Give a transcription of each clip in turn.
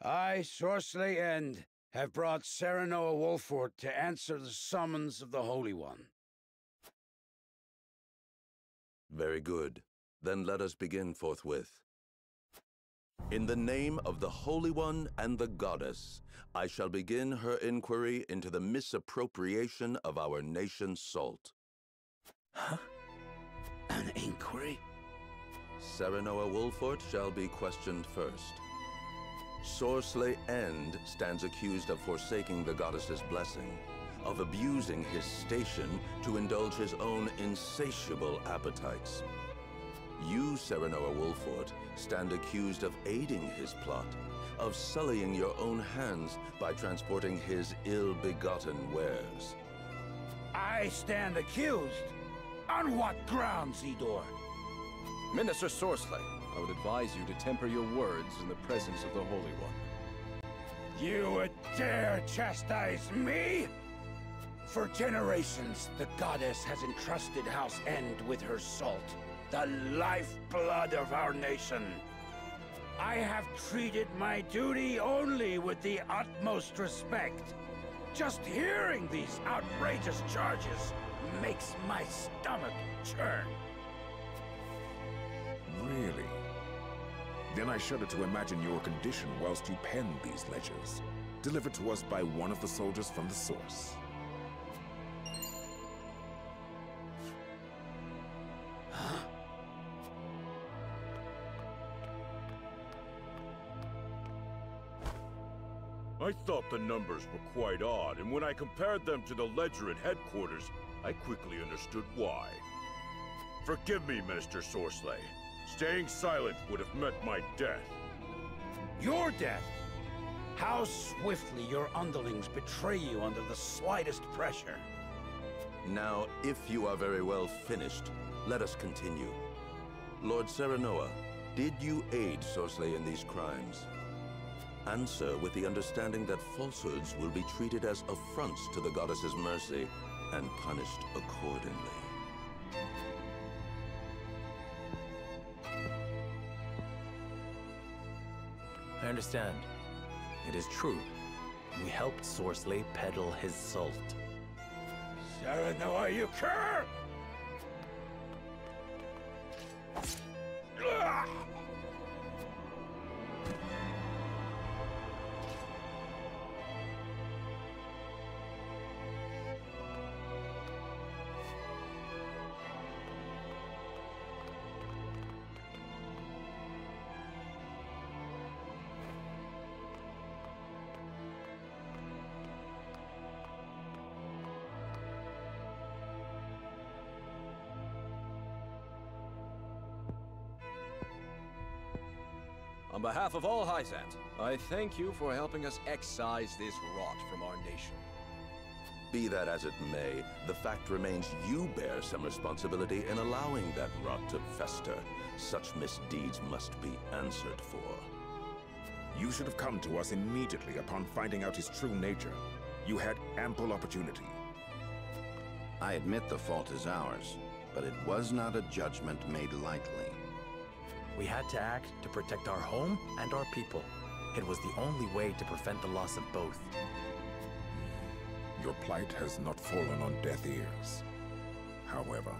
I, Sorsley End, have brought Serenoa Wolfort to answer the summons of the Holy One. Very good. Then let us begin forthwith. In the name of the Holy One and the Goddess, I shall begin her inquiry into the misappropriation of our nation's salt. Huh? An inquiry? Serenoa Wolfort shall be questioned first. Sorsley End stands accused of forsaking the goddess's blessing, of abusing his station to indulge his own insatiable appetites. You, Serenoa Wolfort, stand accused of aiding his plot, of sullying your own hands by transporting his ill-begotten wares. I stand accused? On what grounds, Idor? Minister Sorsley, I would advise you to temper your words in the presence of the Holy One. You would dare chastise me? For generations, the goddess has entrusted House End with her salt, the lifeblood of our nation. I have treated my duty only with the utmost respect. Just hearing these outrageous charges makes my stomach churn. Really? Then I shudder to imagine your condition whilst you penned these ledgers, delivered to us by one of the soldiers from the source. Huh? I thought the numbers were quite odd, and when I compared them to the ledger at headquarters, I quickly understood why. Forgive me, Minister Sorsley. Staying silent would have meant my death. Your death? How swiftly your underlings betray you under the slightest pressure. Now, if you are very well finished, let us continue. Lord Serenoa, did you aid Sorsley in these crimes? Answer with the understanding that falsehoods will be treated as affronts to the goddess's mercy and punished accordingly. I understand. It is true. We helped Sorsley peddle his salt. Serenoa, you cur! On behalf of all Hyzant, I thank you for helping us excise this rot from our nation. Be that as it may, the fact remains you bear some responsibility in allowing that rot to fester. Such misdeeds must be answered for. You should have come to us immediately upon finding out his true nature. You had ample opportunity. I admit the fault is ours, but it was not a judgment made lightly. We had to act to protect our home and our people. It was the only way to prevent the loss of both. Your plight has not fallen on deaf ears. However,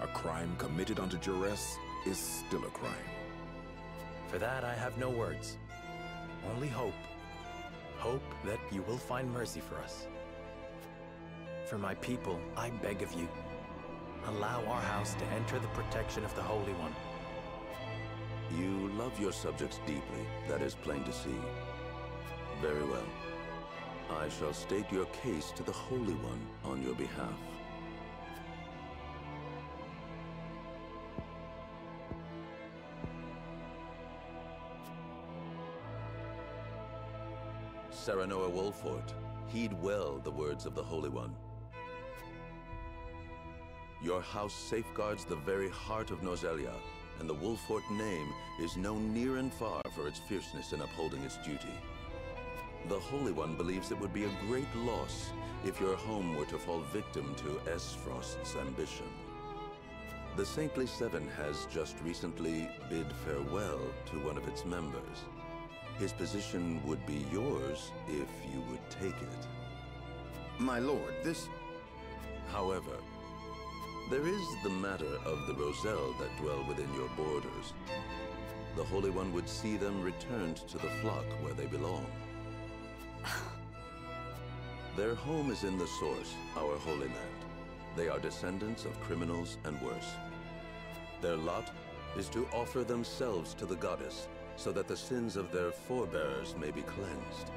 a crime committed under duress is still a crime. For that, I have no words. Only hope. Hope that you will find mercy for us. For my people, I beg of you, allow our house to enter the protection of the Holy One. You love your subjects deeply, that is plain to see. Very well. I shall state your case to the Holy One on your behalf. Serenoa Wolfort, heed well the words of the Holy One. Your house safeguards the very heart of Nozelia, and the Wolfort name is known near and far for its fierceness in upholding its duty. The Holy One believes it would be a great loss if your home were to fall victim to Esfrost's ambition. The Saintly Seven has just recently bid farewell to one of its members. His position would be yours if you would take it. My lord, this... However, there is the matter of the Roselle that dwell within your borders. The Holy One would see them returned to the flock where they belong. Their home is in the Source, our Holy Land. They are descendants of criminals and worse. Their lot is to offer themselves to the goddess so that the sins of their forebears may be cleansed.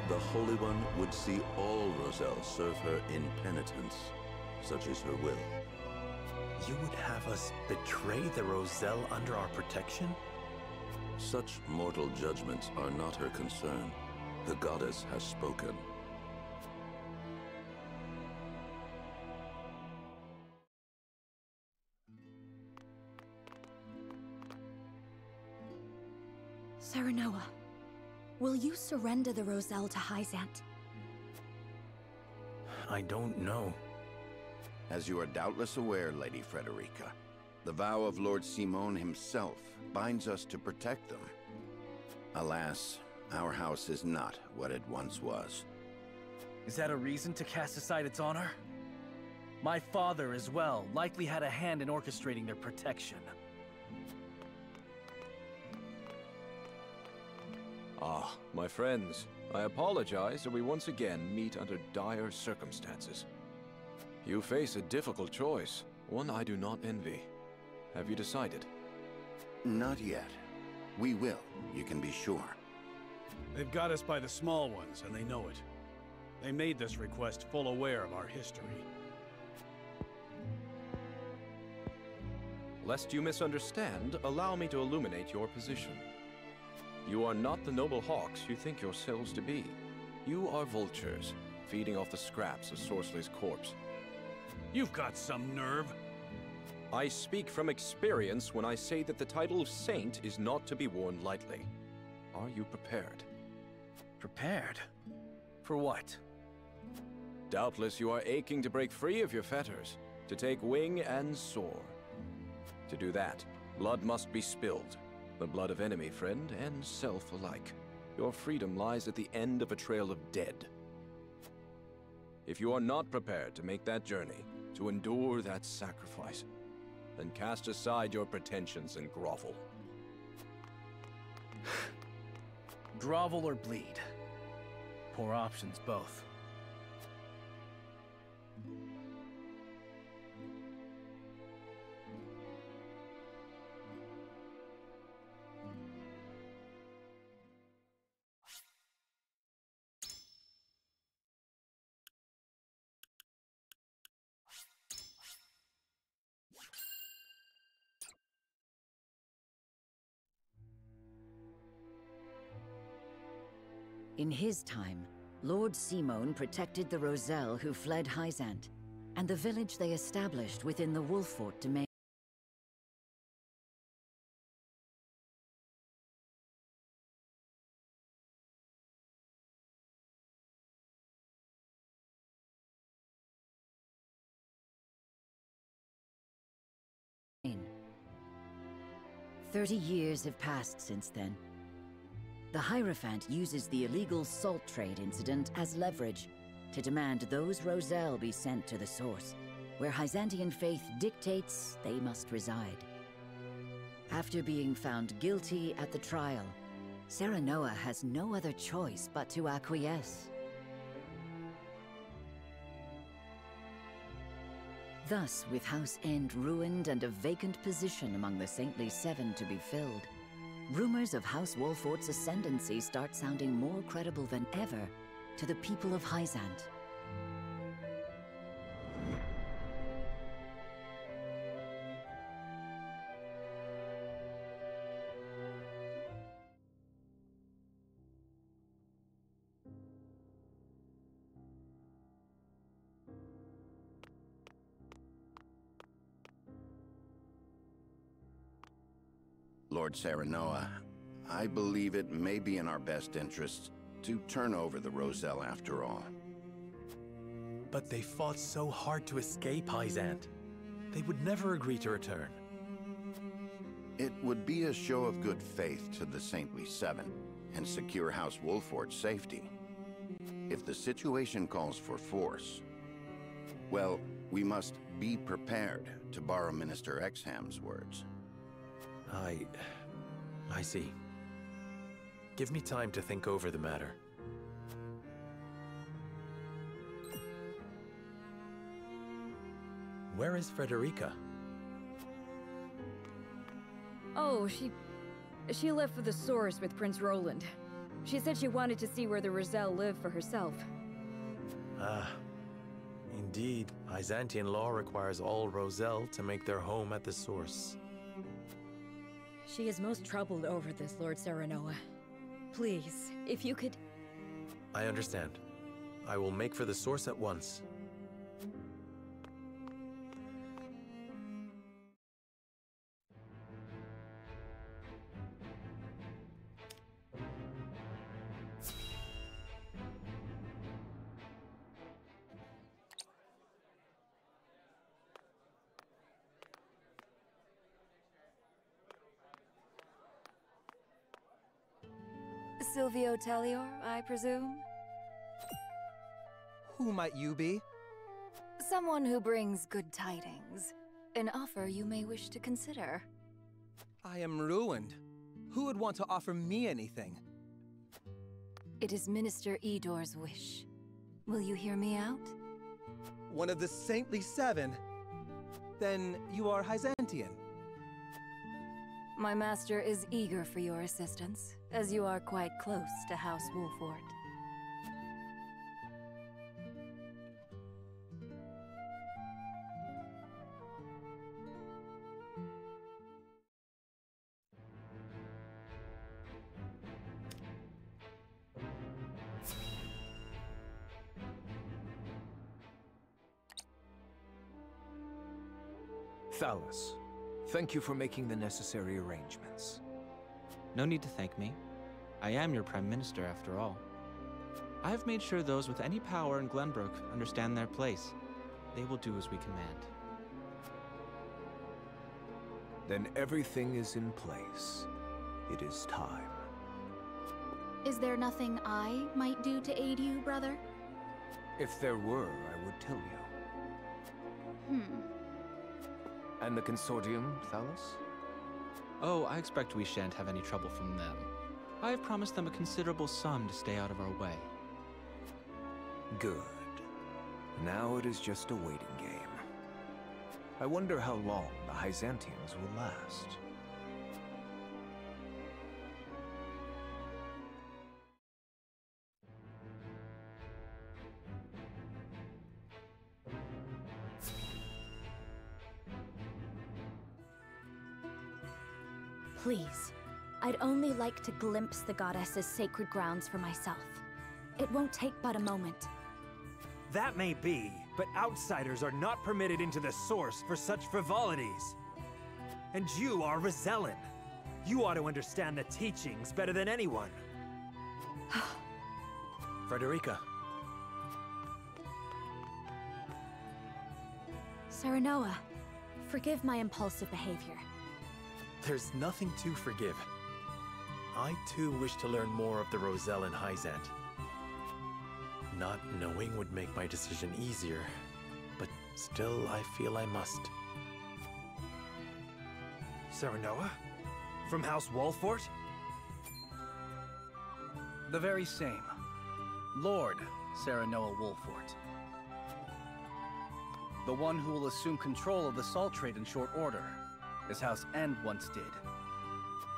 The Holy One would see all Roselle serve her in penitence, such is her will. You would have us betray the Roselle under our protection? Such mortal judgments are not her concern. The goddess has spoken. Serenoa, will you surrender the Roselle to Hyzant? I don't know. As you are doubtless aware, Lady Frederica, the vow of Lord Simon himself binds us to protect them. Alas, our house is not what it once was. Is that a reason to cast aside its honor? My father, as well, likely had a hand in orchestrating their protection. Ah, my friends, I apologize that we once again meet under dire circumstances. You face a difficult choice, one I do not envy. Have you decided? Not yet. We will, you can be sure. They've got us by the small ones, and they know it. They made this request full aware of our history. Lest you misunderstand, allow me to illuminate your position. You are not the noble hawks you think yourselves to be. You are vultures, feeding off the scraps of Sorsley's corpse. You've got some nerve. I speak from experience when I say that the title of Saint is not to be worn lightly. Are you prepared? Prepared? For what? Doubtless you are aching to break free of your fetters, to take wing and soar. To do that, blood must be spilled. The blood of enemy, friend, and self alike. Your freedom lies at the end of a trail of dead. If you are not prepared to make that journey, to endure that sacrifice, then cast aside your pretensions and grovel. Grovel or bleed? Poor options, both. In his time, Lord Simon protected the Roselle who fled Hyzant, and the village they established within the Wolffort domain. "30 years have passed since then. The Hierophant uses the illegal salt trade incident as leverage to demand those Roselle be sent to the Source, where Hyzantian faith dictates they must reside. After being found guilty at the trial, Serenoa has no other choice but to acquiesce. Thus, with House End ruined and a vacant position among the Saintly Seven to be filled, rumors of House Wolffort's ascendancy start sounding more credible than ever to the people of Hyzant. Lord Serenoa, I believe it may be in our best interests to turn over the Roselle after all. But they fought so hard to escape Hyzant. They would never agree to return. It would be a show of good faith to the Saintly Seven and secure House Wolfort's safety. If the situation calls for force, well, we must be prepared, to borrow Minister Exham's words. I see. Give me time to think over the matter. Where is Frederica? Oh, she left for the source with Prince Roland. She said she wanted to see where the Roselle live for herself. Ah, indeed. Byzantine law requires all Roselle to make their home at the source. She is most troubled over this, Lord Serenoa. Please, if you could... I understand. I will make for the source at once. Silvio Tellior, I presume? Who might you be? Someone who brings good tidings. An offer you may wish to consider. I am ruined. Who would want to offer me anything? It is Minister Edor's wish. Will you hear me out? One of the Saintly Seven? Then you are Hyzantian. My master is eager for your assistance, as you are quite close to House Wolfort. Thalus, thank you for making the necessary arrangements. No need to thank me. I am your Prime Minister, after all. I have made sure those with any power in Glenbrook understand their place. They will do as we command. Then everything is in place. It is time. Is there nothing I might do to aid you, brother? If there were, I would tell you. And the Consortium, Thalus? Oh, I expect we shan't have any trouble from them. I have promised them a considerable sum to stay out of our way. Good. Now it is just a waiting game. I wonder how long the Hyzantians will last. Please, I'd only like to glimpse the goddess's sacred grounds for myself. It won't take but a moment. That may be, but outsiders are not permitted into the source for such frivolities. And you are Rosellan. You ought to understand the teachings better than anyone. Frederica. Serenoa, forgive my impulsive behavior. There's nothing to forgive. I too wish to learn more of the Roselle and Hyzant. Not knowing would make my decision easier, but still I feel I must. Serenoa? From House Wolfort? The very same. Lord Serenoa Wolfort. The one who will assume control of the salt trade in short order, as House End once did.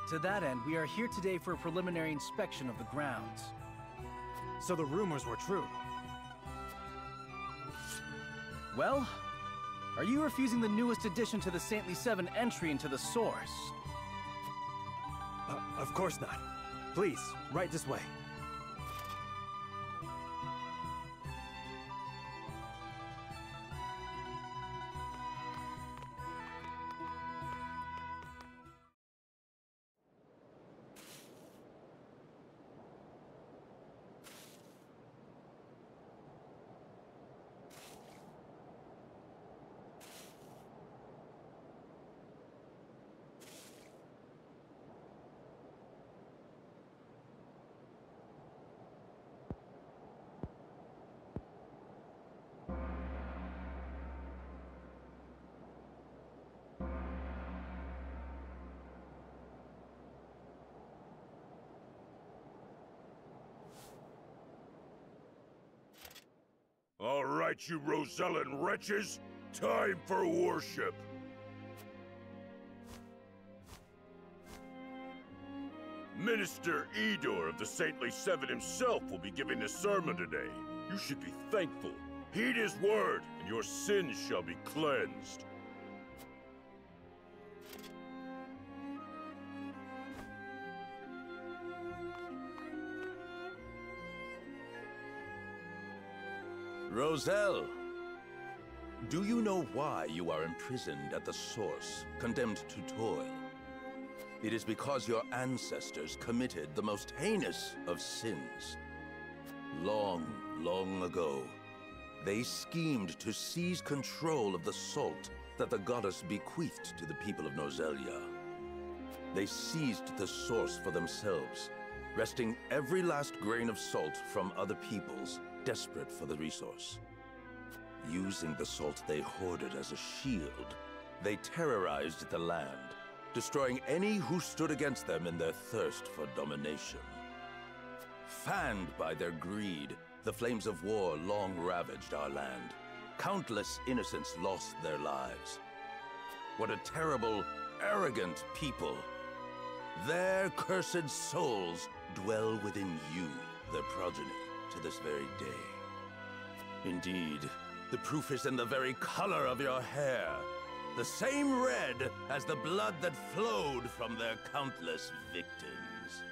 To that end, we are here today for a preliminary inspection of the grounds. So the rumors were true. Well, are you refusing the newest addition to the Saintly Seven entry into the source? Of course not. Please, right this way. right, you Rosellan wretches! Time for worship! Minister Edor of the Saintly Seven himself will be giving the sermon today. You should be thankful. Heed his word, and your sins shall be cleansed. Roselle, do you know why you are imprisoned at the Source, condemned to toil? It is because your ancestors committed the most heinous of sins. Long, long ago, they schemed to seize control of the salt that the goddess bequeathed to the people of Nozelia. They seized the Source for themselves, wresting every last grain of salt from other peoples, desperate for the resource. Using the salt they hoarded as a shield, they terrorized the land, destroying any who stood against them in their thirst for domination. Fanned by their greed, the flames of war long ravaged our land. Countless innocents lost their lives. What a terrible, arrogant people. Their cursed souls dwell within you, their progeny, to this very day. Indeed, the proof is in the very color of your hair. The same red as the blood that flowed from their countless victims.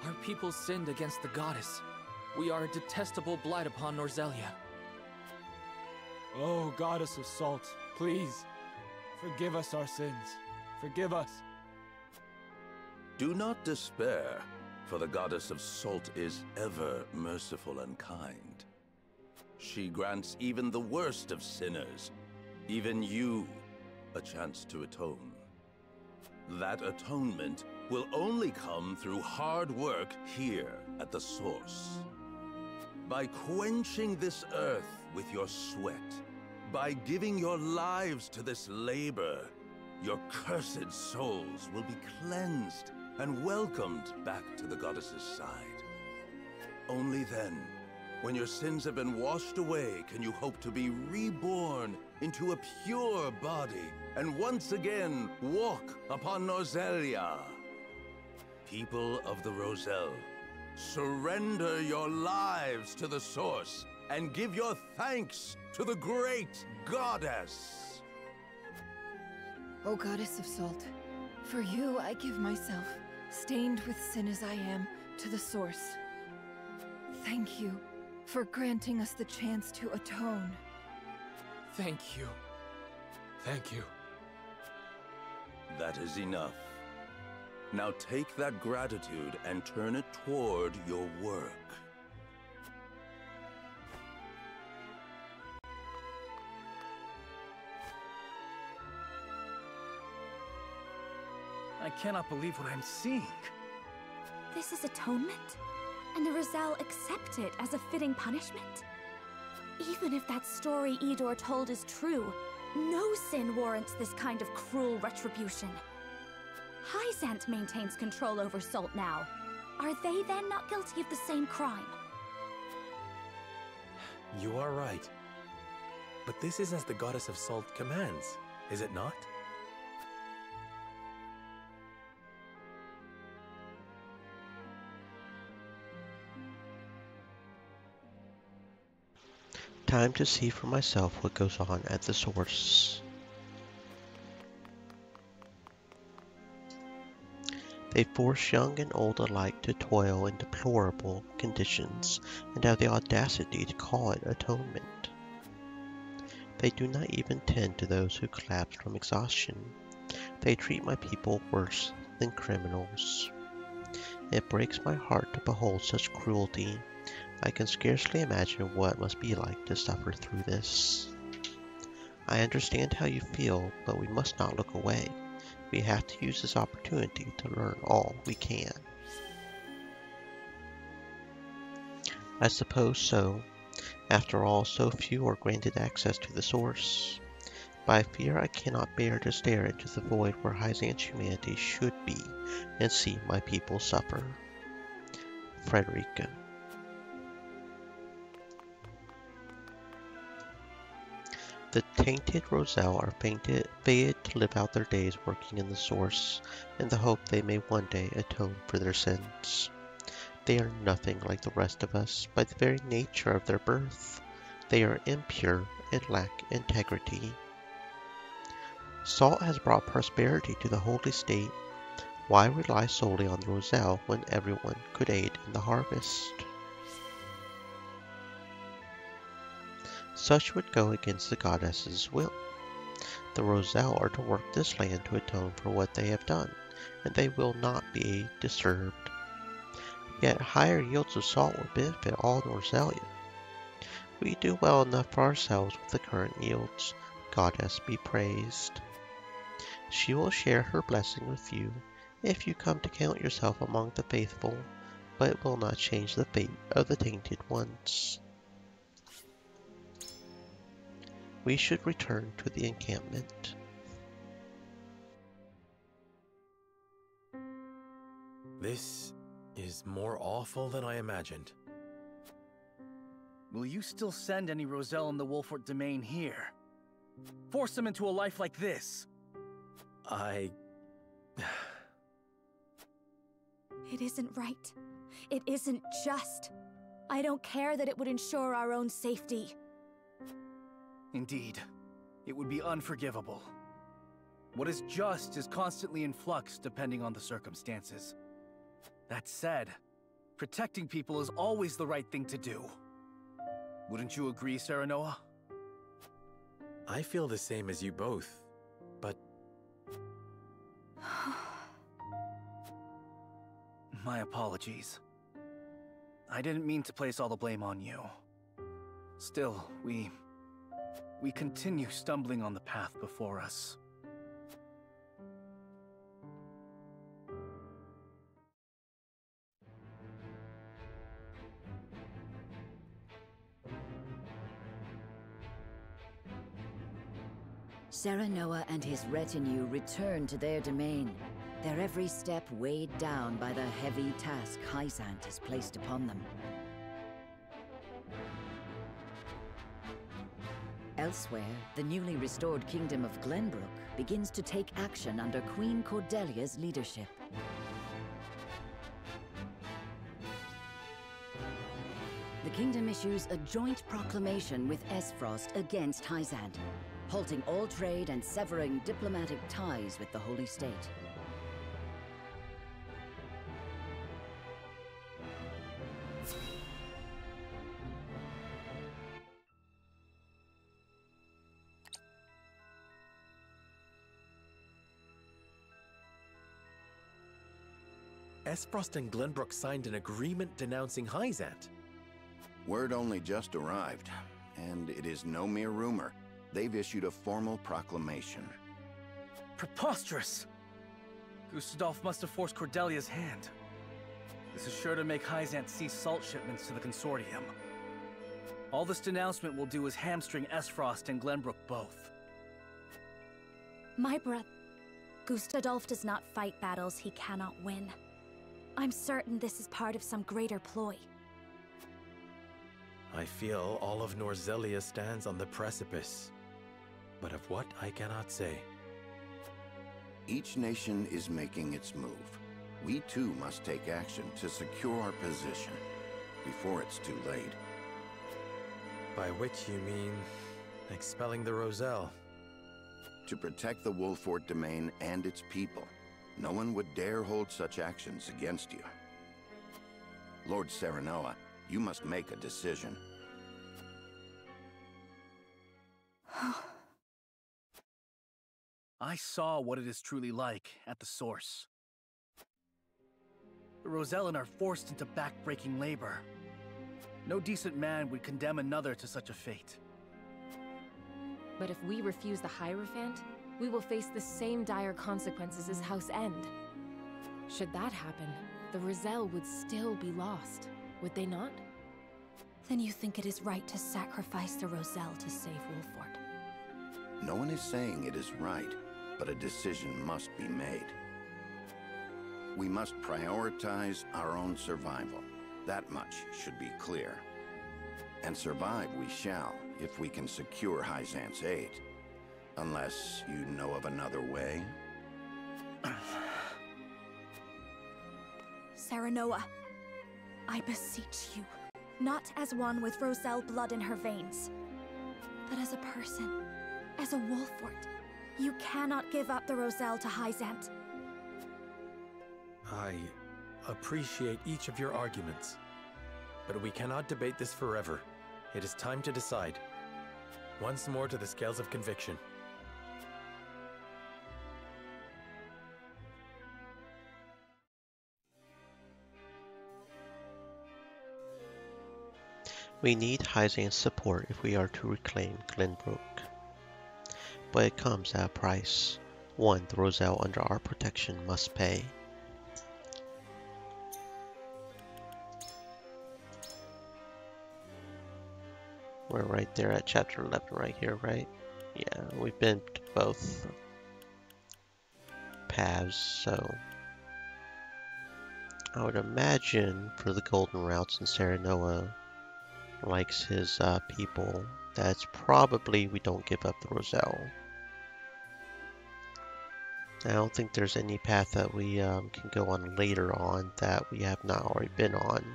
Our people sinned against the goddess. We are a detestable blight upon Nozelia. Oh, Goddess of Salt, please, forgive us our sins. Forgive us. Do not despair, for the Goddess of Salt is ever merciful and kind. She grants even the worst of sinners, even you, a chance to atone. That atonement will only come through hard work here at the Source. By quenching this earth with your sweat, by giving your lives to this labor, your cursed souls will be cleansed and welcomed back to the Goddess's side. Only then, when your sins have been washed away, can you hope to be reborn into a pure body and once again walk upon Nozelia. People of the Roselle, surrender your lives to the Source and give your thanks to the great Goddess. O Goddess of Salt, for you I give myself, stained with sin as I am, to the Source. Thank you for granting us the chance to atone. Thank you. Thank you. That is enough. Now take that gratitude and turn it toward your work. I cannot believe what I'm seeing. This is atonement? And the Roselle accept it as a fitting punishment? Even if that story Edor told is true, no sin warrants this kind of cruel retribution. Hyzant maintains control over Salt now. Are they then not guilty of the same crime? You are right. But this is as the Goddess of Salt commands, is it not? Time to see for myself what goes on at the Source. They force young and old alike to toil in deplorable conditions and have the audacity to call it atonement. They do not even tend to those who collapse from exhaustion. They treat my people worse than criminals. It breaks my heart to behold such cruelty. I can scarcely imagine what it must be like to suffer through this. I understand how you feel, but we must not look away. We have to use this opportunity to learn all we can. I suppose so. After all, so few are granted access to the Source. But I fear I cannot bear to stare into the void where Hyzant's humanity should be and see my people suffer. Frederica. The tainted Roselle are fated to live out their days working in the Source, in the hope they may one day atone for their sins. They are nothing like the rest of us by the very nature of their birth. They are impure and lack integrity. Salt has brought prosperity to the Holy State. Why rely solely on the Roselle when everyone could aid in the harvest? Such would go against the goddess's will. The Roselle are to work this land to atone for what they have done, and they will not be disturbed. Yet higher yields of salt will benefit all Norzelia. We do well enough for ourselves with the current yields. Goddess be praised. She will share her blessing with you if you come to count yourself among the faithful, but it will not change the fate of the tainted ones. We should return to the encampment. This is more awful than I imagined. Will you still send any Roselle in the Wolfort domain here? Force them into a life like this? It isn't right. It isn't just. I don't care that it would ensure our own safety. Indeed, it would be unforgivable. What is just is constantly in flux depending on the circumstances. That said, protecting people is always the right thing to do. Wouldn't you agree, Serenoa? I feel the same as you both, but... My apologies. I didn't mean to place all the blame on you. Still, we continue stumbling on the path before us. Serenoa and his retinue return to their domain, their every step weighed down by the heavy task Hyzant has placed upon them. Elsewhere, the newly restored kingdom of Glenbrook begins to take action under Queen Cordelia's leadership. The kingdom issues a joint proclamation with Esfrost against Hyzant, halting all trade and severing diplomatic ties with the Holy State. Esfrost and Glenbrook signed an agreement denouncing Hyzant. Word only just arrived, and it is no mere rumor. They've issued a formal proclamation. Preposterous! Gustadolf must have forced Cordelia's hand. This is sure to make Hyzant cease salt shipments to the Consortium. All this denouncement will do is hamstring Esfrost and Glenbrook both. My brother, Gustadolf does not fight battles he cannot win. I'm certain this is part of some greater ploy. I feel all of Norzelia stands on the precipice. But of what, I cannot say. Each nation is making its move. We too must take action to secure our position before it's too late. By which you mean expelling the Roselle? To protect the Wolfort domain and its people. No one would dare hold such actions against you. Lord Serenoa, you must make a decision. I saw what it is truly like at the source. The Rosellan are forced into back-breaking labor. No decent man would condemn another to such a fate. But if we refuse the Hierophant, we will face the same dire consequences as House End. Should that happen, the Roselle would still be lost, would they not? Then you think it is right to sacrifice the Roselle to save Wolfort? No one is saying it is right, but a decision must be made. We must prioritize our own survival. That much should be clear. And survive we shall, if we can secure Hyzant's aid. Unless you know of another way? Serenoa, I beseech you, not as one with Roselle blood in her veins, but as a person, as a Wolfort. You cannot give up the Roselle to Hyzant. I appreciate each of your arguments, but we cannot debate this forever. It is time to decide. Once more to the scales of conviction. We need Hyzant's support if we are to reclaim Glenbrook. But it comes at a price. One the Roselle under our protection must pay. We're right there at chapter 11 right here, right? Yeah, we've been to both paths, so I would imagine for the Golden Routes and Serenoa likes his people, that's probably we don't give up the Roselle. I don't think there's any path that we can go on later on that we have not already been on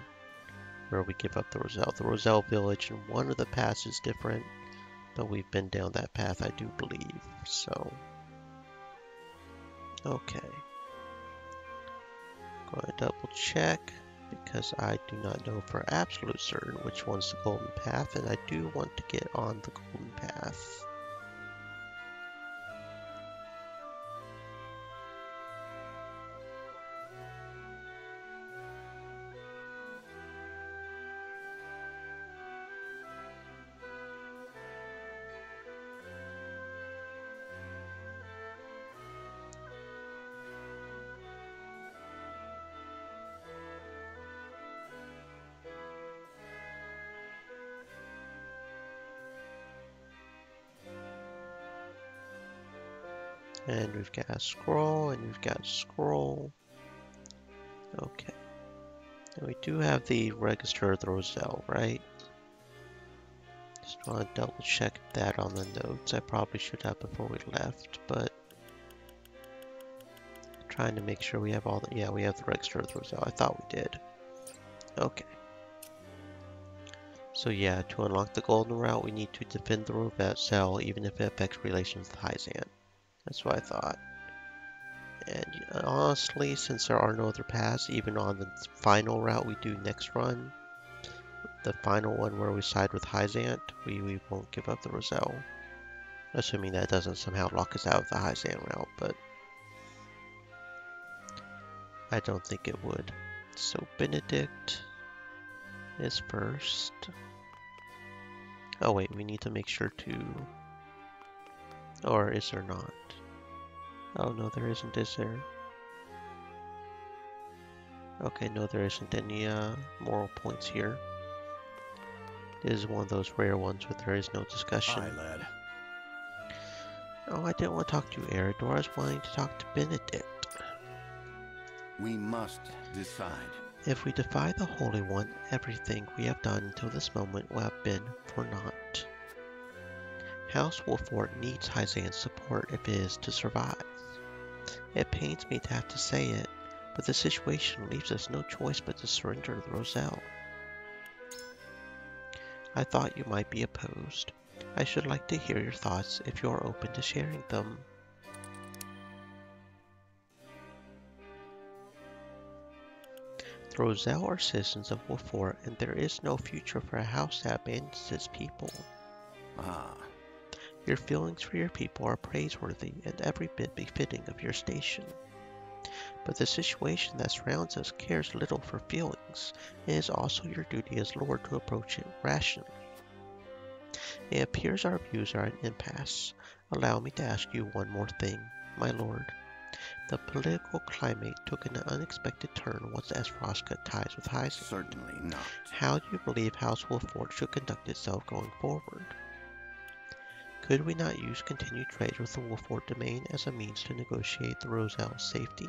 where we give up the Roselle. The Roselle village and one of the paths is different, but we've been down that path, I do believe. So, okay. Going to double check because I do not know for absolute certain which one's the golden path, and I do want to get on the golden path. And we've got a scroll, and we've got a scroll. Okay. And we do have the Register of the Roselle, right? Just want to double check that on the notes. I probably should have before we left, but trying to make sure we have all the, yeah, we have the Register of the Roselle. I thought we did. Okay. So yeah, to unlock the Golden Route, we need to defend the Roselle, even if it affects relations with Hyzant. That's what I thought. And honestly, since there are no other paths, even on the final route we do next run, the final one where we side with Hyzant, we won't give up the Roselle. Assuming that doesn't somehow lock us out of the Hyzant route, but I don't think it would. So Benedict is first. Oh wait, we need to make sure to... Or is there not? Oh no, there isn't, is there? Okay, no, there isn't any moral points here. This is one of those rare ones where there is no discussion. Aye, lad. Oh, I didn't want to talk to Eredor. I was wanting to talk to Benedict. We must decide. If we defy the Holy One, everything we have done until this moment will have been for naught. House Wolfort needs Hyzant's support if it is to survive. It pains me to have to say it, but the situation leaves us no choice but to surrender the Roselle. I thought you might be opposed. I should like to hear your thoughts if you are open to sharing them. The Roselle are citizens of Wolfort, and there is no future for a house that abandons its people. Ah. Your feelings for your people are praiseworthy and every bit befitting of your station. But the situation that surrounds us cares little for feelings. It is also your duty as Lord to approach it rationally. It appears our views are at an impasse. Allow me to ask you one more thing, my lord. The political climate took an unexpected turn once Esfrost cut ties with Hyzant. Certainly not. How do you believe House Wolfort should conduct itself going forward? Could we not use continued trade with the Wolfort domain as a means to negotiate the Roselle's safety?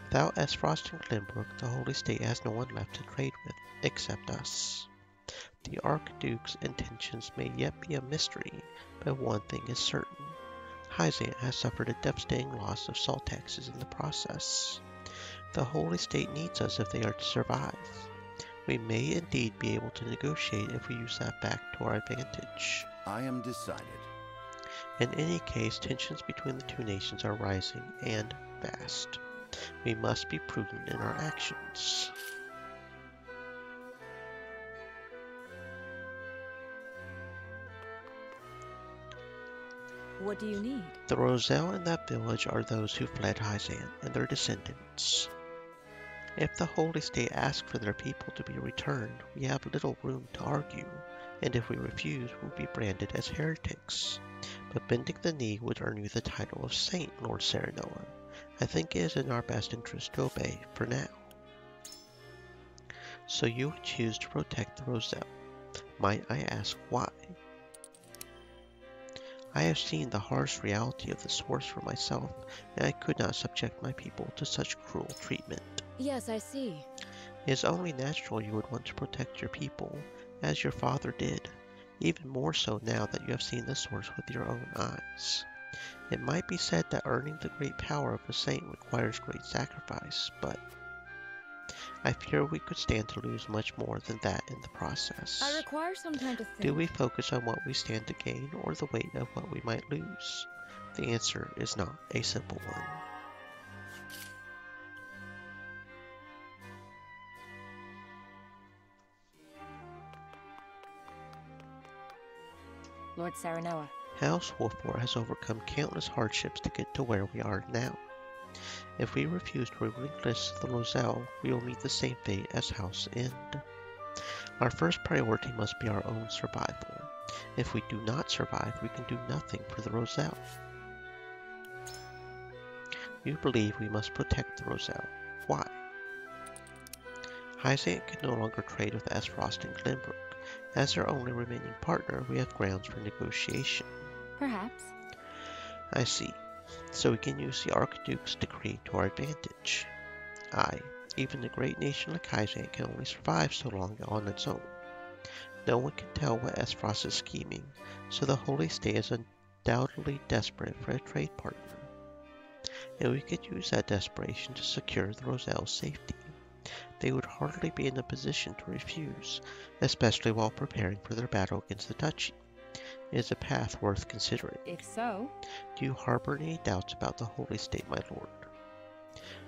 Without Esfrost and Glenbrook, the Holy State has no one left to trade with, except us. The Archduke's intentions may yet be a mystery, but one thing is certain. Hyzante has suffered a devastating loss of salt taxes in the process. The Holy State needs us if they are to survive. We may indeed be able to negotiate if we use that back to our advantage. I am decided. In any case, tensions between the two nations are rising, and fast. We must be prudent in our actions. What do you need? The Roselle in that village are those who fled Hyzante and their descendants. If the Holy State asks for their people to be returned, we have little room to argue, and if we refuse, we'll be branded as heretics. But bending the knee would earn you the title of Saint, Lord Serenoa. I think it is in our best interest to obey for now. So you would choose to protect the Roselle. Might I ask why? I have seen the harsh reality of the source for myself, and I could not subject my people to such cruel treatment. Yes, I see. It is only natural you would want to protect your people, as your father did, even more so now that you have seen the source with your own eyes. It might be said that earning the great power of a saint requires great sacrifice, but I fear we could stand to lose much more than that in the process. I require some time to think. Do we focus on what we stand to gain or the weight of what we might lose? The answer is not a simple one. Lord Serenoa. House Wolford has overcome countless hardships to get to where we are now. If we refuse to relinquish the Roselle, we will meet the same fate as House End. Our first priority must be our own survival. If we do not survive, we can do nothing for the Roselle. You believe we must protect the Roselle. Why? Hyzante can no longer trade with Aesfrost and Glenbrook. As their only remaining partner, we have grounds for negotiation. Perhaps. I see. So we can use the Archduke's decree to our advantage. Aye, even a great nation like Hyzante can only survive so long on its own. No one can tell what Aesfrost is scheming, so the Holy State is undoubtedly desperate for a trade partner. And we could use that desperation to secure the Roselle's safety. They would hardly be in a position to refuse, especially while preparing for their battle against the Duchy. It is a path worth considering. If so... Do you harbor any doubts about the Holy State, my lord?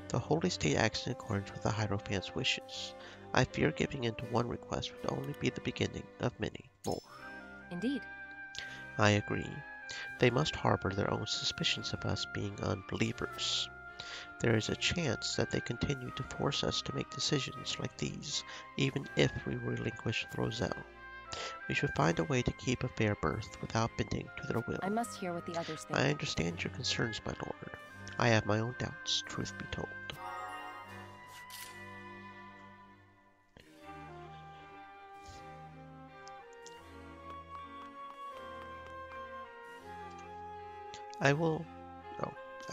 The Holy State acts in accordance with the Hierophant's wishes. I fear giving in to one request would only be the beginning of many more. Indeed. I agree. They must harbor their own suspicions of us being unbelievers. There is a chance that they continue to force us to make decisions like these, even if we relinquish the Roselle. We should find a way to keep a fair berth without bending to their will. I must hear what the others think. I understand your concerns, my lord. I have my own doubts, truth be told.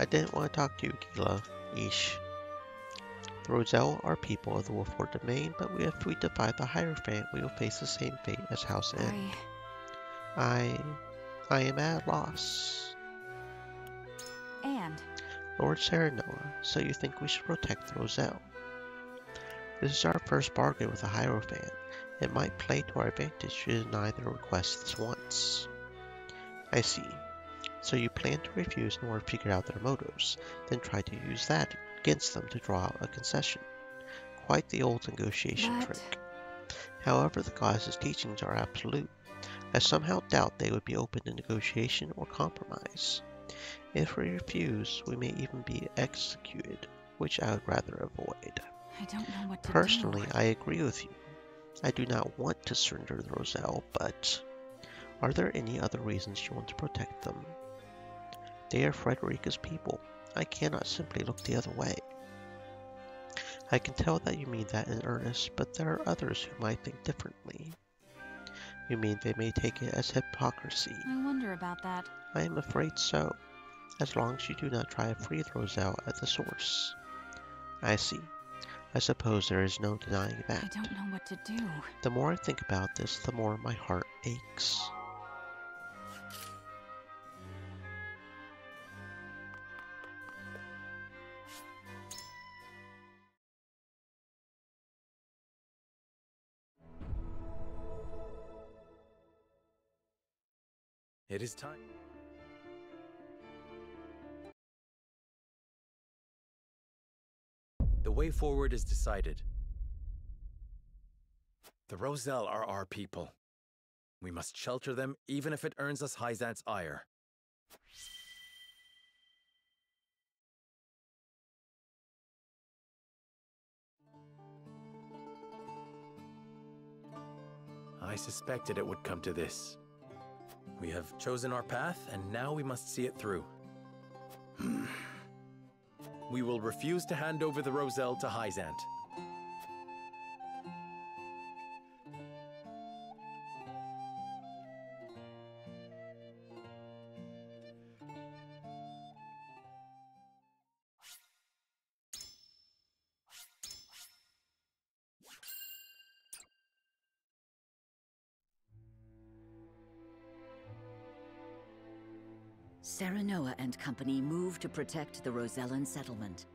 I didn't want to talk to you, Gila. Eesh. The Roselle are people of the Wolford domain, but if we defy the Hierophant, we will face the same fate as House End. I am at a loss. And? Lord Serenoa, so you think we should protect the Roselle? This is our first bargain with the Hierophant. It might play to our advantage to deny their requests once. I see. So you plan to refuse in order to figure out their motives, then try to use that against them to draw out a concession. Quite the old negotiation trick. However, the goddess's teachings are absolute. I somehow doubt they would be open to negotiation or compromise. If we refuse, we may even be executed, which I would rather avoid. I don't know what to Personally, I agree with you. I do not want to surrender the Roselle, but are there any other reasons you want to protect them? They are Frederica's people. I cannot simply look the other way. I can tell that you mean that in earnest, but there are others who might think differently. You mean they may take it as hypocrisy? I wonder about that. I am afraid so, as long as you do not try to free the Roselle at the source. I see. I suppose there is no denying that. I don't know what to do. The more I think about this, the more my heart aches. It is time. The way forward is decided. The Roselle are our people. We must shelter them, even if it earns us Hyzant's ire. I suspected it would come to this. We have chosen our path, and now we must see it through. We will refuse to hand over the Roselle to Hyzant. Serenoa and company move to protect the Rosellan settlement.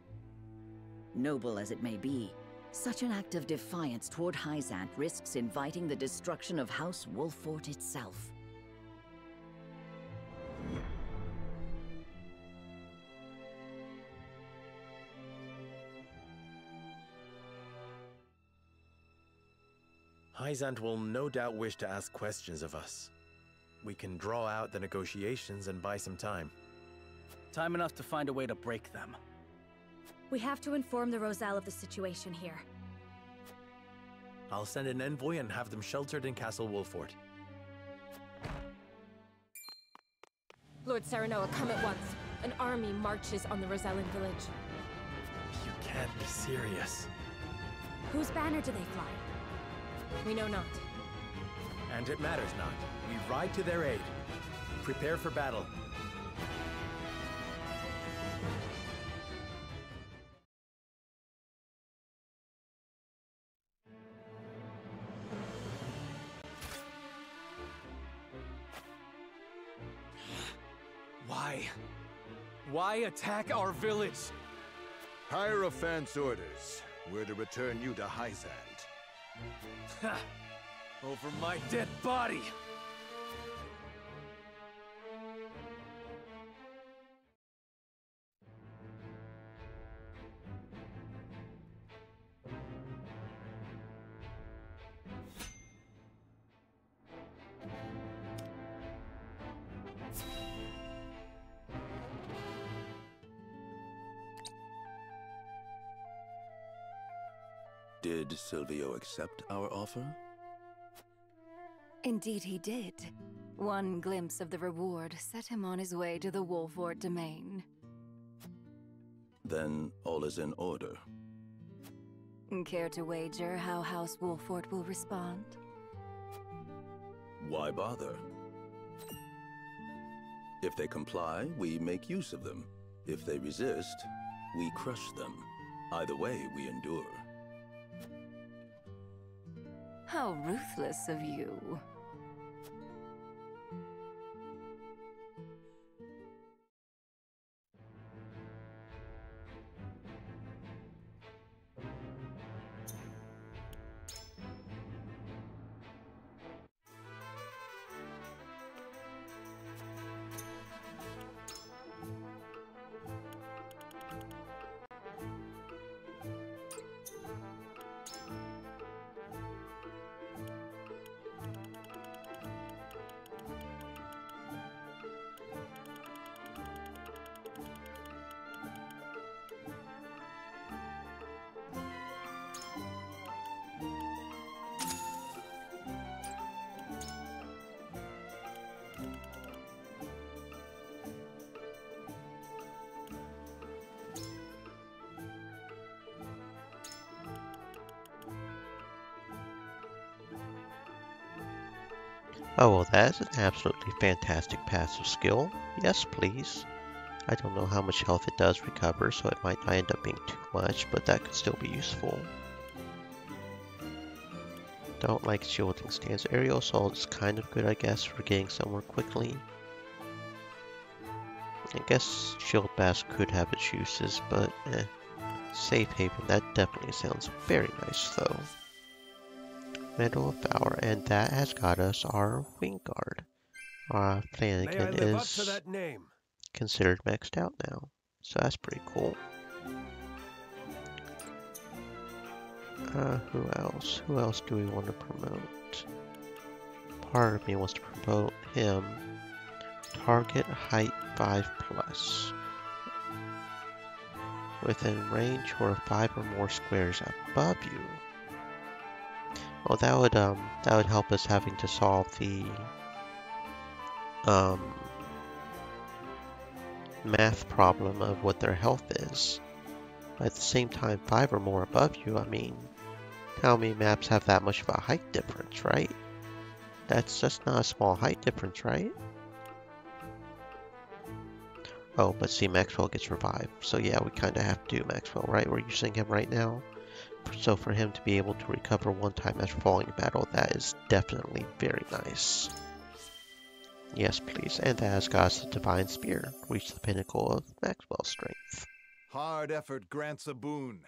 Noble as it may be, such an act of defiance toward Hyzant risks inviting the destruction of House Wolffort itself. Hyzant will no doubt wish to ask questions of us. We can draw out the negotiations and buy some time. Time enough to find a way to break them. We have to inform the Roselle of the situation here. I'll send an envoy and have them sheltered in Castle Wolffort. Lord Serenoa, come at once. An army marches on the Rosellan village. You can't be serious. Whose banner do they fly? We know not. And it matters not. We ride to their aid. Prepare for battle. Why? Why attack our village? Hierophant's orders were to return you to Hyzant. Ha! Over my dead body! Did Silvio accept our offer? Indeed he did. One glimpse of the reward set him on his way to the Wolffort domain. Then all is in order. Care to wager how House Wolffort will respond? Why bother? If they comply, we make use of them. If they resist, we crush them. Either way, we endure. How ruthless of you. Oh, well, that is an absolutely fantastic passive skill. Yes, please. I don't know how much health it does recover, so it might not end up being too much, but that could still be useful. Don't like shielding stance. Aerial assault is kind of good, I guess, for getting somewhere quickly. I guess shield bash could have its uses, but Safe haven, that definitely sounds very nice though. Medal of Valor, and that has got us our Wing Guard. Flanagan is considered maxed out now, so that's pretty cool. Who else? Who else do we want to promote? Part of me wants to promote him. Target height 5+. Within range or 5 or more squares above you. Well, that would help us having to solve the math problem of what their health is. But at the same time, 5 or more above you, I mean, how many maps have that much of a height difference, right? That's not a small height difference, right? Oh, but see, Maxwell gets revived. So yeah, we kind of have to do Maxwell, right? We're using him right now. So for him to be able to recover one time after falling in battle, that is definitely very nice. Yes, please. And that has got us the Divine Spear. Reach the pinnacle of Maxwell's strength. Hard effort grants a boon.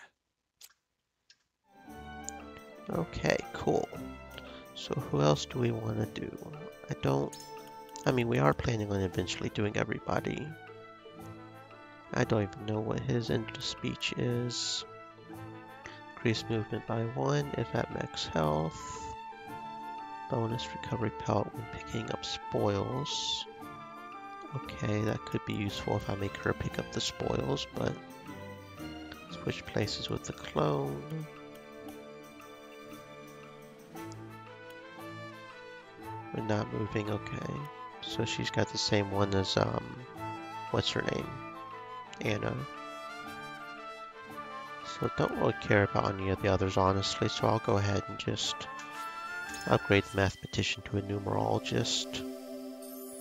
Okay, cool. So who else do we want to do? I mean, we are planning on eventually doing everybody. I don't even know what his end of speech is. Increase movement by 1 if at max health. Bonus recovery pellet when picking up spoils. Okay, that could be useful if I make her pick up the spoils, but switch places with the clone. We're not moving, okay. So she's got the same one as, what's her name? Anna. So don't really care about any of the others, honestly, so I'll go ahead and just upgrade the Mathematician to a Numerologist.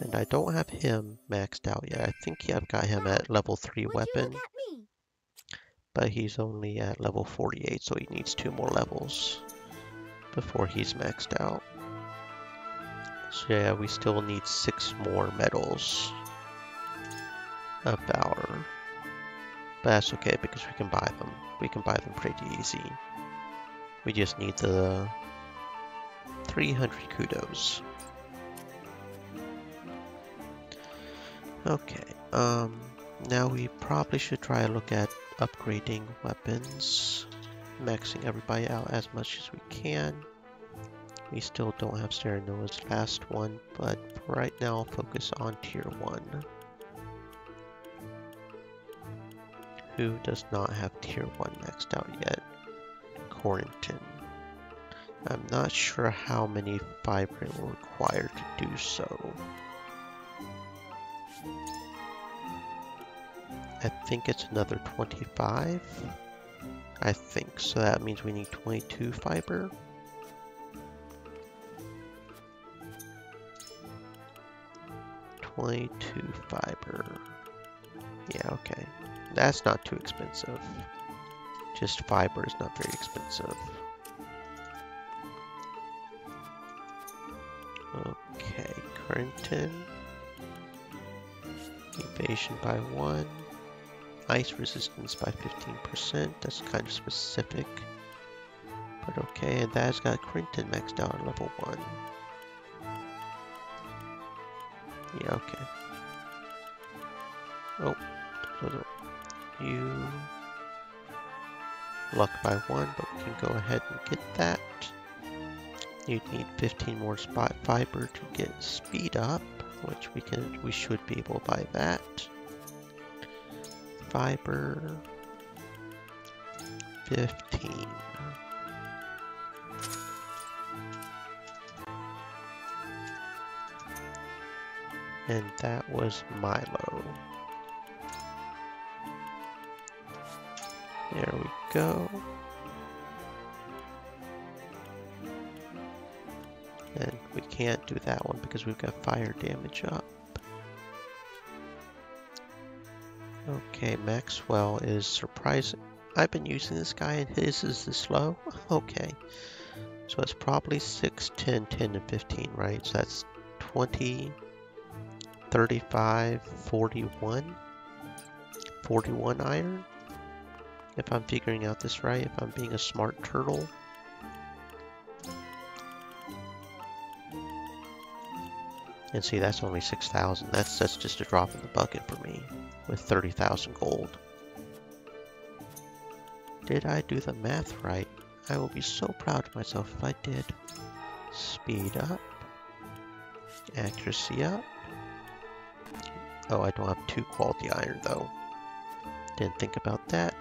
And I don't have him maxed out yet. I think I've got him at level 3 weapon. But he's only at level 48, so he needs 2 more levels before he's maxed out. So yeah, we still need 6 more medals of Valor. But that's okay because we can buy them. We can buy them pretty easy. We just need the 300 kudos. Okay, now we probably should try to look at upgrading weapons, maxing everybody out as much as we can. We still don't have Serenoa's last one, but for right now I'll focus on tier 1. Who does not have tier 1 maxed out yet? Corrington. I'm not sure how many fiber it will require to do so. I think it's another 25. I think, so that means we need 22 fiber. Fiber. Yeah, okay. That's not too expensive. Just fiber is not very expensive. Okay, Corrington. Evasion by 1. Ice resistance by 15%. That's kind of specific. But okay, and that's got Corrington maxed out at level 1. Yeah, okay. Oh, you luck by 1, but we can go ahead and get that. You need 15 more spot fiber to get speed up, which we should be able to buy that. Fiber 15. And that was Milo. There we go. And we can't do that one because we've got fire damage up. Okay, Maxwell is surprising. I've been using this guy and his is this low? Okay. So it's probably 6, 10, 10, and 15, right? So that's 20, 35, 41. 41 iron? If I'm figuring out this right, if I'm being a smart turtle. And see, that's only 6,000. That's just a drop in the bucket for me with 30,000 gold. Did I do the math right? I will be so proud of myself if I did. Speed up. Accuracy up. Oh, I don't have 2 quality iron though. Didn't think about that.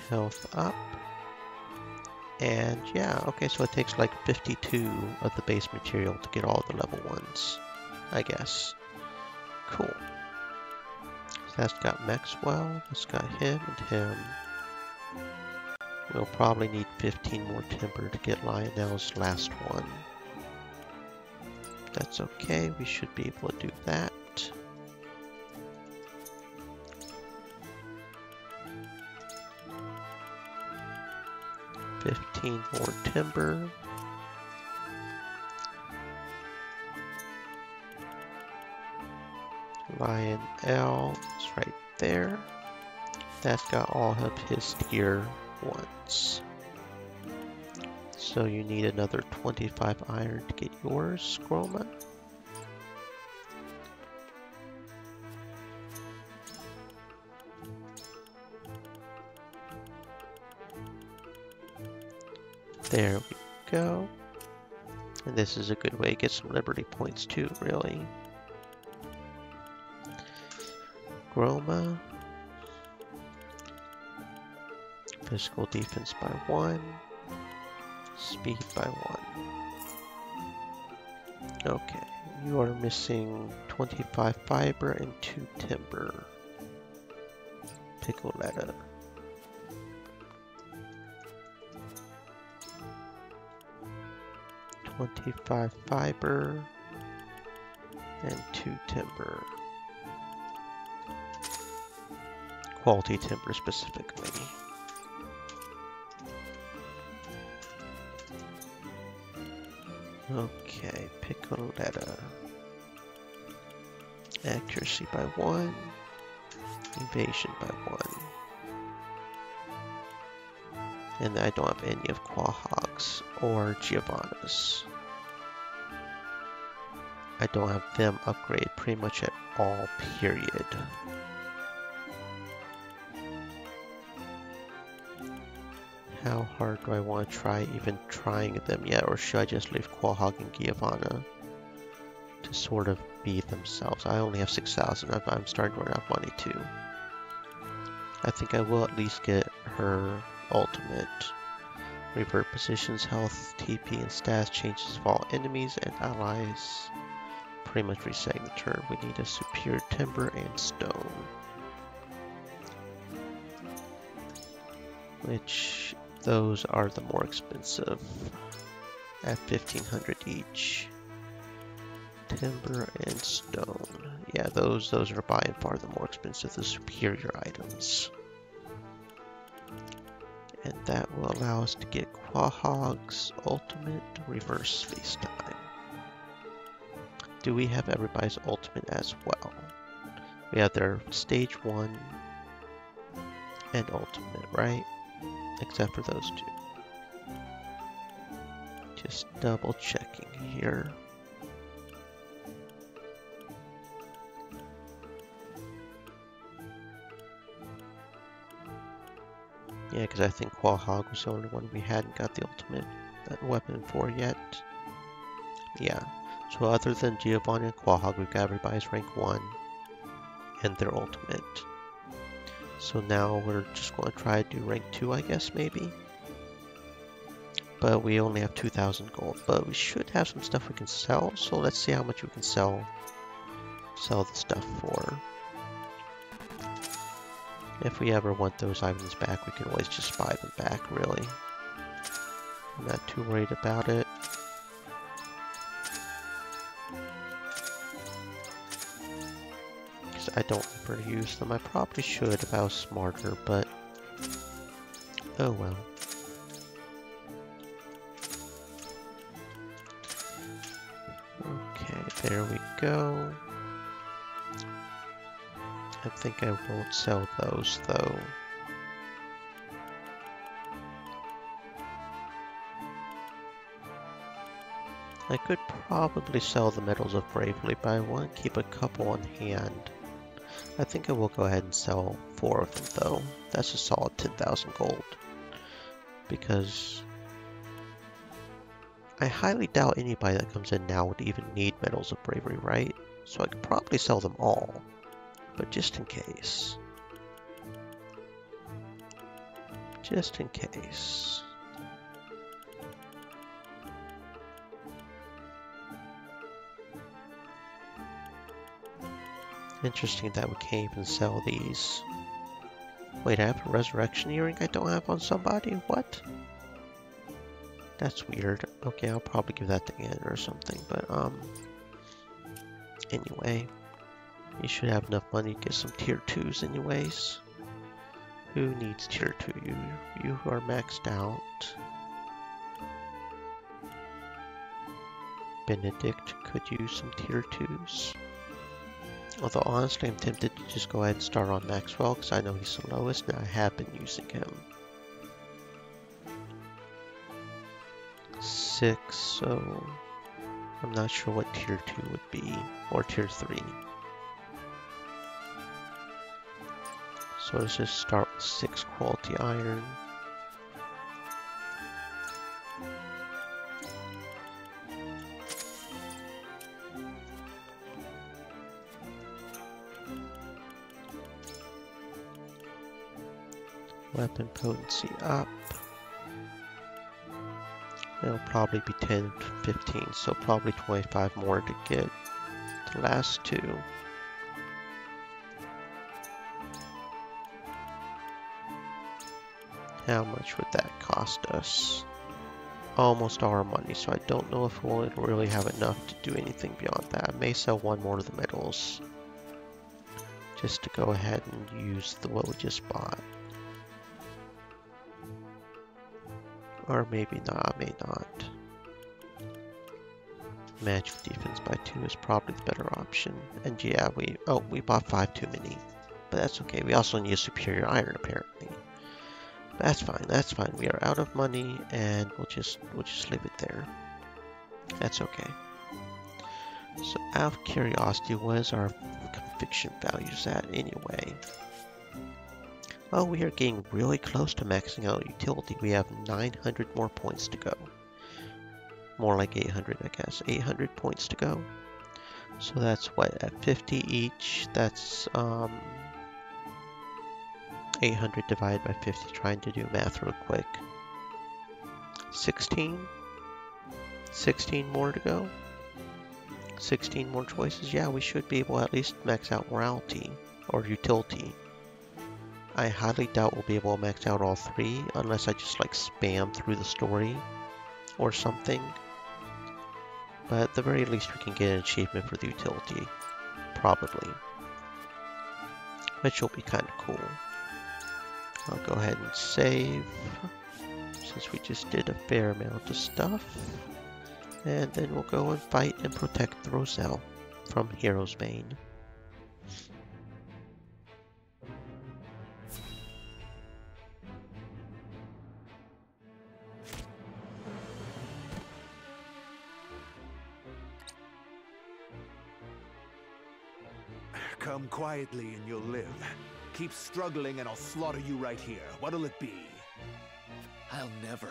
Health up. And yeah, okay, so it takes like 52 of the base material to get all the level 1s, I guess. Cool. So that's got Maxwell, that's got him and him. We'll probably need 15 more timber to get Lionel's last one. That's okay, we should be able to do that. 15 more timber. Lionel is right there. That's got all of his tier 1s. So you need another 25 iron to get yours, Groma. There we go. And this is a good way to get some Liberty points too, really. Groma. Physical defense by 1. Speed by 1. Okay, you are missing 25 fiber and 2 timber. Piccoletta. $25 fiber and 2 timber. Quality timber specifically. Okay, Piccoletta. Accuracy by 1. Evasion by 1. And I don't have any of Quahog's or Giovanna's. I don't have them upgraded pretty much at all, period. How hard do I want to try even trying them yet, or should I just leave Quahog and Giovanna to sort of be themselves? I only have 6,000. I'm starting to run out of money too. I think I will at least get her ultimate. Revert positions, health, TP, and stats changes of all enemies and allies. Pretty much resetting the turn. We need a superior timber and stone. Which, those are the more expensive at 1,500 each. Timber and stone. Yeah, those are by and far the more expensive, the superior items. And that will allow us to get Quahog's ultimate reverse face time. Do we have everybody's ultimate as well? We have their stage 1 and ultimate, right? Except for those two. Just double checking here. Yeah, because I think Quahog was the only one we hadn't got the ultimate weapon for yet. Yeah, so other than Giovanna and Quahog, we've got everybody's rank 1 and their ultimate. So now we're just going to try to do rank 2, I guess, maybe. But we only have 2,000 gold, but we should have some stuff we can sell. So let's see how much we can sell the stuff for. If we ever want those items back, we can always just buy them back, really. I'm not too worried about it. Because I don't ever use them. I probably should if I was smarter, but oh well. Okay, there we go. I think I won't sell those though. I could probably sell the Medals of Bravery, but I want to keep a couple on hand. I think I will go ahead and sell 4 of them though. That's a solid 10,000 gold. Because I highly doubt anybody that comes in now would even need Medals of Bravery, right? So I could probably sell them all. But just in case. Just in case. Interesting that we can't even sell these. Wait, I have a resurrection earring I don't have on somebody? What? That's weird. Okay, I'll probably give that to Anna or something, but anyway. You should have enough money to get some tier 2s anyways. Who needs tier 2? You who are maxed out. Benedict could use some tier 2s. Although honestly I'm tempted to just go ahead and start on Maxwell because I know he's the lowest and I have been using him. 6, so I'm not sure what tier 2 would be, or tier 3. So let's just start with 6 quality iron. Weapon potency up. It'll probably be 10 to 15, so probably 25 more to get the last 2. How much would that cost us? Almost all our money, so I don't know if we'll really have enough to do anything beyond that. I may sell 1 more of the medals just to go ahead and use what we just bought. Or maybe not, I may not. Magic defense by 2 is probably the better option. And yeah, we bought 5 too many. But that's okay, we also need a superior iron apparently. That's fine, we are out of money and we'll just leave it there. That's okay. So out of curiosity, what is our conviction values at anyway? Oh, we are getting really close to maxing out utility. We have 900 more points to go. More like 800, I guess. 800 points to go. So that's what, at 50 each, that's 800 divided by 50, trying to do math real quick. 16 more to go. 16 more choices. Yeah, we should be able to at least max out morality or utility. I highly doubt we'll be able to max out all 3 unless I just like spam through the story or something. But at the very least we can get an achievement for the utility. Probably. Which will be kind of cool. I'll go ahead and save, since we just did a fair amount of stuff. And then we'll go and fight and protect the Roselle from Hero's Bane. Come quietly and you'll live. Keep struggling and I'll slaughter you right here. What'll it be? I'll never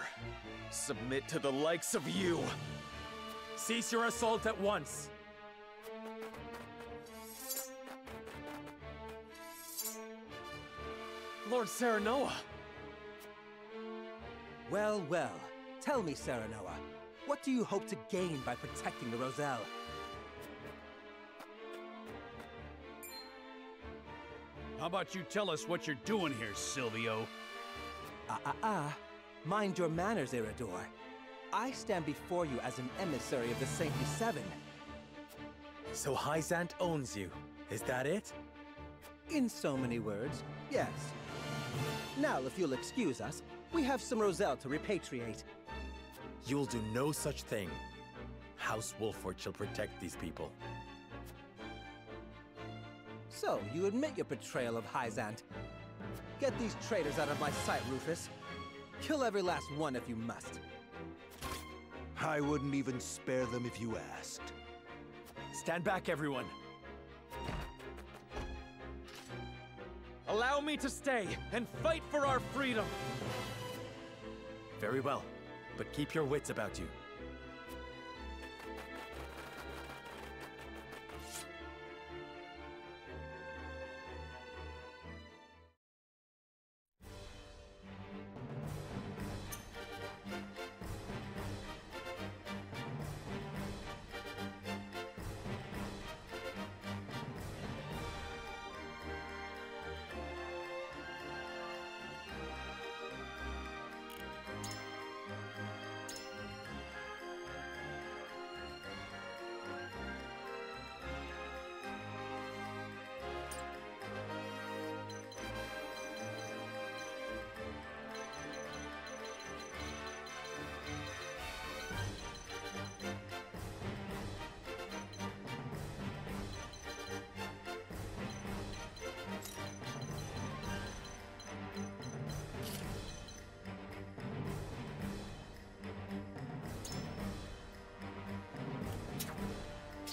submit to the likes of you. Cease your assault at once. Lord Serenoa. Well, well. Tell me, Serenoa, what do you hope to gain by protecting the Roselle? How about you tell us what you're doing here, Silvio? Mind your manners, Eredor. I stand before you as an emissary of the Saintly Seven. So Hyzant owns you, is that it? In so many words, yes. Now, if you'll excuse us, we have some Roselle to repatriate. You'll do no such thing. House Wolford shall protect these people. So, you admit your betrayal of Hyzant. Get these traitors out of my sight, Rufus. Kill every last one if you must. I wouldn't even spare them if you asked. Stand back, everyone. Allow me to stay and fight for our freedom. Very well, but keep your wits about you.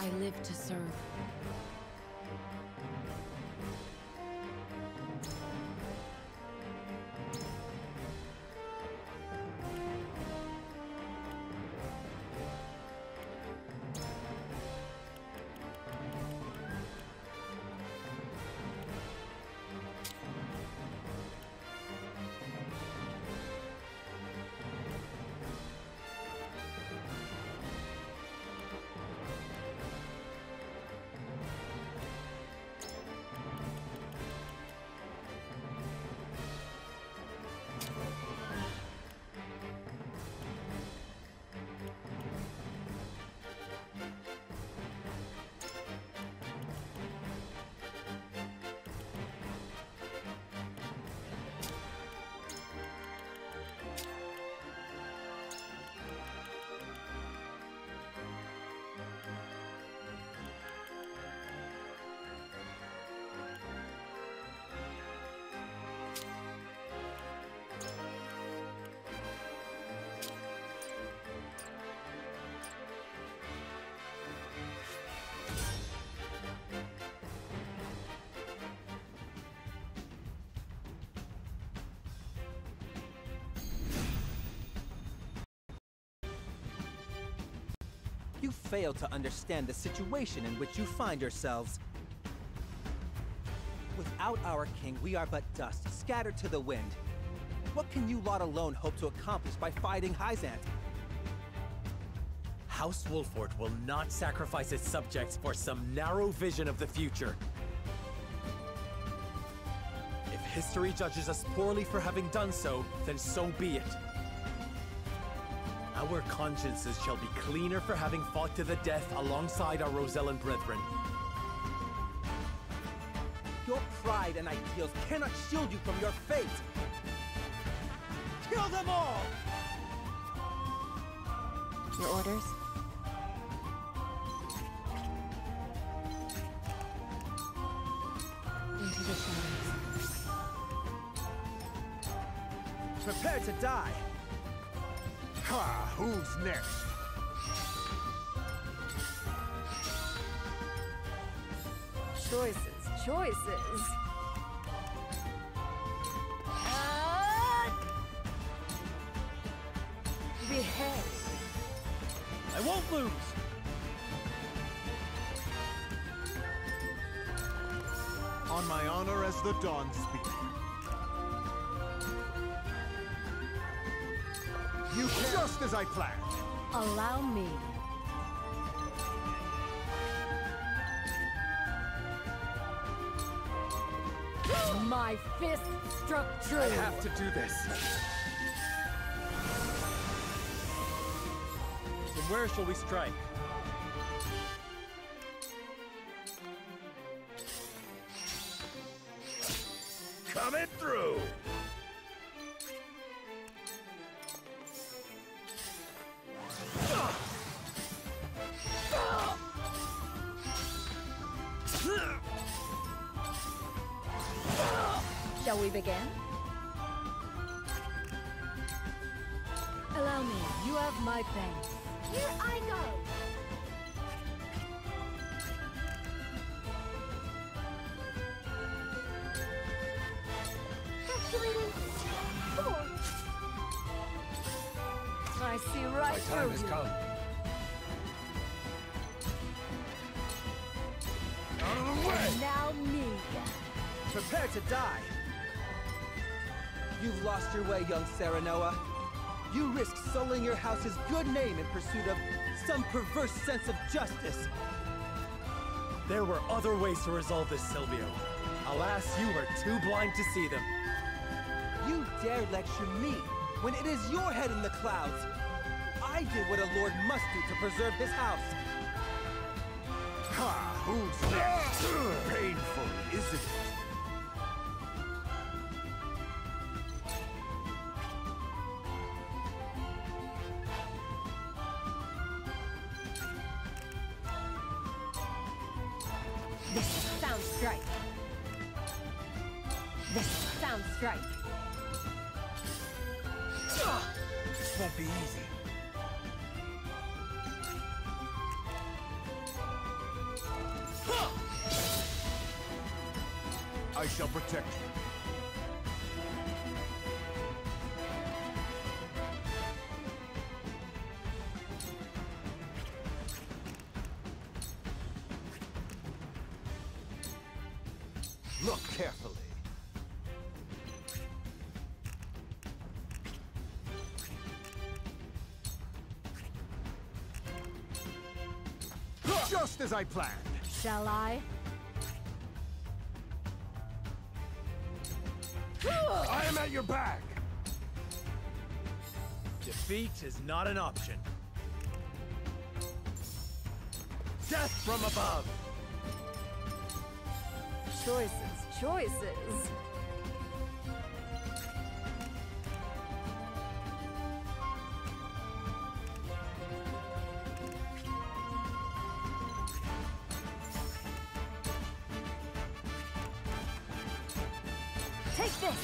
I live to serve. You fail to understand the situation in which you find yourselves. Without our king, we are but dust, scattered to the wind. What can you lot alone hope to accomplish by fighting Hyzant? House Wolford will not sacrifice its subjects for some narrow vision of the future. If history judges us poorly for having done so, then so be it. Our consciences shall be cleaner for having fought to the death alongside our Rosellan brethren. Your pride and ideals cannot shield you from your fate! Kill them all! Your orders? Into the shadows. Prepare to die! Ha! Who's next? Choices. Behead. I won't lose! On my honor as the Dawn Speaker. You just as I planned. Allow me. My fist struck true. I have to do this. Then where shall we strike? Coming through! Shall we begin? Allow me. You have my thanks. Here I go! Calculating. 4. I see right through you. My time has come. Out of the way! And now me. Prepare to die! You've lost your way, young Serenoa. You risk sullying your house's good name in pursuit of some perverse sense of justice. There were other ways to resolve this, Silvio. Alas, you were too blind to see them. You dare lecture me when it is your head in the clouds. I did what a lord must do to preserve his house. Ha! Who's next? Painful, isn't it? This sound strike. This sound strike. This won't be easy. I shall protect you. Look carefully. Just as I planned. Shall I? I am at your back! Defeat is not an option. Death from above! Choices, choices. Take this!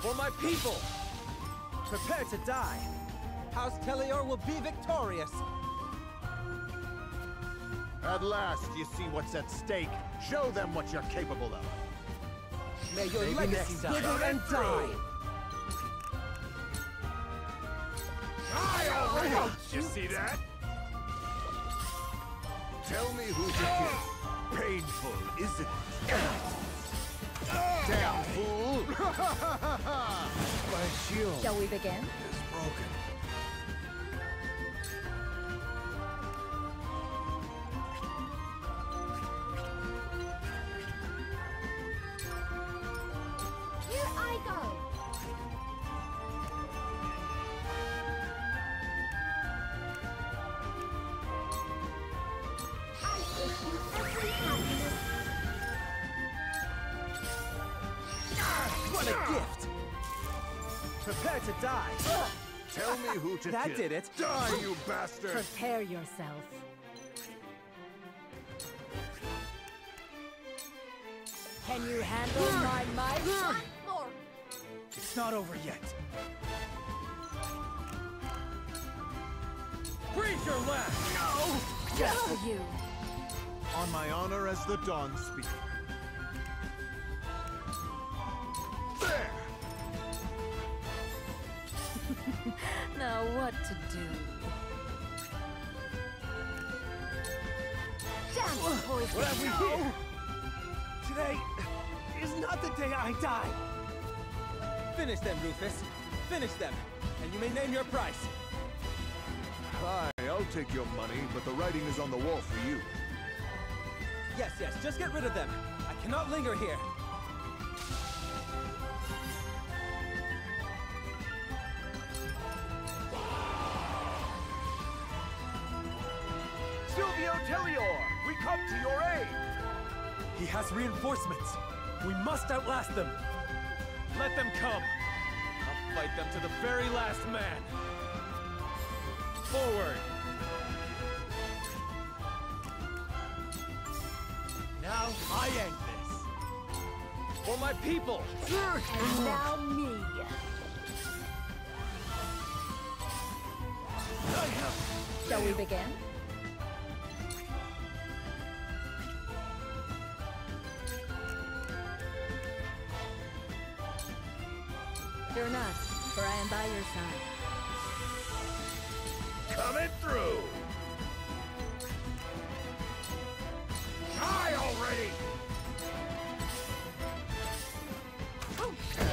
For my people! Prepare to die! House Teleor will be victorious! At last, you see what's at stake. Show them what you're capable of. May your Maybe legacy next time. wither and die! You see that? Tell me who's the kid. Painful, isn't it? Damn fool! My shield Shall we begin? is broken. Here I go! I wish you every happiness. What a gift! Prepare to die! Tell me who to That kill. did it! Die, you bastard! Prepare yourself. Can you handle my might? One more. It's not over yet. Freeze your last! Just you. On my honor as the Dawn Speaker. There! Now what to do? Damn poison. What have we here? Today is not the day I die! Finish them, Rufus. Finish them, and you may name your price. Aye, I'll take your money, but the writing is on the wall for you. Yes, just get rid of them. I cannot linger here. Silvio Tellior, we come to your aid! He has reinforcements. We must outlast them. Let them come. I'll fight them to the very last man. Forward! Now I end this. For my people! And now me. Shall we begin? Fear not, for I am by your side. Coming through! Die already!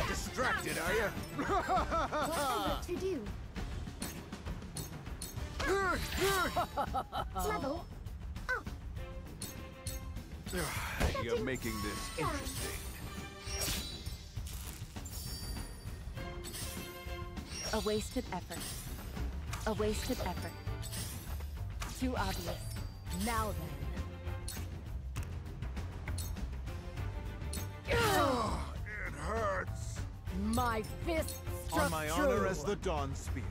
Distracted, are you? What to do? Level up. You're making this interesting. A wasted effort. A wasted effort. Too obvious. Now then. It hurts. My fist struck On my true. honor as the Dawn Spear.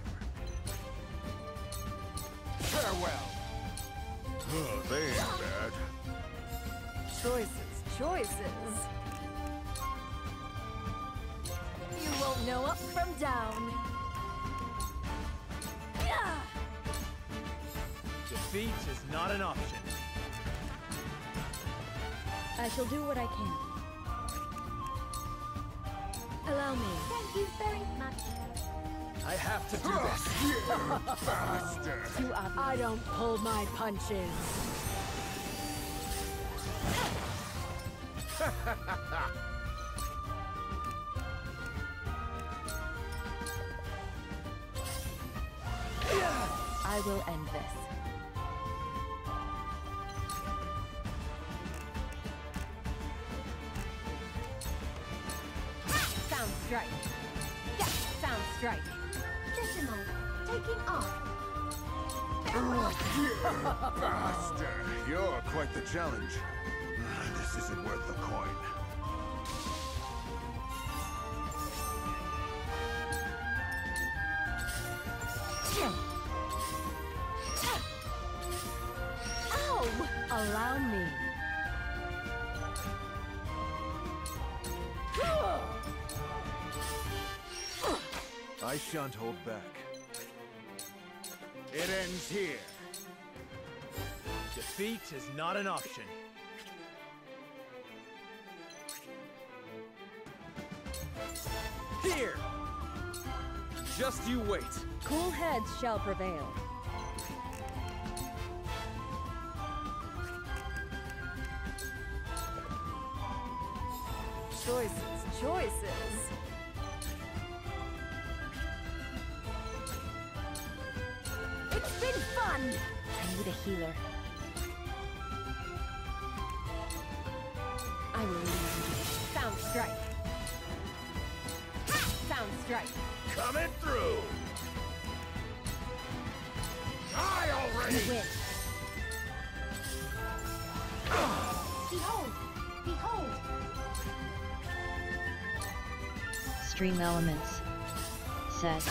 Farewell. They ain't bad. Choices. You won't know up from down. Defeat is not an option. I shall do what I can. Allow me. Thank you very much. I have to do this. Bastard. Too obvious. I don't pull my punches. I will end this. Sound strike. Yeah, sound strike. Decimal, taking off. Bastard. You're quite the challenge. This isn't worth the coin. Ow! Allow me. I shan't hold back. It ends here. Defeat is not an option. Here! Just you wait. Cool heads shall prevail. Choices. It's been fun! I need a healer. I will lead you. Sound strike. Sound strike. Coming through! Die already! You win. Behold! Stream elements. Set.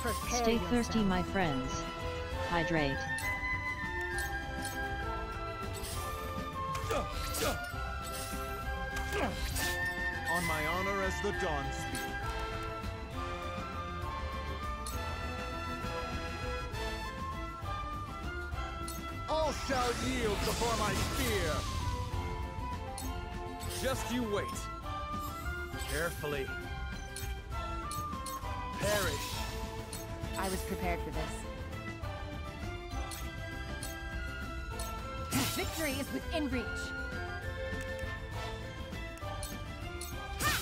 Prepare Stay yourself. thirsty, my friends. Hydrate. On my honor as the Dawn Spear. All shall yield before my spear. Just you wait. Carefully. Perish. I was prepared for this. Victory is within reach.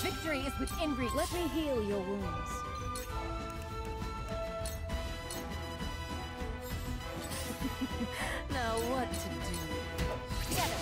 Victory is within reach. Let me heal your wounds. Now what to do? Together.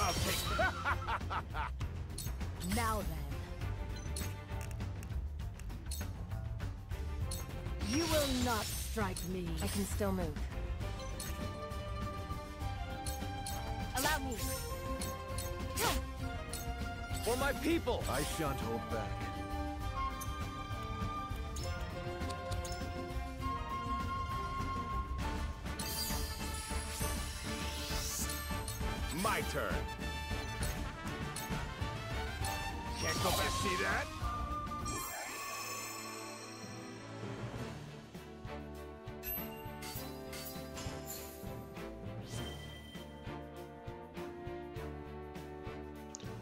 I'll take it. Now then. You will not strike me. I can still move. Allow me. For my people! I shan't hold back. My turn. Can't go back, see that?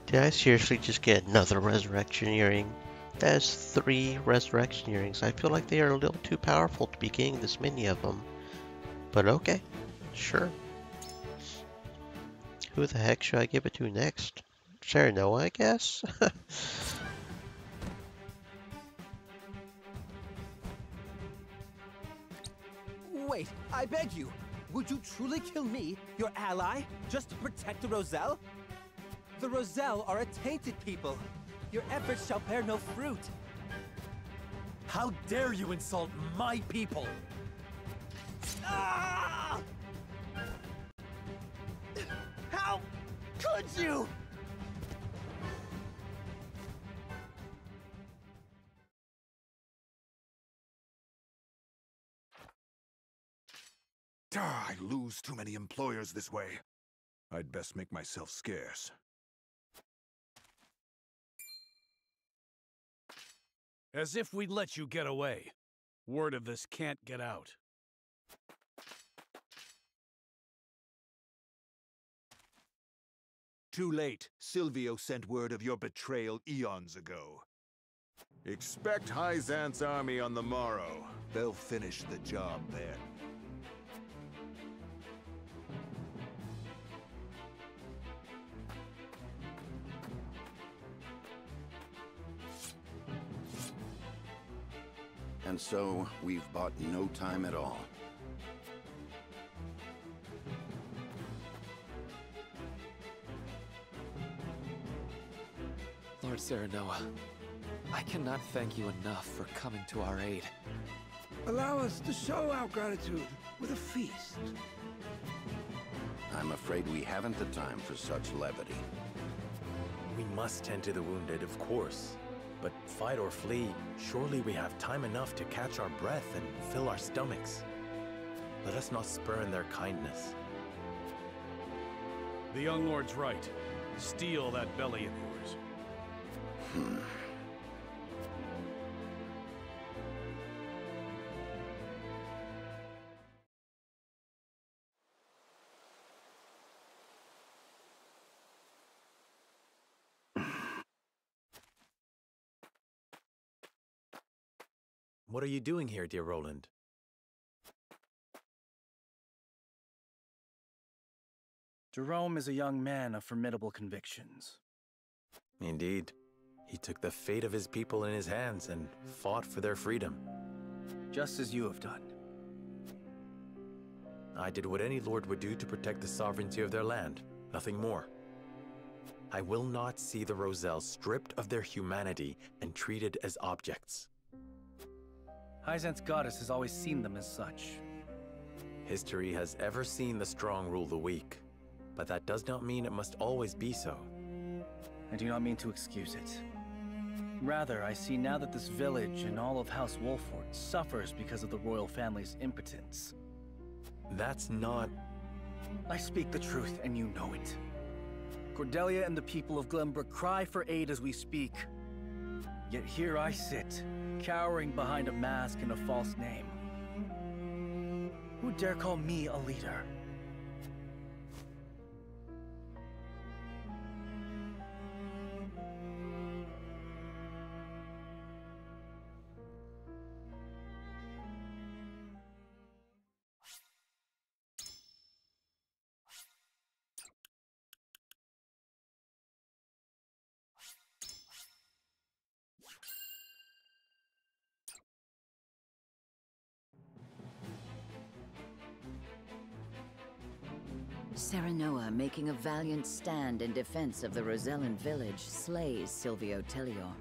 Did I seriously just get another resurrection earring? That is 3 resurrection earrings. I feel like they are a little too powerful to be getting this many of them. But okay, sure. Who the heck should I give it to next? Serenoa, I guess? Wait, I beg you. Would you truly kill me, your ally, just to protect the Roselle? The Roselle are a tainted people. Your efforts shall bear no fruit. How dare you insult my people? Ah! How could you? I lose too many employers this way. I'd best make myself scarce. As if we'd let you get away. Word of this can't get out. Too late. Silvio sent word of your betrayal eons ago. Expect Hyzan's army on the morrow. They'll finish the job then. And so, we've bought no time at all. Lord Serenoa, I cannot thank you enough for coming to our aid. Allow us to show our gratitude with a feast. I'm afraid we haven't the time for such levity. We must tend to the wounded, of course. But fight or flee, surely we have time enough to catch our breath and fill our stomachs. Let us not spurn their kindness. The young lord's right. Steal that belly of yours. What are you doing here, dear Roland? Jerome is a young man of formidable convictions. Indeed. He took the fate of his people in his hands and fought for their freedom. Just as you have done. I did what any lord would do to protect the sovereignty of their land. Nothing more. I will not see the Roselle stripped of their humanity and treated as objects. Hyzan's goddess has always seen them as such. History has ever seen the strong rule the weak, but that does not mean it must always be so. I do not mean to excuse it. Rather, I see now that this village and all of House Wolford suffers because of the royal family's impotence. That's not... I speak the truth, and you know it. Cordelia and the people of Glenbrook cry for aid as we speak. Yet here I sit, cowering behind a mask and a false name. Who dare call me a leader? Serenoa, making a valiant stand in defense of the Rosellan village, slays Silvio Tellior.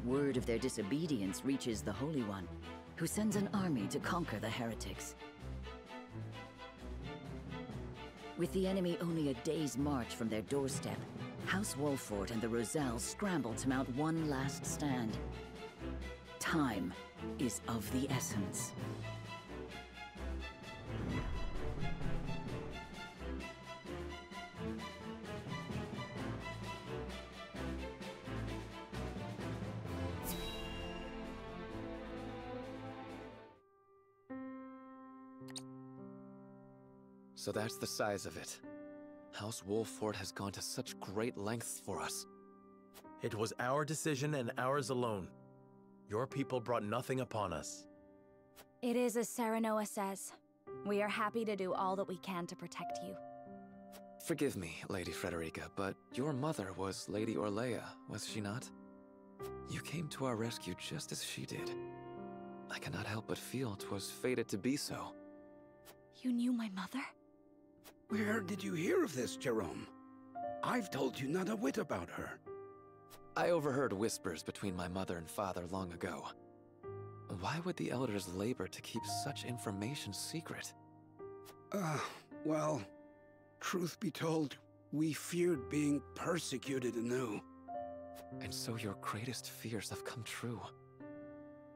Word of their disobedience reaches the Holy One, who sends an army to conquer the heretics. With the enemy only a day's march from their doorstep, House Wolfort and the Roselle scramble to mount one last stand. Time is of the essence. So that's the size of it. House Wolfort has gone to such great lengths for us. It was our decision and ours alone. Your people brought nothing upon us. It is as Serenoa says. We are happy to do all that we can to protect you. Forgive me, Lady Frederica, but your mother was Lady Orlea, was she not? You came to our rescue just as she did. I cannot help but feel 'twas fated to be so. You knew my mother? Where did you hear of this, Jerome? I've told you not a whit about her. I overheard whispers between my mother and father long ago. Why would the elders labor to keep such information secret? Well, truth be told, we feared being persecuted anew. And so your greatest fears have come true.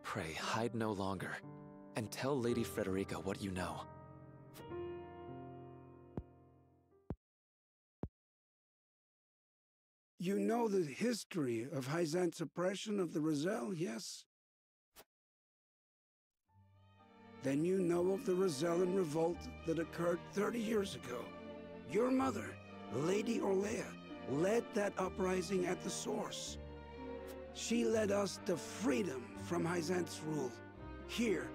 Pray, hide no longer, and tell Lady Frederica what you know. You know the history of Hyzant's oppression of the Roselle, yes? Then you know of the Rosellan revolt that occurred 30 years ago. Your mother, Lady Orlea, led that uprising at the source. She led us to freedom from Hyzant's rule, here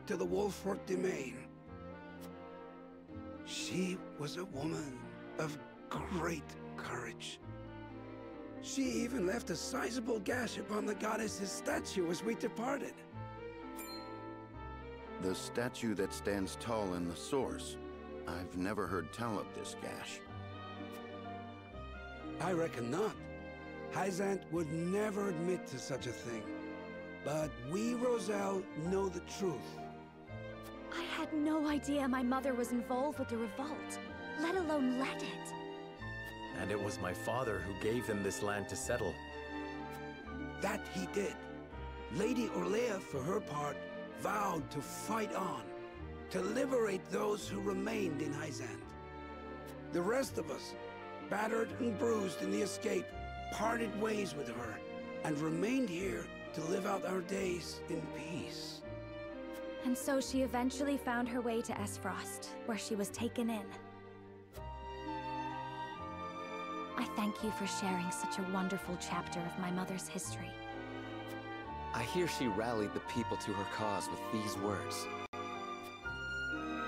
to the Wolfort domain. She was a woman of great courage. She even left a sizable gash upon the goddess's statue as we departed. The statue that stands tall in the source. I've never heard tell of this gash. I reckon not. Hyzant would never admit to such a thing. But we, Roselle, know the truth. I had no idea my mother was involved with the revolt, let alone led it. And it was my father who gave them this land to settle. That he did. Lady Orlea, for her part, vowed to fight on, to liberate those who remained in Hyzant. The rest of us, battered and bruised in the escape, parted ways with her, and remained here to live out our days in peace. And so she eventually found her way to Esfrost, where she was taken in. I thank you for sharing such a wonderful chapter of my mother's history. I hear she rallied the people to her cause with these words.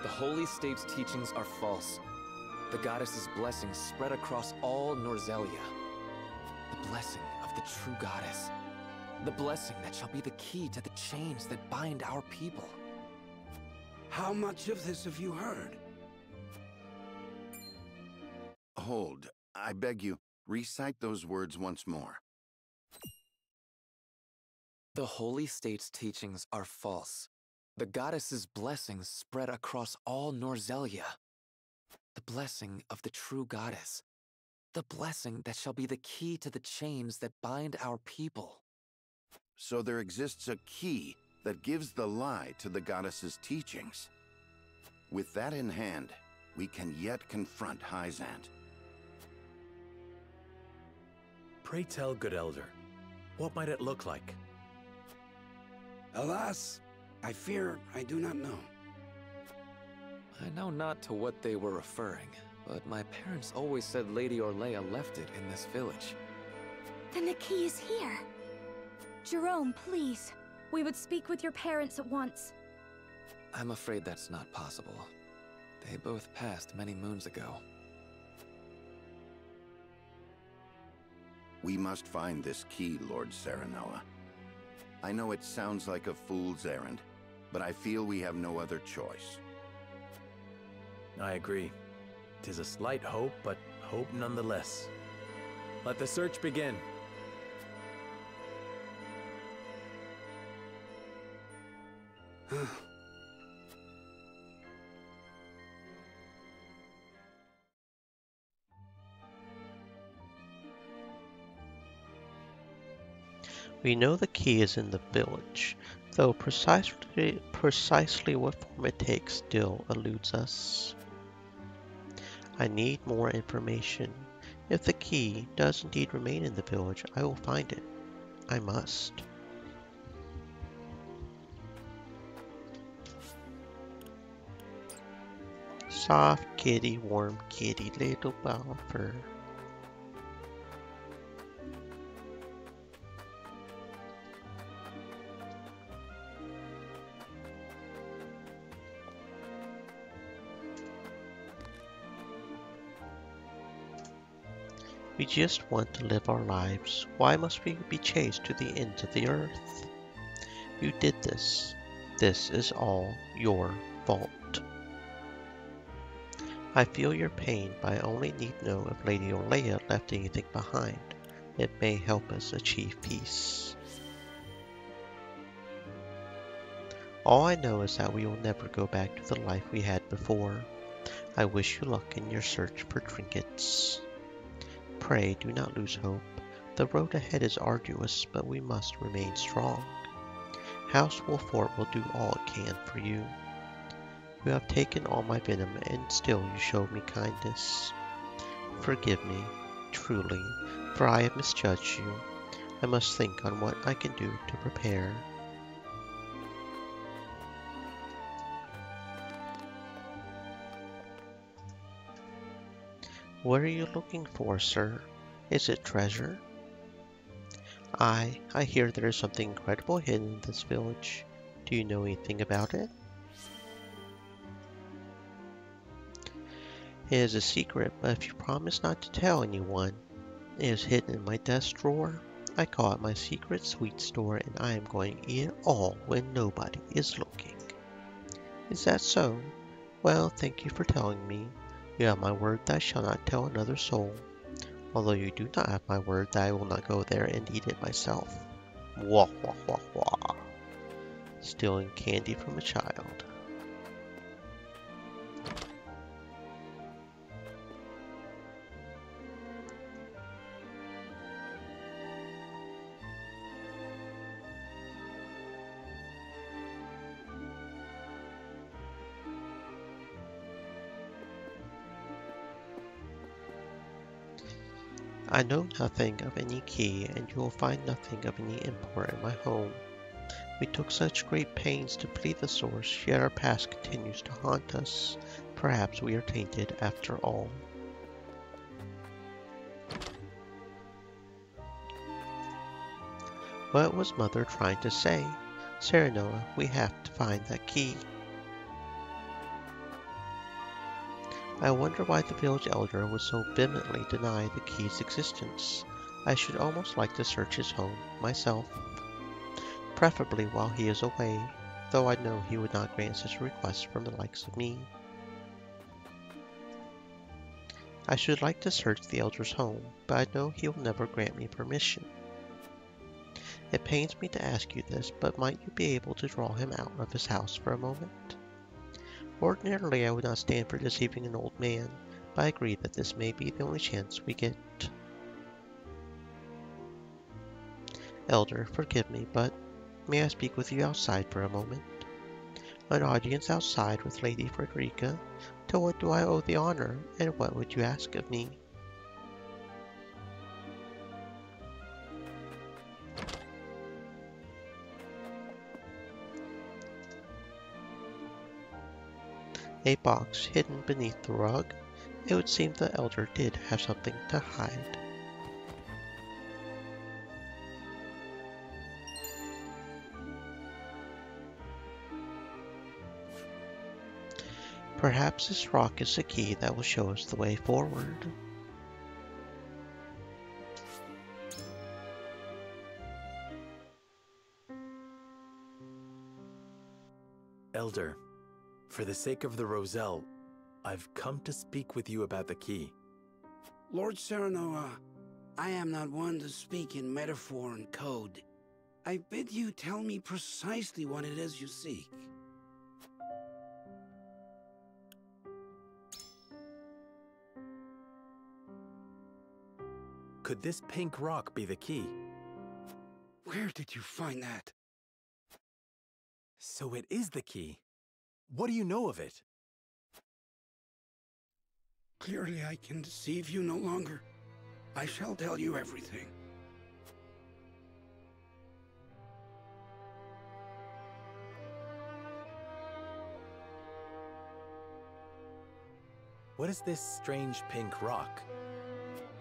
The Holy State's teachings are false. The goddess's blessings spread across all Norzelia. The blessing of the true goddess. The blessing that shall be the key to the chains that bind our people. How much of this have you heard? Hold. I beg you, recite those words once more. The Holy State's teachings are false. The goddess's blessings spread across all Norzelia. The blessing of the true goddess. The blessing that shall be the key to the chains that bind our people. So there exists a key that gives the lie to the goddess's teachings. With that in hand, we can yet confront Hyzant. Pray tell, good elder, what might it look like? Alas, I fear I do not know. I know not to what they were referring, but my parents always said Lady Orlea left it in this village. Then the key is here. Jerome, please. We would speak with your parents at once. I'm afraid that's not possible. They both passed many moons ago. We must find this key, Lord Serenoa. I know it sounds like a fool's errand, but I feel we have no other choice. I agree. 'Tis a slight hope, but hope nonetheless. Let the search begin. We know the key is in the village, though precisely what form it takes still eludes us. I need more information. If the key does indeed remain in the village, I will find it. I must. Soft kitty, warm kitty, little ball of fur. We just want to live our lives. Why must we be chased to the ends of the earth? You did this. This is all your fault. I feel your pain, but I only need know if Lady Orlea left anything behind. It may help us achieve peace. All I know is that we will never go back to the life we had before. I wish you luck in your search for trinkets. Pray do not lose hope. The road ahead is arduous, but we must remain strong. House Wolffort will do all it can for you. You have taken all my venom, and still you showed me kindness. Forgive me, truly, for I have misjudged you. I must think on what I can do to prepare. What are you looking for, sir? Is it treasure? I hear there is something incredible hidden in this village. Do you know anything about it? It is a secret, but if you promise not to tell anyone, it is hidden in my desk drawer. I call it my secret sweet store, and I am going to eat it all when nobody is looking. Is that so? Well, thank you for telling me. You have my word that I shall not tell another soul, although you do not have my word that I will not go there and eat it myself. Wah wah wah wah. Stealing candy from a child. I know nothing of any key, and you will find nothing of any import in my home. We took such great pains to plead the source, yet our past continues to haunt us. Perhaps we are tainted after all. What was Mother trying to say? Serenoa, we have to find that key. I wonder why the village elder would so vehemently deny the key's existence. I should almost like to search his home myself, preferably while he is away, though I know he would not grant such a request from the likes of me. I should like to search the elder's home, but I know he will never grant me permission. It pains me to ask you this, but might you be able to draw him out of his house for a moment? Ordinarily, I would not stand for deceiving an old man, but I agree that this may be the only chance we get. Elder, forgive me, but may I speak with you outside for a moment? An audience outside with Lady Frederica? To what do I owe the honor, and what would you ask of me? A box hidden beneath the rug. It would seem the elder did have something to hide. Perhaps this rock is the key that will show us the way forward. Elder, for the sake of the Roselle, I've come to speak with you about the key. Lord Serenoa, I am not one to speak in metaphor and code. I bid you tell me precisely what it is you seek. Could this pink rock be the key? Where did you find that? So it is the key. What do you know of it? Clearly I can deceive you no longer. I shall tell you everything. What is this strange pink rock?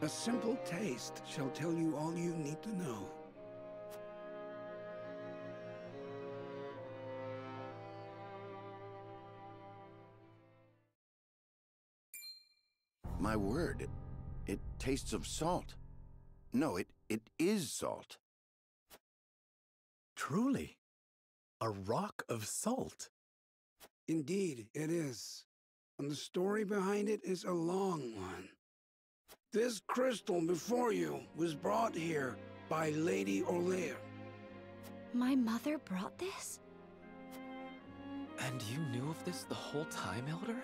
A simple taste shall tell you all you need to know. My word, it tastes of salt. No, it is salt. Truly, a rock of salt. Indeed, it is. And the story behind it is a long one. This crystal before you was brought here by Lady Orlear. My mother brought this? And you knew of this the whole time, Elder?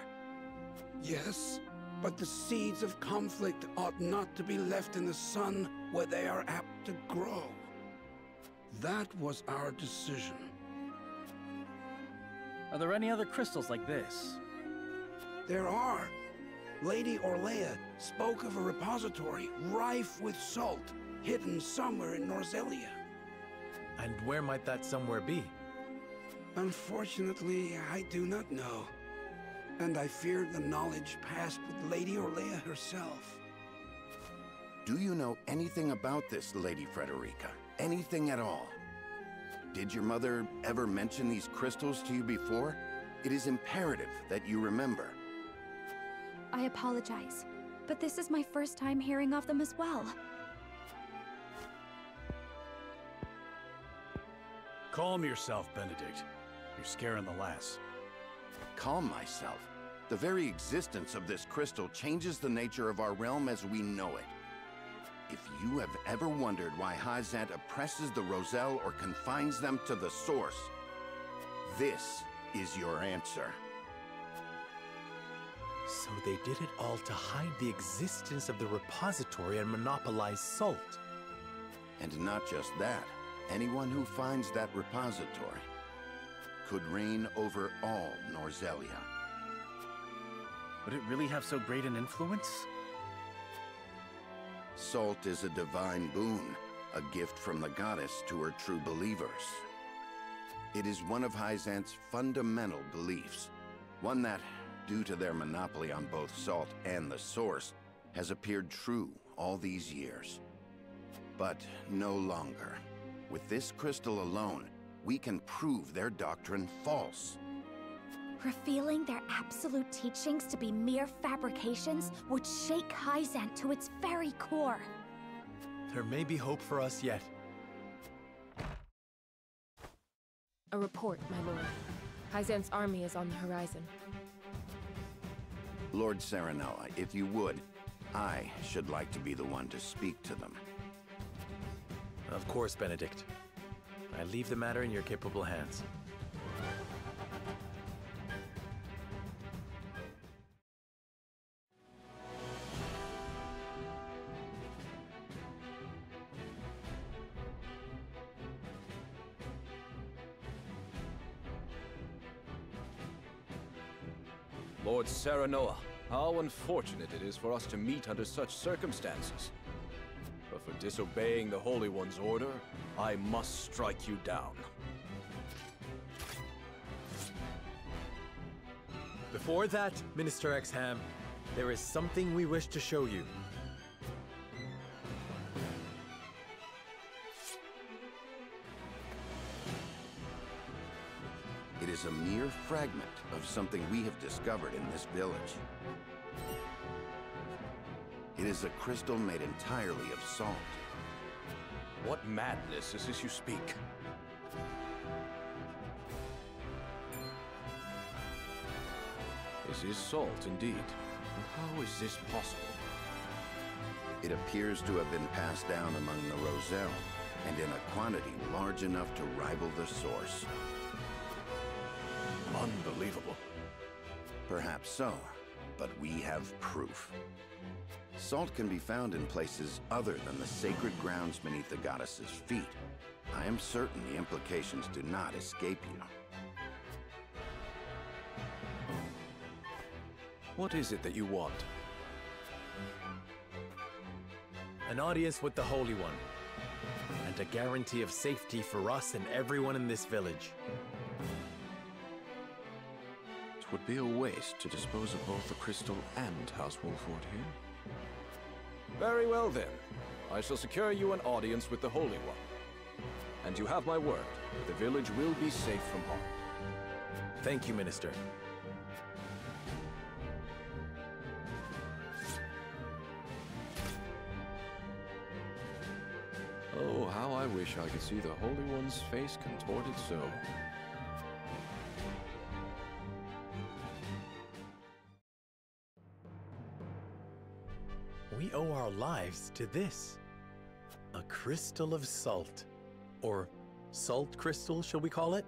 Yes, but the seeds of conflict ought not to be left in the sun where they are apt to grow. That was our decision. Are there any other crystals like this? There are. Lady Orlear spoke of a repository rife with salt, hidden somewhere in Norzelia. And where might that somewhere be? Unfortunately, I do not know. And I fear the knowledge passed with Lady Orlear herself. Do you know anything about this, Lady Frederica? Anything at all? Did your mother ever mention these crystals to you before? It is imperative that you remember. I apologize, but this is my first time hearing of them as well. Calm yourself, Benedict. You're scaring the lass. Calm myself. The very existence of this crystal changes the nature of our realm as we know it. If you have ever wondered why Hyzant oppresses the Roselle or confines them to the source, this is your answer. So they did it all to hide the existence of the repository and monopolize salt. And not just that, anyone who finds that repository could reign over all Norzelia. Would it really have so great an influence? Salt is a divine boon, a gift from the goddess to her true believers. It is one of Hyzant's fundamental beliefs, one that, due to their monopoly on both salt and the source, has appeared true all these years. But no longer. With this crystal alone, we can prove their doctrine false. Revealing their absolute teachings to be mere fabrications would shake Hyzant to its very core. There may be hope for us yet. A report, my lord. Hyzant's army is on the horizon. Lord Serenoa, if you would, I should like to be the one to speak to them. Of course, Benedict. I leave the matter in your capable hands. Lord Serenoa, how unfortunate it is for us to meet under such circumstances. But for disobeying the Holy One's order, I must strike you down. Before that, Minister Exham, there is something we wish to show you. It is a mere fragment of something we have discovered in this village. It is a crystal made entirely of salt. What madness is this you speak? This is salt, indeed. But how is this possible? It appears to have been passed down among the Roselle, and in a quantity large enough to rival the source. Unbelievable. Perhaps so, but we have proof. Salt can be found in places other than the sacred grounds beneath the goddess's feet. I am certain the implications do not escape you. What is it that you want? An audience with the Holy One, and a guarantee of safety for us and everyone in this village. It would be a waste to dispose of both the crystal and House Wolford here. Very well then. I shall secure you an audience with the Holy One. And you have my word, the village will be safe from harm. Thank you, Minister. Oh, how I wish I could see the Holy One's face contorted so. We owe our lives to this. A crystal of salt. Or salt crystal, shall we call it?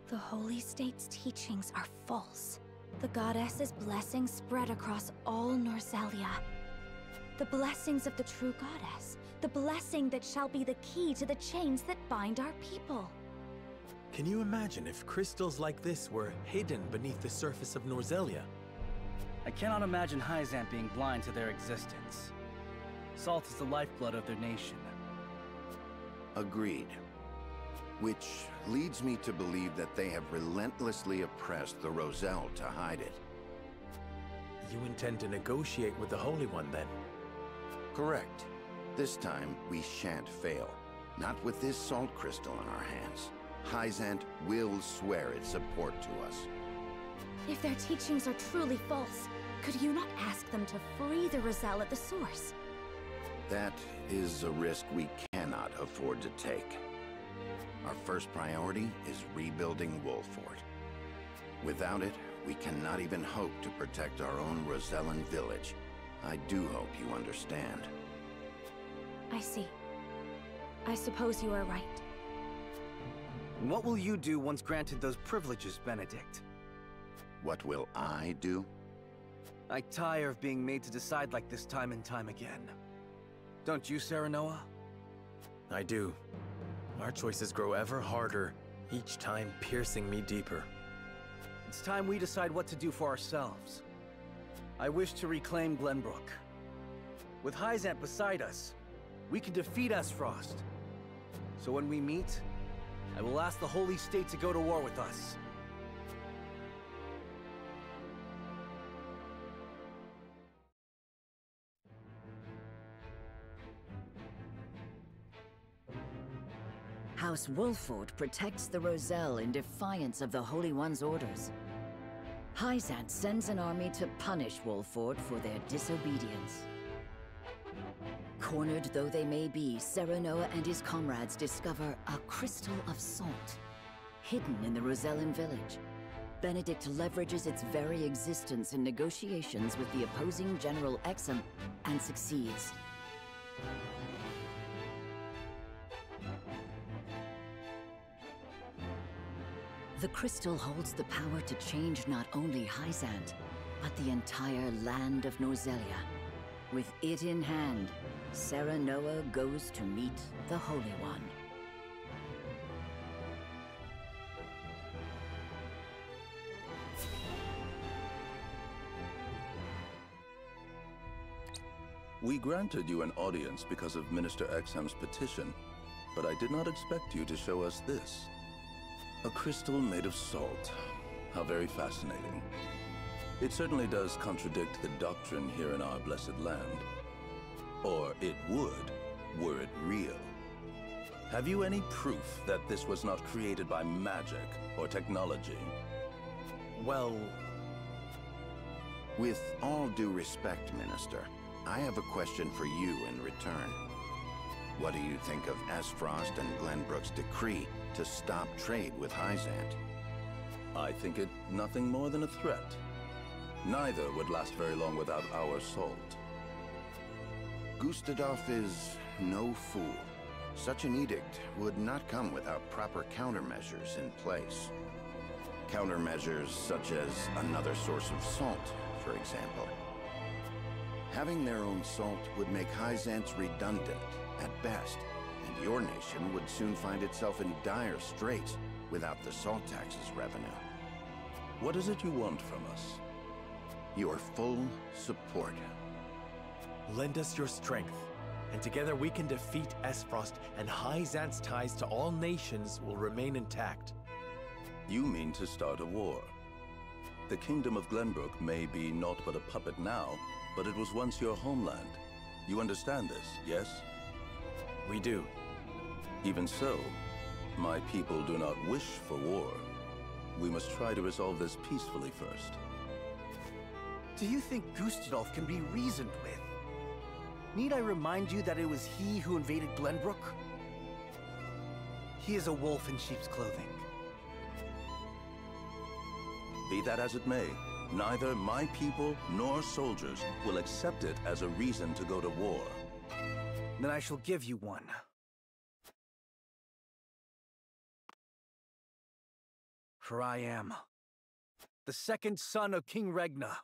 The Holy State's teachings are false. The goddess's blessings spread across all Norzelia. The blessings of the true goddess. The blessing that shall be the key to the chains that bind our people. Can you imagine if crystals like this were hidden beneath the surface of Norzelia? I cannot imagine Hyzant being blind to their existence. Salt is the lifeblood of their nation. Agreed. Which leads me to believe that they have relentlessly oppressed the Roselle to hide it. You intend to negotiate with the Holy One, then? Correct. This time, we shan't fail. Not with this salt crystal in our hands. Hyzant will swear its support to us. If their teachings are truly false, could you not ask them to free the Roselle at the source? That is a risk we cannot afford to take. Our first priority is rebuilding Wolford. Without it, we cannot even hope to protect our own Rosellan village. I do hope you understand. I see. I suppose you are right. And what will you do once granted those privileges, Benedict? What will I do? I tire of being made to decide like this time and time again. Don't you, Serenoa? I do. Our choices grow ever harder, each time piercing me deeper. It's time we decide what to do for ourselves. I wish to reclaim Glenbrook. With Hyzant beside us, we can defeat Esfrost. So when we meet, I will ask the Holy State to go to war with us. House Wolford protects the Roselle in defiance of the Holy One's orders. Hyzant sends an army to punish Wolford for their disobedience. Cornered though they may be, Serenoa and his comrades discover a crystal of salt, hidden in the Rosellan village. Benedict leverages its very existence in negotiations with the opposing General Exum and succeeds. The crystal holds the power to change not only Hyzant, but the entire land of Norzelia. With it in hand, Serenoa goes to meet the Holy One. We granted you an audience because of Minister Exham's petition, but I did not expect you to show us this. A crystal made of salt. How very fascinating. It certainly does contradict the doctrine here in our blessed land. Or it would, were it real. Have you any proof that this was not created by magic or technology? Well... With all due respect, Minister, I have a question for you in return. What do you think of Esfrost and Glenbrook's decree to stop trade with Hyzant? I think it nothing more than a threat. Neither would last very long without our salt. Gustadolf is no fool. Such an edict would not come without proper countermeasures in place. Countermeasures such as another source of salt, for example. Having their own salt would make Hyzance redundant, at best, and your nation would soon find itself in dire straits without the salt tax's revenue. What is it you want from us? Your full support. Lend us your strength, and together we can defeat Esfrost, and Hyzance's ties to all nations will remain intact. You mean to start a war? The Kingdom of Glenbrook may be naught but a puppet now, but it was once your homeland. You understand this, yes? We do. Even so, my people do not wish for war. We must try to resolve this peacefully first. Do you think Gustadolf can be reasoned with? Need I remind you that it was he who invaded Glenbrook? He is a wolf in sheep's clothing. Be that as it may, neither my people nor soldiers will accept it as a reason to go to war. Then I shall give you one. For I am the second son of King Regna.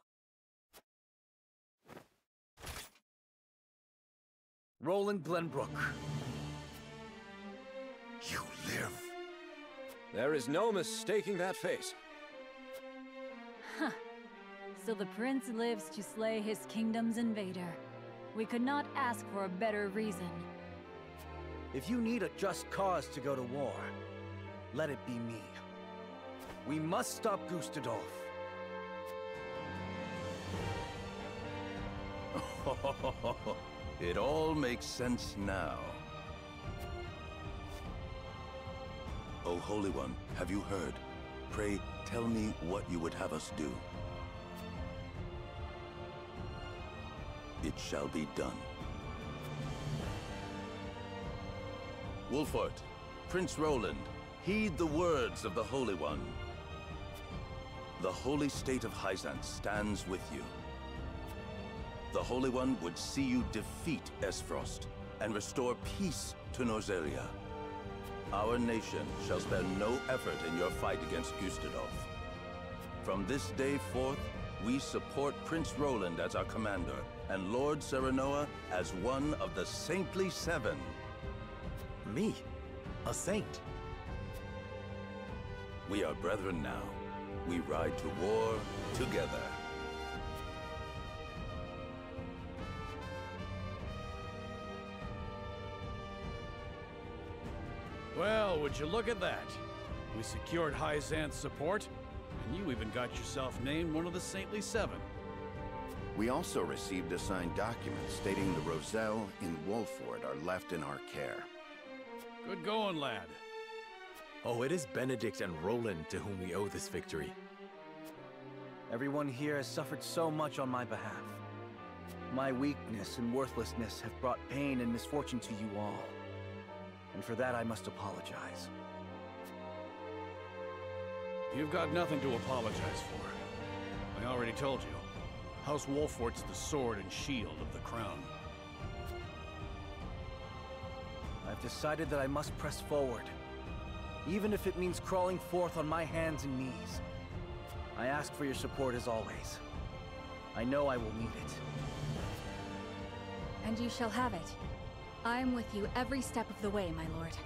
Roland Glenbrook. You live. There is no mistaking that face. Huh. So the prince lives to slay his kingdom's invader. We could not ask for a better reason. If you need a just cause to go to war, let it be me. We must stop Gustadolf. It all makes sense now. O Holy One, have you heard? Pray, tell me what you would have us do. It shall be done. Wolfort, Prince Roland, heed the words of the Holy One. The holy state of Hyzance stands with you. The Holy One would see you defeat Esfrost and restore peace to Nozelia. Our nation shall spare no effort in your fight against Gustadolf. From this day forth, we support Prince Roland as our commander and Lord Serenoa as one of the Saintly Seven. Me? A saint? We are brethren now. We ride to war together. Well, would you look at that? We secured Hyzance's support, and you even got yourself named one of the Saintly Seven. We also received a signed document stating the Roselle in Wolford are left in our care. Good going, lad. Oh, it is Benedict and Roland to whom we owe this victory. Everyone here has suffered so much on my behalf. My weakness and worthlessness have brought pain and misfortune to you all. And for that I must apologize. You've got nothing to apologize for. I already told you. House Wolfort's the sword and shield of the crown. I've decided that I must press forward, even if it means crawling forth on my hands and knees. I ask for your support as always. I know I will need it. And you shall have it. I am with you every step of the way, my lord.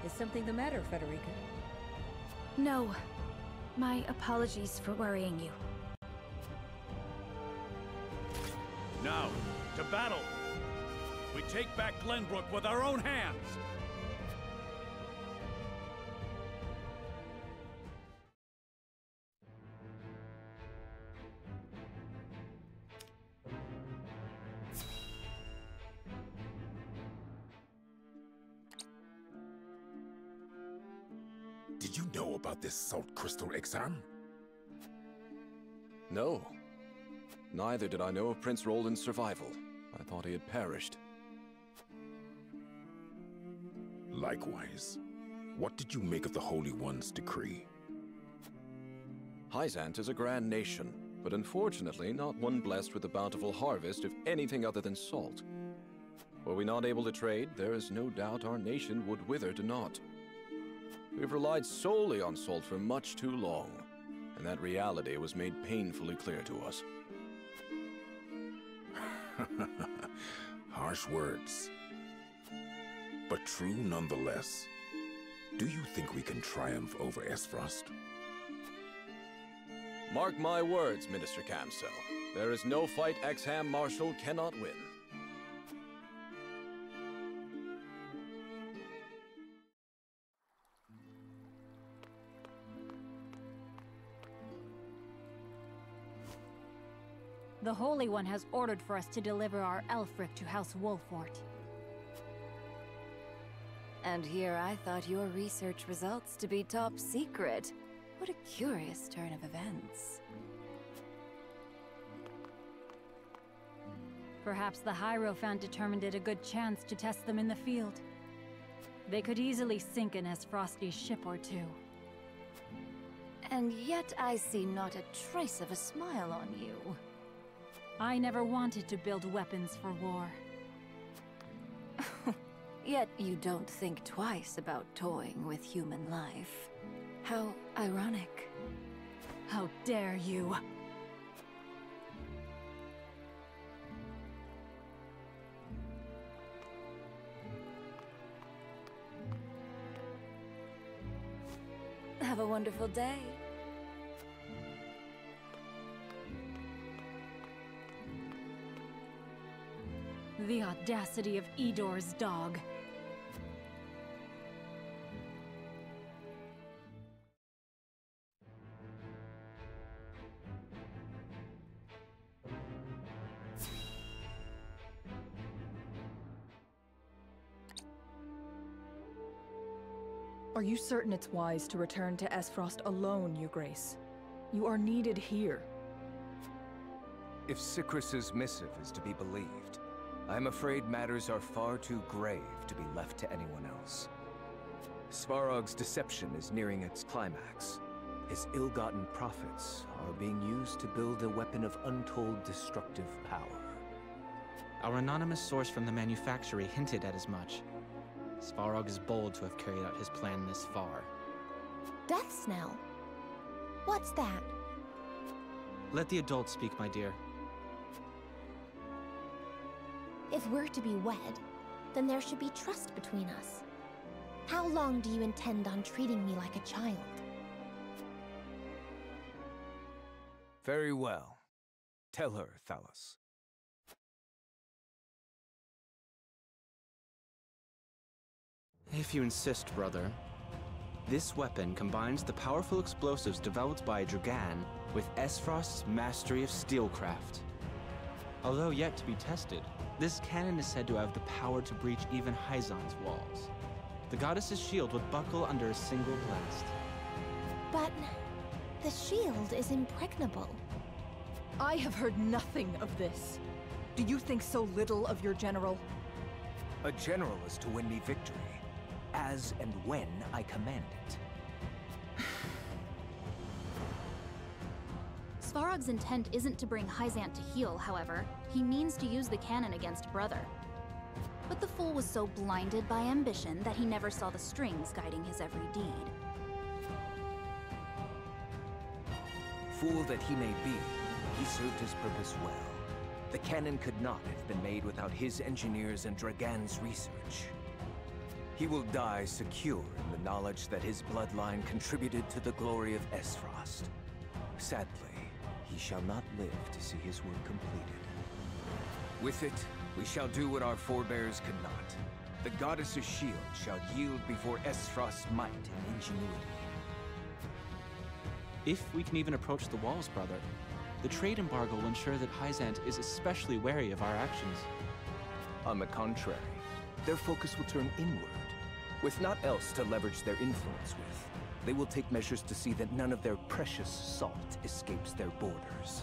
Is something the matter, Frederica? No. My apologies for worrying you. Now, to battle! We take back Glenbrook with our own hands! Did you know about this salt crystal exam? No. Neither did I know of Prince Roland's survival. I thought he had perished. Likewise. What did you make of the Holy One's decree? Hyzant is a grand nation, but unfortunately not one blessed with a bountiful harvest of anything other than salt. Were we not able to trade, there is no doubt our nation would wither to naught. We've relied solely on salt for much too long, and that reality was made painfully clear to us. Harsh words, but true nonetheless. Do you think we can triumph over Esfrost? Mark my words, Minister Camso. There is no fight Exham Marshal cannot win. The Holy One has ordered for us to deliver our Elfric to House Wolfort. And here I thought your research results to be top secret. What a curious turn of events. Perhaps the Hierophant determined it a good chance to test them in the field. They could easily sink an Esfrosti's ship or two. And yet I see not a trace of a smile on you. I never wanted to build weapons for war. Yet you don't think twice about toying with human life. How ironic. How dare you! Have a wonderful day. The audacity of Edor's dog. Are you certain it's wise to return to Esfrost alone, Your Grace? You are needed here. If Sikrus's missive is to be believed, I'm afraid matters are far too grave to be left to anyone else. Svarog's deception is nearing its climax. His ill-gotten profits are being used to build a weapon of untold destructive power. Our anonymous source from the manufactory hinted at as much. Svarog is bold to have carried out his plan this far. Death Snell? What's that? Let the adults speak, my dear. If we're to be wed, then there should be trust between us. How long do you intend on treating me like a child? Very well. Tell her, Thalos. If you insist, brother. This weapon combines the powerful explosives developed by Dragan with Esfrost's mastery of steelcraft. Although yet to be tested, this cannon is said to have the power to breach even Hyzant's walls. The goddess's shield would buckle under a single blast. But the shield is impregnable. I have heard nothing of this. Do you think so little of your general? A general is to win me victory, as and when I command it. Svarog's intent isn't to bring Hyzant to heel, however. He means to use the cannon against Brother. But the fool was so blinded by ambition that he never saw the strings guiding his every deed. Fool that he may be, he served his purpose well. The cannon could not have been made without his engineers and Dragan's research. He will die secure in the knowledge that his bloodline contributed to the glory of Esfrost. Sadly, he shall not live to see his work completed. With it, we shall do what our forebears could not. The goddess's shield shall yield before Esfrost's might and ingenuity. If we can even approach the walls, brother, the trade embargo will ensure that Hyzant is especially wary of our actions. On the contrary, their focus will turn inward. With naught else to leverage their influence with, they will take measures to see that none of their precious salt escapes their borders.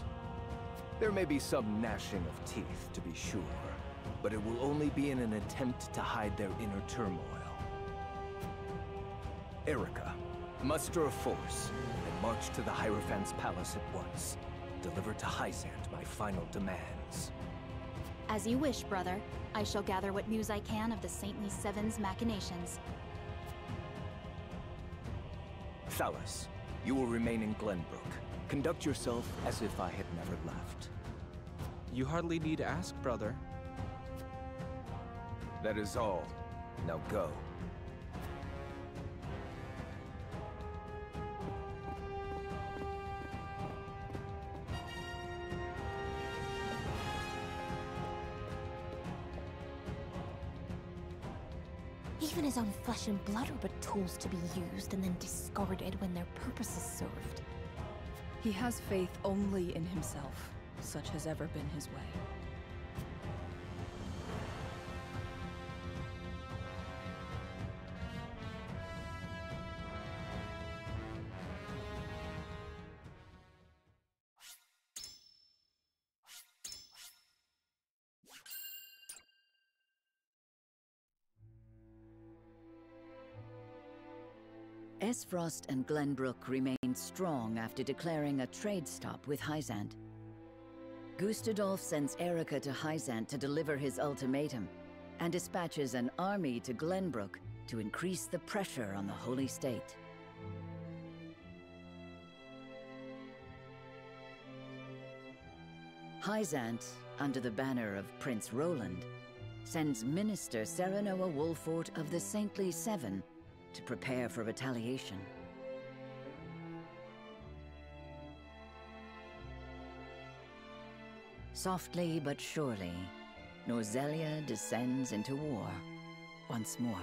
There may be some gnashing of teeth, to be sure, but it will only be in an attempt to hide their inner turmoil. Erica, muster a force and march to the Hierophant's palace at once. Deliver to Hyzant my final demands. As you wish, brother. I shall gather what news I can of the Saintly Seven's machinations. Thalas, you will remain in Glenbrook. Conduct yourself as if I had never left. You hardly need ask, brother. That is all. Now go. Even his own flesh and blood are but tools to be used and then discarded when their purpose is served. He has faith only in himself. Such has ever been his way. Esfrost and Glenbrook remained strong after declaring a trade stop with Hyzant. Gustadolf sends Erica to Hyzant to deliver his ultimatum, and dispatches an army to Glenbrook to increase the pressure on the Holy State. Hyzant, under the banner of Prince Roland, sends Minister Serenoa Wolfort of the Saintly Seven to prepare for retaliation. Softly but surely, Norzelia descends into war once more.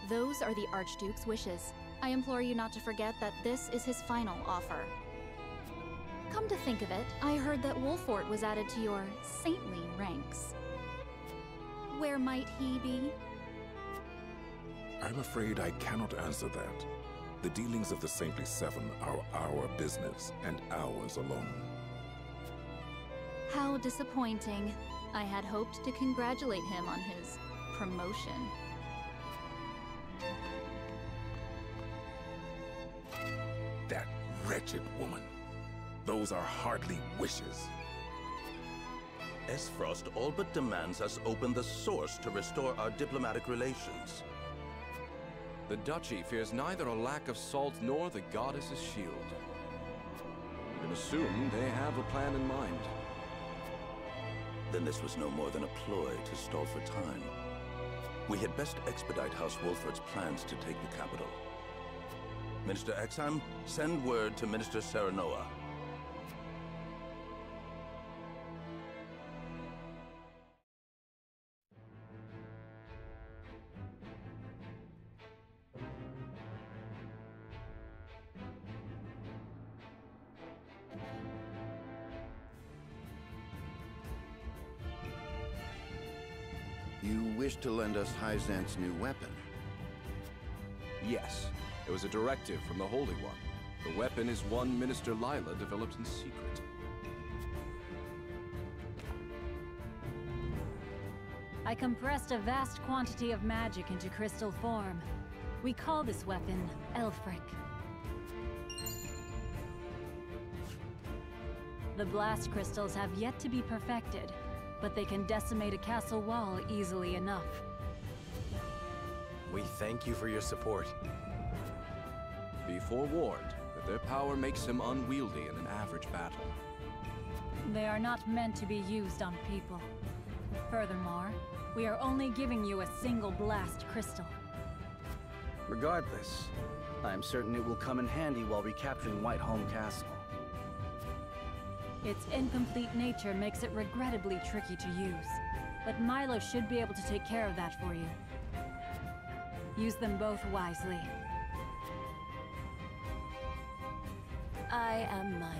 Those are the Archduke's wishes. I implore you not to forget that this is his final offer. Come to think of it, I heard that Wolfort was added to your saintly ranks. Where might he be? I'm afraid I cannot answer that. The dealings of the Saintly Seven are our business, and ours alone. How disappointing. I had hoped to congratulate him on his promotion. That wretched woman. Those are hardly wishes. Esfrost all but demands us open the source to restore our diplomatic relations. The Duchy fears neither a lack of salt nor the goddess's shield. You can assume they have a plan in mind. Then this was no more than a ploy to stall for time. We had best expedite House Wolfort's plans to take the capital. Minister Exham, send word to Minister Serenoa. You wish to lend us Hyzant's new weapon? Yes. It was a directive from the Holy One. The weapon is one Minister Lila developed in secret. I compressed a vast quantity of magic into crystal form. We call this weapon Elfric. The blast crystals have yet to be perfected, but they can decimate a castle wall easily enough. We thank you for your support. Be forewarned that their power makes him unwieldy in an average battle. They are not meant to be used on people. Furthermore, we are only giving you a single blast crystal. Regardless, I am certain it will come in handy while recapturing Whiteholm Castle. Its incomplete nature makes it regrettably tricky to use, but Milo should be able to take care of that for you. Use them both wisely. I am Milo.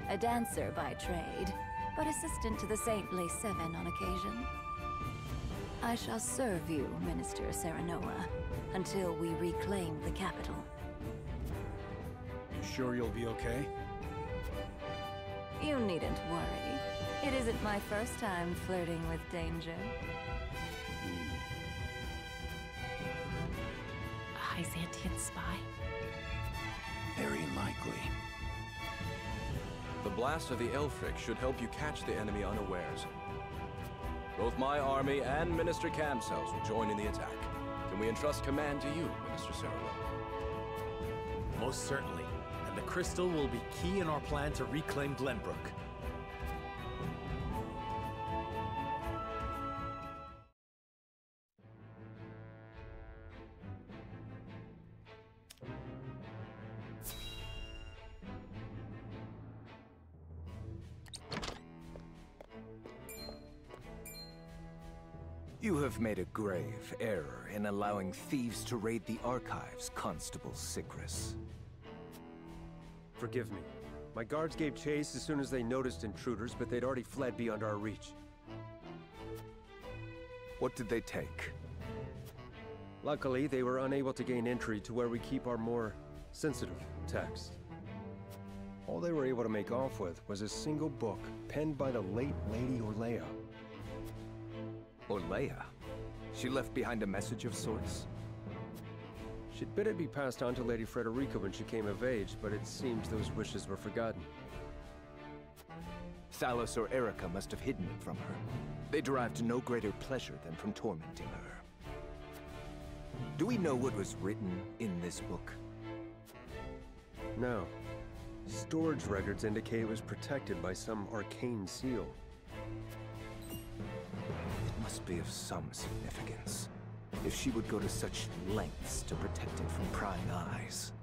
A dancer by trade, but assistant to the Saintly Seven on occasion. I shall serve you, Minister Serenoa, until we reclaim the capital. You sure you'll be okay? You needn't worry. It isn't my first time flirting with danger. A Hyzantian spy? Very likely. The blast of the Elfric should help you catch the enemy unawares. Both my army and Minister Kamsel's will join in the attack. Can we entrust command to you, Minister Serenoa? Most certainly. And the crystal will be key in our plan to reclaim Glenbrook. You have made a grave error in allowing thieves to raid the archives, Constable Sigrus. Forgive me. My guards gave chase as soon as they noticed intruders, but they'd already fled beyond our reach. What did they take? Luckily, they were unable to gain entry to where we keep our more sensitive text. All they were able to make off with was a single book penned by the late Lady Orlea. Orlea? She left behind a message of sorts? She'd bid it be passed on to Lady Frederica when she came of age, but it seems those wishes were forgotten. Thalos or Erica must have hidden it from her. They derived no greater pleasure than from tormenting her. Do we know what was written in this book? No. Storage records indicate it was protected by some arcane seal. It must be of some significance, if she would go to such lengths to protect it from prying eyes.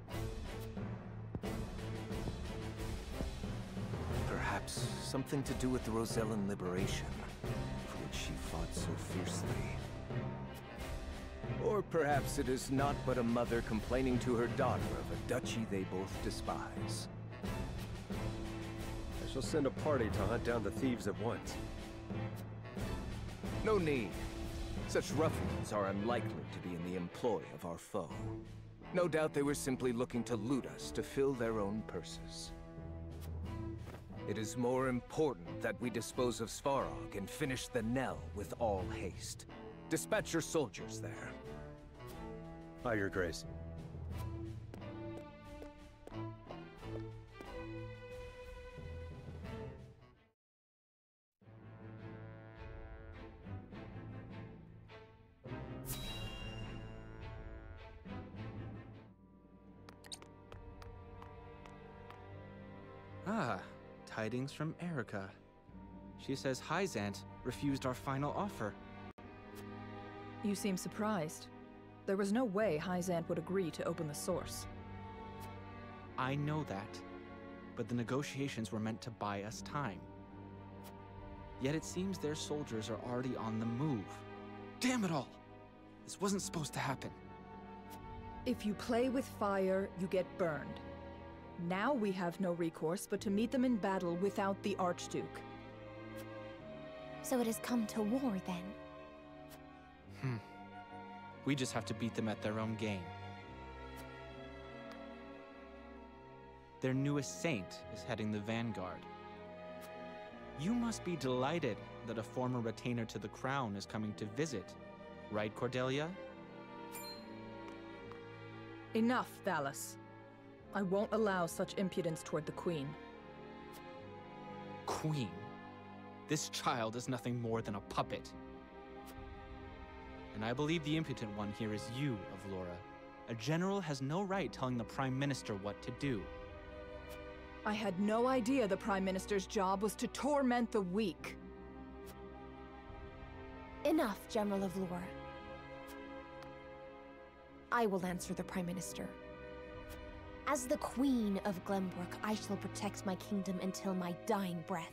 Perhaps something to do with the Rosellan liberation, for which she fought so fiercely. Or perhaps it is not but a mother complaining to her daughter of a duchy they both despise. I shall send a party to hunt down the thieves at once. No need. Such ruffians are unlikely to be in the employ of our foe. No doubt they were simply looking to loot us to fill their own purses. It is more important that we dispose of Svarog and finish the Nell with all haste. Dispatch your soldiers there. Aye, Your Grace. Ah, tidings from Erica. She says Hyzant refused our final offer. You seem surprised. There was no way Hyzant would agree to open the source. I know that, but the negotiations were meant to buy us time. Yet it seems their soldiers are already on the move. Damn it all! This wasn't supposed to happen. If you play with fire, you get burned. Now we have no recourse but to meet them in battle without the Archduke. So it has come to war, then? We just have to beat them at their own game. Their newest saint is heading the vanguard. You must be delighted that a former retainer to the crown is coming to visit, right, Cordelia? Enough, Thalos. I won't allow such impudence toward the Queen. Queen? This child is nothing more than a puppet. And I believe the impotent one here is you, Avlora. A general has no right telling the Prime Minister what to do. I had no idea the Prime Minister's job was to torment the weak. Enough, General Avlora. I will answer the Prime Minister. As the Queen of Glenbrook, I shall protect my kingdom until my dying breath,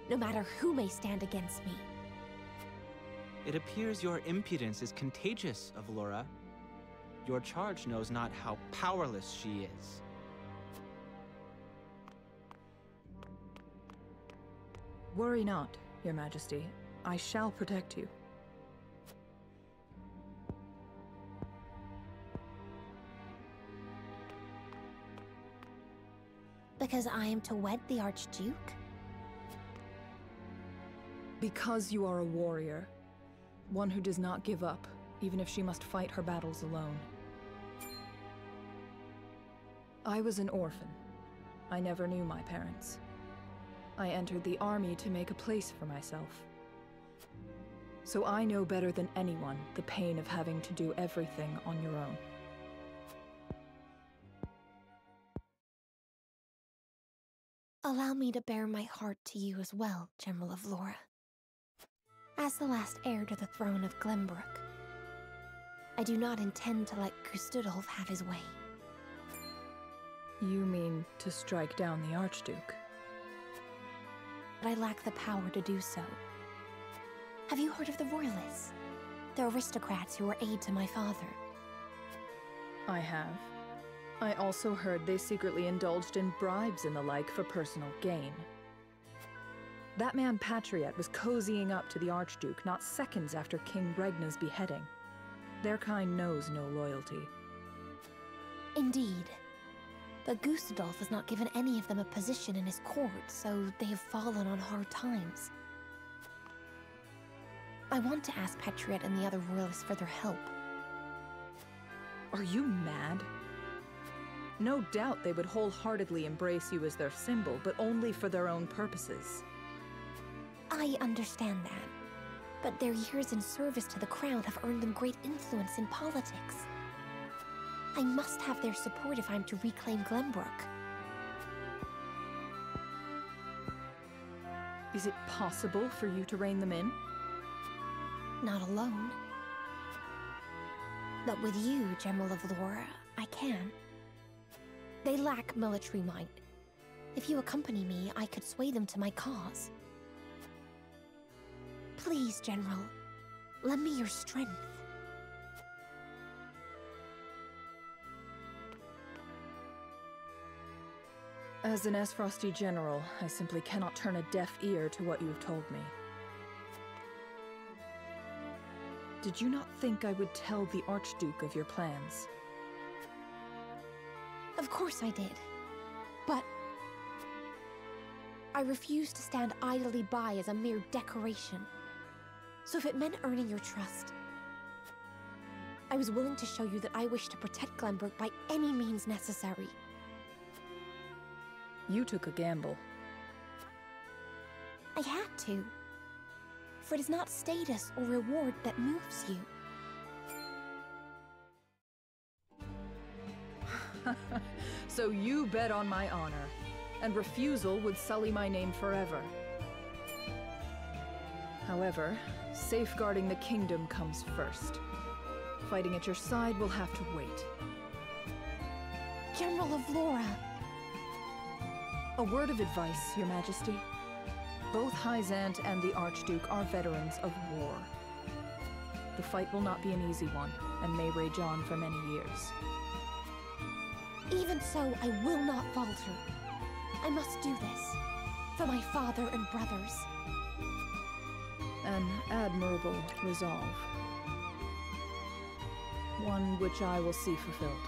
no matter who may stand against me. It appears your impudence is contagious, Avlora. Your charge knows not how powerless she is. Worry not, Your Majesty. I shall protect you. Because I am to wed the Archduke? Because you are a warrior. One who does not give up, even if she must fight her battles alone. I was an orphan. I never knew my parents. I entered the army to make a place for myself. So I know better than anyone the pain of having to do everything on your own. Allow me to bare my heart to you as well, General of Laura. As the last heir to the throne of Glenbrook, I do not intend to let Gustudolf have his way. You mean to strike down the Archduke? But I lack the power to do so. Have you heard of the Royalists? The aristocrats who were aid to my father. I have. I also heard they secretly indulged in bribes and the like for personal gain. That man Patriot was cozying up to the Archduke not seconds after King Regna's beheading. Their kind knows no loyalty. Indeed. But Gustudolf has not given any of them a position in his court, so they have fallen on hard times. I want to ask Patriot and the other royalists for their help. Are you mad? No doubt they would wholeheartedly embrace you as their symbol, but only for their own purposes. I understand that. But their years in service to the crown have earned them great influence in politics. I must have their support if I'm to reclaim Glenbrook. Is it possible for you to rein them in? Not alone. But with you, General of Laura, I can. They lack military might. If you accompany me, I could sway them to my cause. Please, General, lend me your strength. As an Esfrosti general, I simply cannot turn a deaf ear to what you have told me. Did you not think I would tell the Archduke of your plans? Of course I did. But I refuse to stand idly by as a mere decoration. So if it meant earning your trust, I was willing to show you that I wish to protect Glenbrook by any means necessary. You took a gamble. I had to. For it is not status or reward that moves you. So you bet on my honor, and refusal would sully my name forever. However, safeguarding the kingdom comes first. Fighting at your side will have to wait. General of Laura! A word of advice, Your Majesty. Both Hyzant and the Archduke are veterans of war. The fight will not be an easy one, and may rage on for many years. Even so, I will not falter. I must do this. For my father and brothers. An admirable resolve. One which I will see fulfilled.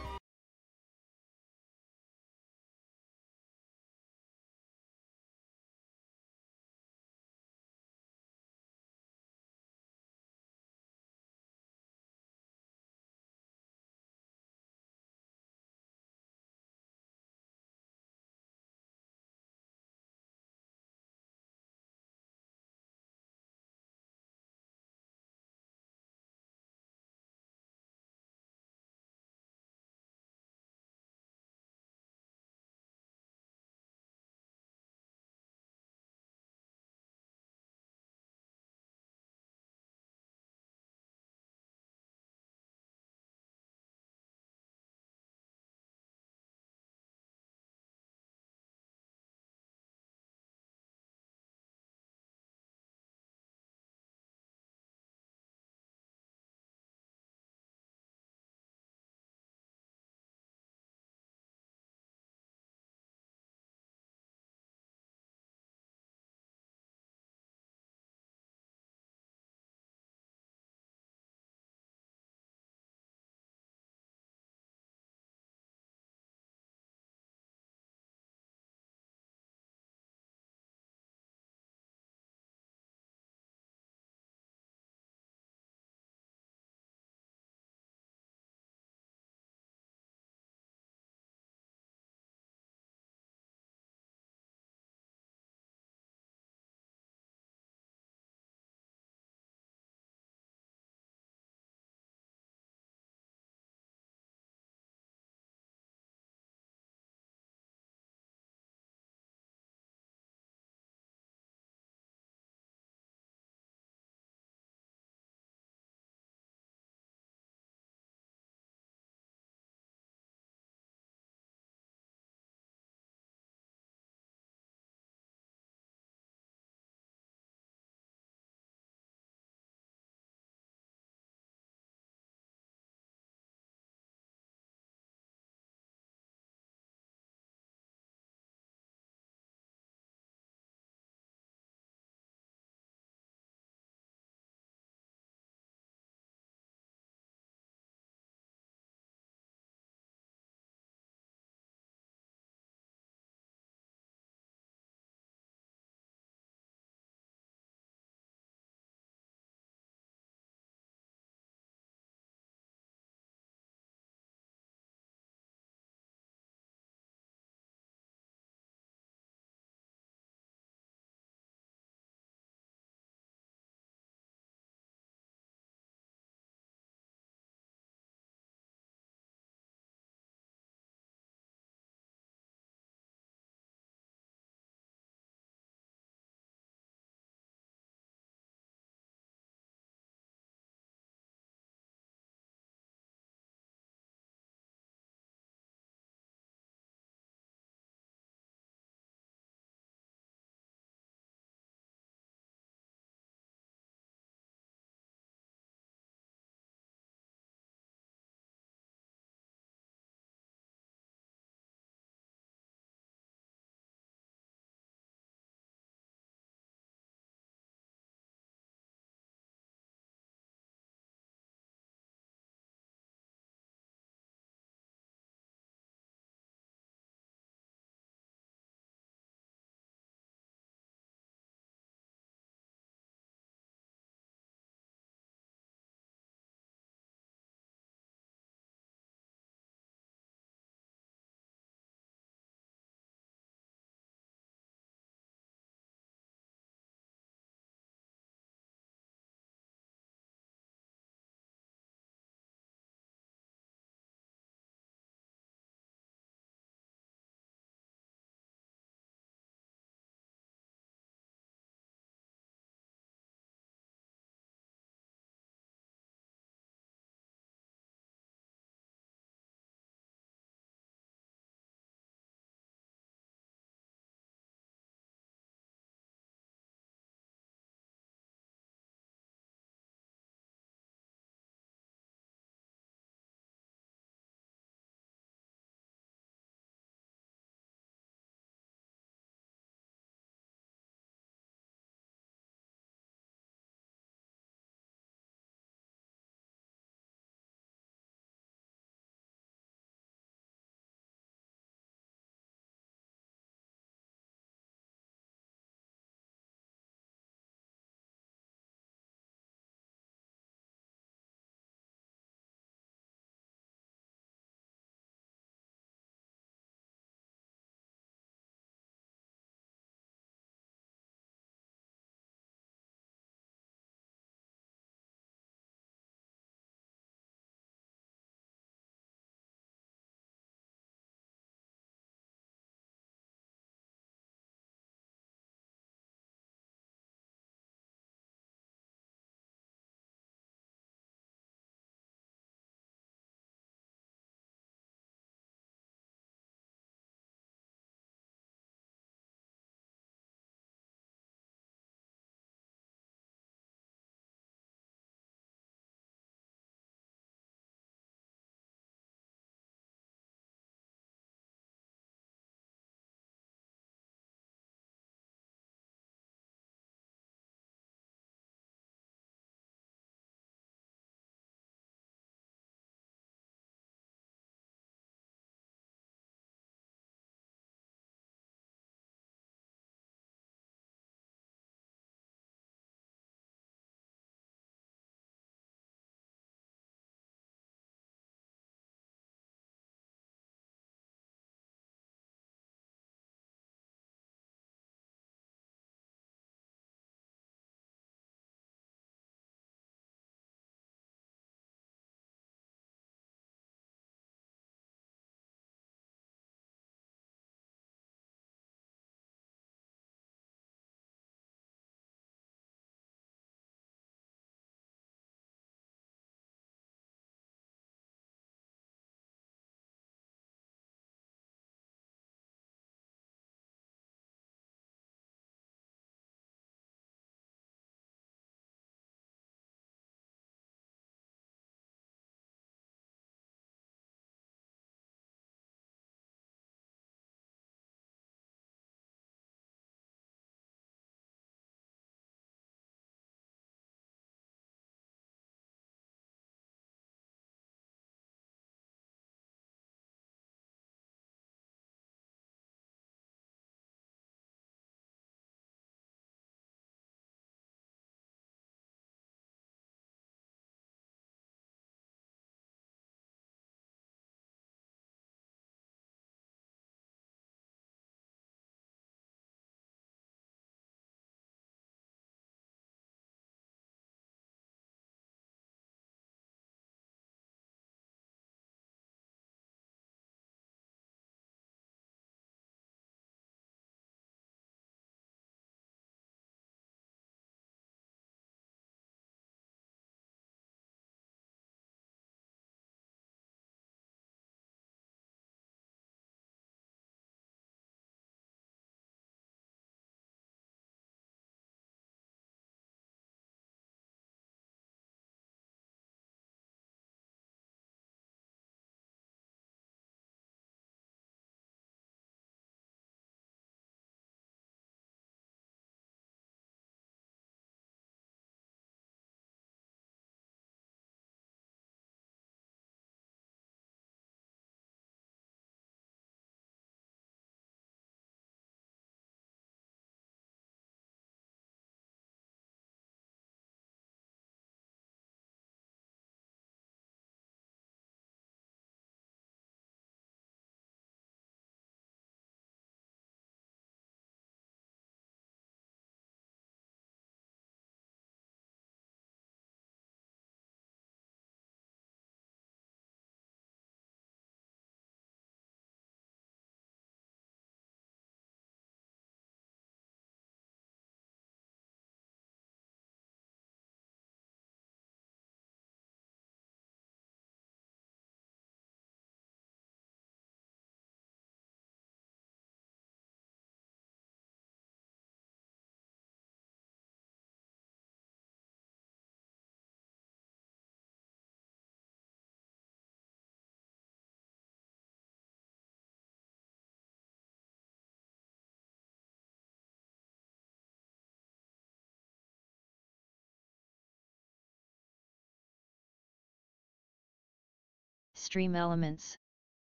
Stream Elements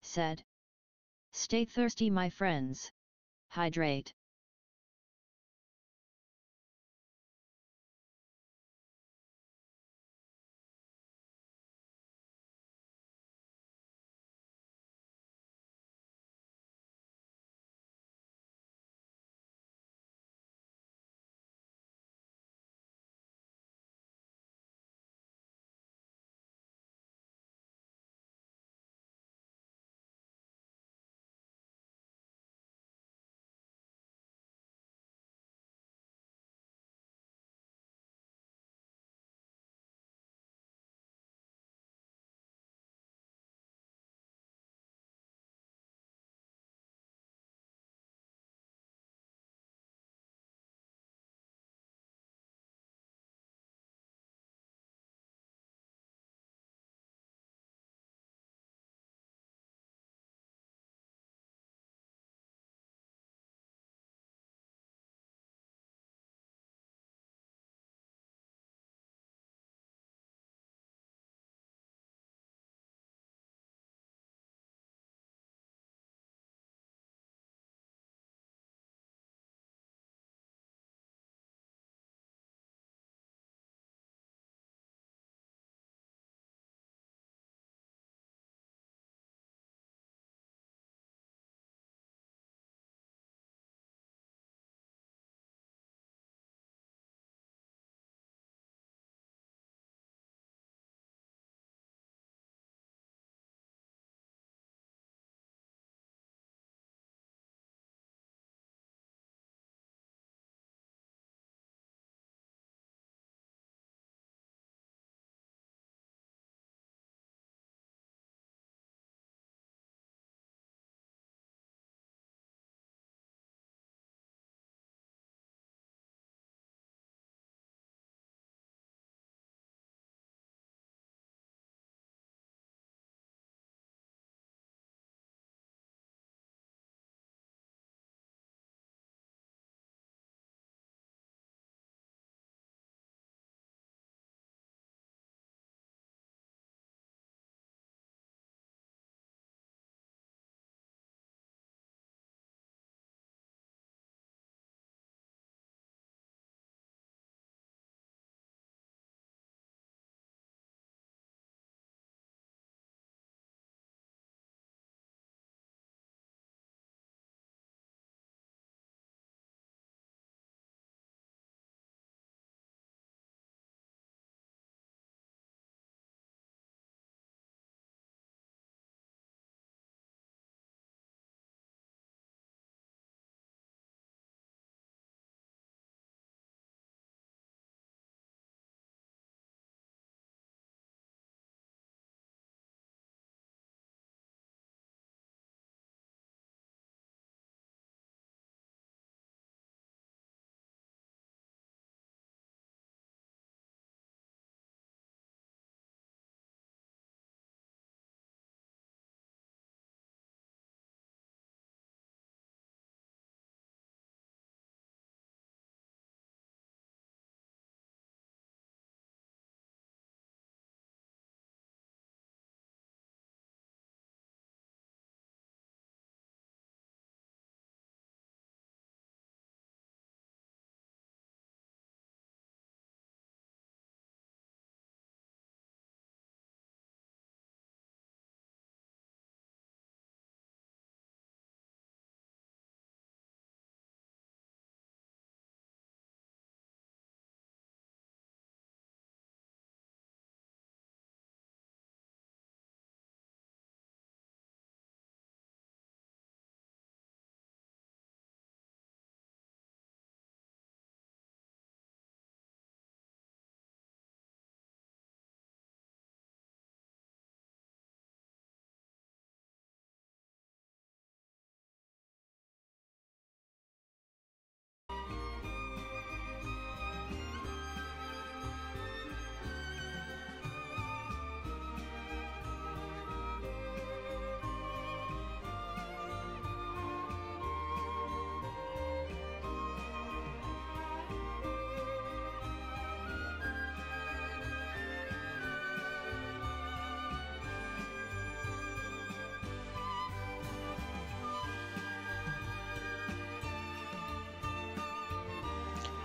said. Stay thirsty, my friends. Hydrate.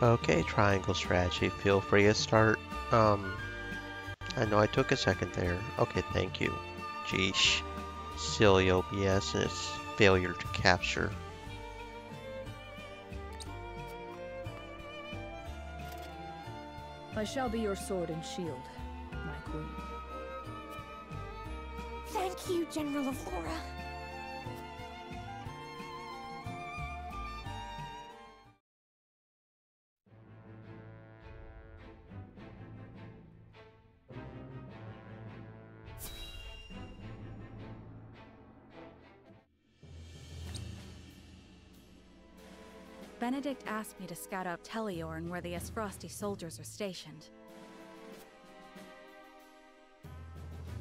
Okay, triangle strategy. Feel free to start. I know I took a second there. Okay, thank you. Geesh. Silly OBS and its failure to capture. I shall be your sword and shield, my queen. Thank you, General of Laura. Benedict asked me to scout out Teleorn where the Esfrosti soldiers are stationed.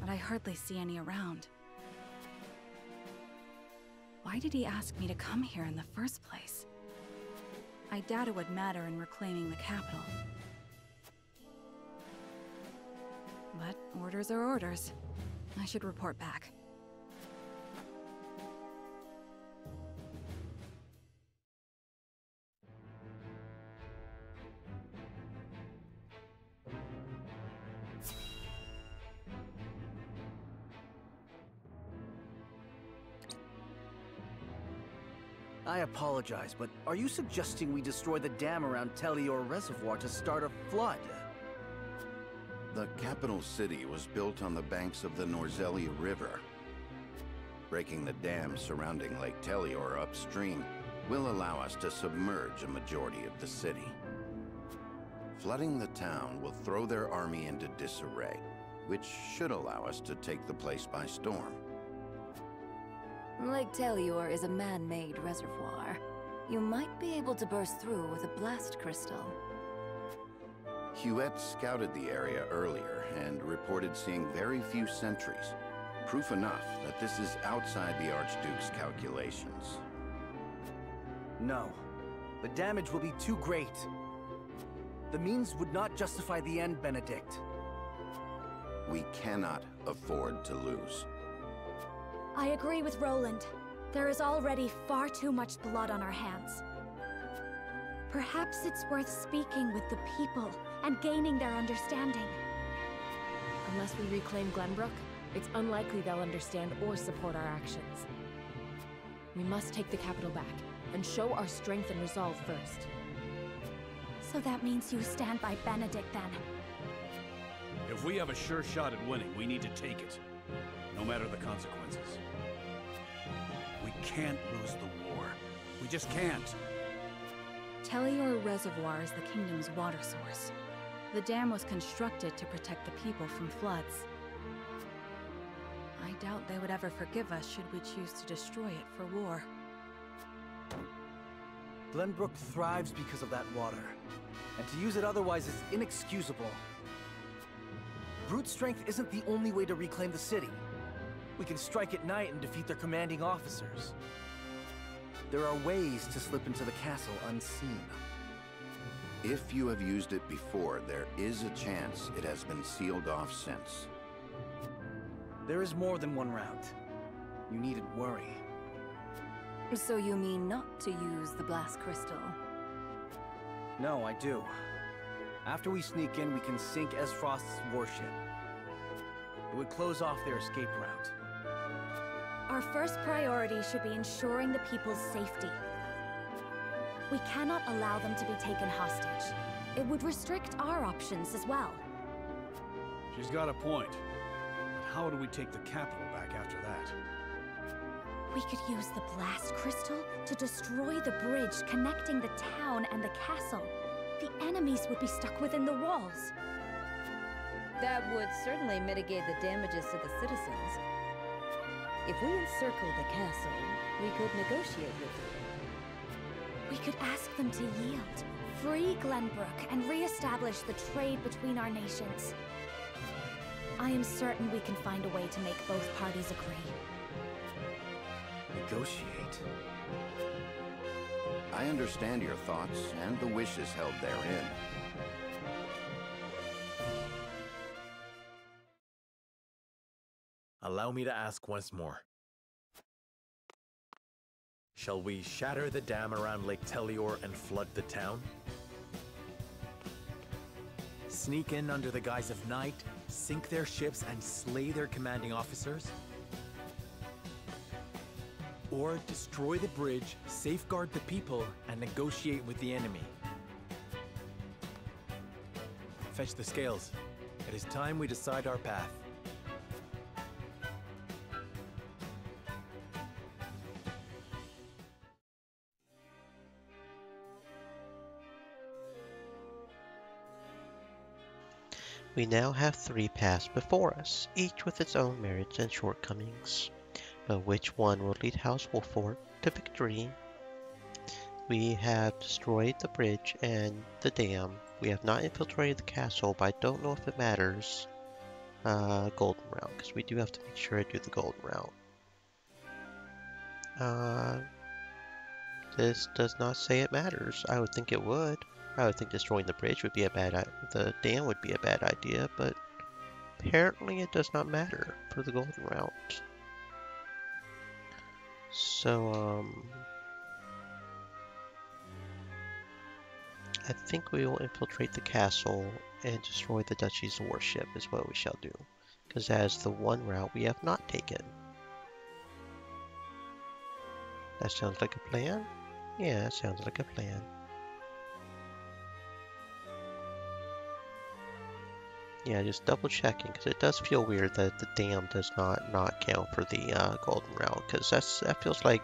But I hardly see any around. Why did he ask me to come here in the first place? I doubt it would matter in reclaiming the capital. But orders are orders. I should report back. I apologize, but are you suggesting we destroy the dam around Teleor Reservoir to start a flood? The capital city was built on the banks of the Norzelia River. Breaking the dam surrounding Lake Teleor upstream will allow us to submerge a majority of the city. Flooding the town will throw their army into disarray, which should allow us to take the place by storm. Lake Teleor is a man-made reservoir. You might be able to burst through with a blast crystal. Huette scouted the area earlier and reported seeing very few sentries. Proof enough that this is outside the Archduke's calculations. No. The damage will be too great. The means would not justify the end, Benedict. We cannot afford to lose. I agree with Roland. There is already far too much blood on our hands. Perhaps it's worth speaking with the people and gaining their understanding. Unless we reclaim Glenbrook, it's unlikely they'll understand or support our actions. We must take the capital back and show our strength and resolve first. So that means you stand by Benedict, then? If we have a sure shot at winning, we need to take it. No matter the consequences. We can't lose the war. We just can't. Teleor Reservoir is the kingdom's water source. The dam was constructed to protect the people from floods. I doubt they would ever forgive us should we choose to destroy it for war. Glenbrook thrives because of that water, and to use it otherwise is inexcusable. Brute strength isn't the only way to reclaim the city. We can strike at night and defeat their commanding officers. There are ways to slip into the castle unseen. If you have used it before, there is a chance it has been sealed off since. There is more than one route. You needn't worry. So you mean not to use the blast crystal? No, I do. After we sneak in, we can sink Esfrost's warship. It would close off their escape route. Our first priority should be ensuring the people's safety. We cannot allow them to be taken hostage. It would restrict our options as well. She's got a point. But how do we take the capital back after that? We could use the blast crystal to destroy the bridge connecting the town and the castle. The enemies would be stuck within the walls. That would certainly mitigate the damages to the citizens. If we encircle the castle, we could negotiate with them. We could ask them to yield, free Glenbrook, and re-establish the trade between our nations. I am certain we can find a way to make both parties agree. Negotiate? I understand your thoughts and the wishes held therein. Allow me to ask once more. Shall we shatter the dam around Lake Teleor and flood the town? Sneak in under the guise of night, sink their ships, and slay their commanding officers? Or destroy the bridge, safeguard the people, and negotiate with the enemy? Fetch the scales. It is time we decide our path. We now have 3 paths before us, each with its own merits and shortcomings. But which one will lead House Wolffort to victory? We have destroyed the bridge and the dam. We have not infiltrated the castle, but I don't know if it matters. Golden route, because we do have to make sure I do the golden route. This does not say it matters. I would think it would. I would think destroying the bridge would be a the dam would be a bad idea, but apparently it does not matter for the golden route. So, I think we will infiltrate the castle and destroy the Duchy's warship is what we shall do, because that is the one route we have not taken. That sounds like a plan? Yeah, that sounds like a plan. Yeah, just double checking, because it does feel weird that the dam does not count for the golden route, because that feels like,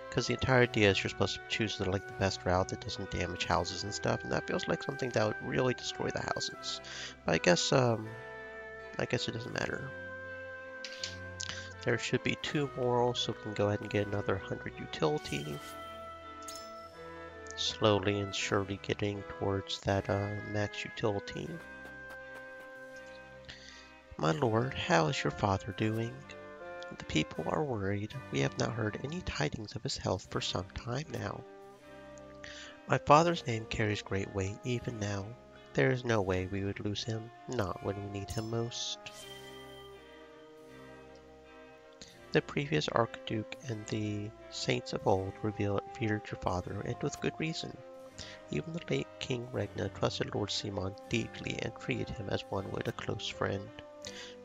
because the entire idea is you're supposed to choose the best route that doesn't damage houses and stuff, and that feels like something that would really destroy the houses. But I guess it doesn't matter. There should be 2 morals, so we can go ahead and get another 100 utility. Slowly and surely getting towards that max utility. My lord, how is your father doing? The people are worried. We have not heard any tidings of his health for some time now. My father's name carries great weight even now. There is no way we would lose him, not when we need him most. The previous Archduke and the saints of old revered your father, and with good reason. Even the late King Regna trusted Lord Simon deeply and treated him as one would a close friend.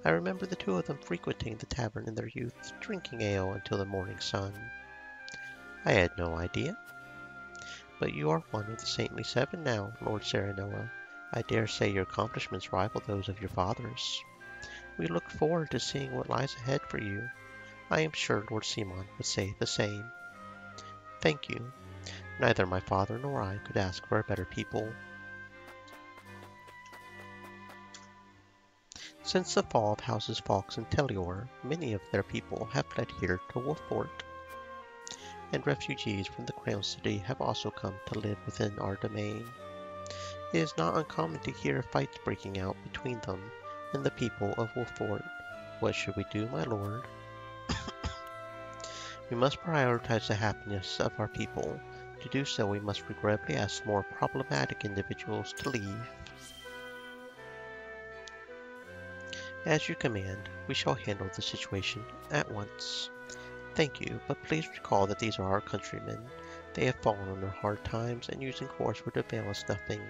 I remember the 2 of them frequenting the tavern in their youth, drinking ale until the morning sun. I had no idea. But you are one of the saintly 7 now, Lord Serenoa. I dare say your accomplishments rival those of your father's. We look forward to seeing what lies ahead for you. I am sure Lord Simon would say the same. Thank you. Neither my father nor I could ask for a better people. Since the fall of Houses Fawkes and Tellior, many of their people have fled here to Wolffort, and refugees from the Crown City have also come to live within our domain. It is not uncommon to hear fights breaking out between them and the people of Wolffort. What should we do, my lord? We must prioritize the happiness of our people. To do so, we must regrettably ask more problematic individuals to leave. As you command, we shall handle the situation at once. Thank you, but please recall that these are our countrymen. They have fallen under hard times, and using force would avail us nothing.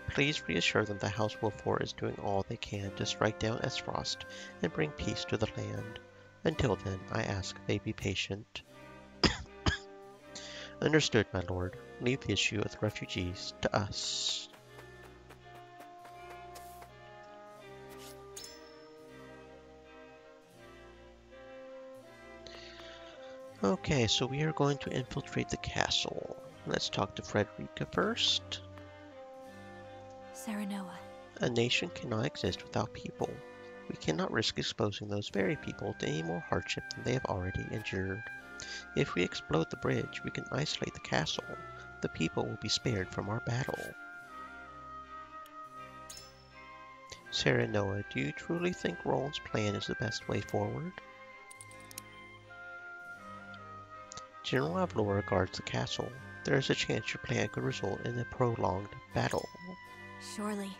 Please reassure them that House Wolffort is doing all they can to strike down Aesfrost and bring peace to the land. Until then, I ask they be patient. Understood, my lord. Leave the issue of the refugees to us. Okay, so we are going to infiltrate the castle. Let's talk to Frederica first. Serenoa. A nation cannot exist without people. We cannot risk exposing those very people to any more hardship than they have already endured. If we explode the bridge, we can isolate the castle. The people will be spared from our battle. Serenoa, do you truly think Roland's plan is the best way forward? General Avlora guards the castle. There is a chance your plan could result in a prolonged battle. Surely.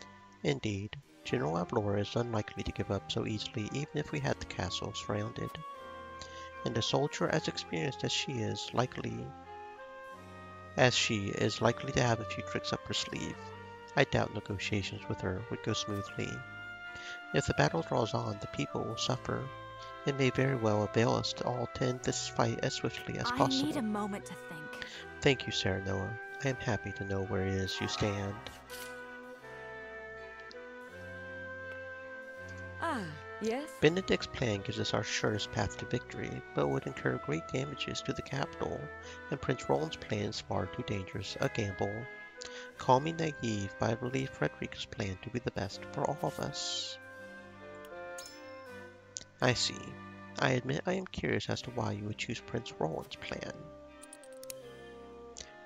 Indeed. General Avlora is unlikely to give up so easily even if we had the castle surrounded. And a soldier as experienced as she is likely to have a few tricks up her sleeve. I doubt negotiations with her would go smoothly. If the battle draws on, the people will suffer. It may very well avail us to all to end this fight as swiftly as possible. I need a moment to think. Thank you, Serenoa. I am happy to know where it is you stand. Ah, yes? Benedict's plan gives us our surest path to victory, but would incur great damages to the capital, and Prince Roland's plan is far too dangerous a gamble. Call me naive, but I believe Frederica's plan to be the best for all of us. I see. I admit I am curious as to why you would choose Prince Roland's plan.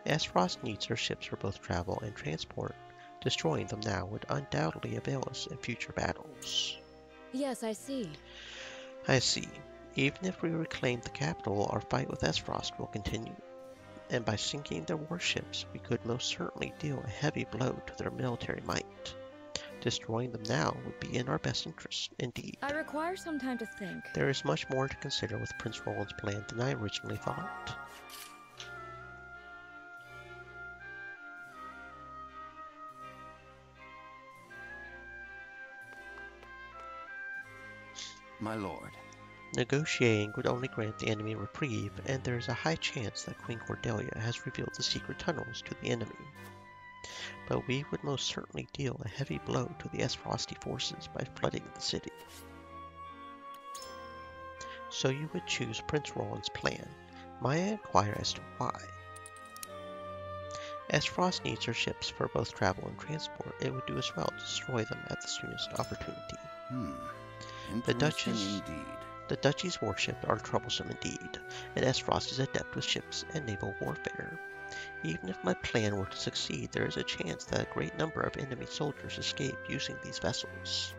Aesfrost needs her ships for both travel and transport. Destroying them now would undoubtedly avail us in future battles. Yes, I see. I see. Even if we reclaim the capital, our fight with Aesfrost will continue. And by sinking their warships, we could most certainly deal a heavy blow to their military might. Destroying them now would be in our best interest, indeed. I require some time to think. There is much more to consider with Prince Roland's plan than I originally thought. My lord. Negotiating would only grant the enemy reprieve, and there is a high chance that Queen Cordelia has revealed the secret tunnels to the enemy. But we would most certainly deal a heavy blow to the Aesfrosti forces by flooding the city. So you would choose Prince Roland's plan. May I inquire as to why? Aesfrost needs her ships for both travel and transport. It would do us well to destroy them at the soonest opportunity. The Duchy's warships are troublesome indeed, and Aesfrost is adept with ships and naval warfare. Even if my plan were to succeed, there is a chance that a great number of enemy soldiers escape using these vessels.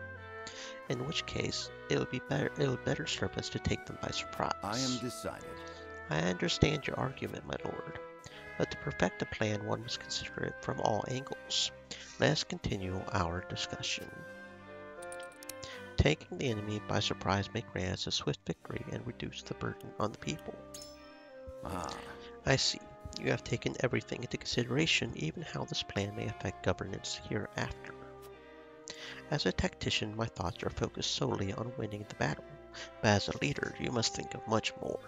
In which case, it would better serve us to take them by surprise. I am decided. I understand your argument, my lord, but to perfect a plan one must consider it from all angles. Let us continue our discussion. Taking the enemy by surprise may grant us a swift victory and reduce the burden on the people. I see. You have taken everything into consideration, even how this plan may affect governance hereafter. As a tactician, my thoughts are focused solely on winning the battle, but as a leader, you must think of much more.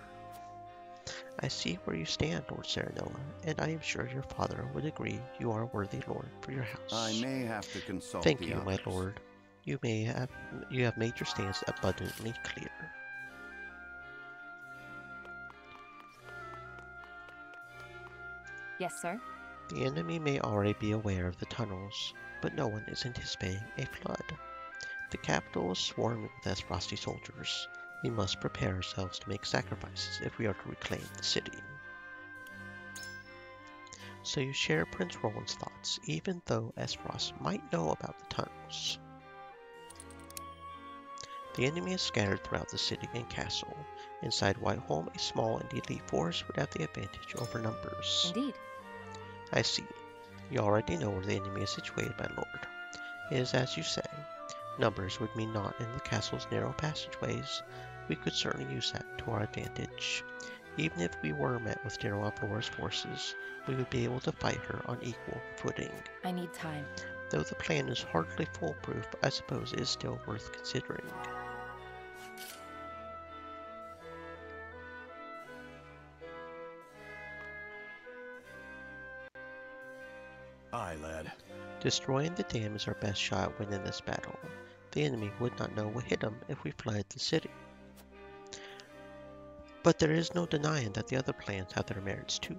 I see where you stand, Lord Serenoa, and I am sure your father would agree you are a worthy lord for your house. I may have to consult Thank the you, others. my lord. You have made your stance abundantly clear. Yes, sir. The enemy may already be aware of the tunnels, but no one is anticipating a flood. The capital is swarming with Aesfrosti soldiers. We must prepare ourselves to make sacrifices if we are to reclaim the city. So you share Prince Roland's thoughts, even though Aesfrost might know about the tunnels. The enemy is scattered throughout the city and castle. Inside Whiteholm, a small and elite force would have the advantage over numbers. Indeed. I see. You already know where the enemy is situated, my lord. It is as you say. Numbers would mean naught in the castle's narrow passageways. We could certainly use that to our advantage. Even if we were met with General Avlora's forces, we would be able to fight her on equal footing. I need time. Though the plan is hardly foolproof, I suppose it is still worth considering. Aye, lad. Destroying the dam is our best shot at winning this battle. The enemy would not know what hit them if we flooded the city. But there is no denying that the other plans have their merits too.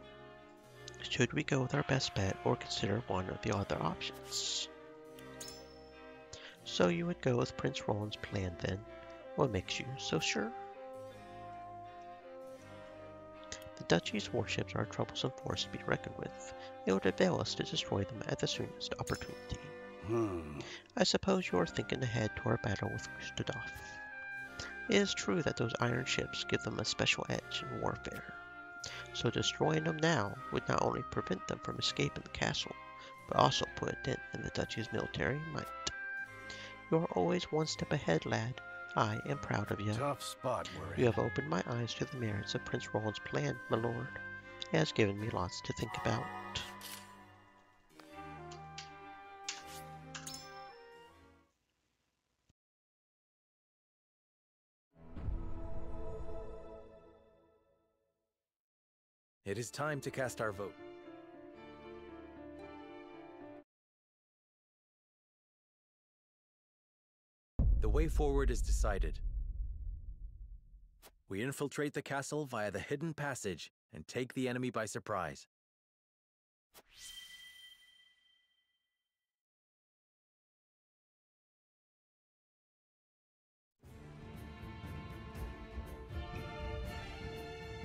Should we go with our best bet or consider one of the other options? So you would go with Prince Roland's plan then? What makes you so sure? The Duchy's warships are a troublesome force to be reckoned with. It would avail us to destroy them at the soonest opportunity. I suppose you are thinking ahead to our battle with Kustodolf. It is true that those iron ships give them a special edge in warfare. So destroying them now would not only prevent them from escaping the castle, but also put a dent in the Duchy's military might. You are always one step ahead, lad. I am proud of you. Tough spot we're in. You have opened my eyes to the merits of Prince Roland's plan, my lord. It has given me lots to think about. It is time to cast our vote. The way forward is decided. We infiltrate the castle via the hidden passage and take the enemy by surprise.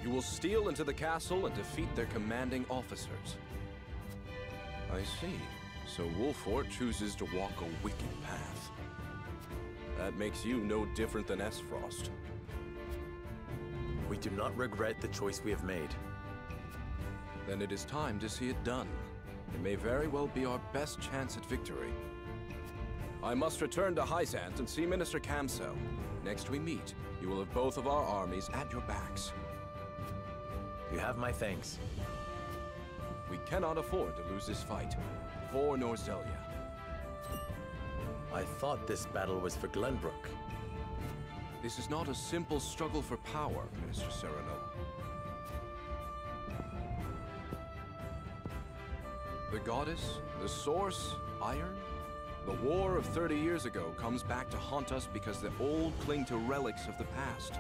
You will steal into the castle and defeat their commanding officers. I see. So Wolfort chooses to walk a wicked path. That makes you no different than Esfrost. We do not regret the choice we have made. Then it is time to see it done. It may very well be our best chance at victory. I must return to Hyzant and see Minister Kamsel. Next we meet, you will have both of our armies at your backs. You have my thanks. We cannot afford to lose this fight. For Norzelia. I thought this battle was for Glenbrook. This is not a simple struggle for power, Minister Serenoa. The goddess, the source, iron? The war of 30 years ago comes back to haunt us because the old cling to relics of the past.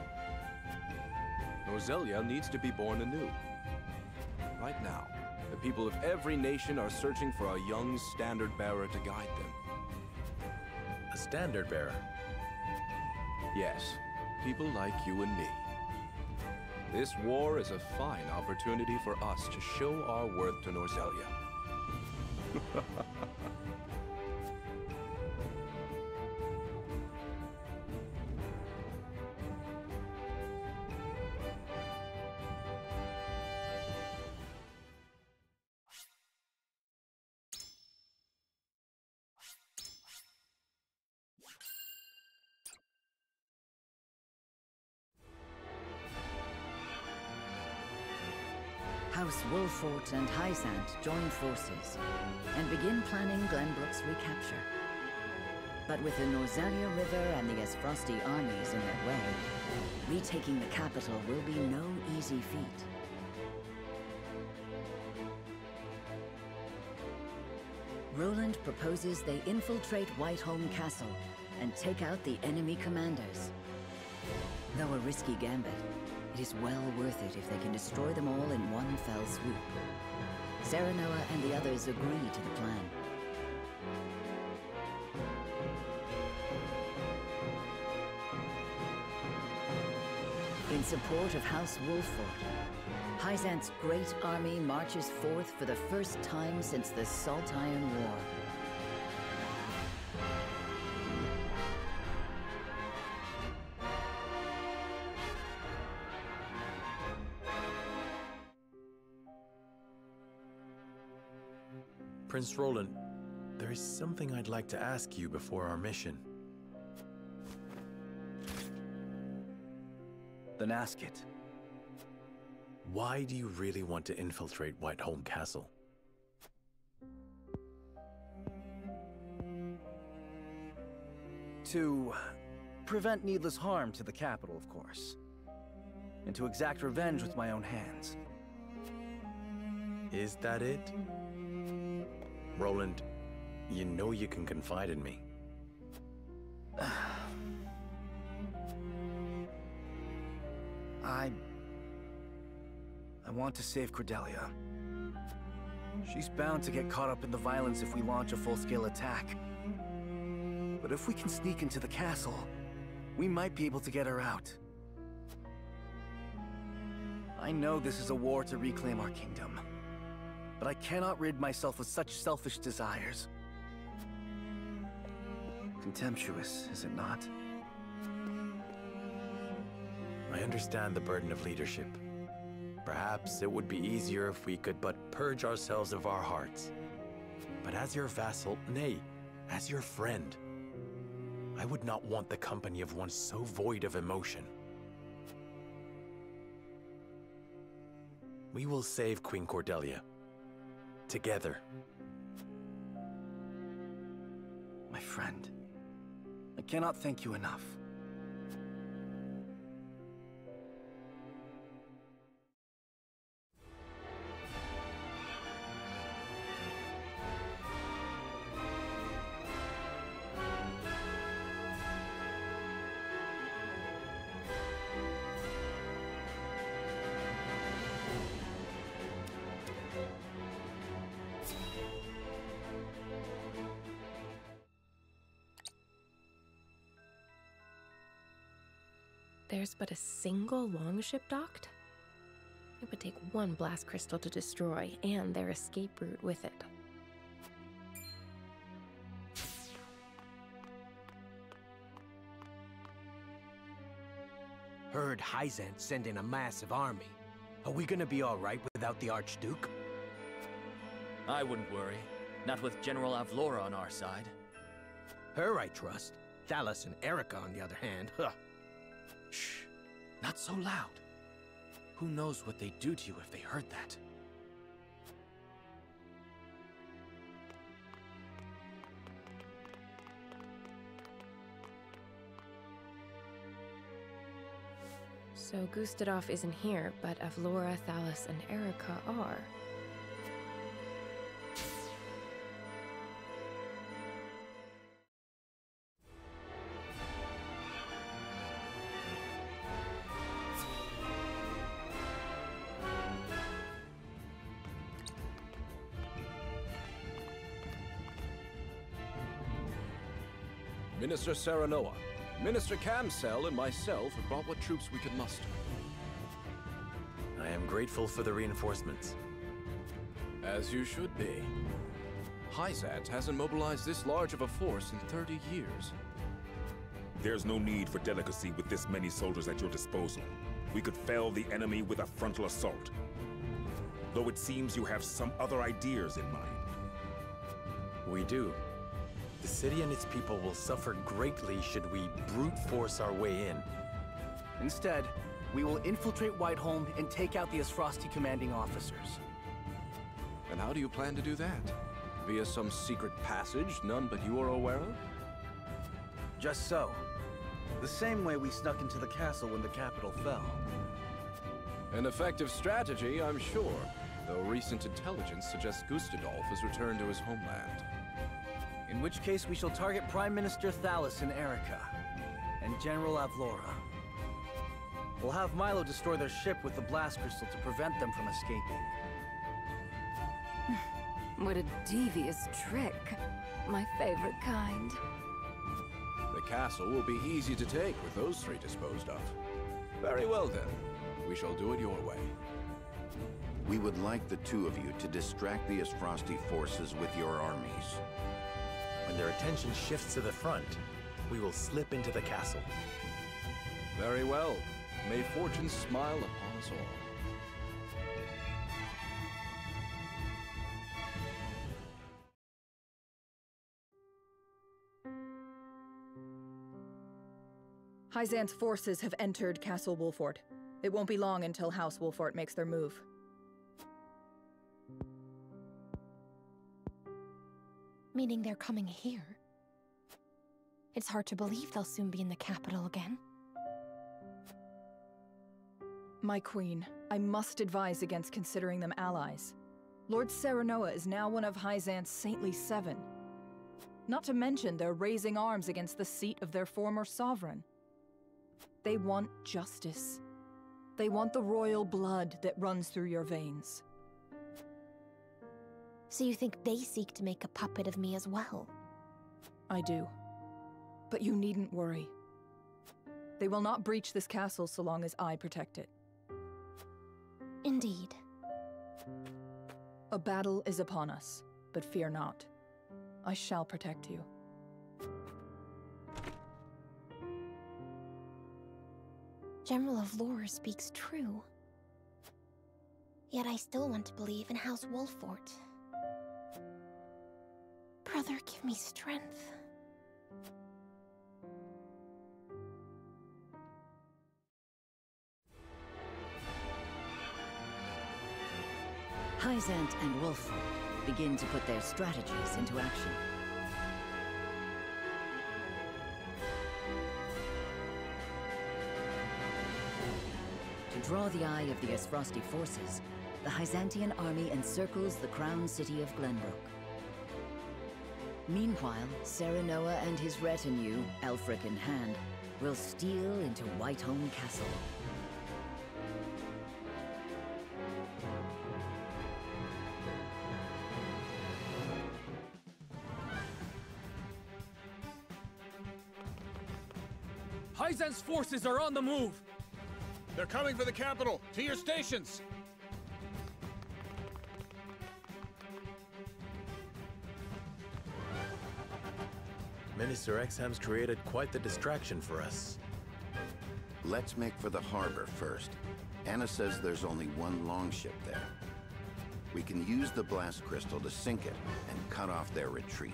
Norzelia needs to be born anew. Right now, the people of every nation are searching for a young standard-bearer to guide them. A standard-bearer? Yes, people like you and me. This war is a fine opportunity for us to show our worth to Norzelia. House Wolfort and Hyzant join forces and begin planning Glenbrook's recapture. But with the Norzelia River and the Esfrosti armies in their way, retaking the capital will be no easy feat. Roland proposes they infiltrate Whiteholm Castle and take out the enemy commanders. Though a risky gambit, it is well worth it if they can destroy them all in one fell swoop. Serenoa and the others agree to the plan. In support of House Wolfort, Hyzant's great army marches forth for the first time since the Salt Iron War. Prince Roland, there is something I'd like to ask you before our mission. Then ask it. Why do you really want to infiltrate Whiteholm Castle? To prevent needless harm to the capital, of course. And to exact revenge with my own hands. Is that it? Roland, you know you can confide in me. I want to save Cordelia. She's bound to get caught up in the violence if we launch a full-scale attack. But if we can sneak into the castle, we might be able to get her out. I know this is a war to reclaim our kingdom, but I cannot rid myself of such selfish desires. Contemptuous, is it not? I understand the burden of leadership. Perhaps it would be easier if we could but purge ourselves of our hearts. But as your vassal, nay, as your friend, I would not want the company of one so void of emotion. We will save Queen Cordelia. Together. My friend, I cannot thank you enough. There's but a single longship docked? It would take one blast crystal to destroy, and their escape route with it. Heard Hyzant send in a massive army. Are we gonna be alright without the Archduke? I wouldn't worry. Not with General Avlora on our side. Her I trust. Thalas and Erica, on the other hand, huh. Shh. Not so loud. Who knows what they'd do to you if they heard that? So Gustadov isn't here, but Avlora, Thalas, and Erica are. Minister Serenoa, Minister Kamsel, and myself have brought what troops we could muster. I am grateful for the reinforcements. As you should be. Hyzant hasn't mobilized this large of a force in 30 years. There's no need for delicacy with this many soldiers at your disposal. We could fell the enemy with a frontal assault. Though it seems you have some other ideas in mind. We do. The city and its people will suffer greatly should we brute force our way in. Instead, we will infiltrate Whiteholm and take out the Asfrosti commanding officers. And how do you plan to do that? Via some secret passage none but you are aware of? Just so. The same way we snuck into the castle when the capital fell. An effective strategy, I'm sure, though recent intelligence suggests Gustadolf has returned to his homeland. In which case we shall target Prime Minister Thalas and Erica, and General Avlora. We'll have Milo destroy their ship with the blast crystal to prevent them from escaping. What a devious trick. My favorite kind. The castle will be easy to take with those three disposed of. Very well then. We shall do it your way. We would like the two of you to distract the Asfrosti forces with your armies. When their attention shifts to the front, we will slip into the castle. Very well. May fortune smile upon us all. Hyzant's forces have entered Castle Wolfort. It won't be long until House Wolfort makes their move. Meaning they're coming here. It's hard to believe they'll soon be in the capital again. My queen, I must advise against considering them allies. Lord Serenoa is now one of Hyzant's saintly 7. Not to mention they're raising arms against the seat of their former sovereign. They want justice. They want the royal blood that runs through your veins. So you think they seek to make a puppet of me as well? I do. But you needn't worry. They will not breach this castle so long as I protect it. Indeed. A battle is upon us, but fear not. I shall protect you. General Avlora speaks true. Yet I still want to believe in House Wolfort. Brother, give me strength. Hyzant and Wolfort begin to put their strategies into action. To draw the eye of the Asfrosti forces, the Hyzantian army encircles the crown city of Glenbrook. Meanwhile, Serenoa and his retinue, Elfric in hand, will steal into Whiteholm Castle. Raizen's forces are on the move! They're coming for the capital! To your stations! Minister Exham's created quite the distraction for us. Let's make for the harbor first. Anna says there's only one longship there. We can use the blast crystal to sink it and cut off their retreat.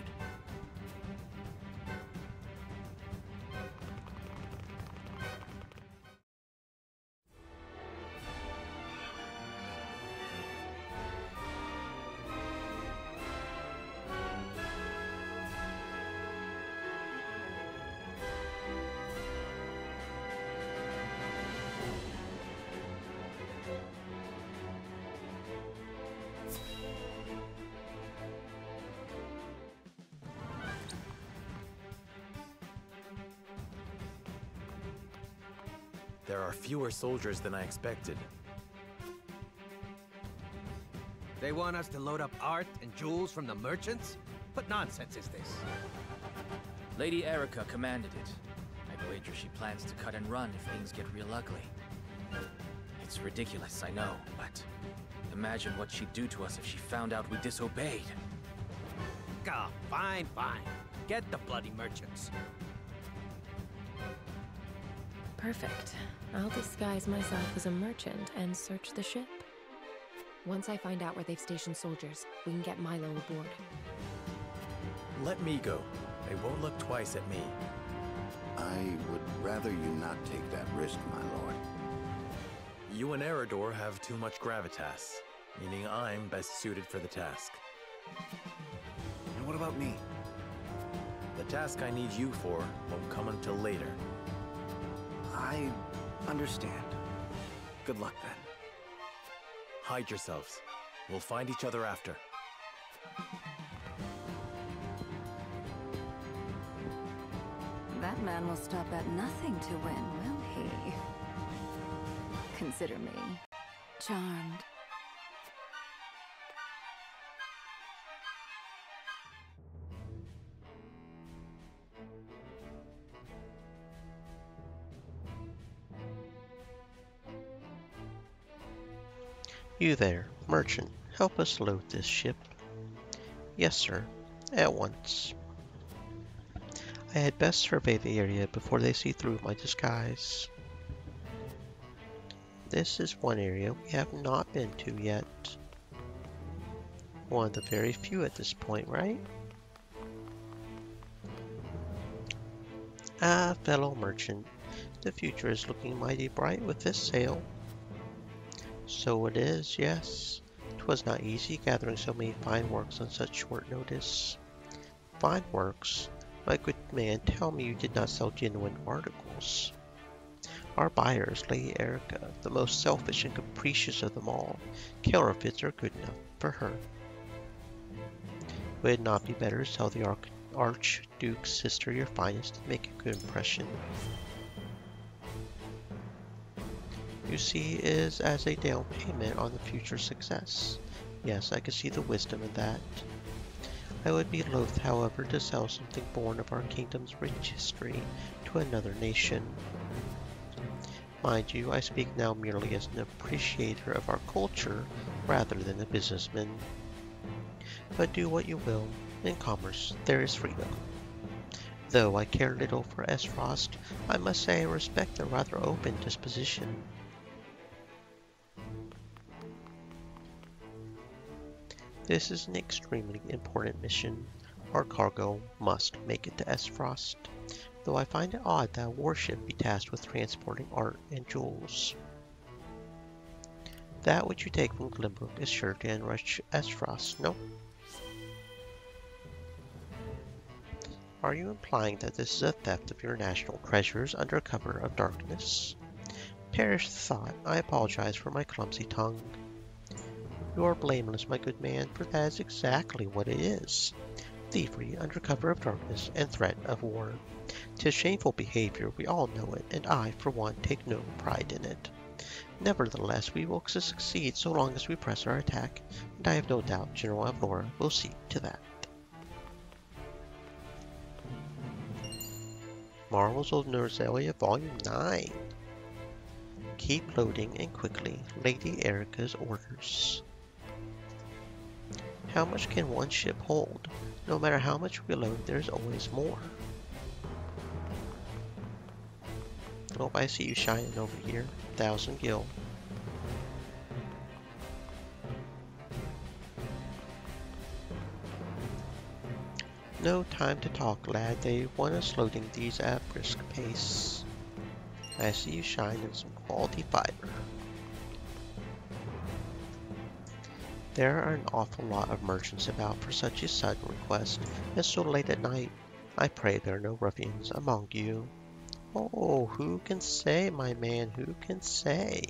There are fewer soldiers than I expected. They want us to load up art and jewels from the merchants? What nonsense is this? Lady Erica commanded it. I'd wager she plans to cut and run if things get real ugly. It's ridiculous, I know, but imagine what she'd do to us if she found out we disobeyed. Oh, fine, fine. Get the bloody merchants. Perfect. I'll disguise myself as a merchant and search the ship. Once I find out where they've stationed soldiers, we can get Milo aboard. Let me go. They won't look twice at me. I would rather you not take that risk, my lord. You and Eridor have too much gravitas, meaning I'm best suited for the task. And what about me? The task I need you for won't come until later. I understand. Good luck then. Hide yourselves. We'll find each other after. That man will stop at nothing to win, will he? Consider me charmed. You there, merchant, help us load this ship. Yes, sir, at once. I had best survey the area before they see through my disguise. This is one area we have not been to yet. One of the very few at this point, right? Ah, fellow merchant, the future is looking mighty bright with this sail. So it is, yes. 'Twas not easy gathering so many fine works on such short notice. Fine works? My good man, tell me you did not sell genuine articles. Our buyers, Lady Erica, the most selfish and capricious of them all. Counterfeits are good enough for her. Would it not be better to sell the Archduke's sister your finest and make a good impression? You see, it is as a down payment on the future success. Yes, I can see the wisdom in that. I would be loath, however, to sell something born of our kingdom's rich history to another nation. Mind you, I speak now merely as an appreciator of our culture rather than a businessman. But do what you will, in commerce there is freedom. Though I care little for Esfrost, I must say I respect a rather open disposition. This is an extremely important mission. Our cargo must make it to Esfrost, though I find it odd that a warship be tasked with transporting art and jewels. That which you take from Glenbrook is sure to enrich Esfrost, no? Are you implying that this is a theft of your national treasures under cover of darkness? Perish the thought. I apologize for my clumsy tongue. You are blameless, my good man, for that is exactly what it is. Thievery under cover of darkness and threat of war. 'Tis shameful behavior, we all know it, and I, for one, take no pride in it. Nevertheless, we will succeed so long as we press our attack, and I have no doubt General Avlora will see to that. Marvels of Norzelia Volume 9. Keep loading and quickly. Lady Erica's orders. How much can one ship hold? No matter how much we load, there's always more. Oh, I see you shining over here. 1,000 gil. No time to talk, lad. They want us loading these at a brisk pace. I see you shine in some quality fiber. There are an awful lot of merchants about for such a sudden request, and so late at night. I pray there are no ruffians among you. Oh, who can say, my man, who can say?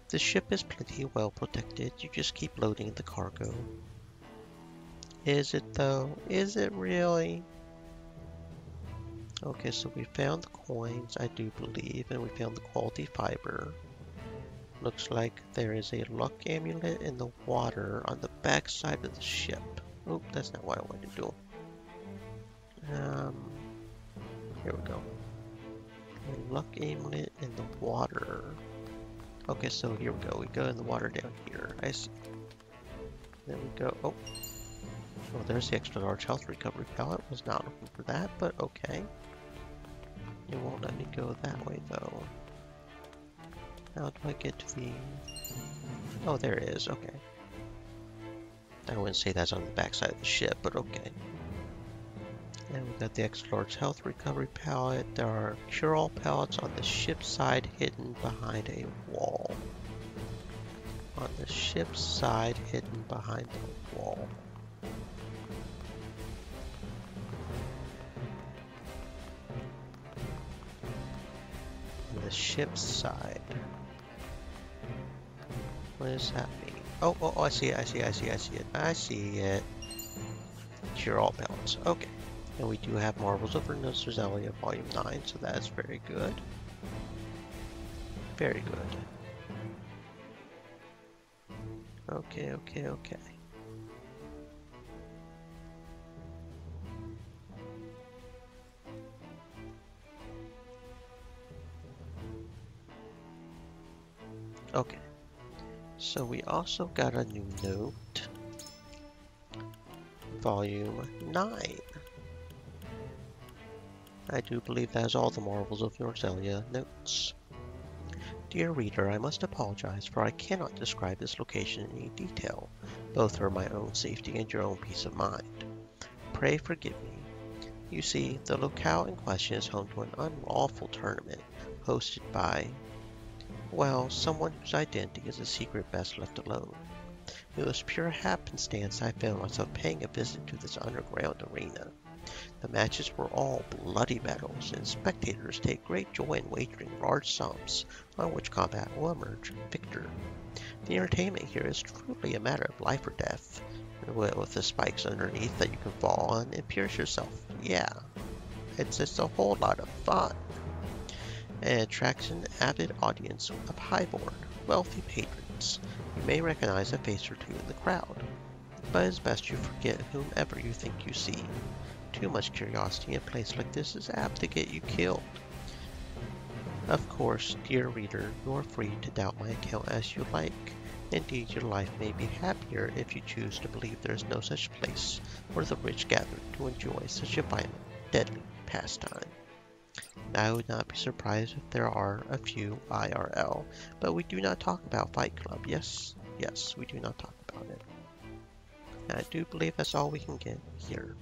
The ship is plenty well protected. You just keep loading the cargo. Is it though? Is it really? Okay, so we found the coins, I do believe, and we found the quality fiber. Looks like there is a luck amulet in the water on the back side of the ship. Oop, that's not what I wanted to do. Here we go. A luck amulet in the water. Okay, so here we go. We go in the water down here. I see. There we go. Oh. Oh, there's the extra large health recovery pallet. Was not looking for that, but okay. It won't let me go that way though. How do I get to the... Oh, there it is. Okay. I wouldn't say that's on the back side of the ship, but okay. And we got the extra large health recovery pallet. There are cure-all pallets on the ship side hidden behind a wall. On the ship's side hidden behind a wall. On the ship's side. What does that mean? Oh, I see it, I see it. Cure-all pallets. Okay. And we do have Marvels of Norzelia Volume 9, so that's very good. Very good. Okay. Okay. So we also got a new note. Volume 9. I do believe that is all the Marvels of Norzelia notes. Dear reader, I must apologize, for I cannot describe this location in any detail, both for my own safety and your own peace of mind. Pray forgive me. You see, the locale in question is home to an unlawful tournament hosted by, well, someone whose identity is a secret best left alone. It was pure happenstance I found myself paying a visit to this underground arena. The matches were all bloody battles, and spectators take great joy in wagering large sums on which combat will emerge victor. The entertainment here is truly a matter of life or death, with the spikes underneath that you can fall on and pierce yourself. Yeah, it's just a whole lot of fun. And it attracts an avid audience of highborn, wealthy patrons. You may recognize a face or two in the crowd, but it's best you forget whomever you think you see. Too much curiosity in a place like this is apt to get you killed. Of course, dear reader, you are free to doubt my account as you like. Indeed, your life may be happier if you choose to believe there is no such place where the rich gather to enjoy such a violent, deadly pastime. I would not be surprised if there are a few IRL, but we do not talk about Fight Club. Yes, we do not talk about it. And I do believe that's all we can get here.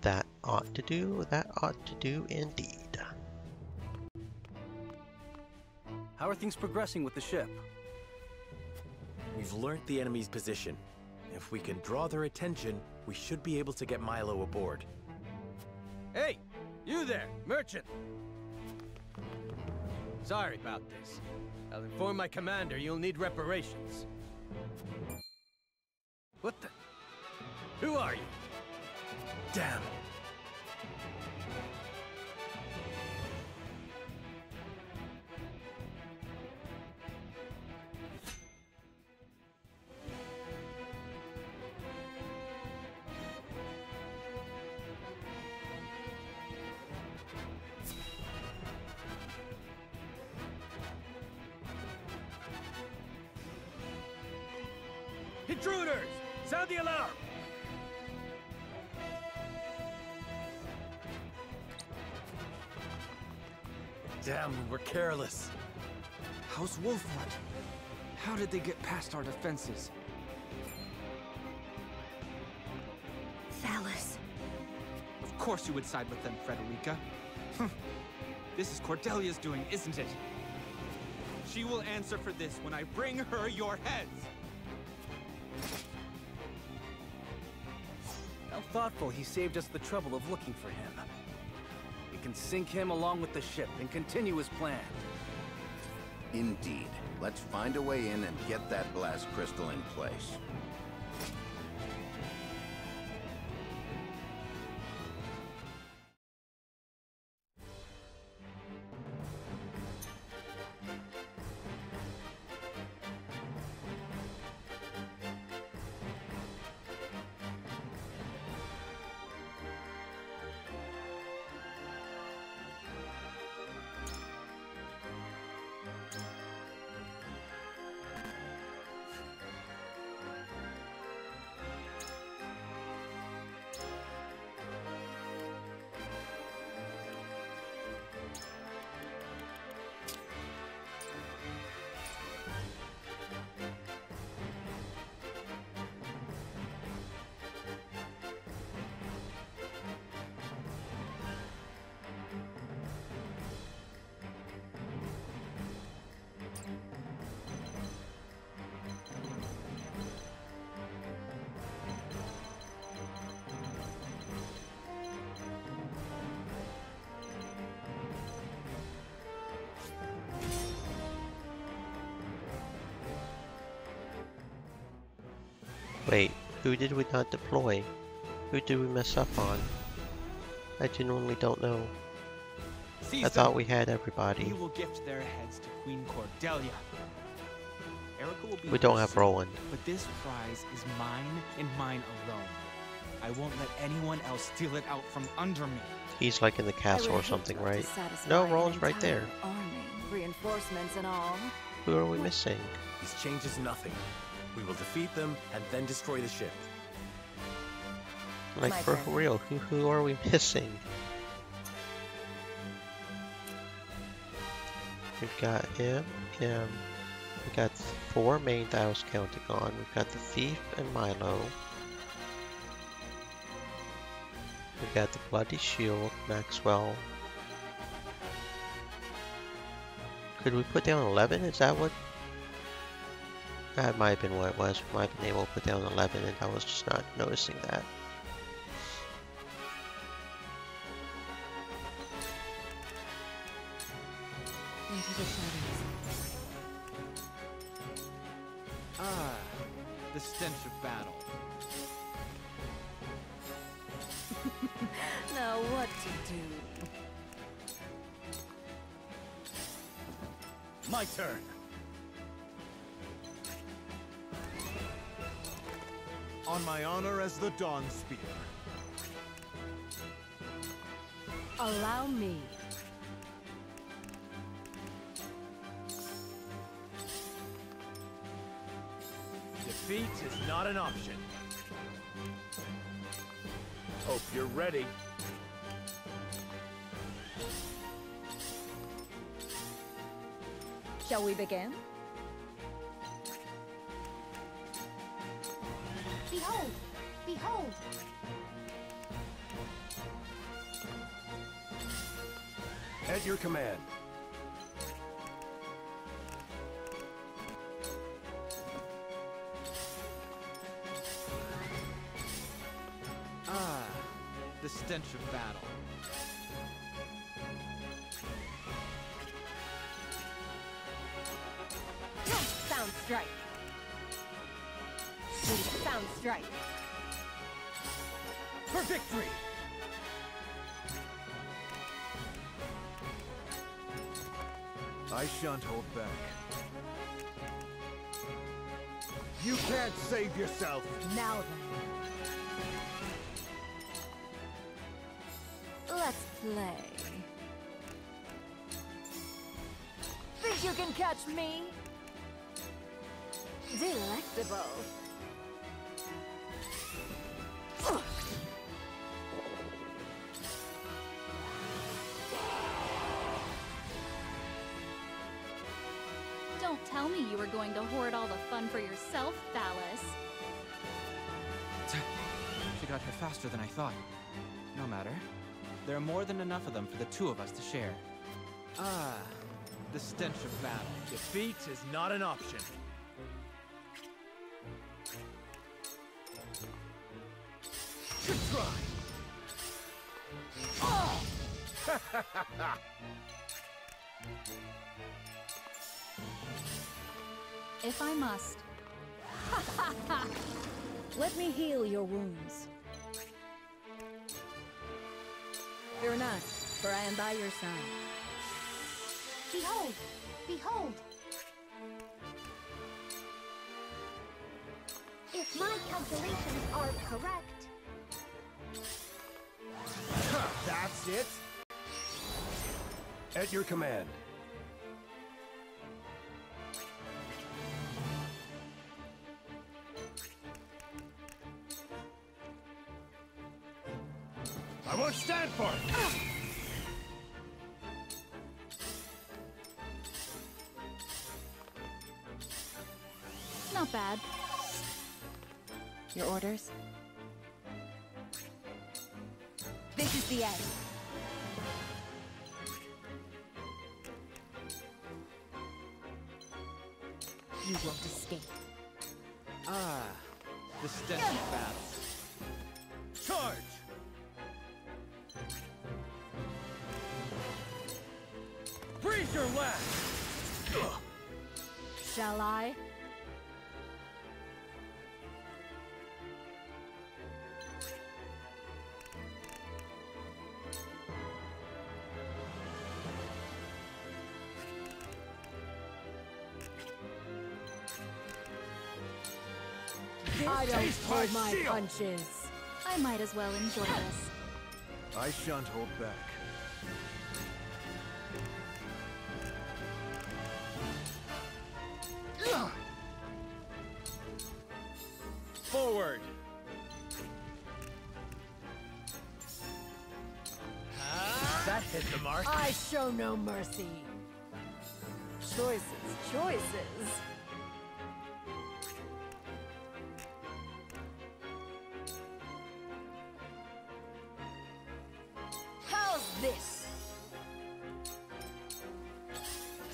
That ought to do indeed. How are things progressing with the ship? We've learnt the enemy's position. If we can draw their attention, we should be able to get Milo aboard. Hey, you there, merchant! Sorry about this. I'll inform my commander you'll need reparations. What the? Who are you? Damn. Intruders! Sound the alarm! Damn, we're careless. House Wolfwood. How did they get past our defenses? Phallus. Of course you would side with them, Frederica. This is Cordelia's doing, isn't it? She will answer for this when I bring her your heads! How thoughtful he saved us the trouble of looking for him. We can sink him along with the ship and continue his plan. Indeed. Let's find a way in and get that blast crystal in place. Wait, who did we not deploy? Who did we mess up on? I genuinely don't know. I thought we had everybody. We will gift their heads to Queen Cordelia. Erica will be We don't have Roland. But this prize is mine and mine alone. I won't let anyone else steal it out from under me. He's like in the castle or something, right? No, Roland's right there. Army, reinforcements and all. Who are we missing? This changes nothing. We will defeat them and then destroy the ship. Like, for real, who are we missing? We've got him. We got 4 main that I was counting on. We've got the Thief and Milo. We've got the Bloody Shield, Maxwell. Could we put down 11? Is that what? That might have been what it was. We might have been able to put down 11 and I was just not noticing that. Into the shadows. Ah, the stench of battle. Now what to do? My turn. On my honor as the Dawn Spear. Allow me. Defeat is not an option. Hope you're ready. Shall we begin? Behold! Behold! At your command. Ah, the stench of battle. Sound strike. Sound strike. For victory! I shan't hold back. You can't save yourself! Now then. Let's play. Think you can catch me? Delectable. Don't tell me you were going to hoard all the fun for yourself, Phallus. She got here faster than I thought. No matter. There are more than enough of them for the two of us to share. Ah, the stench of battle. Defeat is not an option. Good try. Oh! If I must. Let me heal your wounds. Fear not, for I am by your side. Behold! Behold! If my calculations are correct... That's it? At your command. I won't stand for it! Not bad. Your orders? This is the end. You won't escape. Ah, the stench of battle. Charge! Breathe your last! Shall I? I don't Taste hold my my shield! punches. I might as well enjoy this. I shan't hold back. Forward! That hit the mark. I show no mercy. Choices, choices. How's this?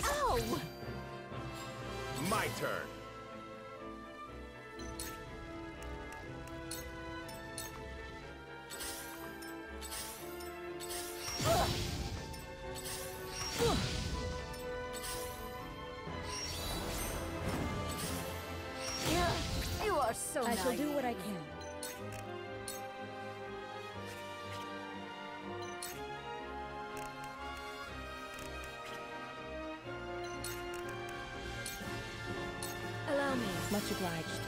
Ow! My turn. You are so I shall do naive. what I can. Allow me. Much obliged.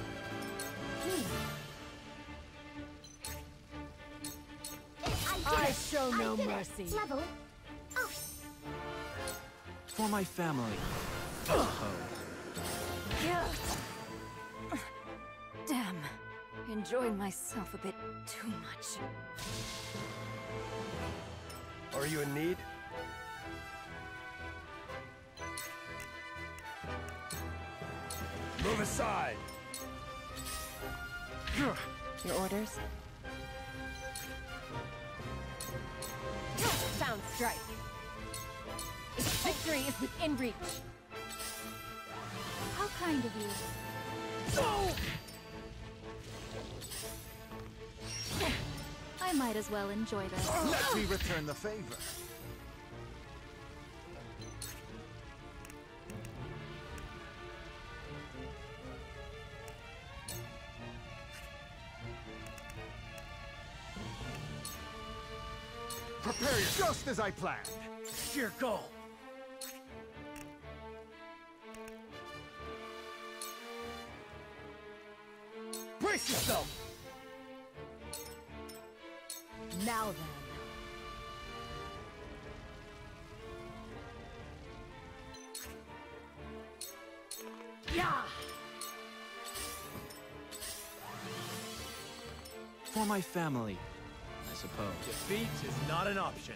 I show no mercy. Level up. For my family. Yeah. Damn. Enjoying myself a bit too much. Are you in need? Move aside! Your orders? Sound strike. Victory is within reach. How kind of you. I might as well enjoy this. Let me return the favor. Prepare you just as I planned. Sheer goal. Brace yourself. Now then. Yeah! For my family, I suppose. Defeat is not an option.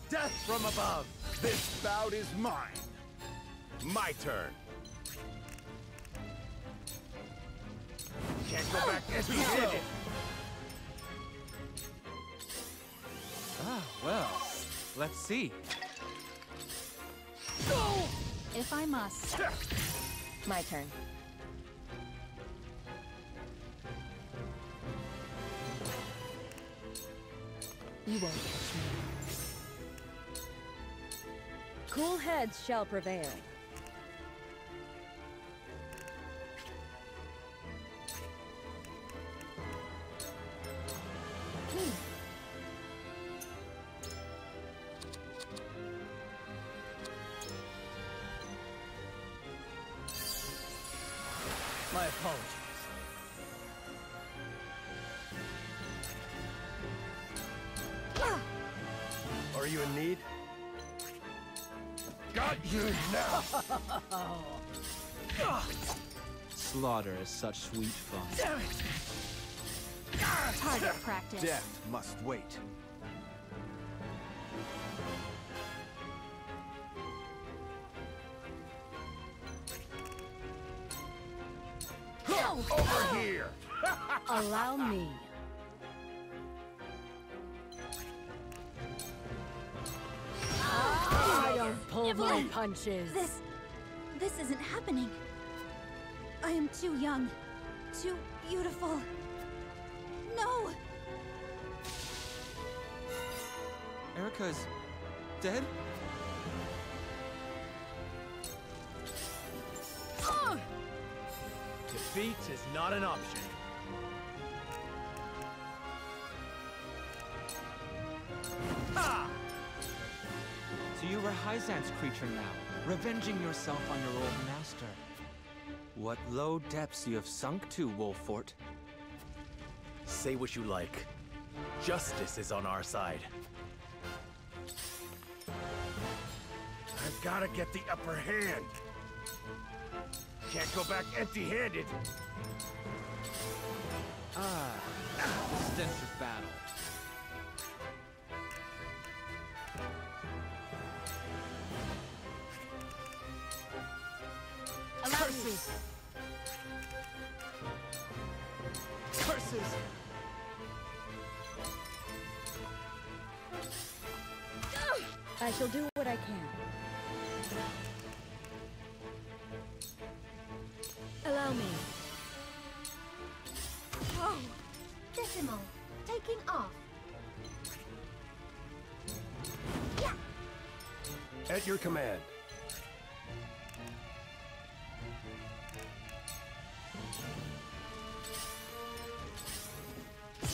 Death from above! This bout is mine! My turn! Can't go back empty-handed! Ah, well, let's see. If I must. My turn. You won't catch me. Cool heads shall prevail. My apologies. Are you in need? Got you now! Slaughter is such sweet fun. Damn it! Target practice. Death must wait. Over here! Allow me. I don't pull my Evelyn! punches. This isn't happening. I am too young, too beautiful. No! Erica's dead? Defeat is not an option. Ha! So you were Hyzant's creature now, revenging yourself on your old master. What low depths you have sunk to, Wolfort. Say what you like. Justice is on our side. I've gotta get the upper hand. Can't go back empty-handed. Ah, the stench of battle. Curses! Curses! I shall do what I can. Allow me. Whoa! Decimal, taking off. Yeah! At your command.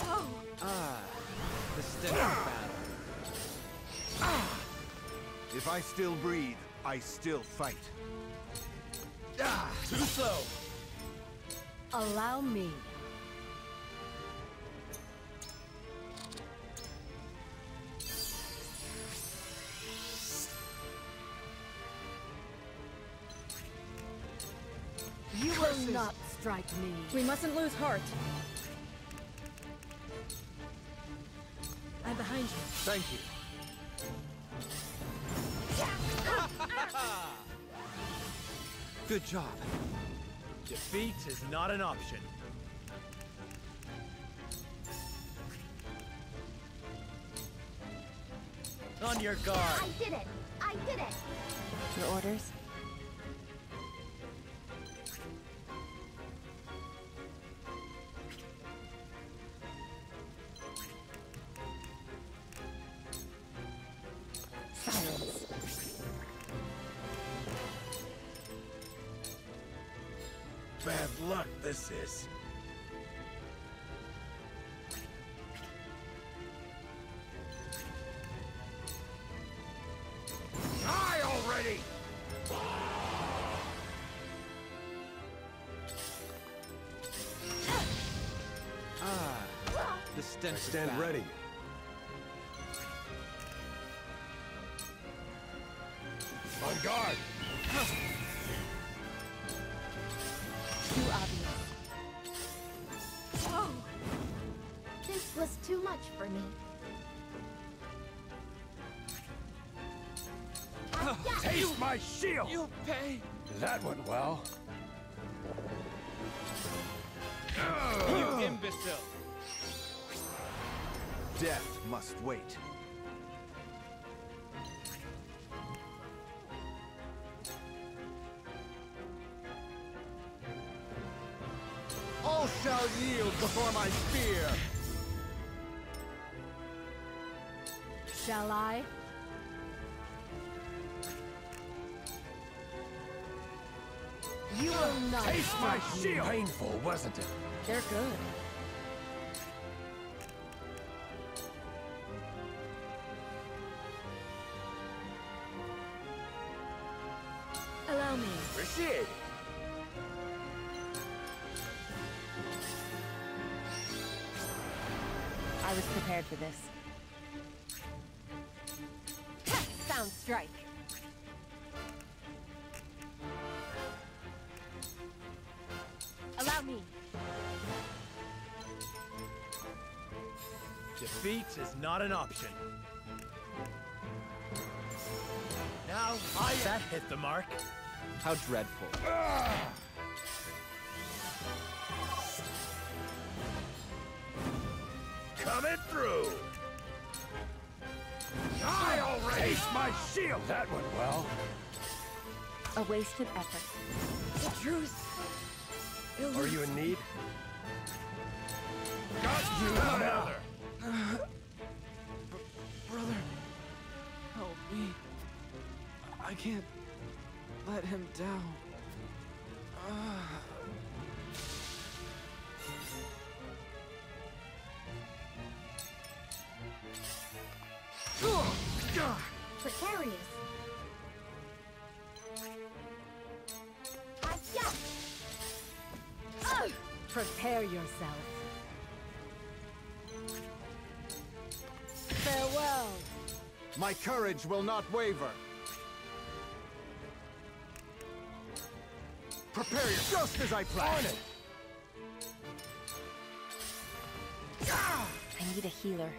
Oh! Ah, the stench of battle. If I still breathe, I still fight. Too slow. Allow me. You will not strike me. We mustn't lose heart. I'm behind you. Thank you. Good job. Defeat is not an option. On your guard. I did it! I did it! Your orders? Silence. Bad luck this is. Die already! Ah, the stench of Stand battle. ready. too obvious. Oh! This was too much for me. Taste my shield! You'll pay! That went well. You imbecile! Death must wait. All shall yield before my spear! Shall I? You will not Taste my stop me. shield! Painful, wasn't it? They're good. Allow me. Rashid! I was prepared for this. Sound strike. Allow me. Defeat is not an option. Now, that hit the mark. How dreadful. Coming through! I already taste my shield! That went well. A wasted effort. The truth. Are you in need? Got you now! Brother, help me. I can't let him down. Precarious. Prepare yourself. Farewell. My courage will not waver. Prepare yourself just as I planned. I need a healer.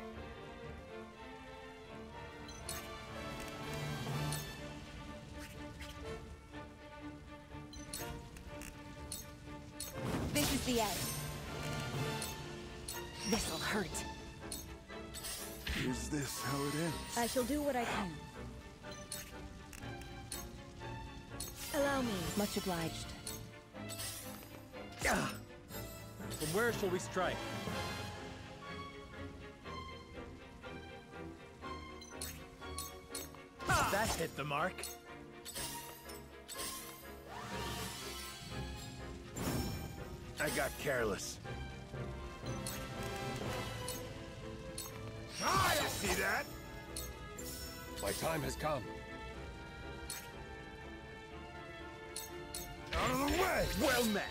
This is the end. This'll hurt. Is this how it ends? I shall do what I can. Allow me. Much obliged. From where shall we strike? That hit the mark. I got careless. You see that? My time has come. Out of the way! Well met!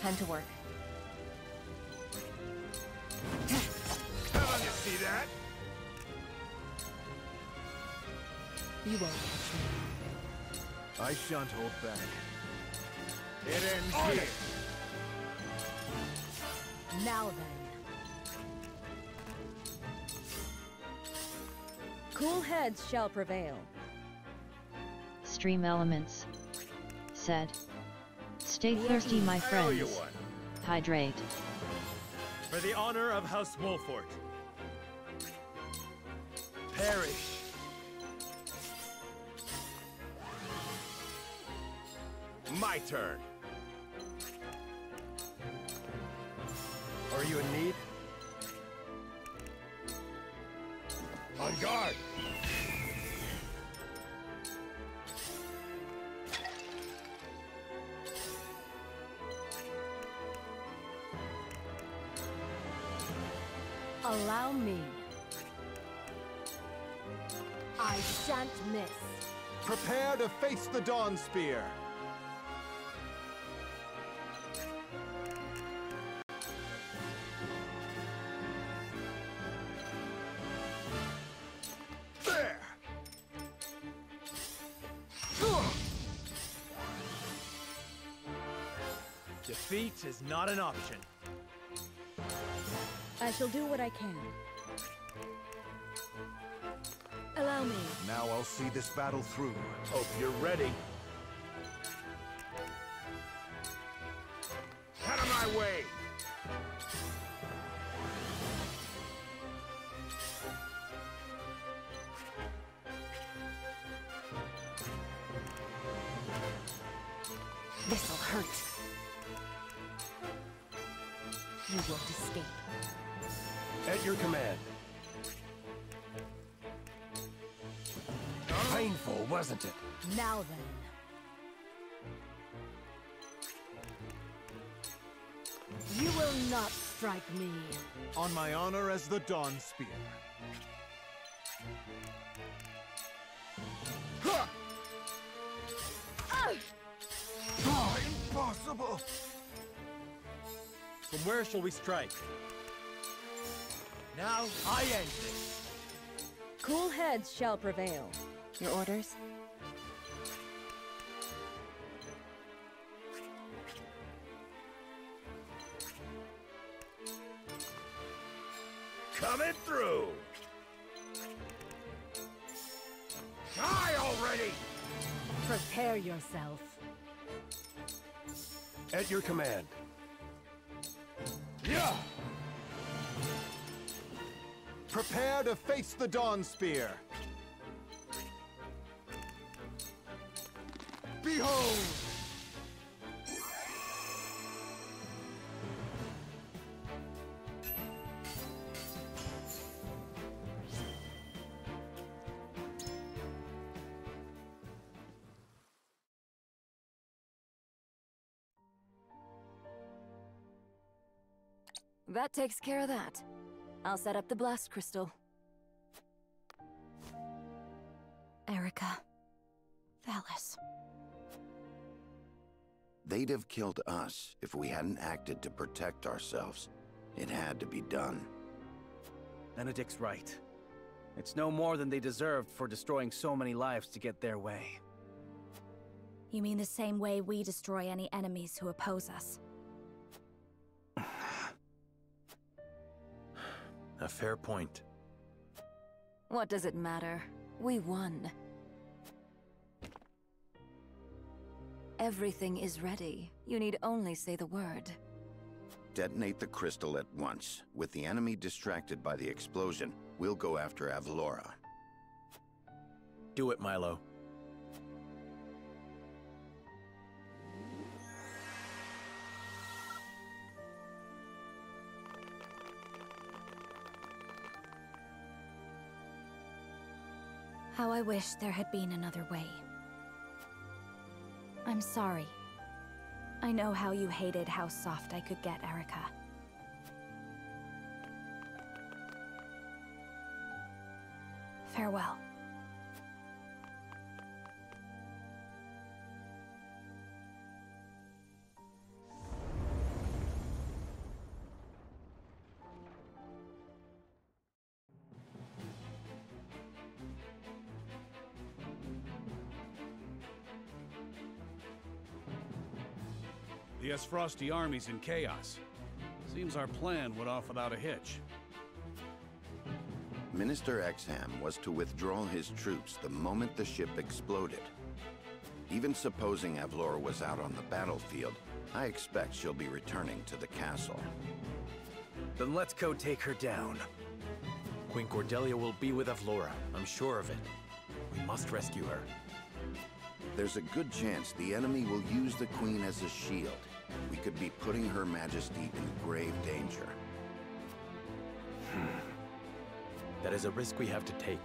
Time to work. You see that? You won't catch me. I shan't hold back. It ends here. Now then. Cool heads shall prevail. Stream Elements said, "Stay thirsty, my friends. Hydrate." For the honor of House Wolfort. Perish. My turn. Are you in need? On guard. Allow me. I shan't miss. Prepare to face the Dawn Spear. There. Defeat is not an option. I shall do what I can. Allow me. Now I'll see this battle through. Hope you're ready. Out of my way! This'll hurt. You won't escape. At your command. Painful, wasn't it? Now then. You will not strike me. On my honor as the Dawn Spear. Oh, impossible! From where shall we strike? Now, I end this. Cool heads shall prevail. Your orders? Coming through! Die already! Prepare yourself. At your command. Yeah! Prepare to face the Dawn Spear! Behold! That takes care of that. I'll set up the blast crystal. Erica. Valis. They'd have killed us if we hadn't acted to protect ourselves. It had to be done. Benedict's right. It's no more than they deserved for destroying so many lives to get their way. You mean the same way we destroy any enemies who oppose us? A fair point. What does it matter? We won. Everything is ready. You need only say the word. Detonate the crystal at once. With the enemy distracted by the explosion, we'll go after Avlora. Do it, Milo. How I wish there had been another way. I'm sorry. I know how you hated how soft I could get, Erica. Farewell. The Esfrosti army's in chaos. Seems our plan went off without a hitch. Minister Exham was to withdraw his troops the moment the ship exploded. Even supposing Avlora was out on the battlefield, I expect she'll be returning to the castle. Then let's go take her down. Queen Cordelia will be with Avlora, I'm sure of it. We must rescue her. There's a good chance the enemy will use the Queen as a shield. We could be putting Her Majesty in grave danger. That is a risk we have to take.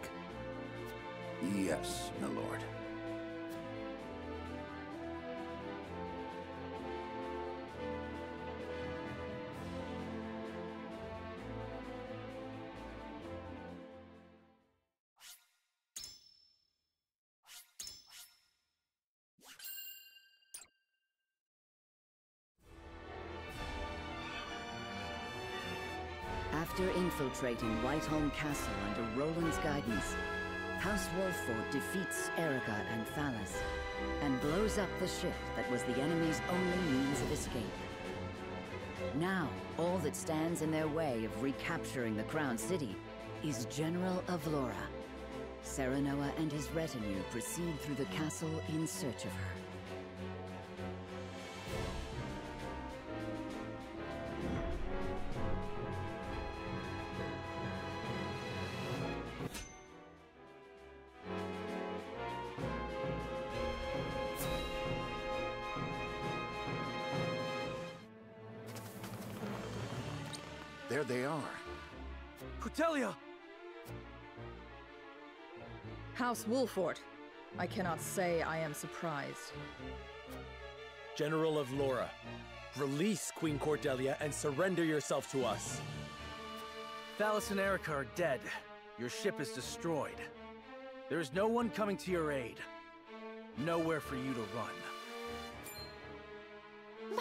Yes, my lord. After infiltrating Whiteholm Castle under Roland's guidance, House Wolfford defeats Erica and Thalas, and blows up the ship that was the enemy's only means of escape. Now, all that stands in their way of recapturing the Crown City is General Avlora. Serenoa and his retinue proceed through the castle in search of her. There they are. Cordelia! House Wolfort. I cannot say I am surprised. General Avlora, release Queen Cordelia and surrender yourself to us. Thalas and Erica are dead. Your ship is destroyed. There is no one coming to your aid. Nowhere for you to run.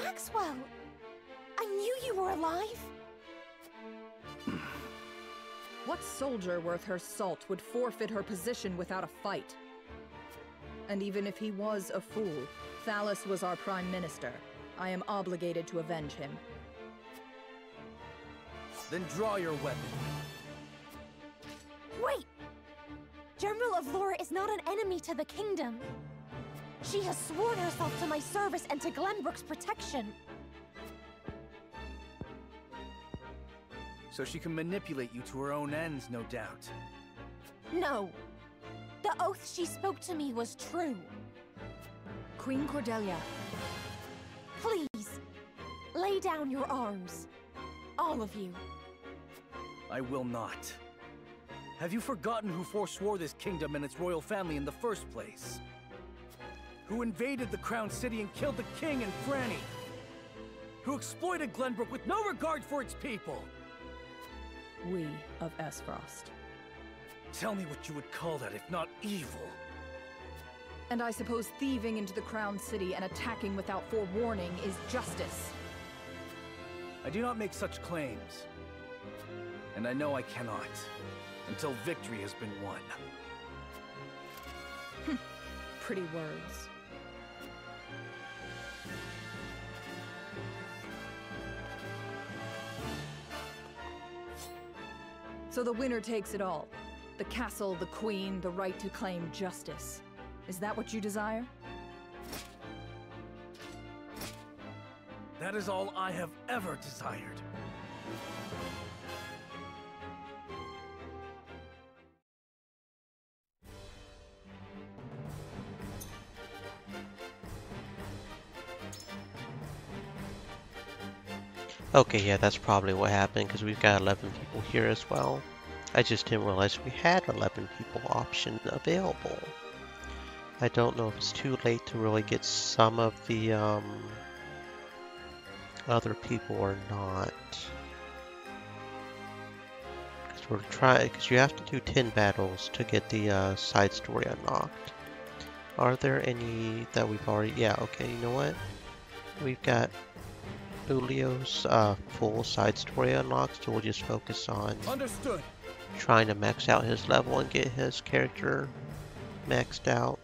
Maxwell! I knew you were alive! What soldier worth her salt would forfeit her position without a fight? And even if he was a fool, Thalas was our Prime Minister. I am obligated to avenge him. Then draw your weapon. Wait! General Avlora is not an enemy to the kingdom. She has sworn herself to my service and to Glenbrook's protection. So she can manipulate you to her own ends, no doubt. No. The oath she spoke to me was true. Queen Cordelia. Please, lay down your arms. All of you. I will not. Have you forgotten who forswore this kingdom and its royal family in the first place? Who invaded the Crown City and killed the king and Franny? Who exploited Glenbrook with no regard for its people? We of Esfrost. Tell me what you would call that if not evil. And I suppose thieving into the Crown City and attacking without forewarning is justice. I do not make such claims. And I know I cannot, until victory has been won. Pretty words. So the winner takes it all. The castle, the queen, the right to claim justice. Is that what you desire? That is all I have ever desired. Okay, yeah, that's probably what happened, because we've got 11 people here as well. I just didn't realize we had 11 people option available. I don't know if it's too late to really get some of the other people or not. Because we're trying, because you have to do 10 battles to get the side story unlocked. Are there any that we've already? Yeah, okay, you know what? We've got Julio's full side story unlocked, so we'll just focus on trying to max out his level and get his character maxed out.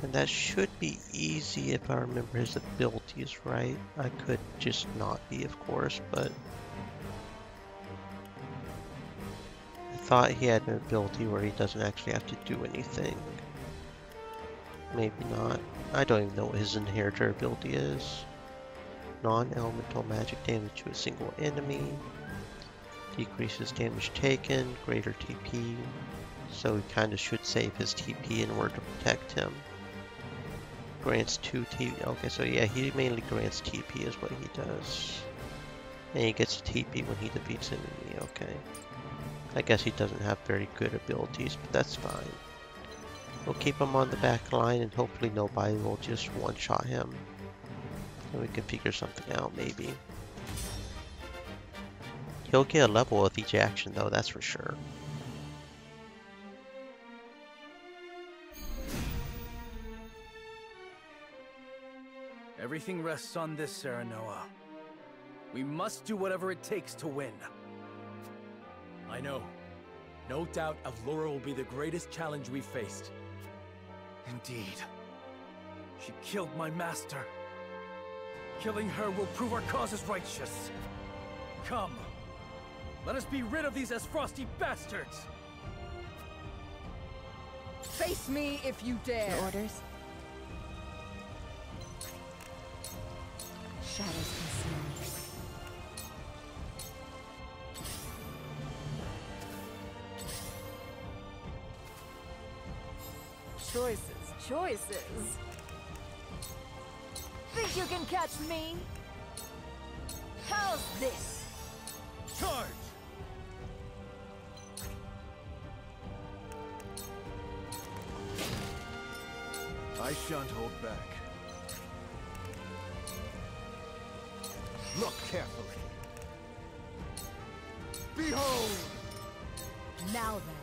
And that should be easy if I remember his abilities right. I could just not be, of course, but I thought he had an ability where he doesn't actually have to do anything. Maybe not. I don't even know what his inheritor ability is. Non-elemental magic damage to a single enemy. Decreases damage taken. Greater TP. So he kind of should save his TP in order to protect him. Grants 2 TP. Okay, so yeah, he mainly grants TP is what he does. And he gets TP when he defeats an enemy. Okay. I guess he doesn't have very good abilities, but that's fine. We'll keep him on the back line and hopefully nobody will just one-shot him. And we can figure something out, maybe. He'll get a level with each action, though, that's for sure. Everything rests on this, Serenoa. We must do whatever it takes to win. I know. No doubt Avlora will be the greatest challenge we've faced. Indeed. She killed my master. Killing her will prove our cause is righteous. Come. Let us be rid of these Esfrosti bastards! Face me if you dare! Your orders? Shadows conceal me. Choices. Think you can catch me? How's this? Charge! I shan't hold back. Look carefully. Behold! Now then.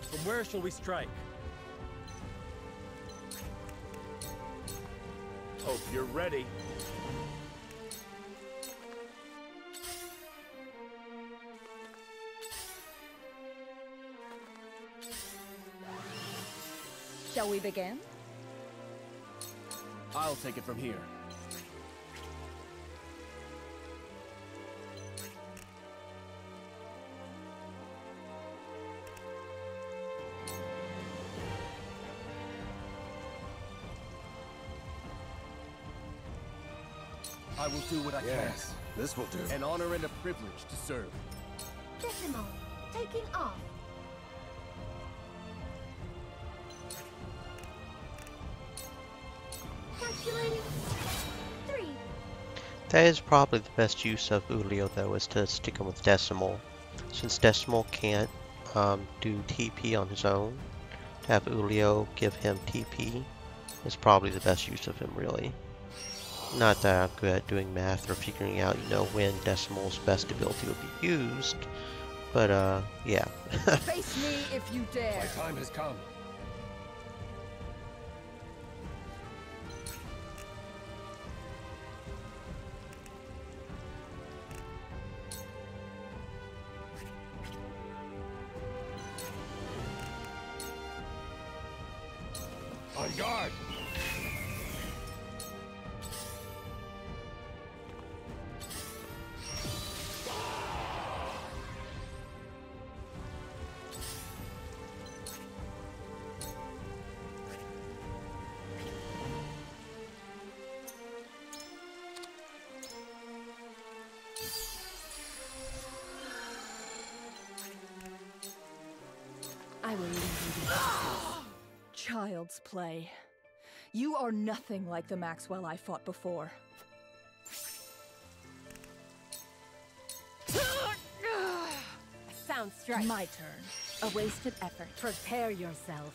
From where shall we strike? Hope you're ready. Shall we begin? I'll take it from here. I will do what I can. This will do. An honor and a privilege to serve. Decimo, taking off. Calculating. 3. That is probably the best use of Ulio, though, is to stick him with Decimal. Since Decimal can't do TP on his own, to have Ulio give him TP is probably the best use of him, really. Not that I'm good at doing math or figuring out, you know, when Decimal's best ability would be used, but, yeah. Face me if you dare! My time has come. On guard! I will leave you to Child's play. You are nothing like the Maxwell I fought before. A sound strike. My turn. A wasted effort. Prepare yourself.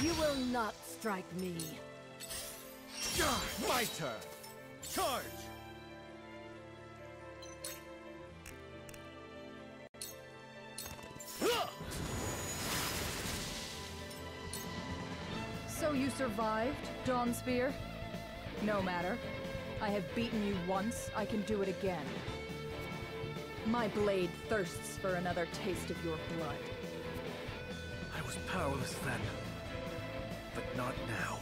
You will not strike me. My turn. Charge! So you survived, Dawnspear? No matter. I have beaten you once, I can do it again. My blade thirsts for another taste of your blood. I was powerless then, but not now.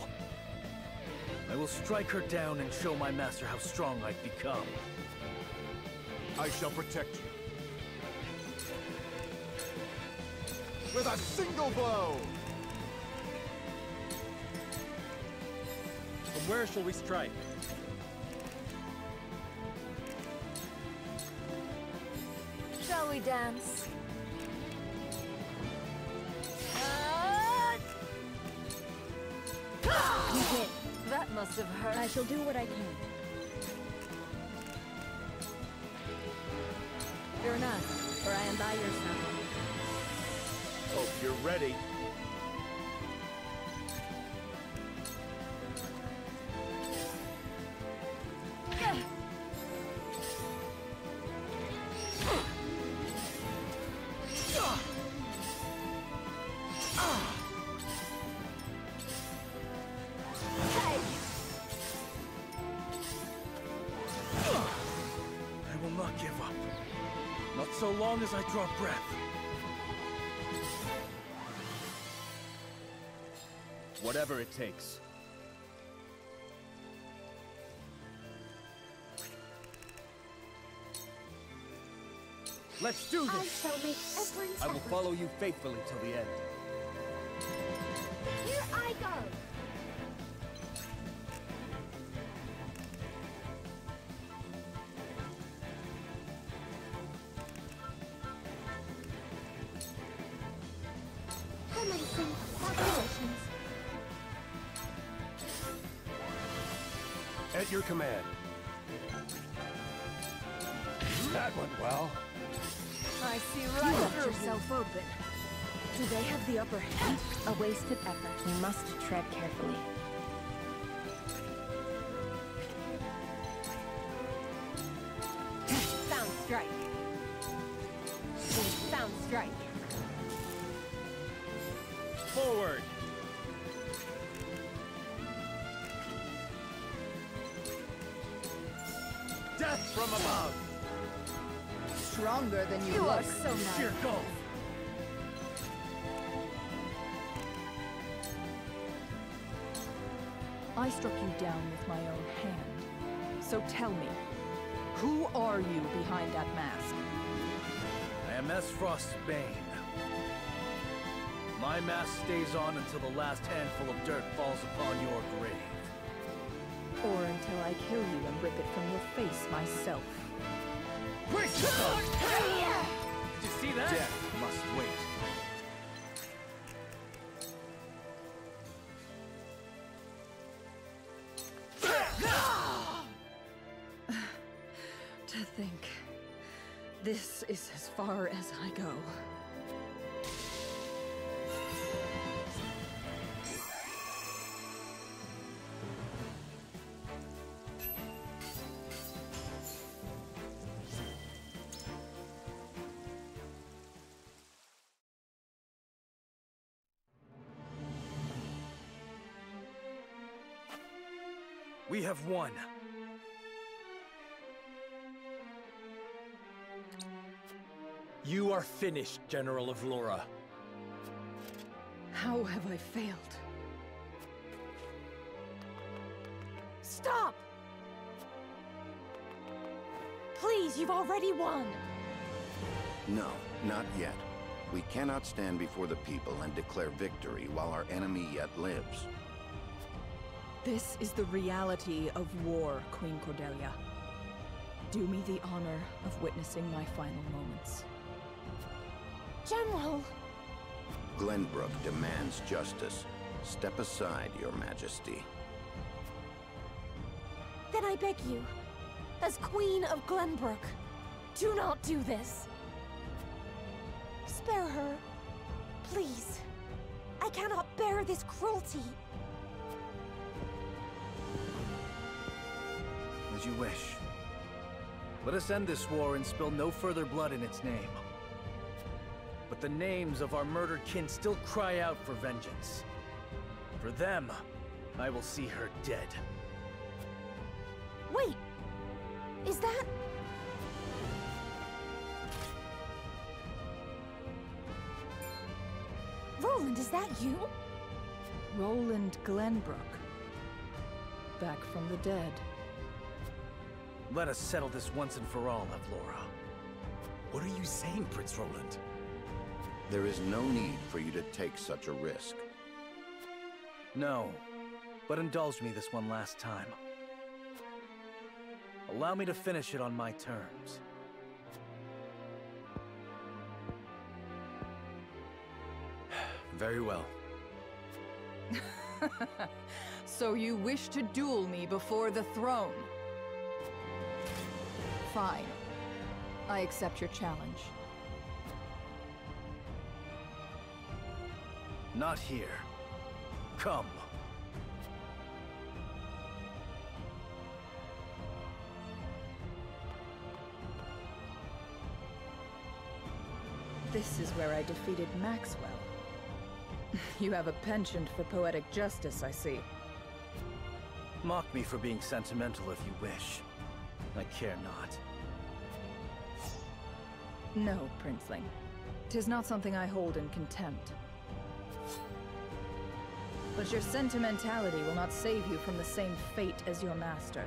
I will strike her down and show my master how strong I've become. I shall protect you. With a single blow! From where shall we strike? Shall we dance? You did. That must have hurt. I shall do what I can. Fear not, for I am by your side. Hope you're ready. not give up. Not so long as I draw breath. Whatever it takes. Let's do this! I shall make every I will effort. follow you faithfully till the end. Here I go! Commencing calculations. At your command. That went well. I see right through yourself open. Do they have the upper hand? A wasted effort. We must tread carefully. Sound strike. Sound strike. Forward! Death from above! Stronger than you You look. are so nice. Here goes! I struck you down with my own hand. So tell me, who are you behind that mask? I am Esfrost's Bane. My mask stays on until the last handful of dirt falls upon your grave. Or until I kill you and rip it from your face myself. Brace yourself! Did you see that? Death must wait. To think, this is as far as I go. We have won. You are finished, General of Lora. How have I failed? Stop! Please, you've already won. No, not yet. We cannot stand before the people and declare victory while our enemy yet lives. This is the reality of war, Queen Cordelia. Do me the honor of witnessing my final moments. General! Glenbrook demands justice. Step aside, Your Majesty. Then I beg you, as Queen of Glenbrook, do not do this. Spare her, please. I cannot bear this cruelty. As you wish. Let us end this war and spill no further blood in its name. But the names of our murdered kin still cry out for vengeance. For them, I will see her dead. Wait! Is that... Roland, is that you? Roland Glenbrook. Back from the dead. Let us settle this once and for all, Evlora. What are you saying, Prince Roland? There is no need for you to take such a risk. No, but indulge me this one last time. Allow me to finish it on my terms. Very well. So you wish to duel me before the throne? Fine. I accept your challenge. Not here. Come. This is where I defeated Maxwell. You have a penchant for poetic justice, I see. Mock me for being sentimental if you wish. I care not. No, Princeling. 'Tis not something I hold in contempt. But your sentimentality will not save you from the same fate as your master.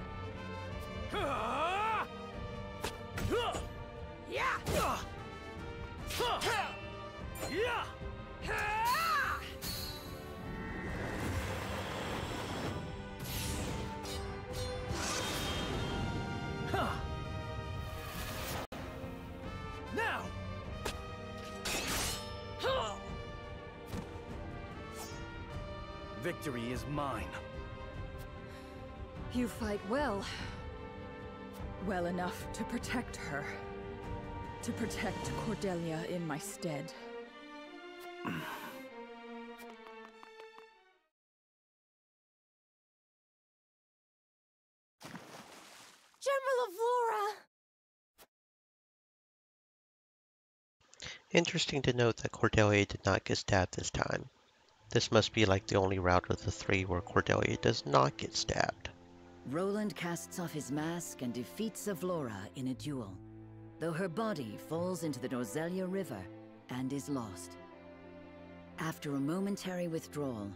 Now! Victory is mine. You fight well. Well enough to protect her. To protect Cordelia in my stead. General of Laura! Interesting to note that Cordelia did not get stabbed this time. This must be like the only route of the three where Cordelia does not get stabbed. Roland casts off his mask and defeats Avlora in a duel, though her body falls into the Nozelia River and is lost. After a momentary withdrawal,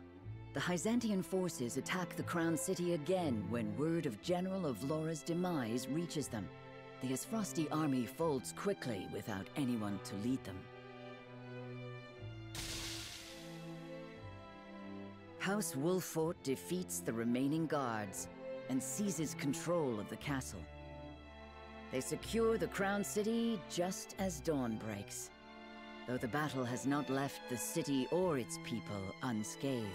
the Hyzantian forces attack the Crown City again when word of General Avlora's demise reaches them. The Esfrosti army folds quickly without anyone to lead them. House Wolffort defeats the remaining guards and seizes control of the castle. They secure the Crown City just as dawn breaks, though the battle has not left the city or its people unscathed.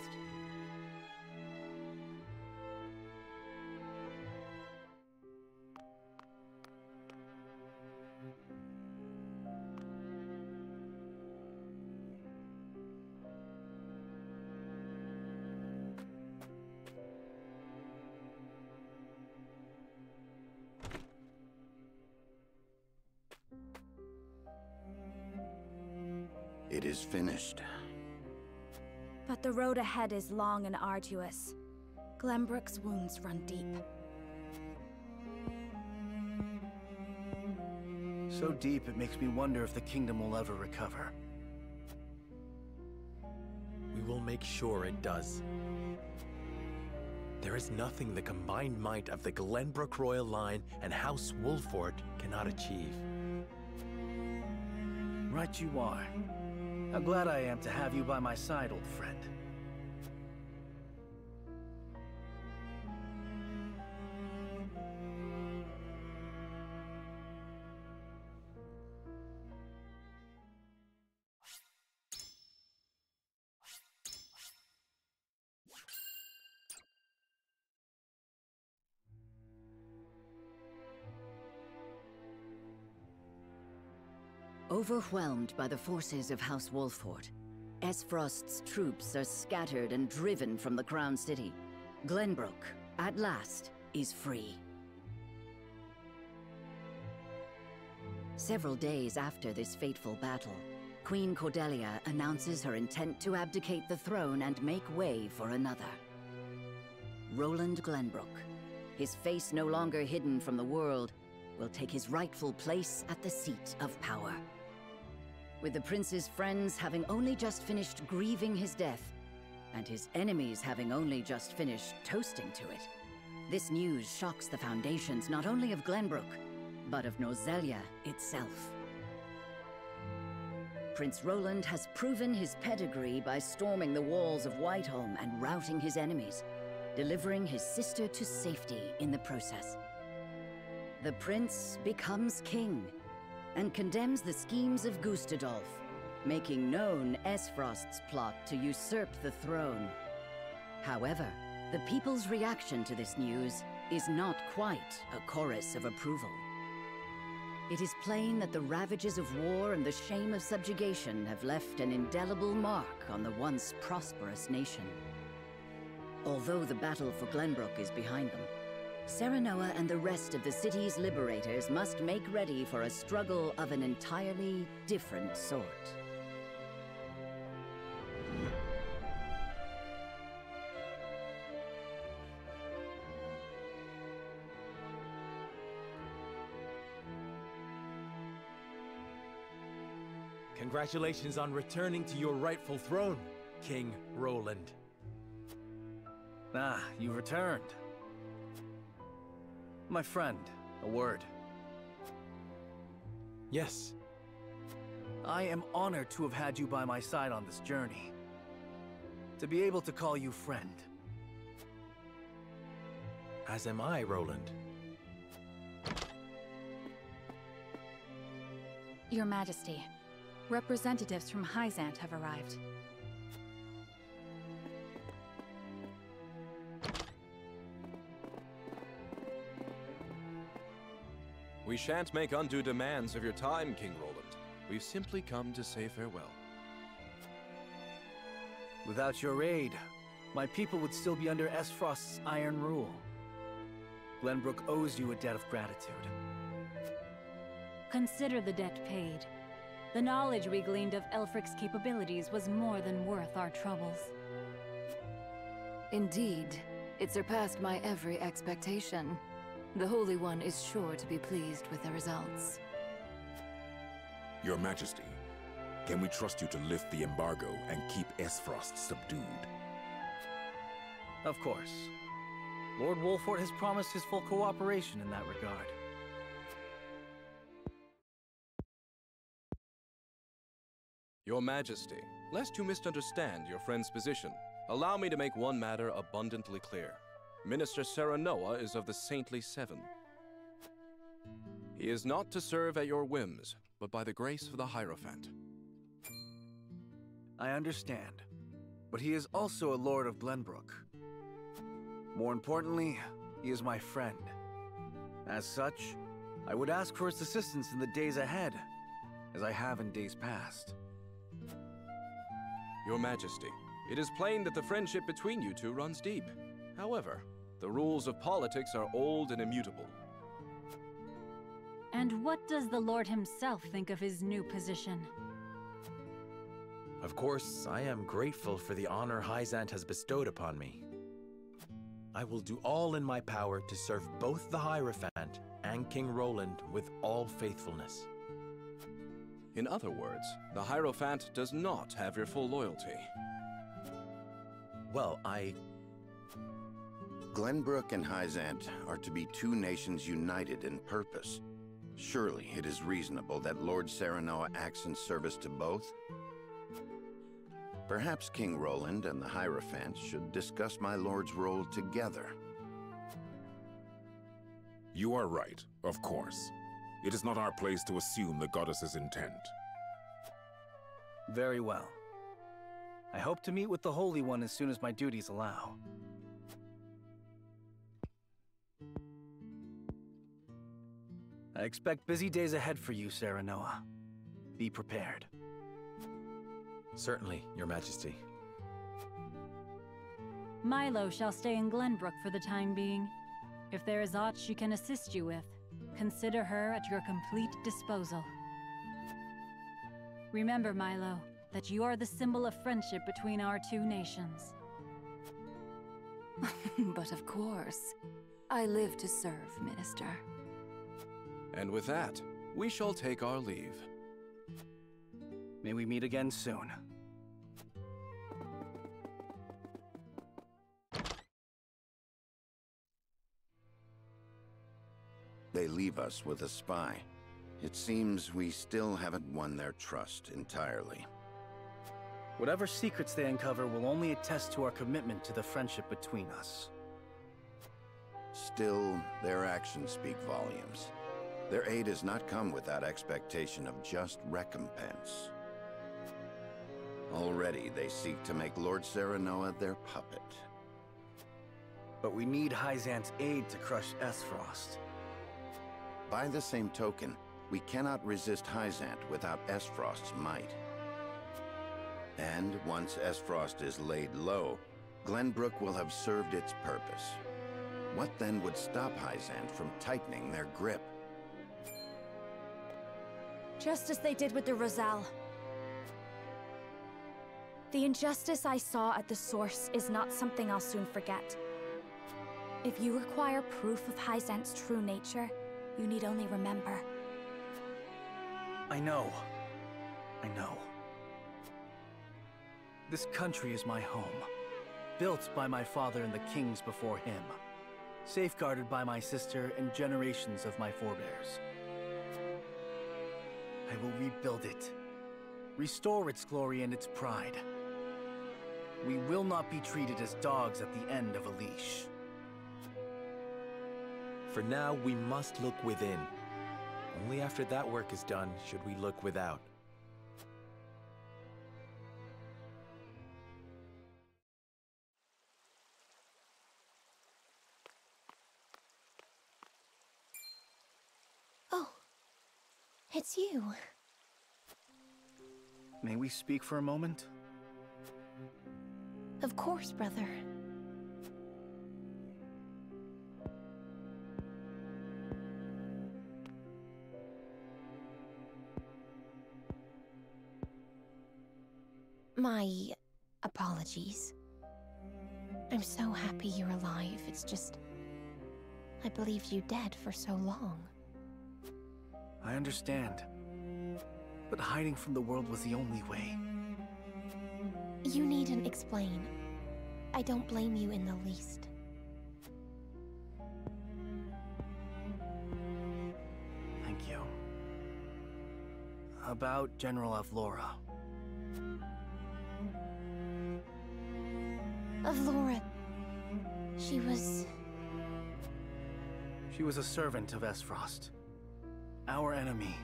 It is finished. But the road ahead is long and arduous. Glenbrook's wounds run deep. So deep it makes me wonder if the kingdom will ever recover. We will make sure it does. There is nothing the combined might of the Glenbrook royal line and House Wolffort cannot achieve. Right you are. How glad I am to have you by my side, old friend. Overwhelmed by the forces of House Wolffort, Esfrost's troops are scattered and driven from the Crown City. Glenbrook, at last, is free. Several days after this fateful battle, Queen Cordelia announces her intent to abdicate the throne and make way for another. Roland Glenbrook, his face no longer hidden from the world, will take his rightful place at the seat of power. With the prince's friends having only just finished grieving his death, and his enemies having only just finished toasting to it, this news shocks the foundations not only of Glenbrook, but of Nozelia itself. Prince Roland has proven his pedigree by storming the walls of Whiteholm and routing his enemies, delivering his sister to safety in the process. The prince becomes king, and condemns the schemes of Gustadolf, making known Esfrost's plot to usurp the throne. However, the people's reaction to this news is not quite a chorus of approval. It is plain that the ravages of war and the shame of subjugation have left an indelible mark on the once prosperous nation. Although the battle for Glenbrook is behind them, Serenoa and the rest of the city's liberators must make ready for a struggle of an entirely different sort. Congratulations on returning to your rightful throne, King Roland. Ah, you returned. My friend, a word. Yes. I am honored to have had you by my side on this journey. To be able to call you friend. As am I, Roland. Your Majesty, representatives from Hyzant have arrived. We shan't make undue demands of your time, King Roland. We've simply come to say farewell. Without your aid, my people would still be under Esfrost's iron rule. Glenbrook owes you a debt of gratitude. Consider the debt paid. The knowledge we gleaned of Aelfric's capabilities was more than worth our troubles. Indeed, it surpassed my every expectation. The Holy One is sure to be pleased with the results. Your Majesty, can we trust you to lift the embargo and keep Esfrost subdued? Of course. Lord Wolfort has promised his full cooperation in that regard. Your Majesty, lest you misunderstand your friend's position, allow me to make one matter abundantly clear. Minister Serenoa is of the Saintly Seven. He is not to serve at your whims, but by the grace of the Hierophant. I understand, but he is also a Lord of Glenbrook. More importantly, he is my friend. As such, I would ask for his assistance in the days ahead, as I have in days past. Your Majesty, it is plain that the friendship between you two runs deep. However, the rules of politics are old and immutable. And what does the Lord himself think of his new position? Of course, I am grateful for the honor Hyzant has bestowed upon me. I will do all in my power to serve both the Hierophant and King Roland with all faithfulness. In other words, the Hierophant does not have your full loyalty. Well, Glenbrook and Hyzant are to be two nations united in purpose. Surely it is reasonable that Lord Serenoa acts in service to both? Perhaps King Roland and the Hierophant should discuss my lord's role together. You are right, of course. It is not our place to assume the goddess's intent. Very well. I hope to meet with the Holy One as soon as my duties allow. I expect busy days ahead for you, Serenoa. Be prepared. Certainly, Your Majesty. Milo shall stay in Glenbrook for the time being. If there is aught she can assist you with, consider her at your complete disposal. Remember, Milo, that you are the symbol of friendship between our two nations. But of course, I live to serve, Minister. And with that, we shall take our leave. May we meet again soon. They leave us with a spy. It seems we still haven't won their trust entirely. Whatever secrets they uncover will only attest to our commitment to the friendship between us. Still, their actions speak volumes. Their aid has not come without expectation of just recompense. Already they seek to make Lord Serenoa their puppet. But we need Hyzant's aid to crush Esfrost. By the same token, we cannot resist Hyzant without Esfrost's might. And once Esfrost is laid low, Glenbrook will have served its purpose. What then would stop Hyzant from tightening their grip? Just as they did with the Rosal. The injustice I saw at the source is not something I'll soon forget. If you require proof of Hyzant's true nature, you need only remember. I know. I know. This country is my home, built by my father and the kings before him, safeguarded by my sister and generations of my forebears. I will rebuild it, restore its glory and its pride. We will not be treated as dogs at the end of a leash. For now, we must look within. Only after that work is done should we look without. Oh, it's you. May we speak for a moment? Of course, brother. My apologies. I'm so happy you're alive. It's just, I believed you dead for so long. I understand. But hiding from the world was the only way. You needn't explain. I don't blame you in the least. Thank you. About General Avlora. Avlora... She was a servant of Esfrost. Our enemy.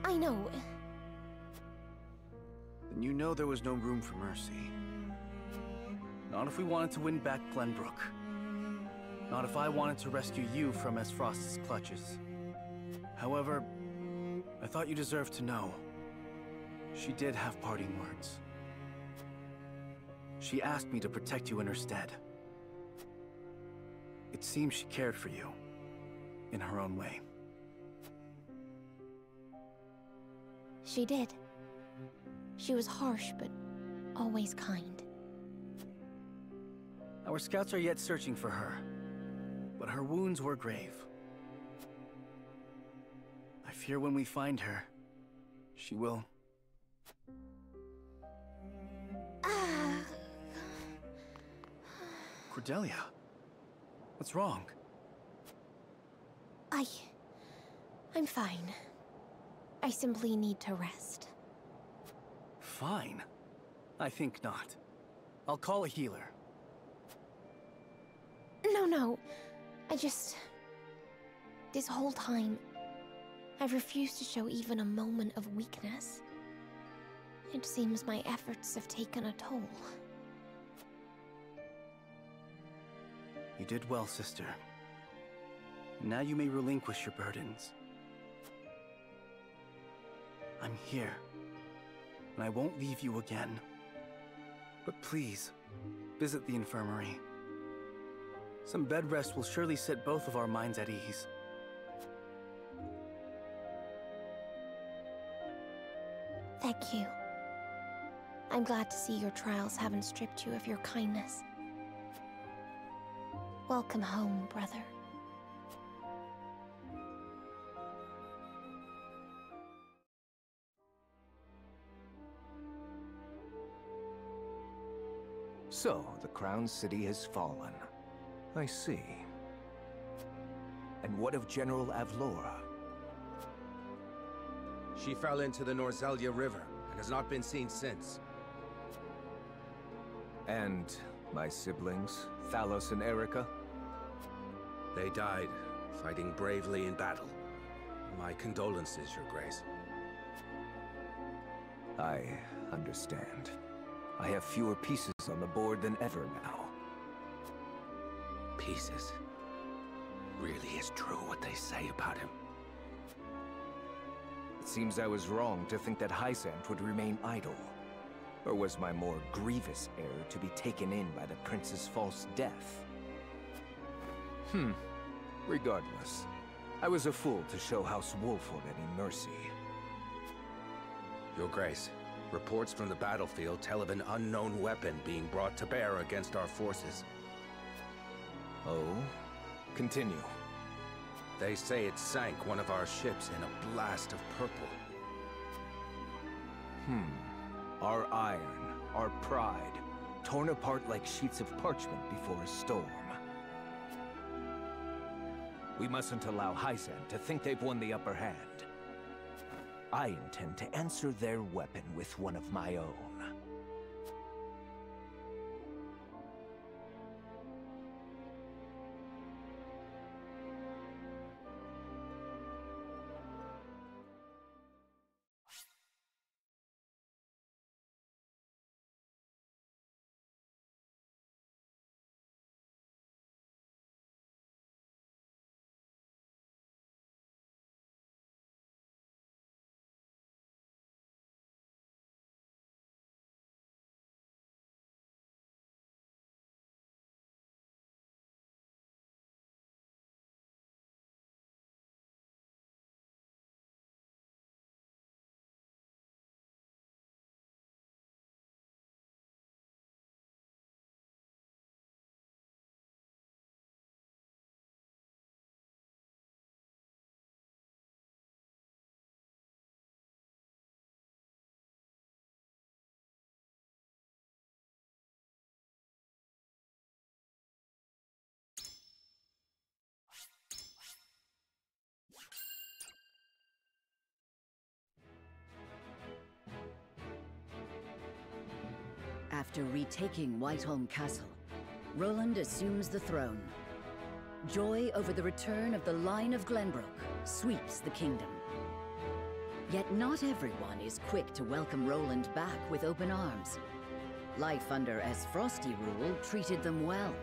I know. Then you know there was no room for mercy. Not if we wanted to win back Glenbrook. Not if I wanted to rescue you from Esfrost's clutches. However, I thought you deserved to know. She did have parting words. She asked me to protect you in her stead. It seems she cared for you, in her own way. She did. She was harsh, but always kind. Our scouts are yet searching for her, but her wounds were grave. I fear when we find her, she will... Cordelia, what's wrong? I'm fine. I simply need to rest. Fine. I think not. I'll call a healer. No. This whole time, I've refused to show even a moment of weakness. It seems my efforts have taken a toll. You did well, sister. Now you may relinquish your burdens. I'm here, and I won't leave you again. But please, visit the infirmary. Some bed rest will surely set both of our minds at ease. Thank you. I'm glad to see your trials haven't stripped you of your kindness. Welcome home, brother. So, the Crown City has fallen. I see. And what of General Avlora? She fell into the Norzelia River and has not been seen since. And my siblings, Thalos and Erica? They died, fighting bravely in battle. My condolences, Your Grace. I understand. I have fewer pieces on the board than ever now. Pieces? Really is true what they say about him. It seems I was wrong to think that Hyzant would remain idle. Or was my more grievous error to be taken in by the prince's false death? Regardless, I was a fool to show House Wolfwood any mercy. Your Grace, reports from the battlefield tell of an unknown weapon being brought to bear against our forces. Oh? Continue. They say it sank one of our ships in a blast of purple. Our iron, our pride, torn apart like sheets of parchment before a storm. We mustn't allow Hyzan to think they've won the upper hand. I intend to answer their weapon with one of my own. After retaking Whiteholm Castle, Roland assumes the throne. Joy over the return of the line of Glenbrook sweeps the kingdom. Yet not everyone is quick to welcome Roland back with open arms. Life under Esfrosti rule treated them well,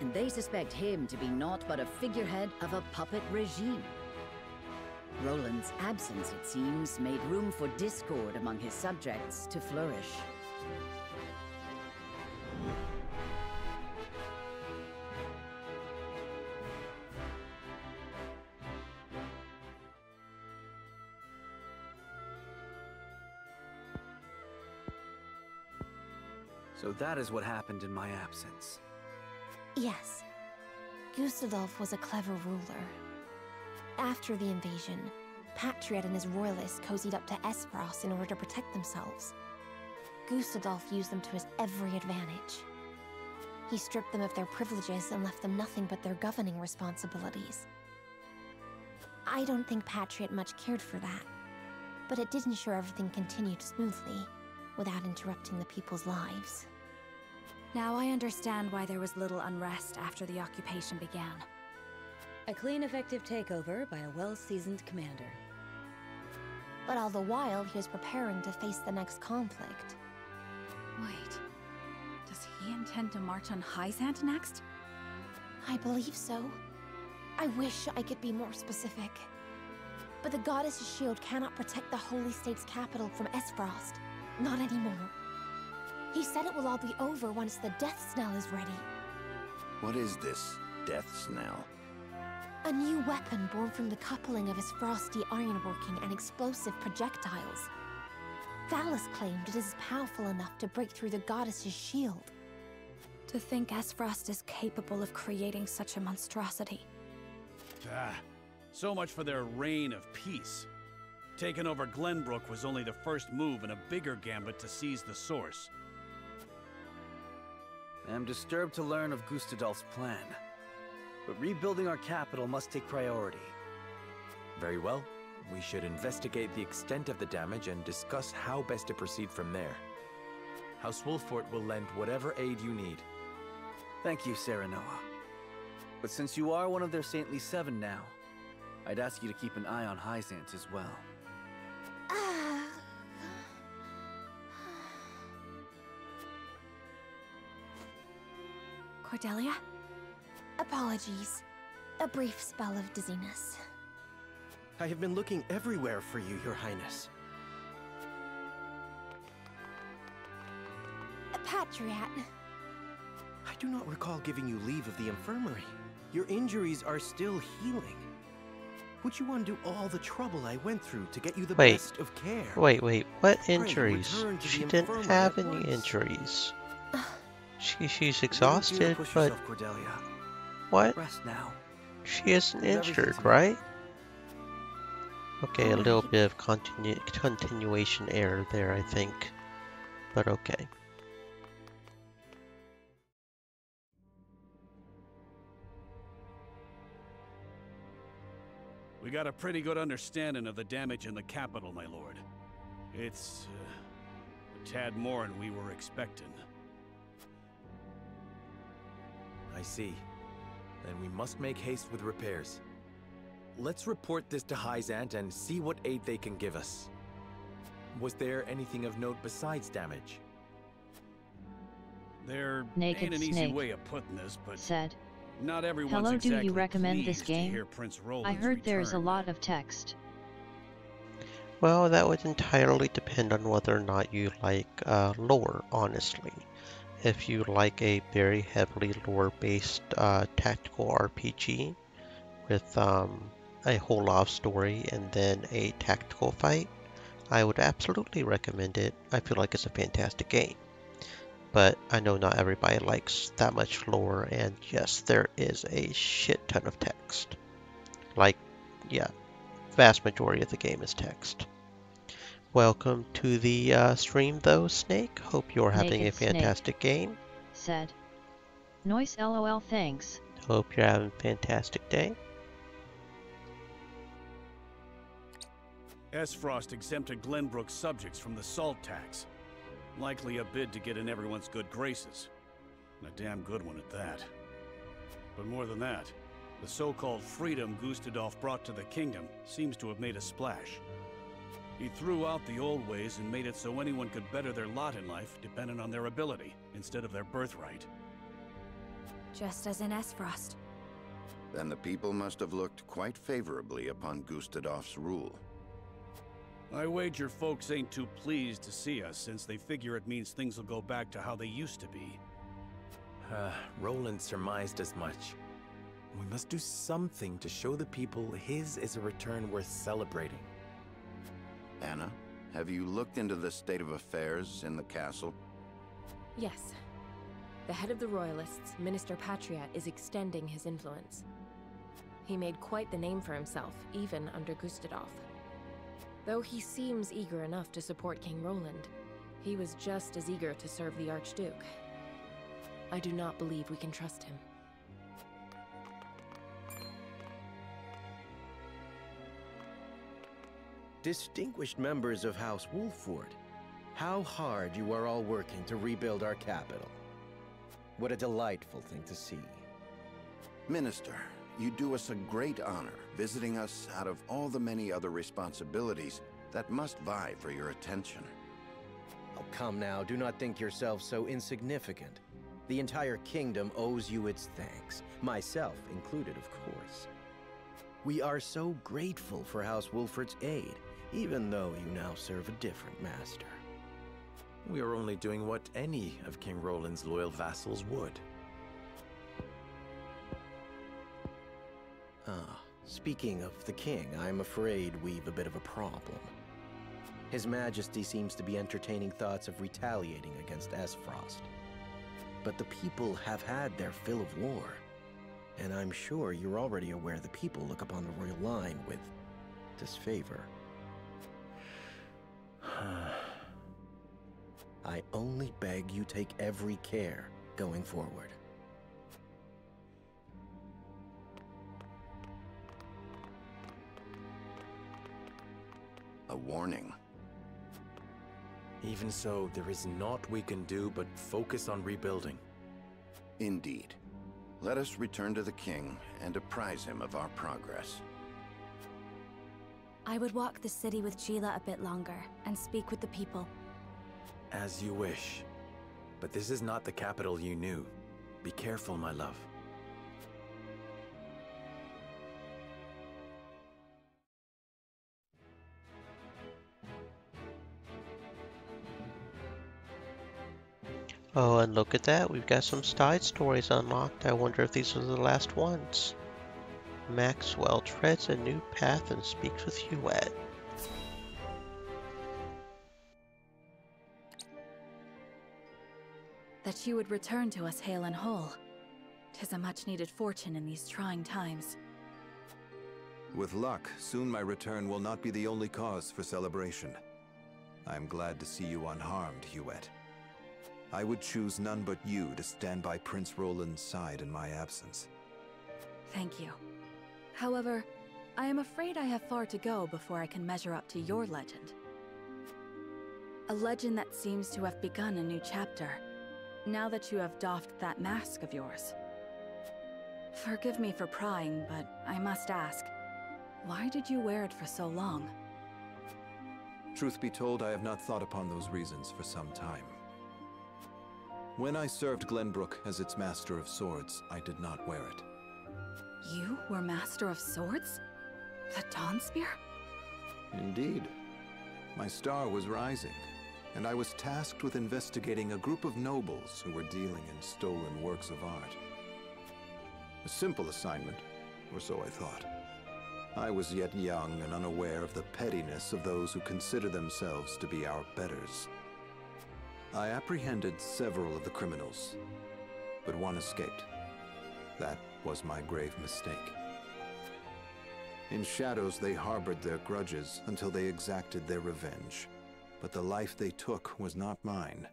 and they suspect him to be naught but a figurehead of a puppet regime. Roland's absence, it seems, made room for discord among his subjects to flourish. So that is what happened in my absence. Yes. Gustadolf was a clever ruler. After the invasion, Patriot and his royalists cozied up to Esfrost in order to protect themselves. Gustadolf used them to his every advantage. He stripped them of their privileges and left them nothing but their governing responsibilities. I don't think Patriot much cared for that, but it did ensure everything continued smoothly, without interrupting the people's lives. Now I understand why there was little unrest after the occupation began. A clean, effective takeover by a well-seasoned commander. But all the while, he was preparing to face the next conflict. Wait, does he intend to march on Hyzant next? I believe so. I wish I could be more specific. But the Goddess's shield cannot protect the Holy State's capital from Esfrost. Not anymore. He said it will all be over once the Death Snell is ready. What is this Death Snell? A new weapon born from the coupling of his frosty ironworking and explosive projectiles. Thalas claimed it is powerful enough to break through the Goddess's shield. To think Esfrost is capable of creating such a monstrosity. So much for their reign of peace. Taking over Glenbrook was only the first move in a bigger gambit to seize the source. I am disturbed to learn of Gustadolf's plan, but rebuilding our capital must take priority. Very well. We should investigate the extent of the damage and discuss how best to proceed from there. House Wolffort will lend whatever aid you need. Thank you, Serenoa. But since you are one of their Saintly Seven now, I'd ask you to keep an eye on Hyzant as well. Cordelia? Apologies. A brief spell of dizziness. I have been looking everywhere for you, Your Highness. Patriot. I do not recall giving you leave of the infirmary. Your injuries are still healing. Would you undo all the trouble I went through to get you the best of care? Wait, what Pray, injuries? return to She the didn't infirmary have at any once. injuries. She's exhausted, Push but yourself, Cordelia. what? Rest now. She isn't injured, right? Okay, a little bit of continuation error there, I think. But okay. We got a pretty good understanding of the damage in the capital, my lord. It's a tad more than we were expecting. I see. Then we must make haste with repairs. Let's report this to Hyzant and see what aid they can give us. Was there anything of note besides damage? There Naked ain't an easy Snake way of putting this, but said, not everyone's "Hello, exactly do you recommend this pleased to game? hear Prince I Roland's heard there's a return." lot of text." Well, that would entirely depend on whether or not you like lore, honestly. If you like a very heavily lore-based tactical RPG with a whole lot of story and then a tactical fight, I would absolutely recommend it. I feel like it's a fantastic game. But I know not everybody likes that much lore, and yes, there is a shit ton of text. Like, yeah, vast majority of the game is text. Welcome to the stream though, Snake. Hope you're having Naked a fantastic Snake game. said, "Noise LOL thanks." Hope you're having a fantastic day. Esfrost exempted Glenbrook's subjects from the salt tax. Likely a bid to get in everyone's good graces. And a damn good one at that. But more than that, the so-called freedom Gustadolf brought to the kingdom seems to have made a splash. He threw out the old ways and made it so anyone could better their lot in life depending on their ability, instead of their birthright. Just as in Esfrost. Then the people must have looked quite favorably upon Gustadolf's rule. I wager folks ain't too pleased to see us, since they figure it means things will go back to how they used to be. Roland surmised as much. We must do something to show the people his is a return worth celebrating. Anna, have you looked into the state of affairs in the castle? Yes. The head of the Royalists, Minister Patriat, is extending his influence. He made quite the name for himself, even under Gustadolf. Though he seems eager enough to support King Roland, he was just as eager to serve the Archduke. I do not believe we can trust him. Distinguished members of House Wolford, how hard you are all working to rebuild our capital. What a delightful thing to see. Minister, you do us a great honor visiting us out of all the many other responsibilities that must vie for your attention. Oh, come now, do not think yourself so insignificant. The entire kingdom owes you its thanks, myself included, of course. We are so grateful for House Wolford's aid, even though you now serve a different master. We are only doing what any of King Roland's loyal vassals would. Speaking of the king, I'm afraid we've a bit of a problem. His Majesty seems to be entertaining thoughts of retaliating against Esfrost. But the people have had their fill of war, and I'm sure you're already aware the people look upon the royal line with disfavor. I only beg you take every care going forward. A warning. Even so, there is naught we can do but focus on rebuilding. Indeed. Let us return to the king and apprise him of our progress. I would walk the city with Gila a bit longer and speak with the people. As you wish. But this is not the capital you knew. Be careful, my love. Oh, and look at that, we've got some side stories unlocked. I wonder if these are the last ones. Maxwell treads a new path and speaks with Huet. That you would return to us hale and whole. 'Tis a much-needed fortune in these trying times. With luck, soon my return will not be the only cause for celebration. I am glad to see you unharmed, Huet. I would choose none but you to stand by Prince Roland's side in my absence. Thank you. However, I am afraid I have far to go before I can measure up to your legend. A legend that seems to have begun a new chapter, now that you have doffed that mask of yours. Forgive me for prying, but I must ask, why did you wear it for so long? Truth be told, I have not thought upon those reasons for some time. When I served Glenbrook as its Master of Swords, I did not wear it. You were Master of Swords? The Dawnspear? Indeed. My star was rising, and I was tasked with investigating a group of nobles who were dealing in stolen works of art. A simple assignment, or so I thought. I was yet young and unaware of the pettiness of those who consider themselves to be our betters. I apprehended several of the criminals, but one escaped. That was my grave mistake. In shadows, they harbored their grudges until they exacted their revenge. But the life they took was not mine.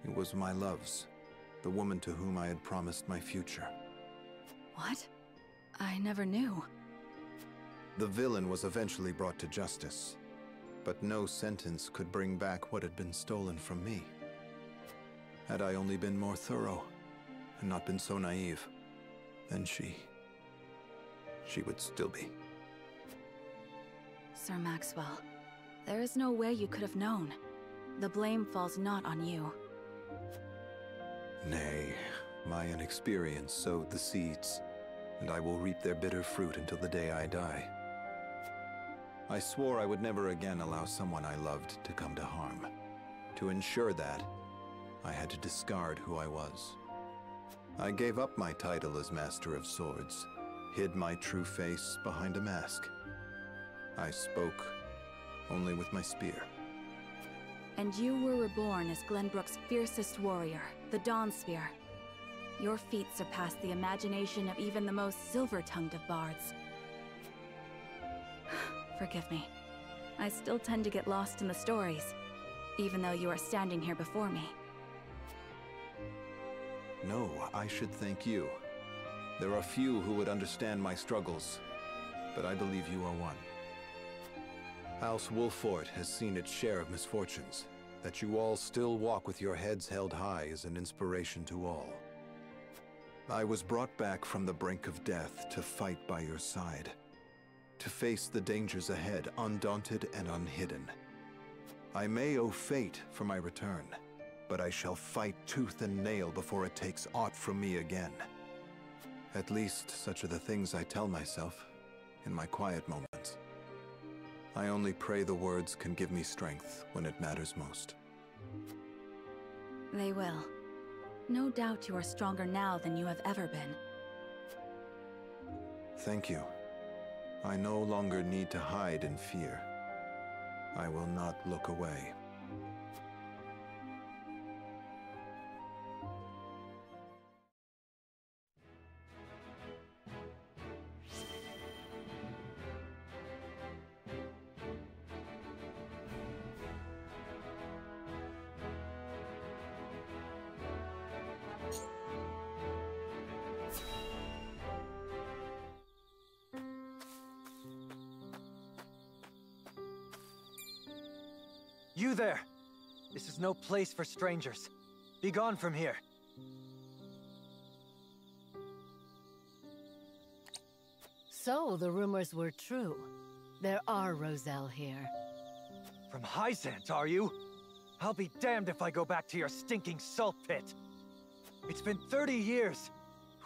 It was my love's, the woman to whom I had promised my future. What? I never knew. The villain was eventually brought to justice, but no sentence could bring back what had been stolen from me. Had I only been more thorough, and not been so naive, then she would still be. Sir Maxwell, there is no way you could have known. The blame falls not on you. Nay, my inexperience sowed the seeds, and I will reap their bitter fruit until the day I die. I swore I would never again allow someone I loved to come to harm. To ensure that, I had to discard who I was. I gave up my title as Master of Swords, hid my true face behind a mask. I spoke only with my spear. And you were reborn as Glenbrook's fiercest warrior, the Dawnspear. Your feat surpassed the imagination of even the most silver-tongued of bards. Forgive me. I still tend to get lost in the stories, even though you are standing here before me. No, I should thank you. There are few who would understand my struggles, but I believe you are one. House Wolffort has seen its share of misfortunes. That you all still walk with your heads held high is an inspiration to all. I was brought back from the brink of death to fight by your side, to face the dangers ahead undaunted and unhidden. I may owe fate for my return, but I shall fight tooth and nail before it takes aught from me again. At least, such are the things I tell myself in my quiet moments. I only pray the words can give me strength when it matters most. They will. No doubt you are stronger now than you have ever been. Thank you. I no longer need to hide in fear. I will not look away. You there! This is no place for strangers. Be gone from here. So, the rumors were true. There are Roselle here. From Hyzant, are you? I'll be damned if I go back to your stinking salt pit. It's been 30 years.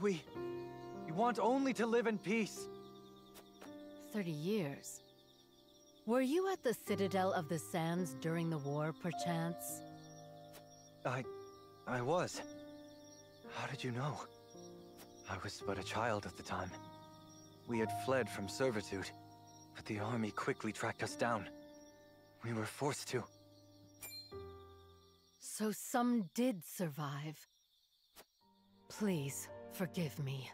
We want only to live in peace. 30 years? Were you at the Citadel of the Sands during the war, perchance? I was. How did you know? I was but a child at the time. We had fled from servitude, but the army quickly tracked us down. We were forced to. So some did survive. Please, forgive me.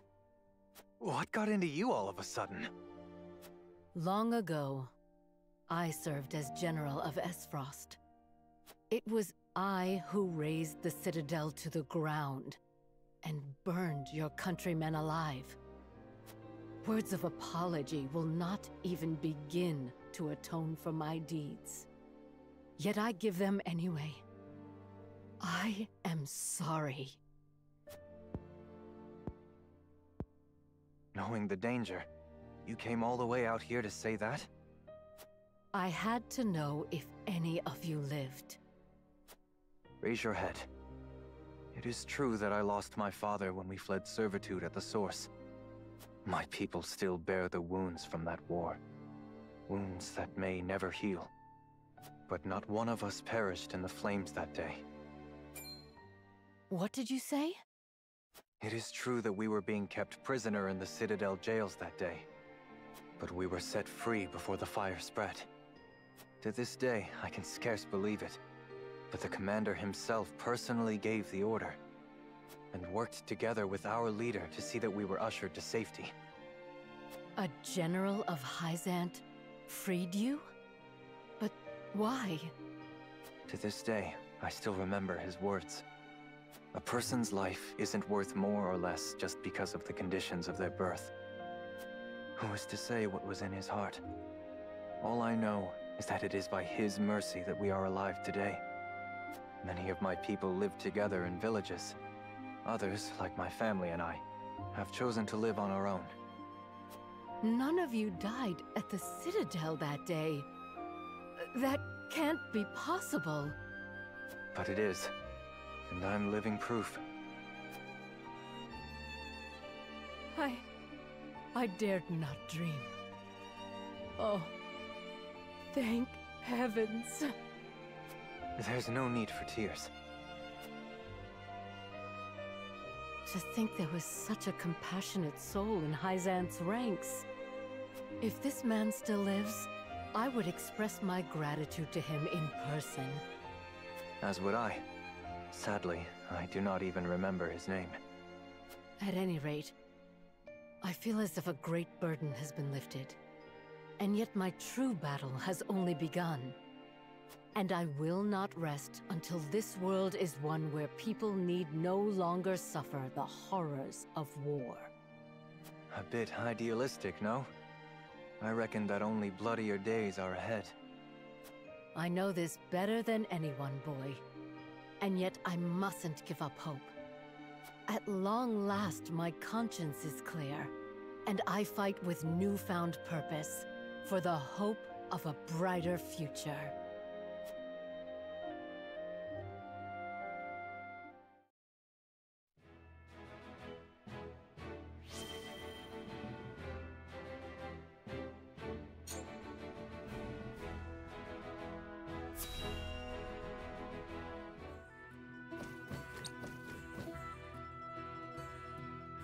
What got into you all of a sudden? Long ago, I served as General of Esfrost. It was I who razed the Citadel to the ground and burned your countrymen alive. Words of apology will not even begin to atone for my deeds. Yet I give them anyway. I am sorry. Knowing the danger, you came all the way out here to say that? I had to know if any of you lived. Raise your head. It is true that I lost my father when we fled servitude at the Source. My people still bear the wounds from that war. Wounds that may never heal. But not one of us perished in the flames that day. What did you say? It is true that we were being kept prisoner in the Citadel jails that day. But we were set free before the fire spread. To this day, I can scarce believe it. But the commander himself personally gave the order, and worked together with our leader to see that we were ushered to safety. A general of Hyzant freed you? But why? To this day, I still remember his words. A person's life isn't worth more or less just because of the conditions of their birth. Who is to say what was in his heart? All I know is that it is by his mercy that we are alive today. Many of my people live together in villages. Others, like my family and I, have chosen to live on our own. None of you died at the Citadel that day. That can't be possible. But it is, and I'm living proof. I dared not dream. Oh, thank heavens. There's no need for tears. To think there was such a compassionate soul in Hyzant's ranks. If this man still lives, I would express my gratitude to him in person. As would I. Sadly, I do not even remember his name. At any rate, I feel as if a great burden has been lifted. And yet my true battle has only begun. And I will not rest until this world is one where people need no longer suffer the horrors of war. A bit idealistic, no? I reckon that only bloodier days are ahead. I know this better than anyone, boy. And yet I mustn't give up hope. At long last, my conscience is clear, and I fight with newfound purpose for the hope of a brighter future.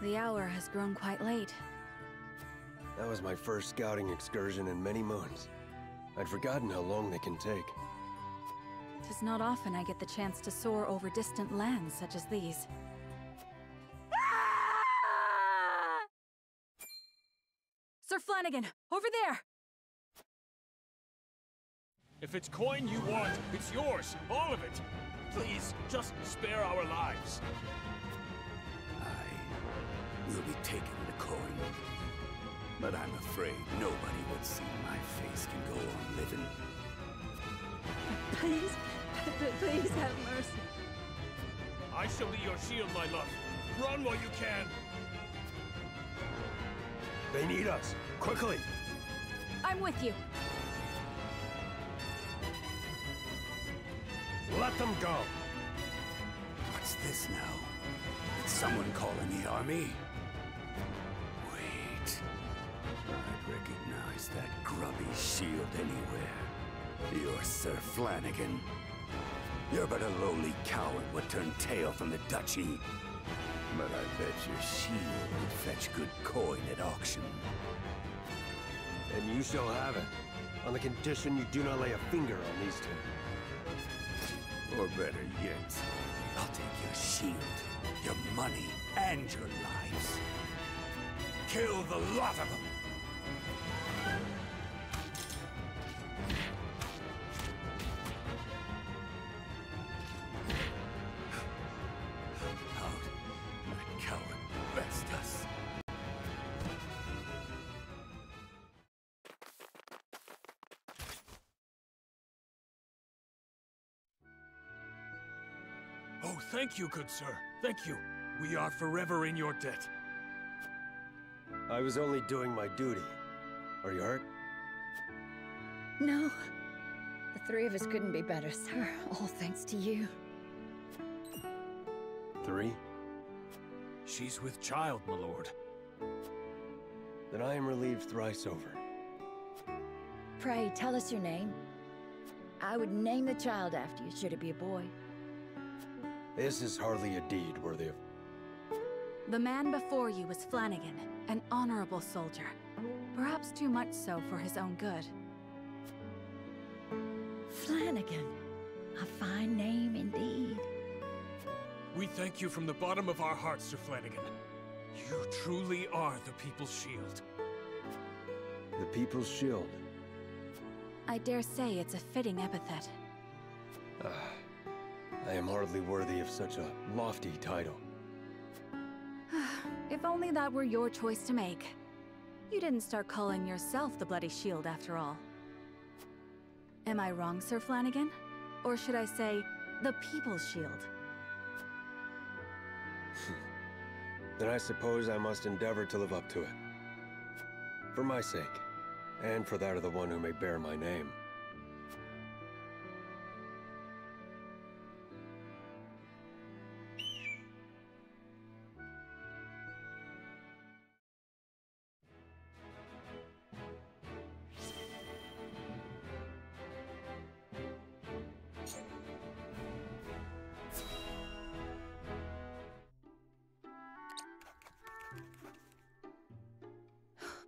The hour has grown quite late. That was my first scouting excursion in many moons. I'd forgotten how long they can take. 'Tis not often I get the chance to soar over distant lands such as these. Sir Flanagan, over there! If it's coin you want, it's yours, all of it. Please, just spare our lives. We'll be taking the coin. But I'm afraid nobody would see my face can go on living. Please, please have mercy. I shall be your shield, my love. Run while you can. They need us. Quickly! I'm with you. Let them go! What's this now? Did someone calling the army? Wait. I'd recognize that grubby shield anywhere. You're Sir Flanagan. You're but a lowly coward would turn tail from the duchy. But I bet your shield would fetch good coin at auction. And you shall have it, on the condition you do not lay a finger on these two. Or better yet, I'll take your shield, your money, and your lives. Kill the lot of them! Oh, thank you, good sir. Thank you. We are forever in your debt. I was only doing my duty. Are you hurt? No. The three of us couldn't be better, sir. All thanks to you. 3? She's with child, my lord. Then I am relieved thrice over. Pray, tell us your name. I would name the child after you, should it be a boy. This is hardly a deed worthy of... The man before you was Flanagan, an honorable soldier. Perhaps too much so for his own good. Flanagan. A fine name indeed. We thank you from the bottom of our hearts, Sir Flanagan. You truly are the People's Shield. The People's Shield? I dare say it's a fitting epithet. I am hardly worthy of such a lofty title. If only that were your choice to make. You didn't start calling yourself the Bloody Shield after all. Am I wrong, Sir Flanagan? Or should I say, the People's Shield? Then I suppose I must endeavor to live up to it. For my sake, and for that of the one who may bear my name.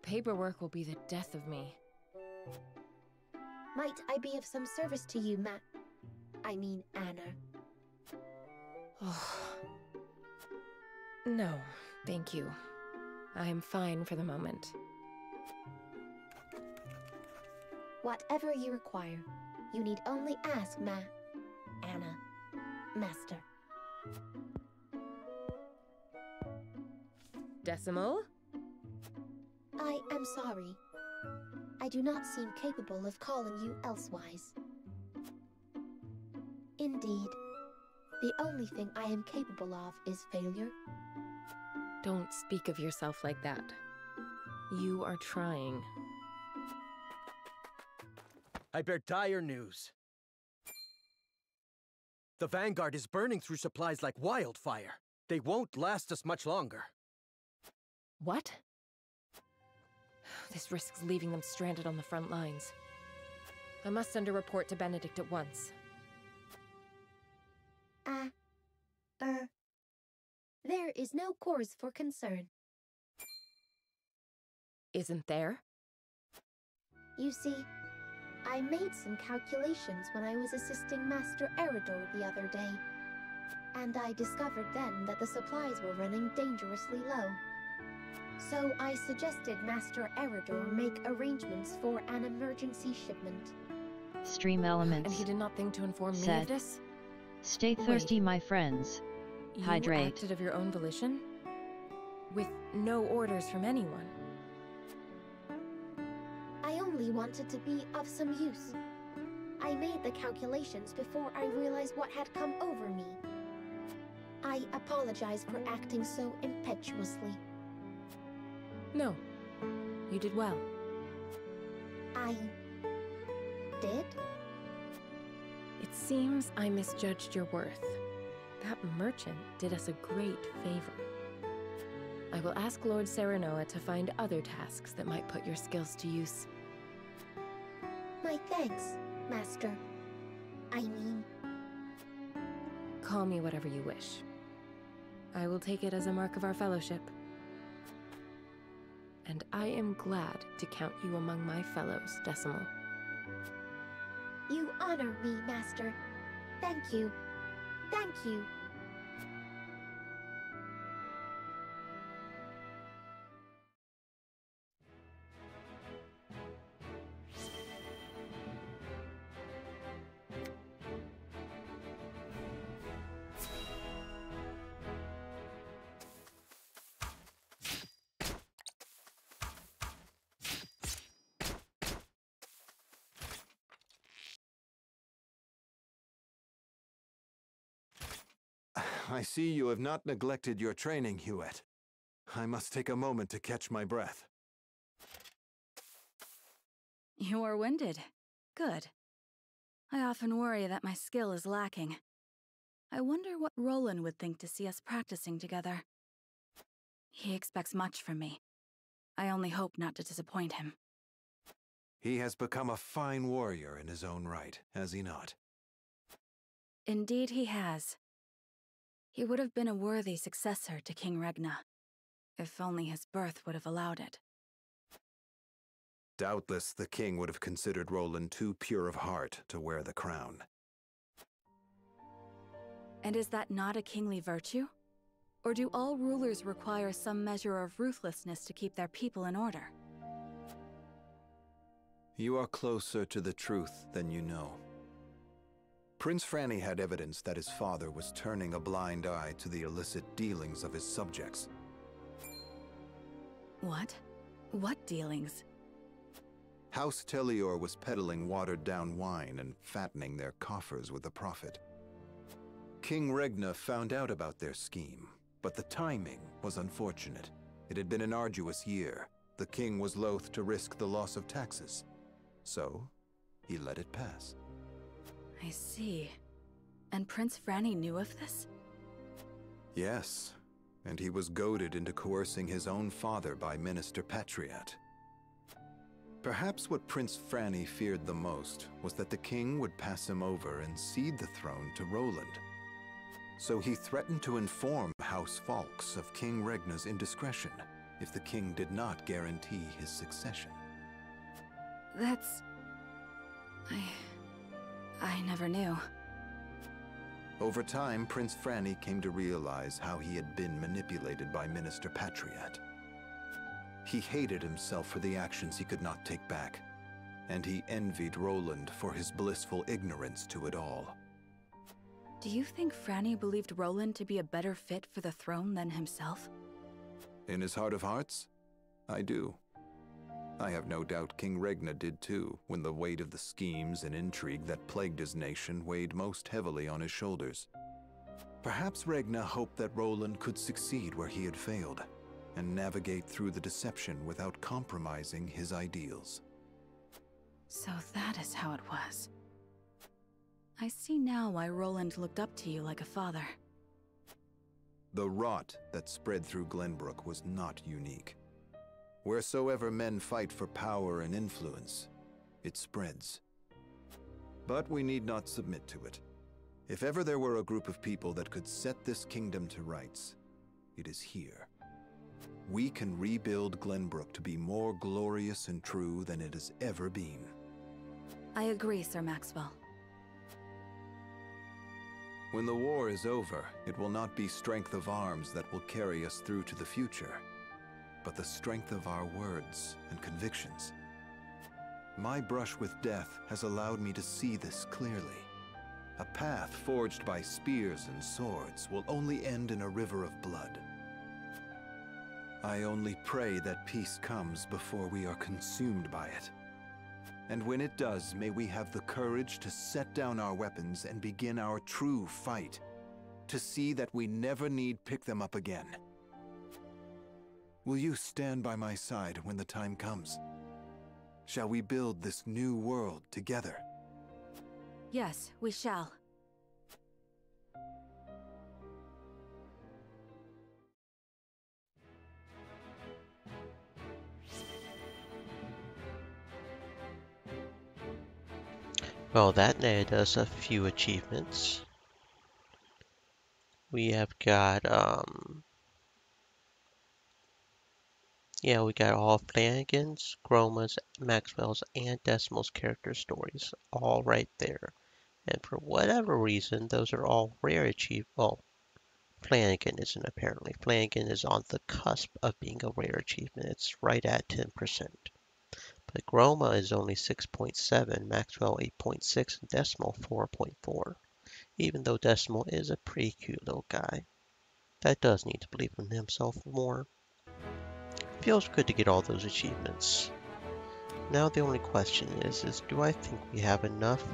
Paperwork will be the death of me. Might I be of some service to you, I mean, Anna? Oh. No, thank you. I am fine for the moment. Whatever you require, you need only ask Anna, Master. Decimal? I am sorry. I do not seem capable of calling you elsewise. Indeed, the only thing I am capable of is failure. Don't speak of yourself like that. You are trying. I bear dire news. The Vanguard is burning through supplies like wildfire. They won't last us much longer. What? This risks leaving them stranded on the front lines. I must send a report to Benedict at once. There is no cause for concern. Isn't there? You see, I made some calculations when I was assisting Master Eredor the other day, and I discovered then that the supplies were running dangerously low. So I suggested Master Eredor make arrangements for an emergency shipment. Stream elements. And he did not think to inform me of this? Stay thirsty, my friends. Hydrate. You acted of your own volition? With no orders from anyone? I only wanted to be of some use. I made the calculations before I realized what had come over me. I apologize for acting so impetuously. No. You did well. I... did? It seems I misjudged your worth. That merchant did us a great favor. I will ask Lord Serenoa to find other tasks that might put your skills to use. My thanks, Master. I mean... Call me whatever you wish. I will take it as a mark of our fellowship. And I am glad to count you among my fellows, Decimal. You honor me, Master. Thank you. Thank you. I see you have not neglected your training, Hewitt. I must take a moment to catch my breath. You are winded. Good. I often worry that my skill is lacking. I wonder what Roland would think to see us practicing together. He expects much from me. I only hope not to disappoint him. He has become a fine warrior in his own right, has he not? Indeed he has. He would have been a worthy successor to King Regna, if only his birth would have allowed it. Doubtless the king would have considered Roland too pure of heart to wear the crown. And is that not a kingly virtue? Or do all rulers require some measure of ruthlessness to keep their people in order? You are closer to the truth than you know. Prince Franny had evidence that his father was turning a blind eye to the illicit dealings of his subjects. What? What dealings? House Tellior was peddling watered-down wine and fattening their coffers with the profit. King Regna found out about their scheme, but the timing was unfortunate. It had been an arduous year. The king was loath to risk the loss of taxes, so he let it pass. I see. And Prince Franny knew of this? Yes, and he was goaded into coercing his own father by Minister Patriat. Perhaps what Prince Franny feared the most was that the king would pass him over and cede the throne to Roland. So he threatened to inform House Falks of King Regna's indiscretion if the king did not guarantee his succession. That's... I never knew. Over time, Prince Franny came to realize how he had been manipulated by Minister Patriat. He hated himself for the actions he could not take back, and he envied Roland for his blissful ignorance to it all. Do you think Franny believed Roland to be a better fit for the throne than himself? In his heart of hearts, I do. I have no doubt King Regna did too, when the weight of the schemes and intrigue that plagued his nation weighed most heavily on his shoulders. Perhaps Regna hoped that Roland could succeed where he had failed, and navigate through the deception without compromising his ideals. So that is how it was. I see now why Roland looked up to you like a father. The rot that spread through Glenbrook was not unique. Wheresoever men fight for power and influence, it spreads. But we need not submit to it. If ever there were a group of people that could set this kingdom to rights, it is here. We can rebuild Glenbrook to be more glorious and true than it has ever been. I agree, Sir Maxwell. When the war is over, it will not be strength of arms that will carry us through to the future, but the strength of our words and convictions. My brush with death has allowed me to see this clearly. A path forged by spears and swords will only end in a river of blood. I only pray that peace comes before we are consumed by it. And when it does, may we have the courage to set down our weapons and begin our true fight, to see that we never need pick them up again. Will you stand by my side when the time comes? Shall we build this new world together? Yes, we shall. Well, that netted us a few achievements. We have got, we got all Flanagan's, Chroma's, Maxwell's, and Decimal's character stories all right there. And for whatever reason, those are all rare achievements. Well, Flanagan isn't apparently. Flanagan is on the cusp of being a rare achievement. It's right at 10%. But Chroma is only 6.7, Maxwell 8.6, and Decimal 4.4. Even though Decimal is a pretty cute little guy. That does need to believe in himself more. Feels good to get all those achievements. Now the only question is do I think we have enough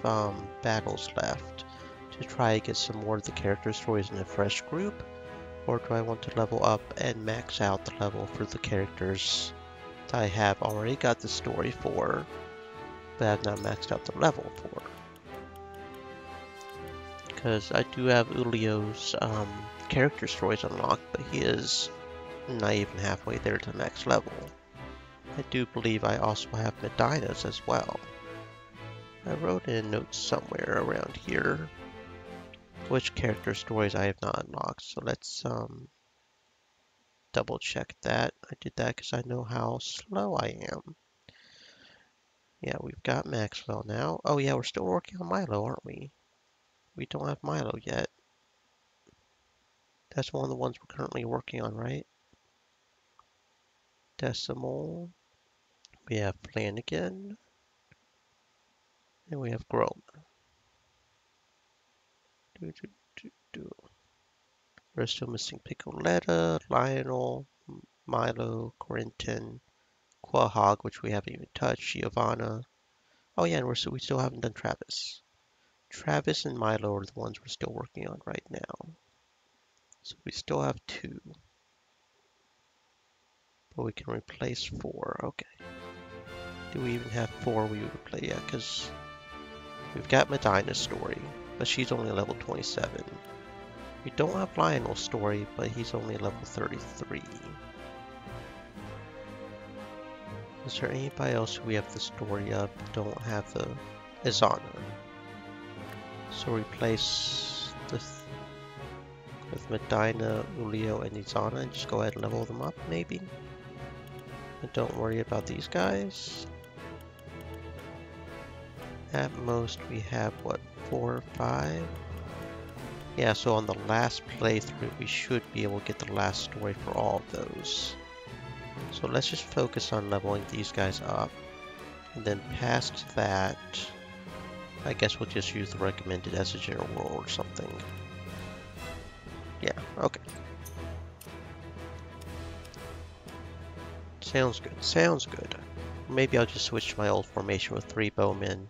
battles left to try to get some more of the character stories in a fresh group? Or do I want to level up and max out the level for the characters that I have already got the story for, but have not maxed out the level for? Because I do have Ulio's character stories unlocked, but he is not even halfway there to max level. I do believe I also have Medina's as well. I wrote in notes somewhere around here which character stories I have not unlocked, so let's double check that. I did that because I know how slow I am. Yeah, we've got Maxwell now. Oh yeah, we're still working on Milo, aren't we? We don't have Milo yet. That's one of the ones we're currently working on, right? Decimal. We have Flanagan. And we have Groma. We're still missing Piccoletta, Lionel, Milo, Corentin, Quahog, which we haven't even touched, Giovanna. Oh yeah, and we still haven't done Travis. Travis and Milo are the ones we're still working on right now. So we still have 2. But we can replace 4. Okay. Do we even have 4 we would replace? Yeah, because we've got Medina's story, but she's only level 27. We don't have Lionel's story, but he's only level 33. Is there anybody else who we have the story of but don't have the Izana? So replace this with Medina, Ulio, and Izana and just go ahead and level them up maybe? And don't worry about these guys. At most we have what, 4 or 5? Yeah, so on the last playthrough we should be able to get the last story for all of those. So let's just focus on leveling these guys up. And then past that, I guess we'll just use the recommended as a general rule or something. Yeah, okay. Sounds good, sounds good. Maybe I'll just switch to my old formation with 3 bowmen.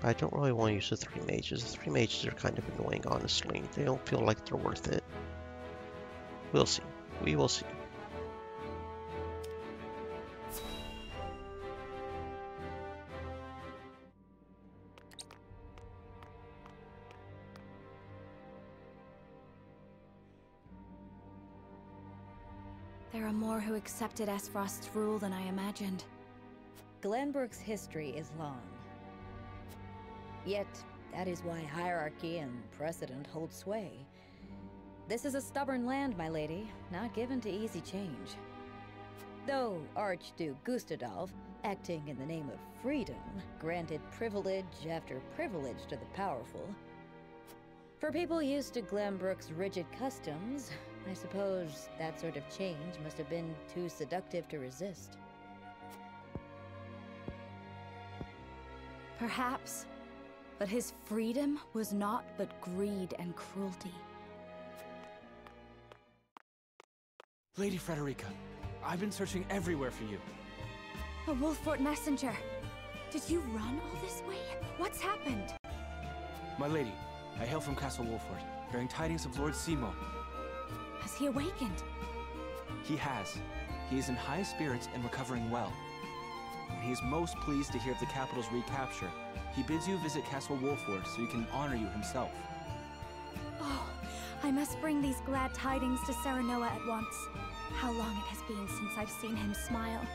I don't really want to use the 3 mages. The 3 mages are kind of annoying, honestly. They don't feel like they're worth it. We'll see. We will see. There are more who accepted Esfrost's rule than I imagined. Glenbrook's history is long. Yet, that is why hierarchy and precedent hold sway. This is a stubborn land, my lady, not given to easy change. Though Archduke Gustadolf, acting in the name of freedom, granted privilege after privilege to the powerful. For people used to Glenbrook's rigid customs, I suppose that sort of change must have been too seductive to resist. Perhaps. But his freedom was naught but greed and cruelty. Lady Frederica, I've been searching everywhere for you. A Wolffort messenger. Did you run all this way? What's happened? My lady, I hail from Castle Wolffort, bearing tidings of Lord Simon. Has he awakened? He has. He is in high spirits and recovering well. And he is most pleased to hear of the capital's recapture. He bids you visit Castle Wolffort so he can honor you himself. Oh, I must bring these glad tidings to Serenoa at once. How long it has been since I've seen him smile.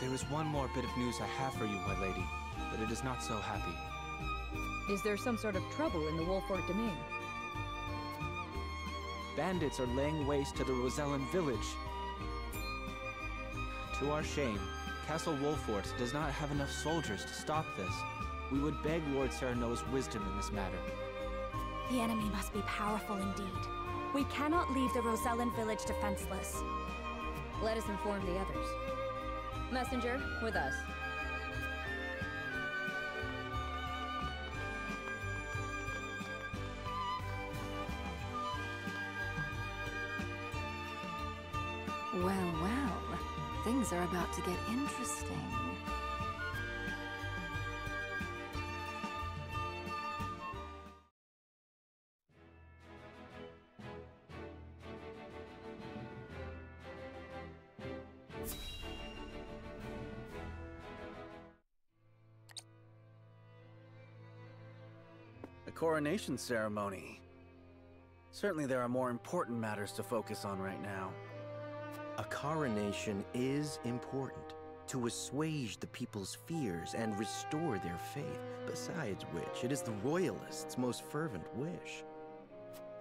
There is one more bit of news I have for you, my lady, but it is not so happy. Is there some sort of trouble in the Wolffort domain? Bandits are laying waste to the Rosellan village. To our shame, Castle Wolffort does not have enough soldiers to stop this. We would beg Lord Serenoa's wisdom in this matter. The enemy must be powerful indeed. We cannot leave the Rosellan village defenseless. Let us inform the others. Messenger, with us. Well, well. Things are about to get interesting. coronation ceremony. Certainly there are more important matters to focus on right now. A coronation is important to assuage the people's fears and restore their faith, besides which it is the Royalists' most fervent wish.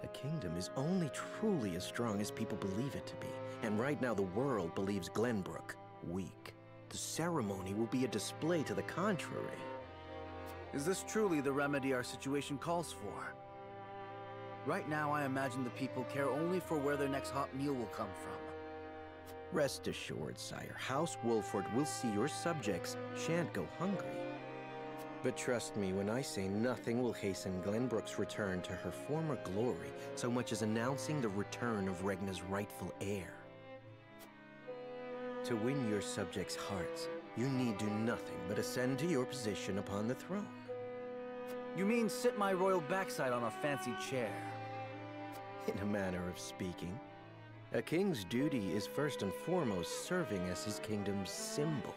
A kingdom is only truly as strong as people believe it to be, and right now the world believes Glenbrook weak. The ceremony will be a display to the contrary. Is this truly the remedy our situation calls for? Right now, I imagine the people care only for where their next hot meal will come from. Rest assured, sire, House Wolford will see your subjects shan't go hungry. But trust me when I say nothing will hasten Glenbrook's return to her former glory so much as announcing the return of Regna's rightful heir. To win your subjects' hearts, you need do nothing but ascend to your position upon the throne. You mean sit my royal backside on a fancy chair? In a manner of speaking. A king's duty is first and foremost serving as his kingdom's symbol.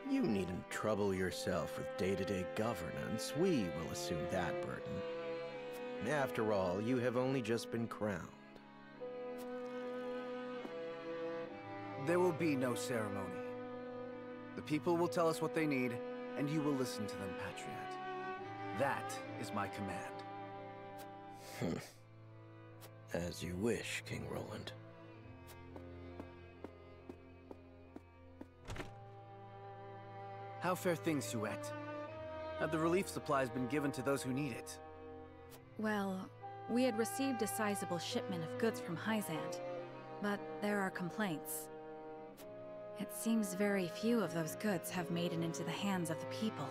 You needn't trouble yourself with day-to-day governance. We will assume that burden. After all, you have only just been crowned. There will be no ceremony. The people will tell us what they need, and you will listen to them, Patriot. That is my command. As you wish, King Roland. How fare things, Suette? Have the relief supplies been given to those who need it? Well, we had received a sizable shipment of goods from Hyzant, but there are complaints. It seems very few of those goods have made it into the hands of the people.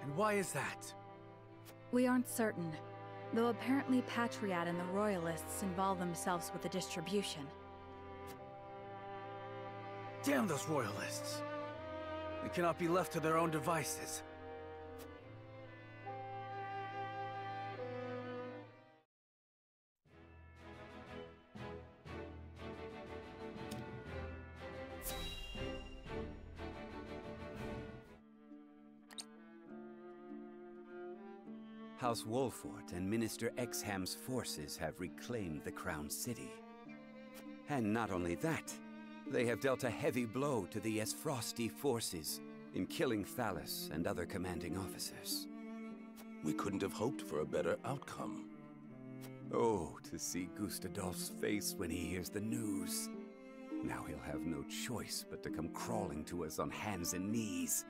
And why is that? We aren't certain, though apparently Patriot and the Royalists involve themselves with the distribution. Damn those Royalists! They cannot be left to their own devices. House Wolfort and Minister Exham's forces have reclaimed the Crown City. And not only that, they have dealt a heavy blow to the Esfrosti forces in killing Thalas and other commanding officers. We couldn't have hoped for a better outcome. Oh, to see Gustadolf's face when he hears the news. Now he'll have no choice but to come crawling to us on hands and knees,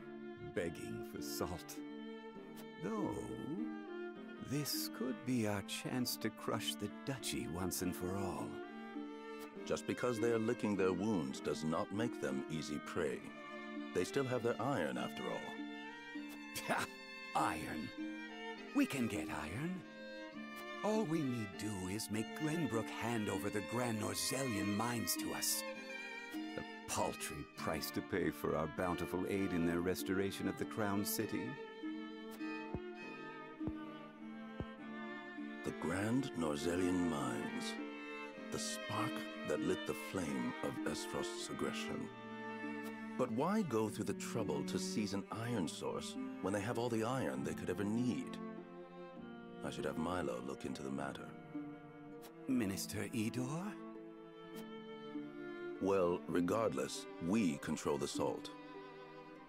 begging for salt. Though, this could be our chance to crush the Duchy once and for all. Just because they are licking their wounds does not make them easy prey. They still have their iron, after all. Ha! Iron. We can get iron. All we need do is make Glenbrook hand over the Grand Norzelian mines to us. A paltry price to pay for our bountiful aid in their restoration of the Crown City. The Grand Norzelian mines. The spark that lit the flame of Esfrost's aggression. But why go through the trouble to seize an iron source when they have all the iron they could ever need? I should have Milo look into the matter. Minister Idor? Well, regardless, we control the salt.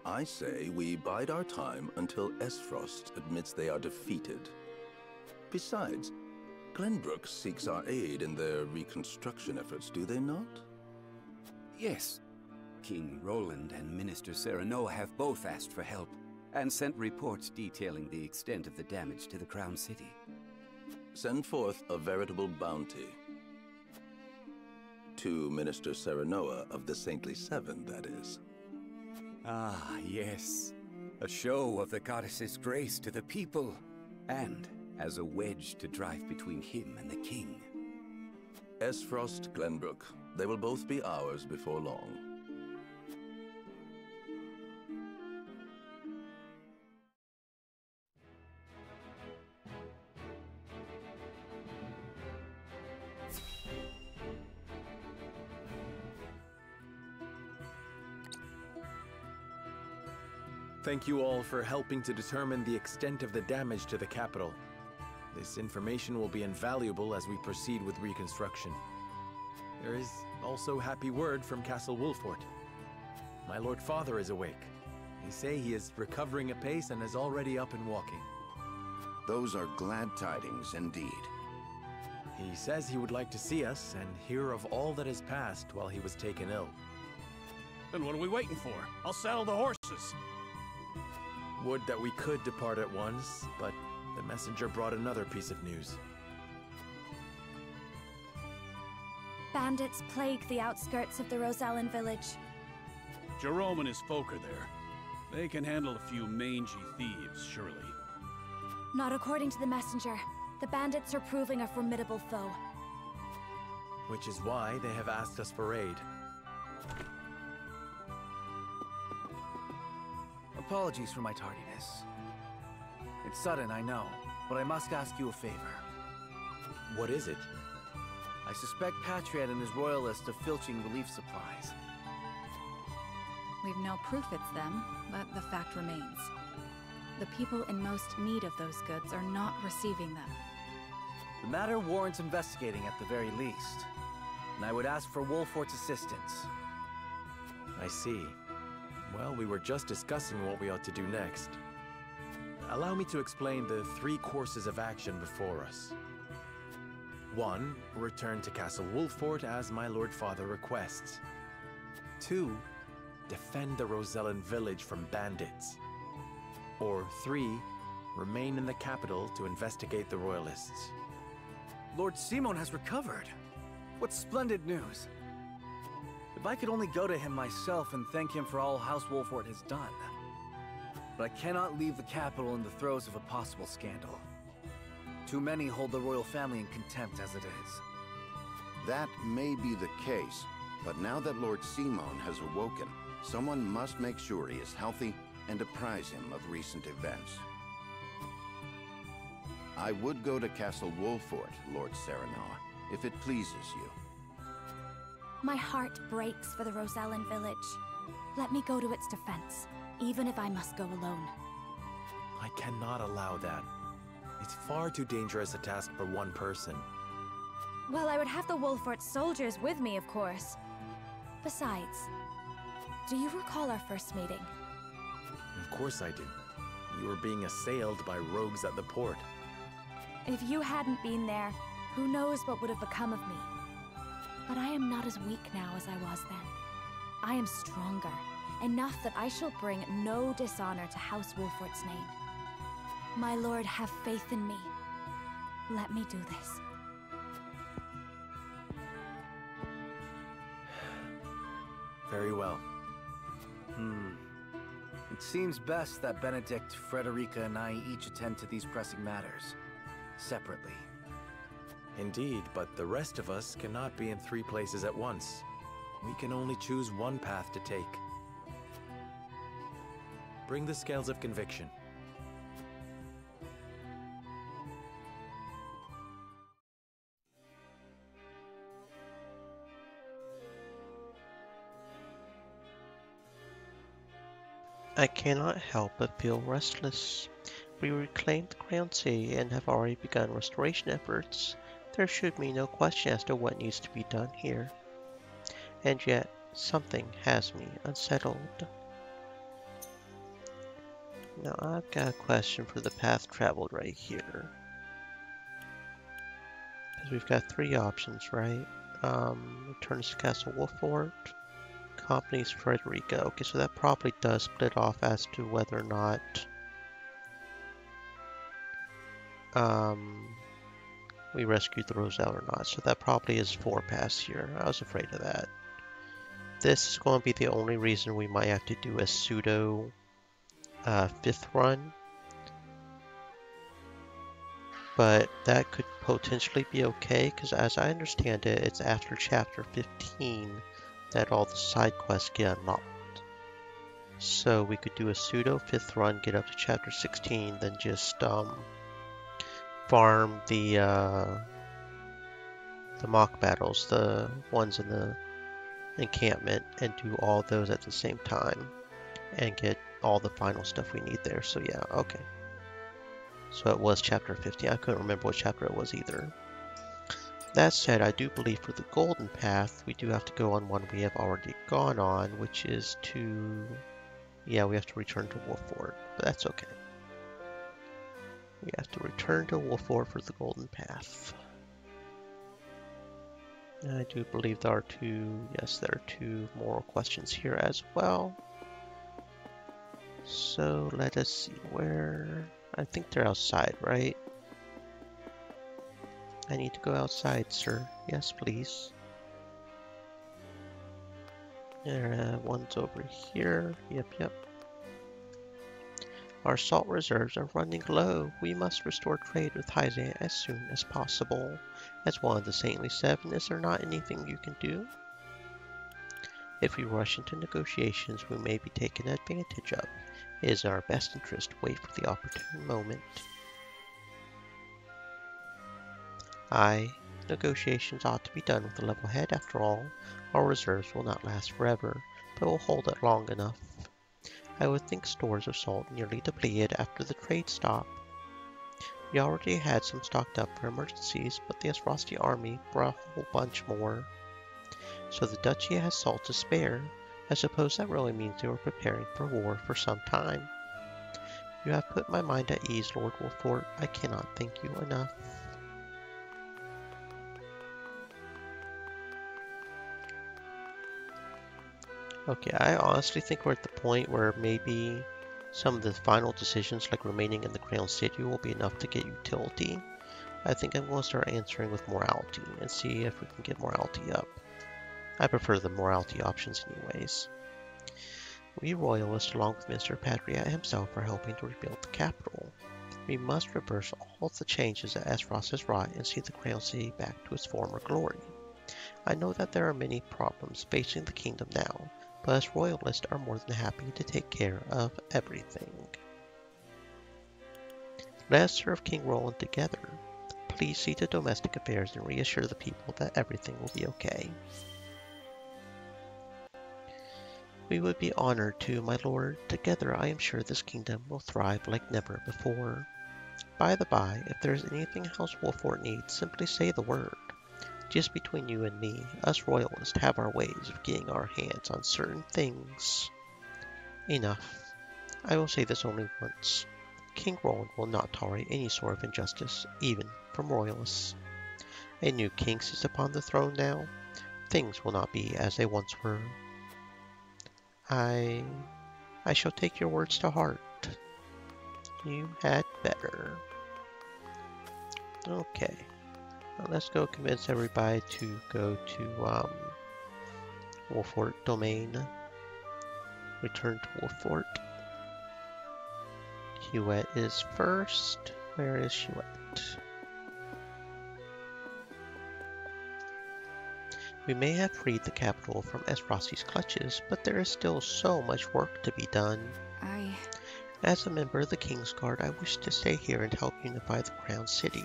I say we bide our time until Esfrost admits they are defeated. Besides, Glenbrook seeks our aid in their reconstruction efforts, do they not? Yes. King Roland and Minister Serenoa have both asked for help, and sent reports detailing the extent of the damage to the Crown City. Send forth a veritable bounty. To Minister Serenoa of the Saintly Seven, that is. Ah, yes. A show of the goddess's grace to the people, and as a wedge to drive between him and the king. Esfrost, Glenbrook, they will both be ours before long. Thank you all for helping to determine the extent of the damage to the capital. This information will be invaluable as we proceed with reconstruction. There is also happy word from Castle Wolfort. My Lord Father is awake. They say he is recovering apace and is already up and walking. Those are glad tidings indeed. He says he would like to see us and hear of all that has passed while he was taken ill. Then what are we waiting for? I'll saddle the horses. Would that we could depart at once, but the messenger brought another piece of news. Bandits plague the outskirts of the Rosellan village. Jerome and his folk are there. They can handle a few mangy thieves, surely. Not according to the messenger. The bandits are proving a formidable foe. Which is why they have asked us for aid. Apologies for my tardiness. It's sudden, I know, but I must ask you a favor. What is it? I suspect Patriot and his royalists of filching relief supplies. We've no proof it's them, but the fact remains. The people in most need of those goods are not receiving them. The matter warrants investigating at the very least, and I would ask for Wolfort's assistance. I see. Well, we were just discussing what we ought to do next. Allow me to explain the 3 courses of action before us. 1. Return to Castle Wolfort as my Lord Father requests. 2. Defend the Rosellan village from bandits. Or 3. Remain in the capital to investigate the royalists. Lord Simon has recovered. What splendid news. If I could only go to him myself and thank him for all House Wolfort has done. But I cannot leave the capital in the throes of a possible scandal. Too many hold the royal family in contempt as it is. That may be the case, but now that Lord Simon has awoken, someone must make sure he is healthy and apprise him of recent events. I would go to Castle Wolfort, Lord Serenoa, if it pleases you. My heart breaks for the Rosellan village. Let me go to its defense, even if I must go alone. I cannot allow that. It's far too dangerous a task for one person. Well, I would have the Wolfort soldiers with me, of course. Besides, do you recall our first meeting? Of course I do. You were being assailed by rogues at the port. If you hadn't been there, who knows what would have become of me. But I am not as weak now as I was then. I am stronger, enough that I shall bring no dishonor to House Wolfort's name. My lord, have faith in me. Let me do this. Very well. It seems best that Benedict, Frederica, and I each attend to these pressing matters, separately. Indeed, but the rest of us cannot be in 3 places at once. We can only choose one path to take. Bring the scales of conviction. I cannot help but feel restless. We reclaimed the Crown City and have already begun restoration efforts. There should be no question as to what needs to be done here. And yet, something has me unsettled. Now I've got a question for the path traveled right here. Because we've got 3 options, right? Returns to Castle Wolfort, accompanies Frederica. Okay, so that probably does split off as to whether or not we rescued the Roselle or not. So that probably is 4 paths here. I was afraid of that. This is going to be the only reason we might have to do a pseudo 5th run. But that could potentially be okay, because as I understand it, it's after chapter 15 that all the side quests get unlocked. So we could do a pseudo 5th run, get up to chapter 16, then just farm the mock battles, the ones in the encampment, and do all those at the same time, and get all the final stuff we need there. So yeah, okay. So it was chapter 15. I couldn't remember what chapter it was either. That said, I do believe for the Golden Path, we do have to go on one we have already gone on, which is to... Yeah, we have to return to Wolffort, but that's okay. We have to return to Wolffort for the Golden Path. And I do believe there are there are two moral questions here as well. So let us see where... I think they're outside, right? I need to go outside, sir. Yes, please. One's over here. Yep. Our salt reserves are running low. We must restore trade with Hyzan as soon as possible. As one of the Saintly Seven, is there not anything you can do? If we rush into negotiations, we may be taken advantage of. It is in our best interest to wait for the opportune moment. Aye, negotiations ought to be done with a level head. After all, our reserves will not last forever, but will hold it long enough. I would think stores of salt nearly depleted after the trade stop. We already had some stocked up for emergencies, but the Esfrosti army brought a whole bunch more. So the duchy has salt to spare. I suppose that really means they were preparing for war for some time. You have put my mind at ease, Lord Wolffort. I cannot thank you enough. Okay, I honestly think we're at the point where maybe some of the final decisions, like remaining in the Crown City, will be enough to get utility. I think I'm going to start answering with morality and see if we can get morality up. I prefer the morality options anyways. We Royalists, along with Mr. Patriat himself, are helping to rebuild the capital. We must reverse all the changes that Aesfrost has wrought and see the Crown City back to its former glory. I know that there are many problems facing the kingdom now, but us Royalists are more than happy to take care of everything. Let us serve King Roland together. Please see to domestic affairs and reassure the people that everything will be okay. We would be honored to, my lord. Together I am sure this kingdom will thrive like never before. By the by, if there is anything House Wolffort needs, simply say the word. Just between you and me, us Royalists have our ways of getting our hands on certain things. Enough. I will say this only once. King Roland will not tolerate any sort of injustice, even from Royalists. A new king sits upon the throne now. Things will not be as they once were. I shall take your words to heart. You had better. Okay. Now let's go convince everybody to go to Wolffort Domain. Return to Wolffort. Huet is first. Where is Huet? We may have freed the capital from Esfrosti's clutches, but there is still so much work to be done. As a member of the King's Guard, I wish to stay here and help unify the Crown City.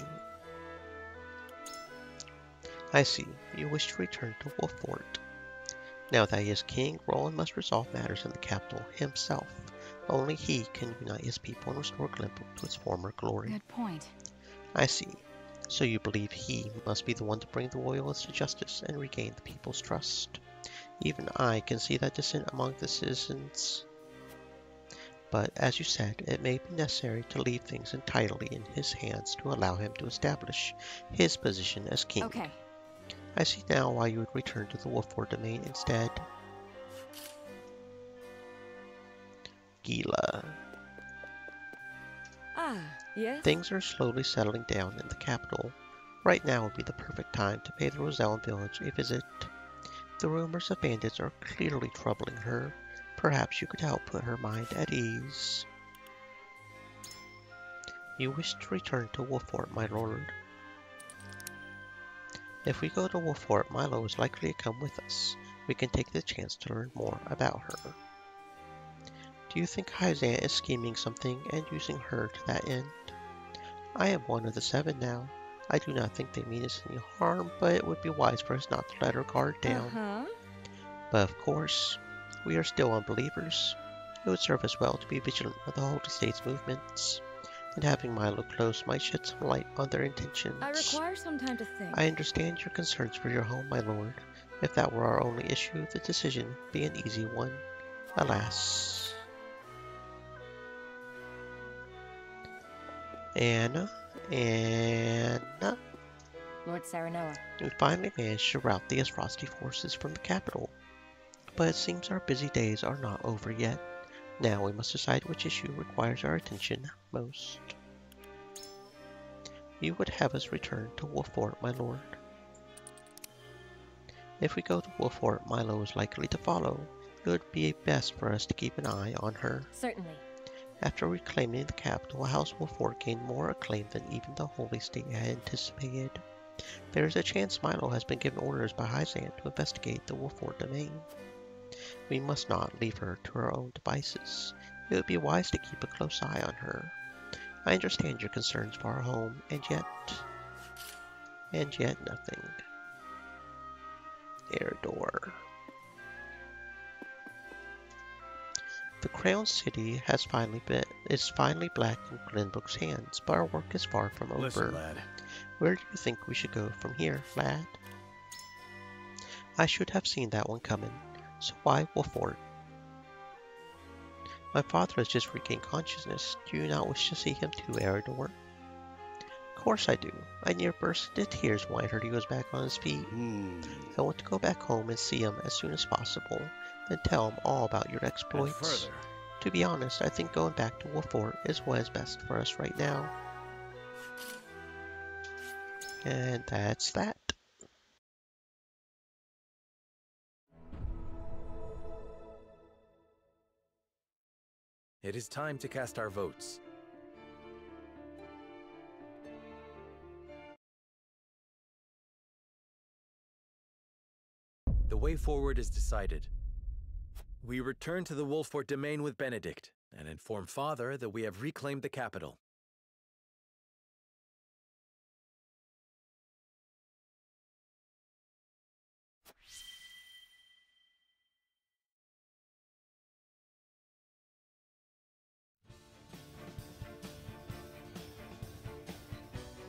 I see. You wish to return to Wolffort. Now that he is king, Roland must resolve matters in the capital himself. Only he can unite his people and restore Glenbrook to its former glory. Good point. I see. So you believe he must be the one to bring the Royalists to justice and regain the people's trust. Even I can see that dissent among the citizens. But, as you said, it may be necessary to leave things entirely in his hands to allow him to establish his position as king. Okay. I see now why you would return to the Wolffort Domain instead. Gila. Yes? Things are slowly settling down in the capital. Right now would be the perfect time to pay the Rosellan village a visit. The rumors of bandits are clearly troubling her. Perhaps you could help put her mind at ease. You wish to return to Wolffort, my lord. If we go to Wolffort, Milo is likely to come with us. We can take the chance to learn more about her. Do you think Hyzan is scheming something and using her to that end? I am one of the 7 now. I do not think they mean us any harm, but it would be wise for us not to let her guard down. But of course, we are still unbelievers. It would serve us well to be vigilant of the Holy State's movements, and having Milo close might shed some light on their intentions. I require some time to think. I understand your concerns for your home, my lord. If that were our only issue, the decision would be an easy one. Alas. Anna. Lord Serenoa. We finally managed to rout the Esfrosti forces from the capital. But it seems our busy days are not over yet. Now we must decide which issue requires our attention most. You would have us return to Wolffort, my lord. If we go to Wolffort, Milo is likely to follow. It would be best for us to keep an eye on her. Certainly. After reclaiming the capital, House Wolffort gained more acclaim than even the Holy State had anticipated. There is a chance Milo has been given orders by Hyzante to investigate the Wolffort domain. We must not leave her to her own devices. It would be wise to keep a close eye on her. I understand your concerns for our home, and yet nothing. Eredor. The Crown City is finally back in Glenbrook's hands, but our work is far from over. Listen, lad. Where do you think we should go from here, lad? I should have seen that one coming. So why Wolffort? My father has just regained consciousness. Do you not wish to see him too, Eredor? Of course I do. I near burst into tears when I heard he was back on his feet. I want to go back home and see him as soon as possible, then tell him all about your exploits. To be honest, I think going back to Wolffort is what is best for us right now. And that's that. It is time to cast our votes. The way forward is decided. We return to the Wolffort domain with Benedict, and inform Father that we have reclaimed the capital.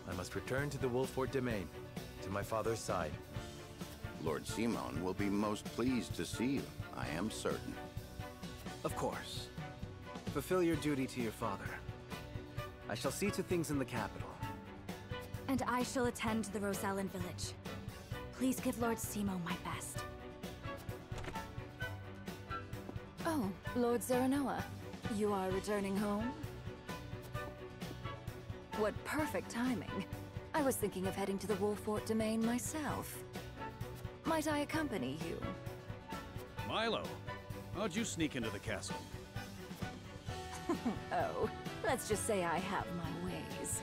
I must return to the Wolffort domain, to my father's side. Lord Simon will be most pleased to see you, I am certain. Of course. Fulfill your duty to your father. I shall see to things in the capital. And I shall attend to the Rosellan village. Please give Lord Simo my best. Oh, Lord Serenoa, you are returning home? What perfect timing. I was thinking of heading to the Wolffort domain myself. Might I accompany you? Milo, how'd you sneak into the castle? Oh, let's just say I have my ways.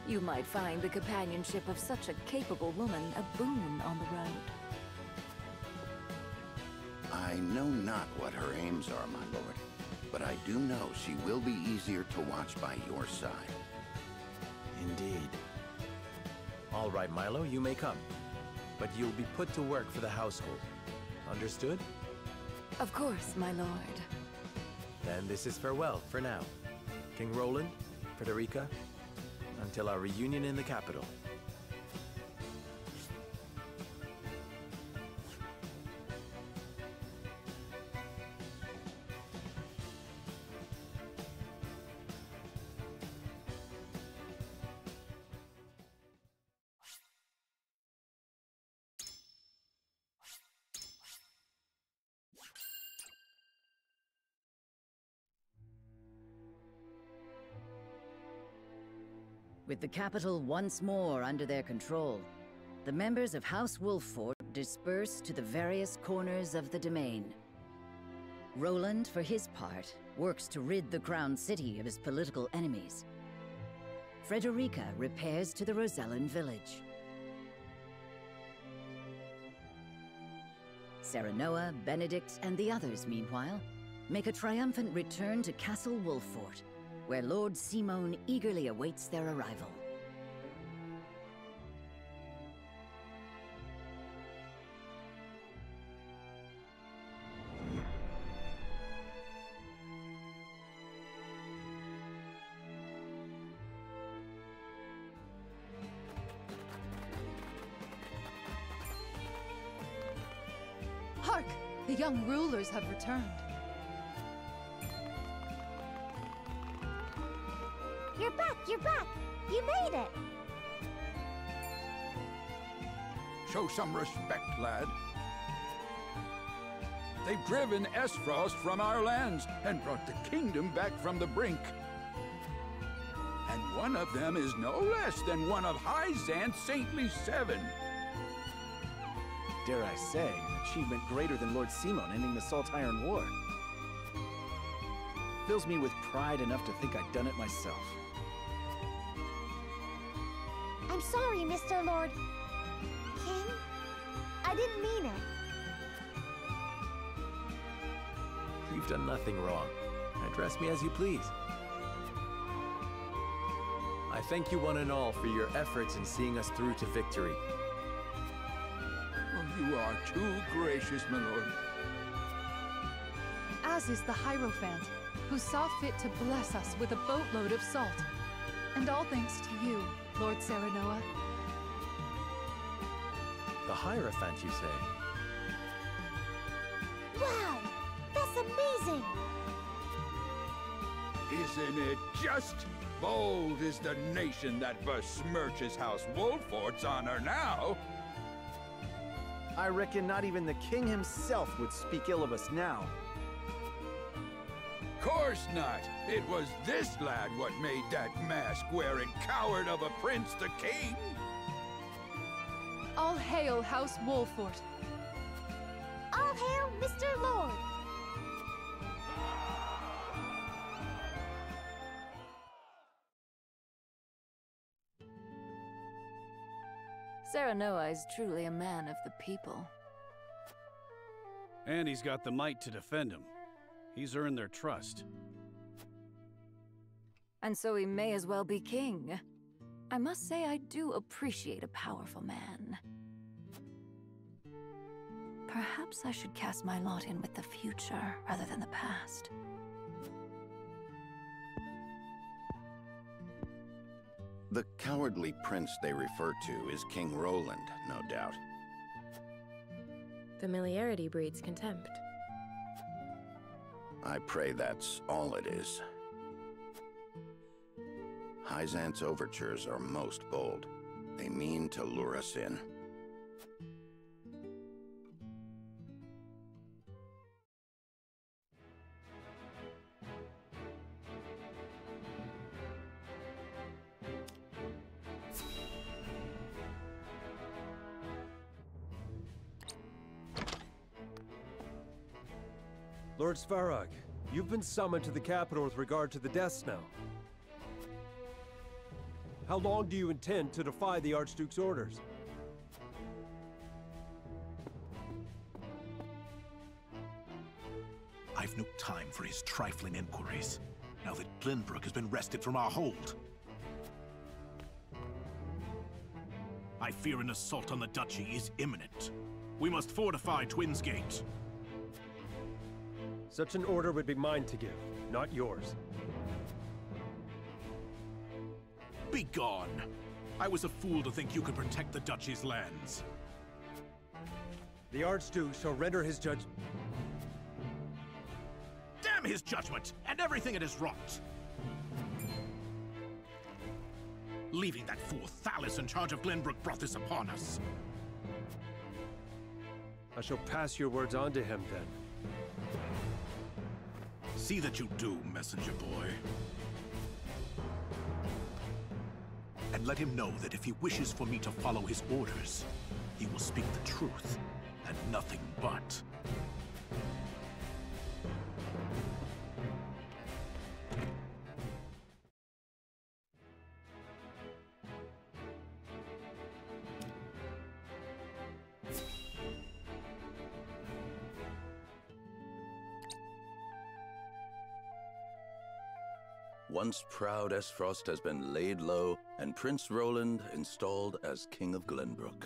You might find the companionship of such a capable woman a boon on the road. I know not what her aims are, my lord, but I do know she will be easier to watch by your side. Indeed. All right, Milo, you may come. But you'll be put to work for the household. Understood? Of course, my lord. Then this is farewell for now. King Roland, Frederica, until our reunion in the capital. With the capital once more under their control, the members of House Wolffort disperse to the various corners of the domain. Roland, for his part, works to rid the Crown City of his political enemies. Frederica repairs to the Rosellan village. Serenoa, Benedict, and the others, meanwhile, make a triumphant return to Castle Wolffort, where Lord Simon eagerly awaits their arrival. The young rulers have returned. You're back! You're back! You made it! Show some respect, lad. They've driven Esfrost from our lands and brought the kingdom back from the brink. And one of them is no less than one of Hyzan's saintly 7. Dare I say, an achievement greater than Lord Simon ending the Salt Iron War. Fills me with pride enough to think I'd done it myself. I'm sorry, Mr. Lord... King? I didn't mean it. You've done nothing wrong. Address me as you please. I thank you one and all for your efforts in seeing us through to victory. Oh, you are too gracious, my lord. As is the Hierophant, who saw fit to bless us with a boatload of salt. And all thanks to you, Lord Serenoa. The Hierophant, you say? Wow! That's amazing! Isn't it just? Bold is the nation that besmirches House Wolfort's honor now. I reckon not even the king himself would speak ill of us now. Course not. It was this lad what made that mask-wearing coward of a prince the king. All hail House Wolfort. All hail Mr. Lord. Serenoa is truly a man of the people. And he's got the might to defend him. He's earned their trust. And so he may as well be king. I must say I do appreciate a powerful man. Perhaps I should cast my lot in with the future rather than the past. The cowardly prince they refer to is King Roland, no doubt. Familiarity breeds contempt. I pray that's all it is. Hyzan's overtures are most bold. They mean to lure us in. Lord Svarog, you've been summoned to the capital with regard to the death snell. How long do you intend to defy the Archduke's orders? I've no time for his trifling inquiries, now that Glenbrook has been wrested from our hold. I fear an assault on the Duchy is imminent. We must fortify Twins Gate. Such an order would be mine to give, not yours. Begone! I was a fool to think you could protect the Duchy's lands. The Archduke shall render his judgment. Damn his judgment, and everything it has wrought! Leaving that fool Thalis in charge of Glenbrook brought this upon us. I shall pass your words on to him, then. See that you do, messenger boy. And let him know that if he wishes for me to follow his orders, he will speak the truth, and nothing but. Once proud Esfrost has been laid low, and Prince Roland installed as King of Glenbrook.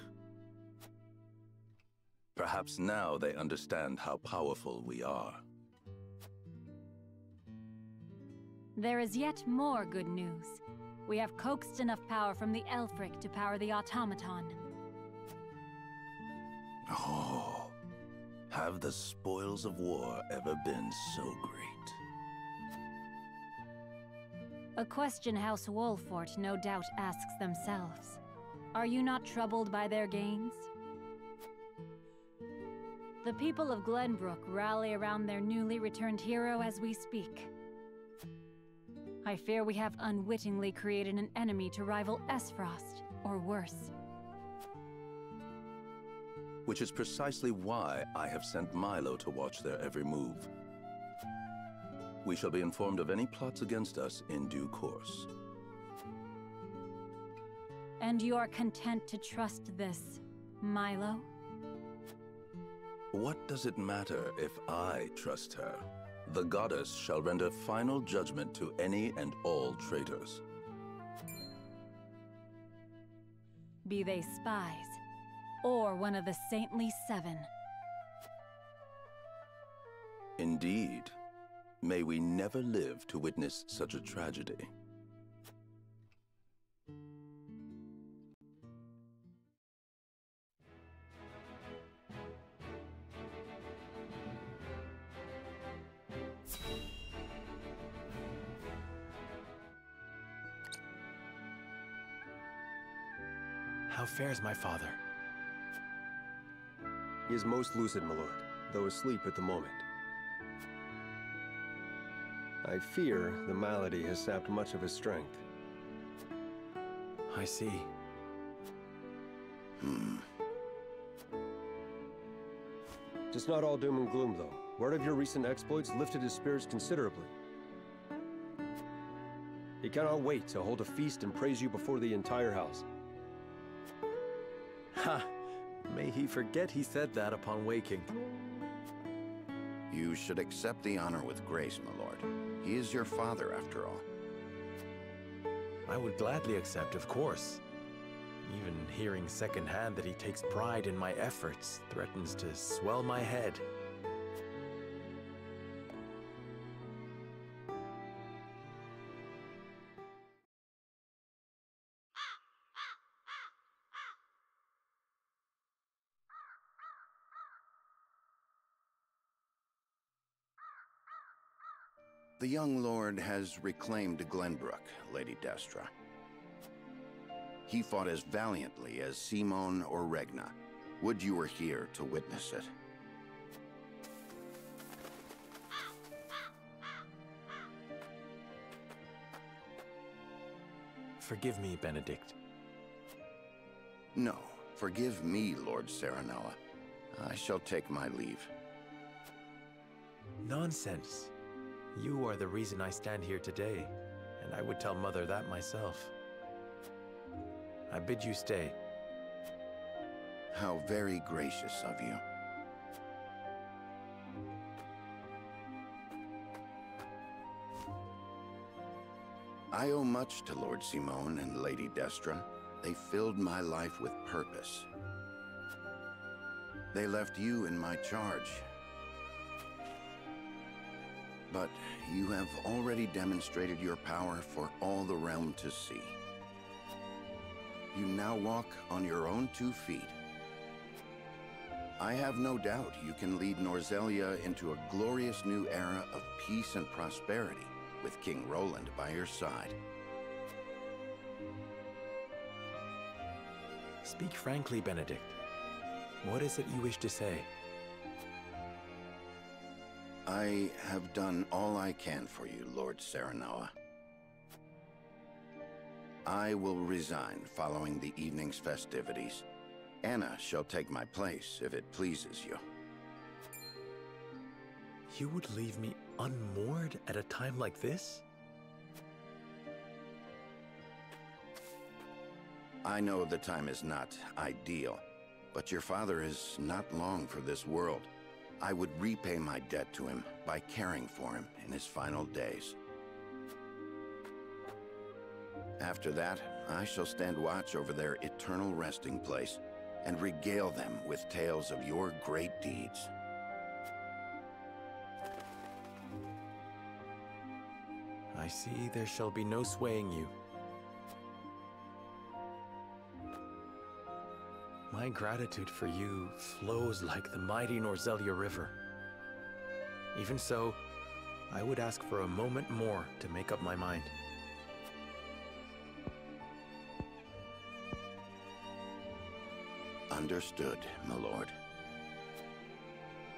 Perhaps now they understand how powerful we are. There is yet more good news. We have coaxed enough power from the Elfric to power the automaton. Oh, Have the spoils of war ever been so great? A question House Wolfort no doubt asks themselves. Are you not troubled by their gains? The people of Glenbrook rally around their newly returned hero as we speak. I fear we have unwittingly created an enemy to rival Esfrost, or worse. Which is precisely why I have sent Milo to watch their every move. We shall be informed of any plots against us in due course. And you are content to trust this, Milo? What does it matter if I trust her? The goddess shall render final judgment to any and all traitors. Be they spies, or one of the Saintly Seven. Indeed. May we never live to witness such a tragedy. How fares my father? He is most lucid, my lord, though asleep at the moment. I fear the malady has sapped much of his strength. I see. It's not all doom and gloom, though. Word of your recent exploits lifted his spirits considerably. He cannot wait to hold a feast and praise you before the entire house. Ha! May he forget he said that upon waking. You should accept the honor with grace, my lord. He is your father, after all. I would gladly accept, of course. Even hearing secondhand that he takes pride in my efforts threatens to swell my head. The young lord has reclaimed Glenbrook, Lady Destra. He fought as valiantly as Simone or Regna. Would you were here to witness it. Forgive me, Benedict. No, forgive me, Lord Serenella. I shall take my leave. Nonsense. You are the reason I stand here today, and I would tell Mother that myself. I bid you stay. How very gracious of you. I owe much to Lord Simone and Lady Destra. They filled my life with purpose. They left you in my charge. But you have already demonstrated your power for all the realm to see. You now walk on your own 2 feet. I have no doubt you can lead Norzelia into a glorious new era of peace and prosperity, with King Roland by your side. Speak frankly, Benedict. What is it you wish to say? I have done all I can for you, Lord Serenella. I will resign following the evening's festivities. Anna shall take my place if it pleases you. You would leave me unmoored at a time like this? I know the time is not ideal, but your father is not long for this world. I would repay my debt to him by caring for him in his final days. After that, I shall stand watch over their eternal resting place and regale them with tales of your great deeds. I see there shall be no swaying you. My My gratitude for you flows like the mighty Norzelia River. Even so, I would ask for a moment more to make up my mind. Understood, my lord.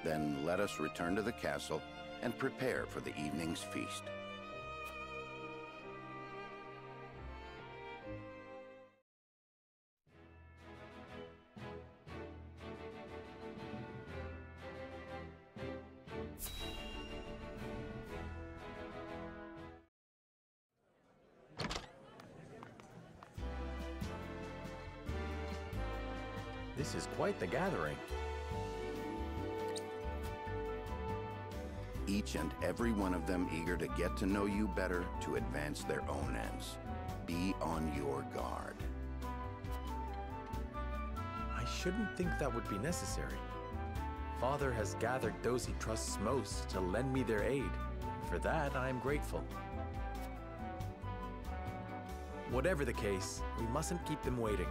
Then let us return to the castle and prepare for the evening's feast. This is quite the gathering. Each and every one of them eager to get to know you better to advance their own ends. Be on your guard. I shouldn't think that would be necessary. Father has gathered those he trusts most to lend me their aid. For that, I am grateful. Whatever the case, we mustn't keep them waiting.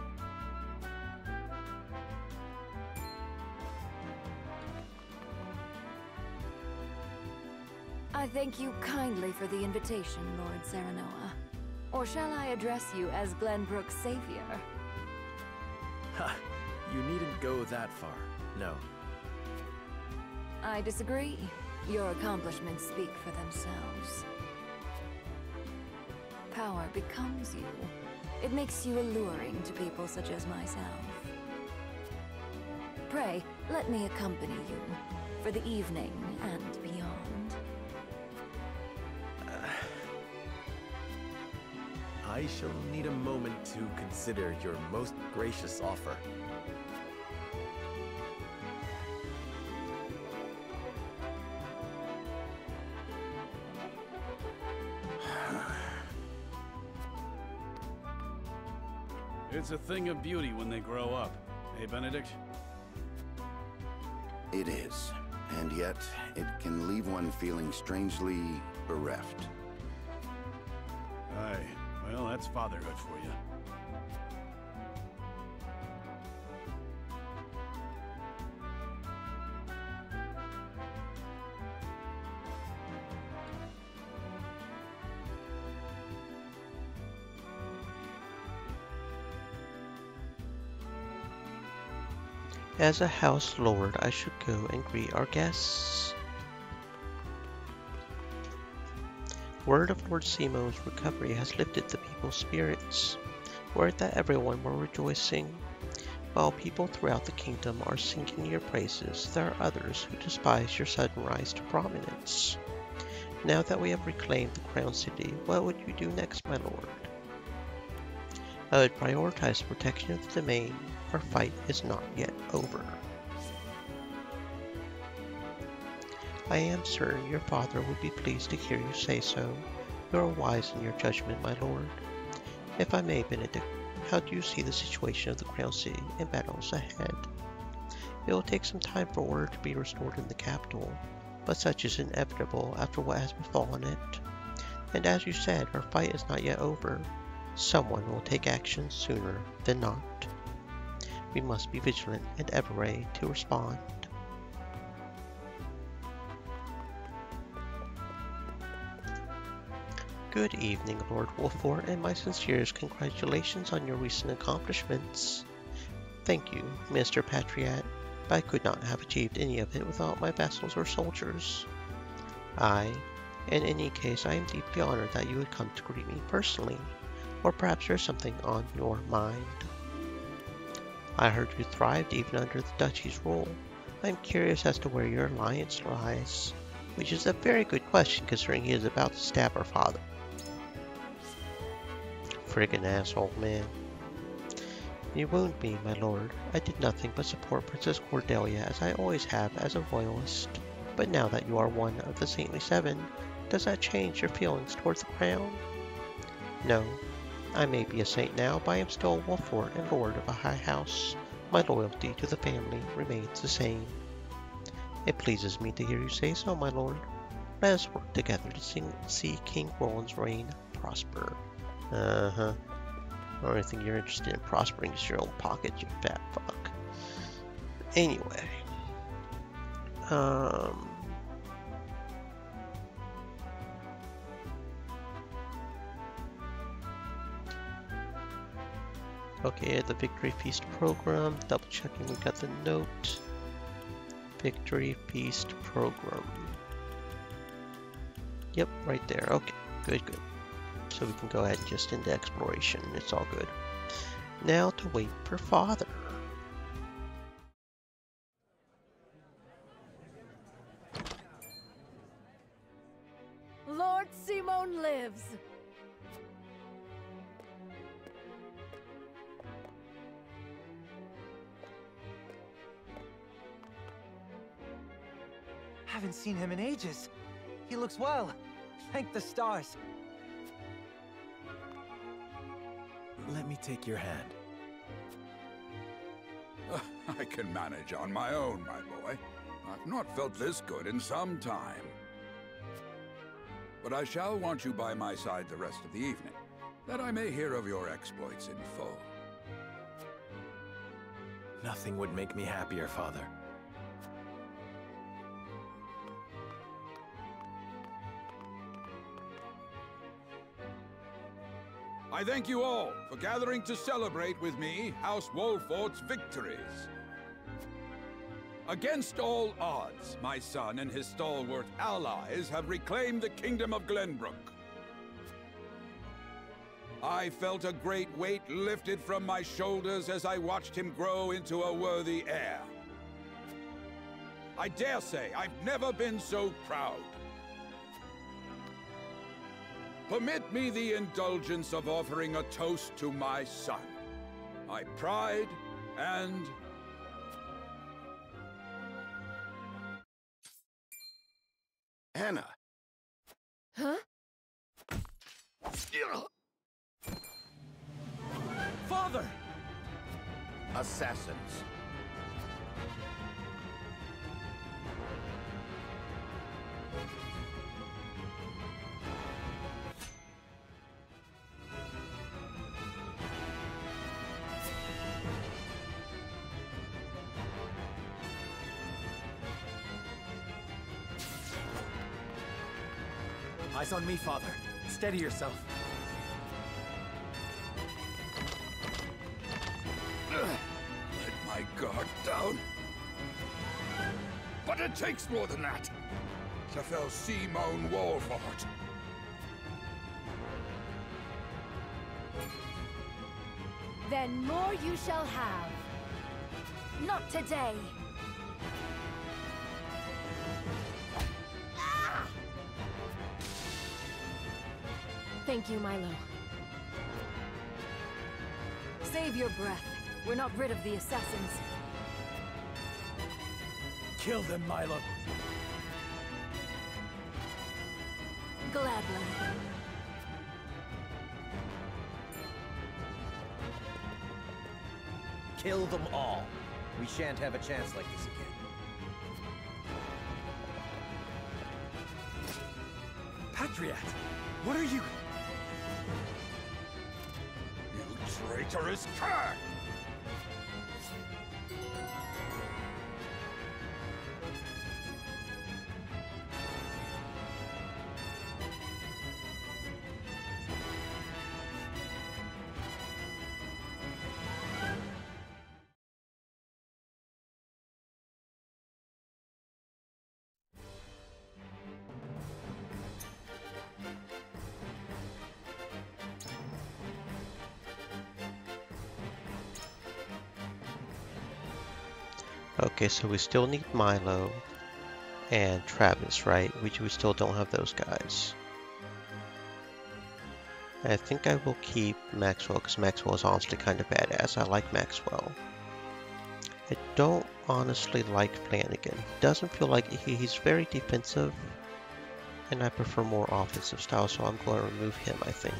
I thank you kindly for the invitation, Lord Serenoa. Or shall I address you as Glenbrook's savior? Ha! You needn't go that far, no. I disagree. Your accomplishments speak for themselves. Power becomes you. It makes you alluring to people such as myself. Pray, let me accompany you for the evening and beyond. I shall need a moment to consider your most gracious offer. It's a thing of beauty when they grow up. Eh, Benedict? It is, and yet it can leave one feeling strangely bereft. Aye. Well, that's fatherhood for you. As a house lord, I should go and greet our guests. Word of Lord Simo's recovery has lifted the people's spirits. Word that everyone were rejoicing. While people throughout the kingdom are singing your praises, there are others who despise your sudden rise to prominence. Now that we have reclaimed the Crown City, what would you do next, my lord? I would prioritize the protection of the domain. Our fight is not yet over. I am certain your father would be pleased to hear you say so. You are wise in your judgment, my lord. If I may, Benedict, how do you see the situation of the Crown City and battles ahead? It will take some time for order to be restored in the capital, but such is inevitable after what has befallen it. And as you said, our fight is not yet over. Someone will take action sooner than not. We must be vigilant and ever ready to respond. Good evening, Lord Wolfort, and my sincerest congratulations on your recent accomplishments. Thank you, Mr. Patriat, but I could not have achieved any of it without my vassals or soldiers. In any case, I am deeply honored that you would come to greet me personally, or perhaps there's something on your mind. I heard you thrived even under the duchy's rule. I am curious as to where your alliance lies, which is a very good question considering he is about to stab our father. Friggin' asshole, man. You wound me, my lord. I did nothing but support Princess Cordelia as I always have as a royalist. But now that you are one of the Saintly Seven, does that change your feelings towards the crown? No. I may be a saint now, but I am still a Wolfort and lord of a high house. My loyalty to the family remains the same. It pleases me to hear you say so, my lord. Let us work together to see King Roland's reign prosper. The only thing you're interested in prospering is your own pocket, you fat fuck. Anyway. Okay, the Victory Feast program. Double checking we got the note. Victory Feast program. Yep, right there. Okay, good, good. So we can go ahead and just into exploration. It's all good. Now to wait for Father. Lord Simon lives! Haven't seen him in ages. He looks well. Thank the stars. Let me take your hand. I can manage on my own, my boy. I've not felt this good in some time. But I shall want you by my side the rest of the evening, that I may hear of your exploits in full. Nothing would make me happier, Father. I thank you all for gathering to celebrate with me House Wolfort's victories. Against all odds, my son and his stalwart allies have reclaimed the Kingdom of Glenbrook. I felt a great weight lifted from my shoulders as I watched him grow into a worthy heir. I dare say I've never been so proud. Permit me the indulgence of offering a toast to my son, my pride and... Anna! Huh? Father! Assassins. Eyes on me, Father. Steady yourself. Let my guard down. But it takes more than that to fell Simon Wolfort. Then more you shall have. Not today. Thank you, Milo. Save your breath. We're not rid of the assassins. Kill them, Milo. Gladly. Kill them all. We shan't have a chance like this again. Patriat! What are you... You traitorous cur! Okay, so we still need Milo and Travis, right? We still don't have those guys. I think I will keep Maxwell because Maxwell is honestly kind of badass. I like Maxwell. I don't honestly like Flanagan. Doesn't feel like he's very defensive, and I prefer more offensive style, so I'm going to remove him, I think.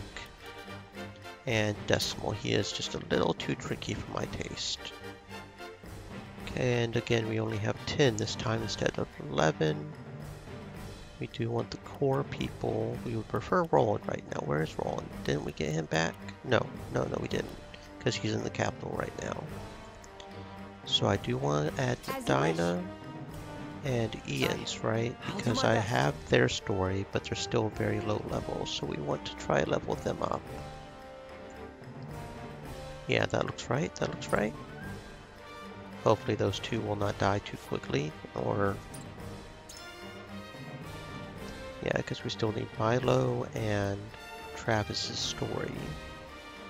And Decimal, he is just a little too tricky for my taste. And again, we only have 10 this time instead of 11. We do want the core people. We would prefer Roland right now. Where is Roland? Didn't we get him back? No, we didn't. Because he's in the capital right now. So I do want to add Medina and Ian's, right? Because I have their story, but they're still very low level, so we want to try level them up. Yeah, that looks right, that looks right. Hopefully those two will not die too quickly, or... Yeah, because we still need Milo and Travis's story.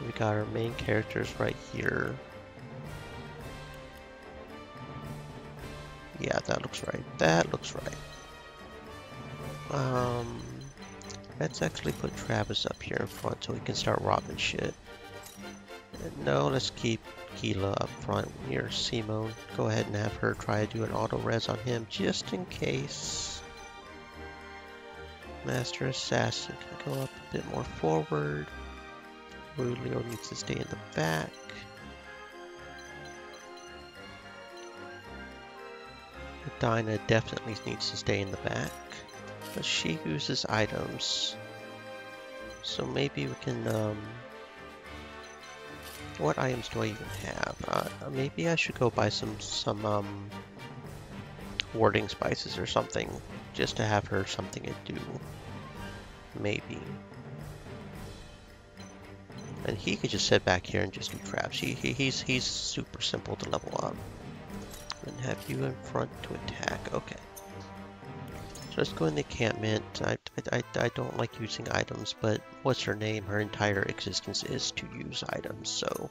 We got our main characters right here. Yeah, that looks right. That looks right. Let's actually put Travis up here in front so we can start robbing shit. No, let's keep Gila up front near Simone. Go ahead and have her try to do an auto res on him just in case. Master Assassin can go up a bit more forward. Rulio needs to stay in the back. Medina definitely needs to stay in the back, but she uses items. So maybe we can, what items do I even have? Maybe I should go buy some warding spices or something, just to have her something to do. Maybe. And he could just sit back here and just do traps. He's super simple to level up. And have you in front to attack. Okay. So let's go in the encampment. I don't like using items, but what's her name? Her entire existence is to use items, so...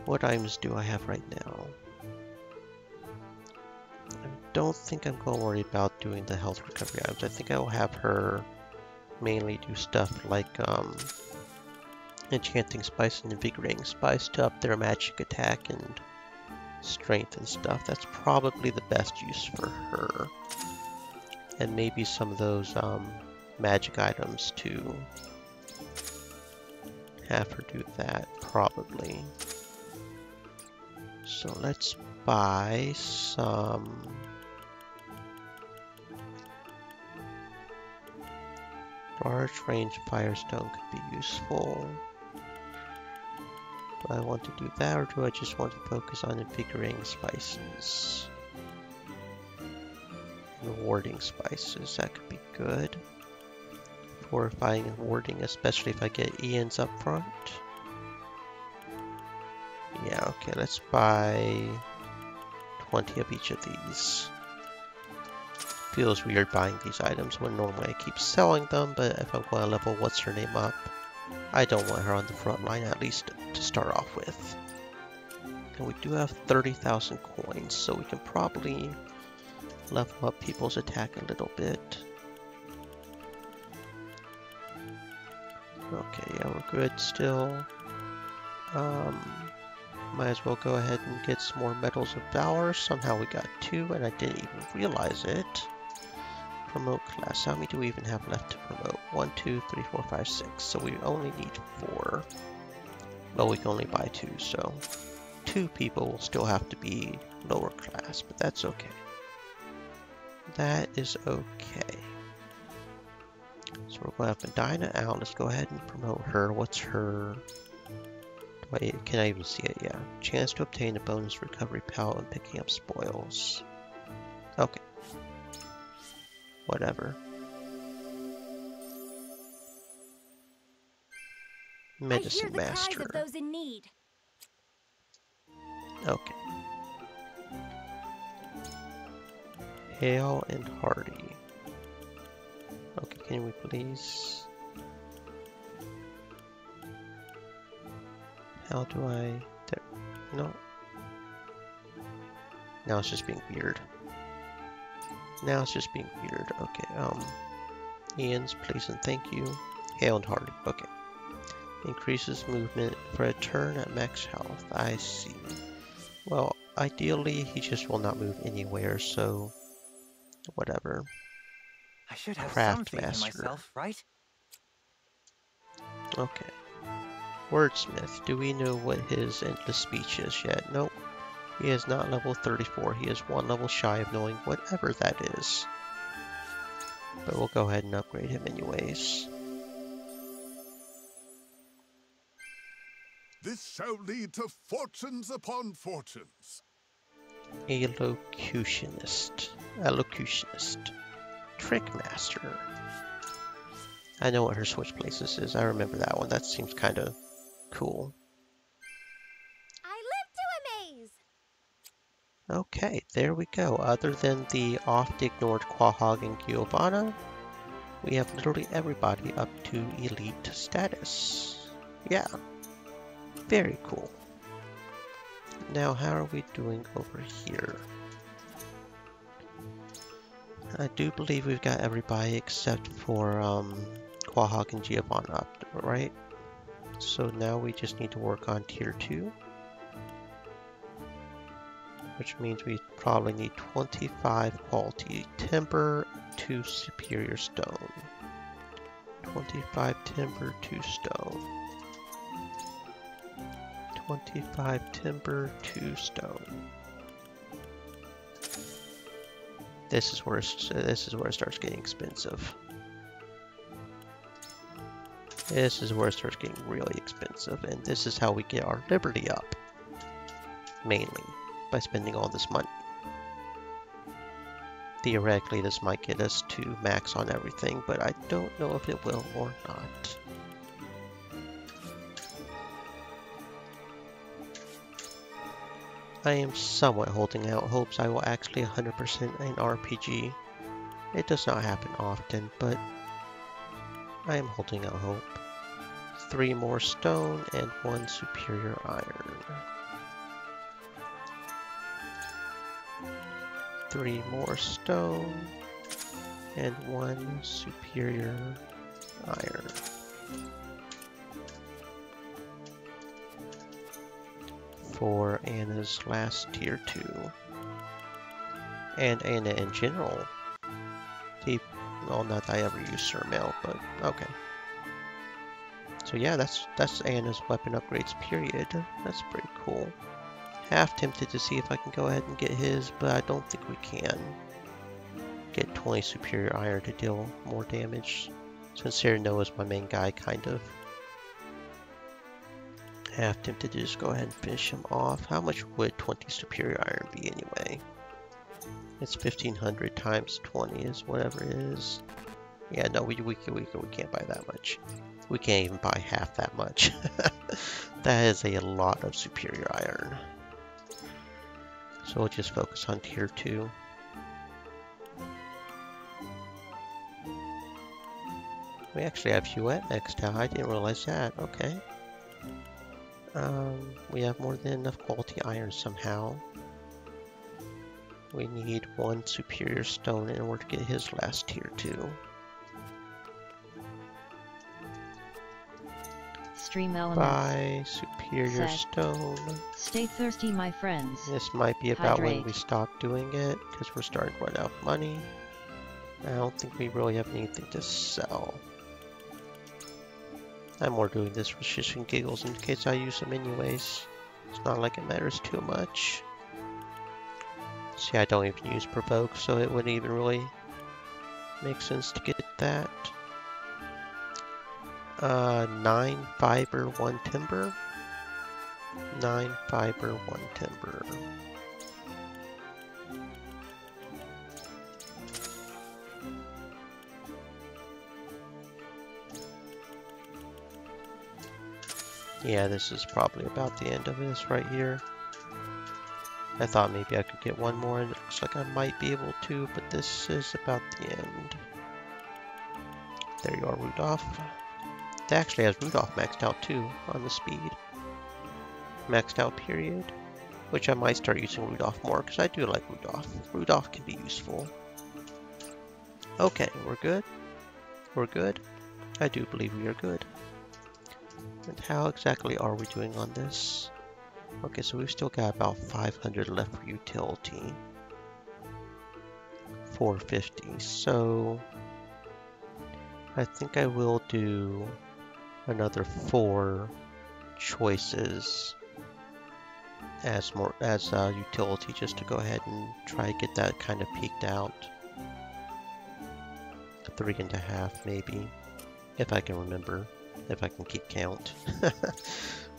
What items do I have right now? I don't think I'm going to worry about doing the health recovery items. I think I will have her mainly do stuff like enchanting spice and invigorating spice to up their magic attack and strength and stuff. That's probably the best use for her. And maybe some of those magic items to have her do that, probably. So let's buy some large range firestone could be useful. Do I want to do that, or do I just want to focus on invigorating spices? And warding spices, that could be good. Fortifying and warding, especially if I get Ian's up front. Yeah, okay, let's buy 20 of each of these. Feels weird buying these items when normally I keep selling them, but if I'm going to level what's her name up, I don't want her on the front line, at least to start off with. And we do have 30,000 coins, so we can probably level up people's attack a little bit. Okay, yeah, we're good still. Might as well go ahead and get some more Medals of Valor. Somehow we got 2 and I didn't even realize it. Promote class. How many do we even have left to promote? 1, 2, 3, 4, 5, 6. So we only need 4. Well, we can only buy 2, so 2 people will still have to be lower class, but that's okay. That is okay. So we're going to have Medina out. Let's go ahead and promote her. What's her... Wait, can I even see it? Yeah. Chance to obtain a bonus recovery pal and picking up spoils. Okay. Whatever. Medicine Master. I hear the cries of those in need. Okay. Hale and Hardy. Okay, can we please... How do I... There. No. Now it's just being weird. Now it's just being weird. Okay, Ian's, please and thank you. Hale and Hardy. Okay. Increases movement for a turn at max health. I see. Well, ideally, he just will not move anywhere, so... Whatever. I should have Craft some faith in Master. myself, right? Okay. Wordsmith. Do we know what his endless speech is yet? Nope. He is not level 34. He is 1 level shy of knowing whatever that is. But we'll go ahead and upgrade him anyways. This shall lead to fortunes upon fortunes. Elocutionist. Trickmaster. I know what her switch places is. I remember that one. That seems kind of cool. I live to amaze! Okay, there we go. Other than the oft-ignored Quahog and Giovanna, we have literally everybody up to elite status. Yeah. Very cool. Now, how are we doing over here? I do believe we've got everybody except for Quahog and Giovanna up, right? So now we just need to work on tier 2. Which means we probably need 25 quality timber, 2 superior stone. 25 timber, 2 stone. 25 timber, 2 stone. This is where it starts getting expensive. This is where it starts getting really expensive, and this is how we get our liberty up. Mainly by spending all this money. Theoretically, this might get us to max on everything, but I don't know if it will or not. I am somewhat holding out hopes I will actually 100% an RPG. It does not happen often, but I am holding out hope. 3 more stone and 1 superior iron. 3 more stone and 1 superior iron. For Anna's last tier 2. And Anna in general. Well, not that I ever use Surmail, but okay. So yeah, that's Anna's weapon upgrades period. That's pretty cool. Half tempted to see if I can go ahead and get his, but I don't think we can. Get 20 superior iron to deal more damage. Since Cyrano is my main guy, kind of. Half tempted to just go ahead and finish him off. How much would 20 superior iron be anyway? It's 1500 times 20 is whatever it is. Yeah, no, we can't buy that much. We can't even buy half that much. That is a lot of superior iron. So we'll just focus on tier 2. We actually have Huette next now. I didn't realize that. Okay. We have more than enough quality iron somehow. We need 1 superior stone in order to get his last tier 2. Stream element. Buy superior stone. Stay thirsty, my friends. This might be about when Hydrate. we stop doing it, because we're starting to run out of money. I don't think we really have anything to sell. I'm more doing this for shits and giggles in case I use them anyways. It's not like it matters too much. See, I don't even use provoke, so it wouldn't even really make sense to get that. 9 fiber, 1 timber. 9 fiber, 1 timber. Yeah, this is probably about the end of this right here. I thought maybe I could get one more, and it looks like I might be able to, but this is about the end. There you are, Rudolph. It actually has Rudolph maxed out too, on the speed. Maxed out period. Which I might start using Rudolph more, because I do like Rudolph. Rudolph can be useful. Okay, we're good. We're good. I do believe we are good. And how exactly are we doing on this? Okay, so we've still got about 500 left for utility. 450, so I think I will do another 4 choices as utility, just to go ahead and try to get that kind of peaked out. 3.5 maybe, if I can remember, if I can keep count.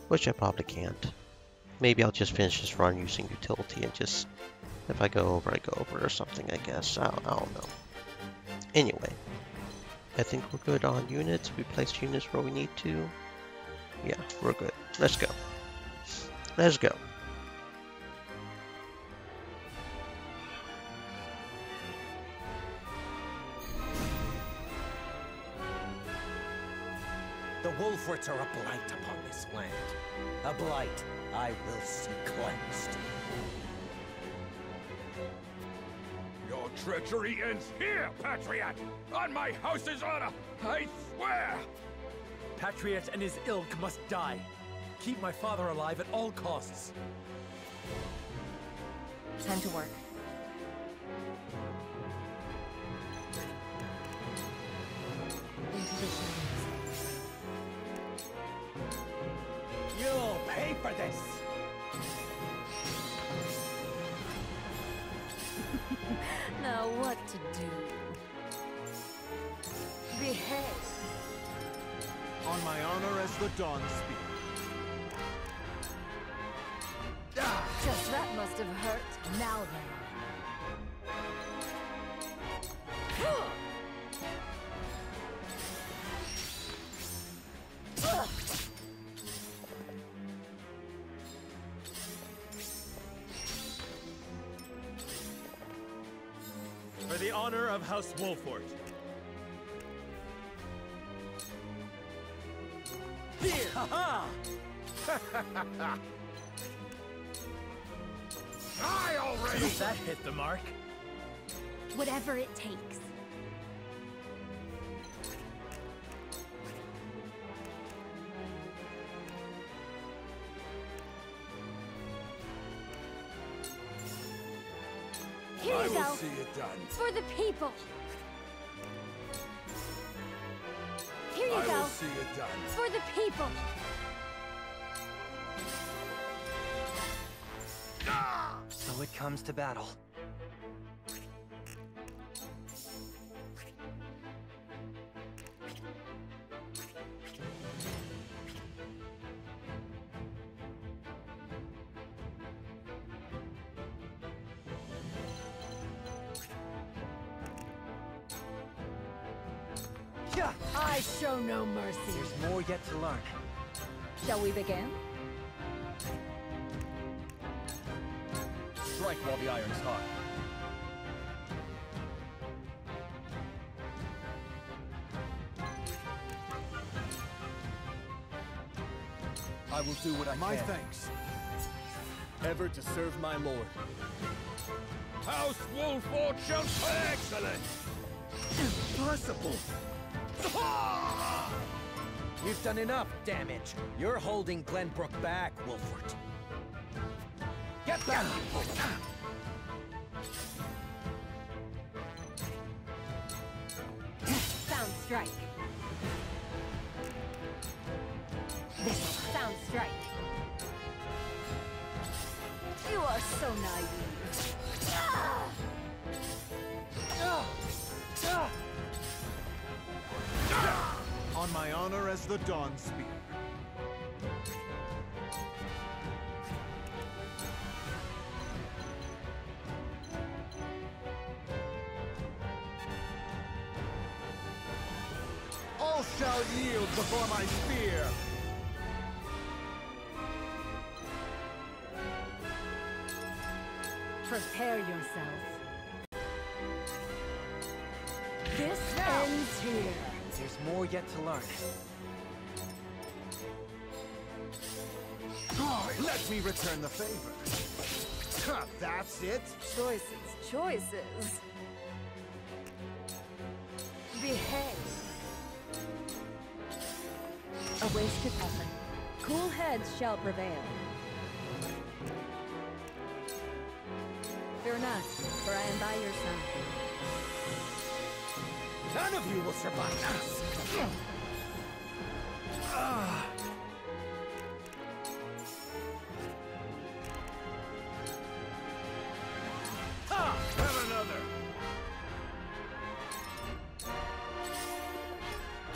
which I probably can't. Maybe I'll just finish this run using utility and just, if I go over, I go over or something, I guess. I don't know. Anyway, I think we're good on units. We placed units where we need to. Yeah, we're good. Let's go. Let's go. The Wolforts are a blight upon this land. A blight I will see cleansed. Your treachery ends here, Patriot! On my house's honor, I swear! Patriot and his ilk must die. Keep my father alive at all costs. Time to work. Into the shadows. You'll pay for this! Now what to do? Behave. On my honor as the Dawn Spear. Just that must have hurt. Now then. For the honor of House Wolfort. Here! Ha-ha! Die already! Does that hit the mark? Whatever it takes. Here I you will go. see it done. For the people. Here you I go. will see it done. For the people. So it comes to battle. I show no mercy. There's more yet to learn. Shall we begin? Strike while the iron's hot. I will do what I can. My thanks. Ever to serve my lord. House Wolfort shall excellent! Impossible! You've done enough damage. You're holding Glenbrook back, Wolfort. Get back! Sound strike. This sound strike. You are so naive. On my honor as the Dawn Spear. All shall yield before my spear. Prepare yourself. This Ends here. There's more yet to learn. Let me return the favor. That's it. Choices, choices. Behave. A wasted effort. Cool heads shall prevail. Fear not, for I am by your side. None of you will survive us! Have another!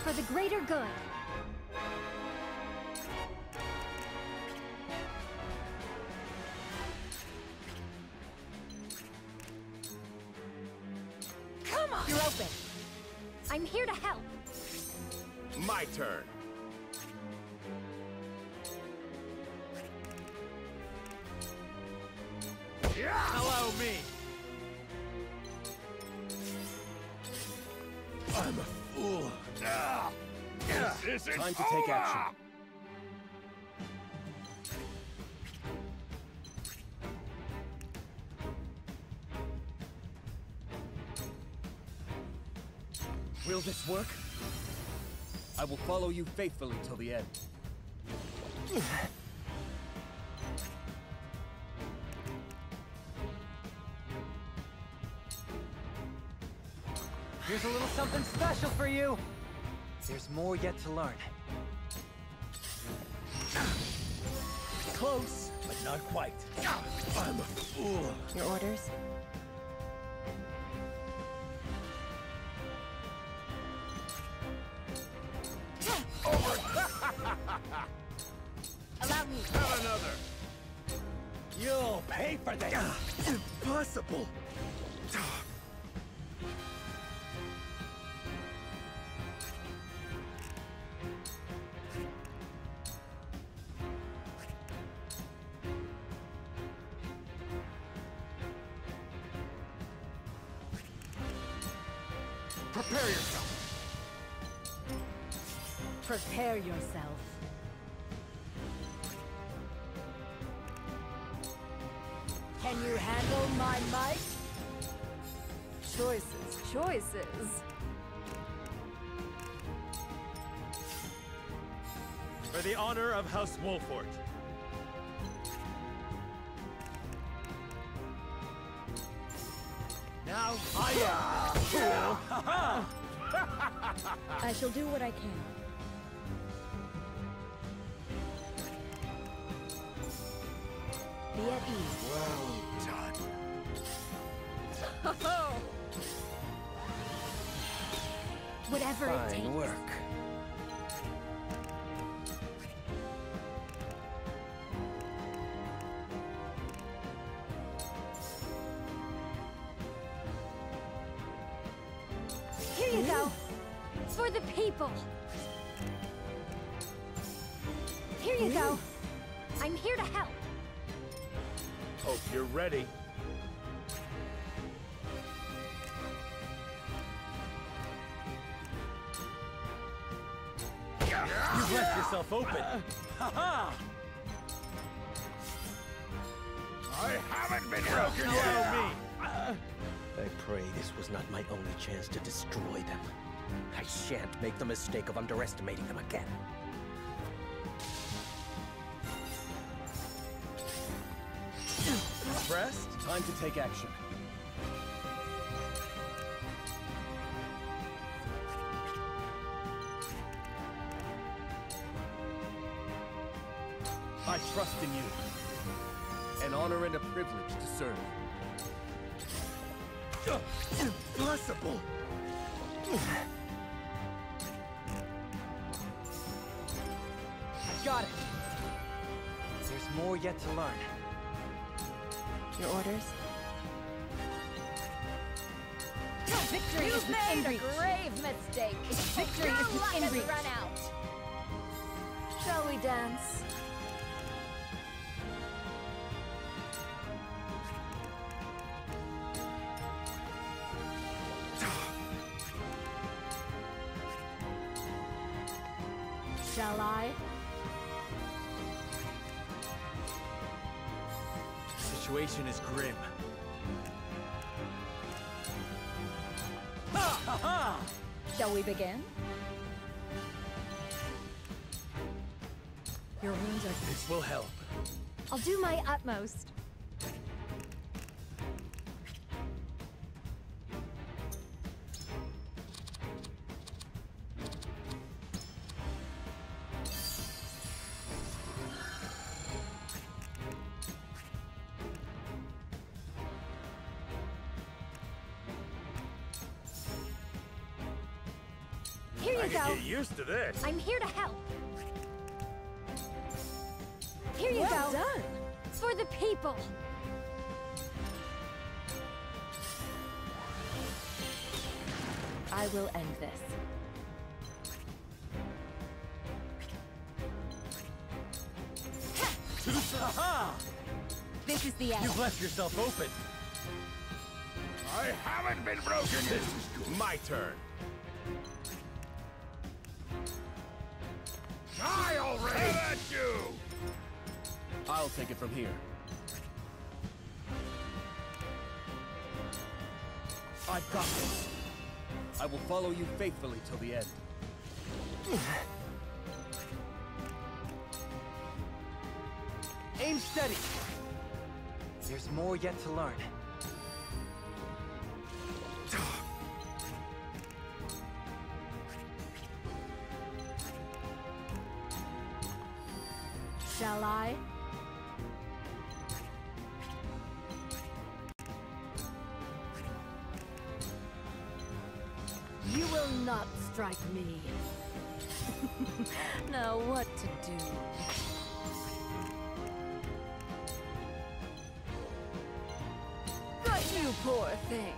for the greater good. I'm here to help. My turn. Allow me. I'm a fool. This isn't Time to take action. Will this work? I will follow you faithfully till the end. Here's a little something special for you. There's more yet to learn. Close, but not quite. I'm a fool. Your orders? Allow me. Have another. You'll pay for this. Impossible. Prepare yourself. Prepare yourself. Can you handle my might? Choices, choices. For the honor of House Wolfort. Now I am. I shall do what I can. Be at ease. Well done. Whatever it takes. Fine work. Here you go. For the people. Here you go. I'm here to help. Hope you're ready. You've left yourself open. Ha-ha! I haven't been broken yet. Allow me. I pray this was not my only chance to destroy them. I shan't make the mistake of underestimating them again. Impressed? Time to take action. I trust in you. An honor and a privilege to serve. Impossible. I got it. There's more yet to learn. Your orders? Victory is within reach. You've made a grave mistake. Victory is within reach. Run out. Shall we dance? Shall I? The situation is grim. Shall we begin? Your wounds are... This will help. I'll do my utmost. Here you I go. can get used to this. I'm here to help. Here you Well go. done. For the people. I will end this. Aha! This is the end. You've left yourself open. I haven't been broken yet. This is my turn. Die already! At you! I'll take it from here. I've got this. I will follow you faithfully till the end. Aim steady. There's more yet to learn. Shall I? You will not strike me. Now what to do? But you poor thing.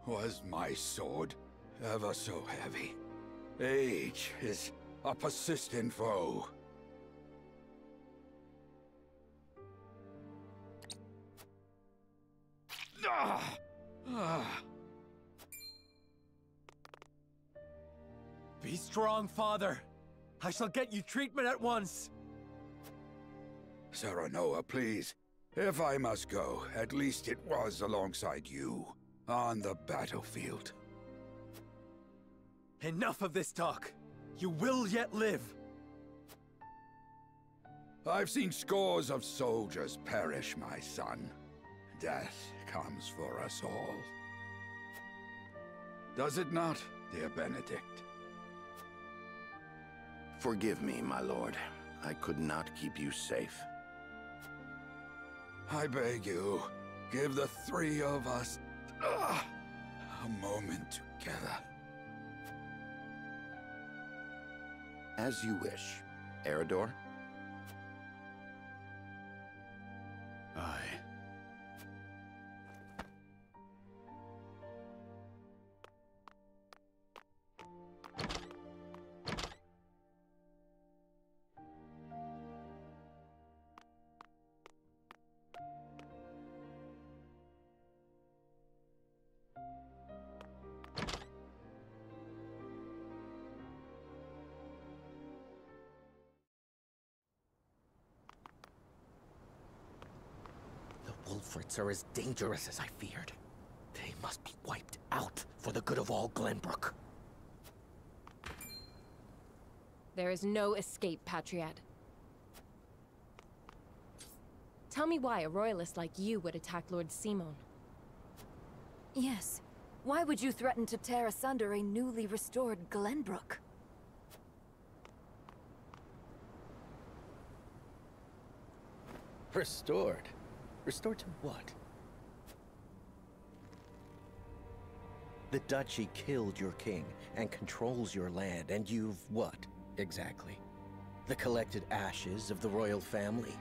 Was my sword ever so heavy? Age is a persistent foe. Be strong, father. I shall get you treatment at once. Serenoa, please. If I must go, at least it was alongside you. On the battlefield. Enough of this talk. You will yet live. I've seen scores of soldiers perish, my son. Death comes for us all. Does it not, dear Benedict? Forgive me, my lord. I could not keep you safe. I beg you, give the three of us a moment together. As you wish. Eredor? Aye. Wolfrits are as dangerous as I feared. They must be wiped out for the good of all Glenbrook. There is no escape, Patriad. Tell me why a royalist like you would attack Lord Simon. Yes. Why would you threaten to tear asunder a newly restored Glenbrook? Restored? Restored to what? The Duchy killed your king and controls your land, and you've what, exactly? The collected ashes of the royal family.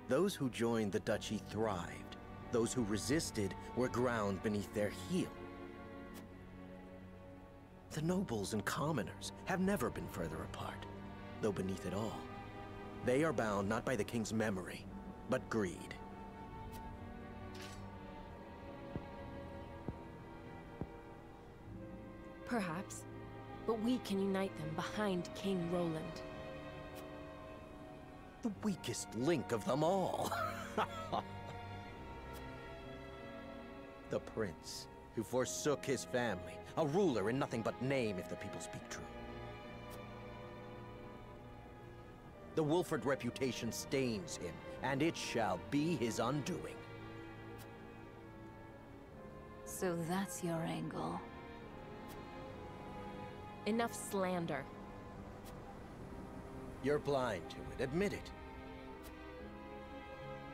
Those who joined the Duchy thrived. Those who resisted were ground beneath their heel. The nobles and commoners have never been further apart, though beneath it all, they are bound not by the king's memory, but greed. Perhaps, but we can unite them behind King Roland. The weakest link of them all. The prince, who forsook his family, a ruler in nothing but name if the people speak true. The Wolford reputation stains him, and it shall be his undoing. So that's your angle. Enough slander. You're blind to it, admit it.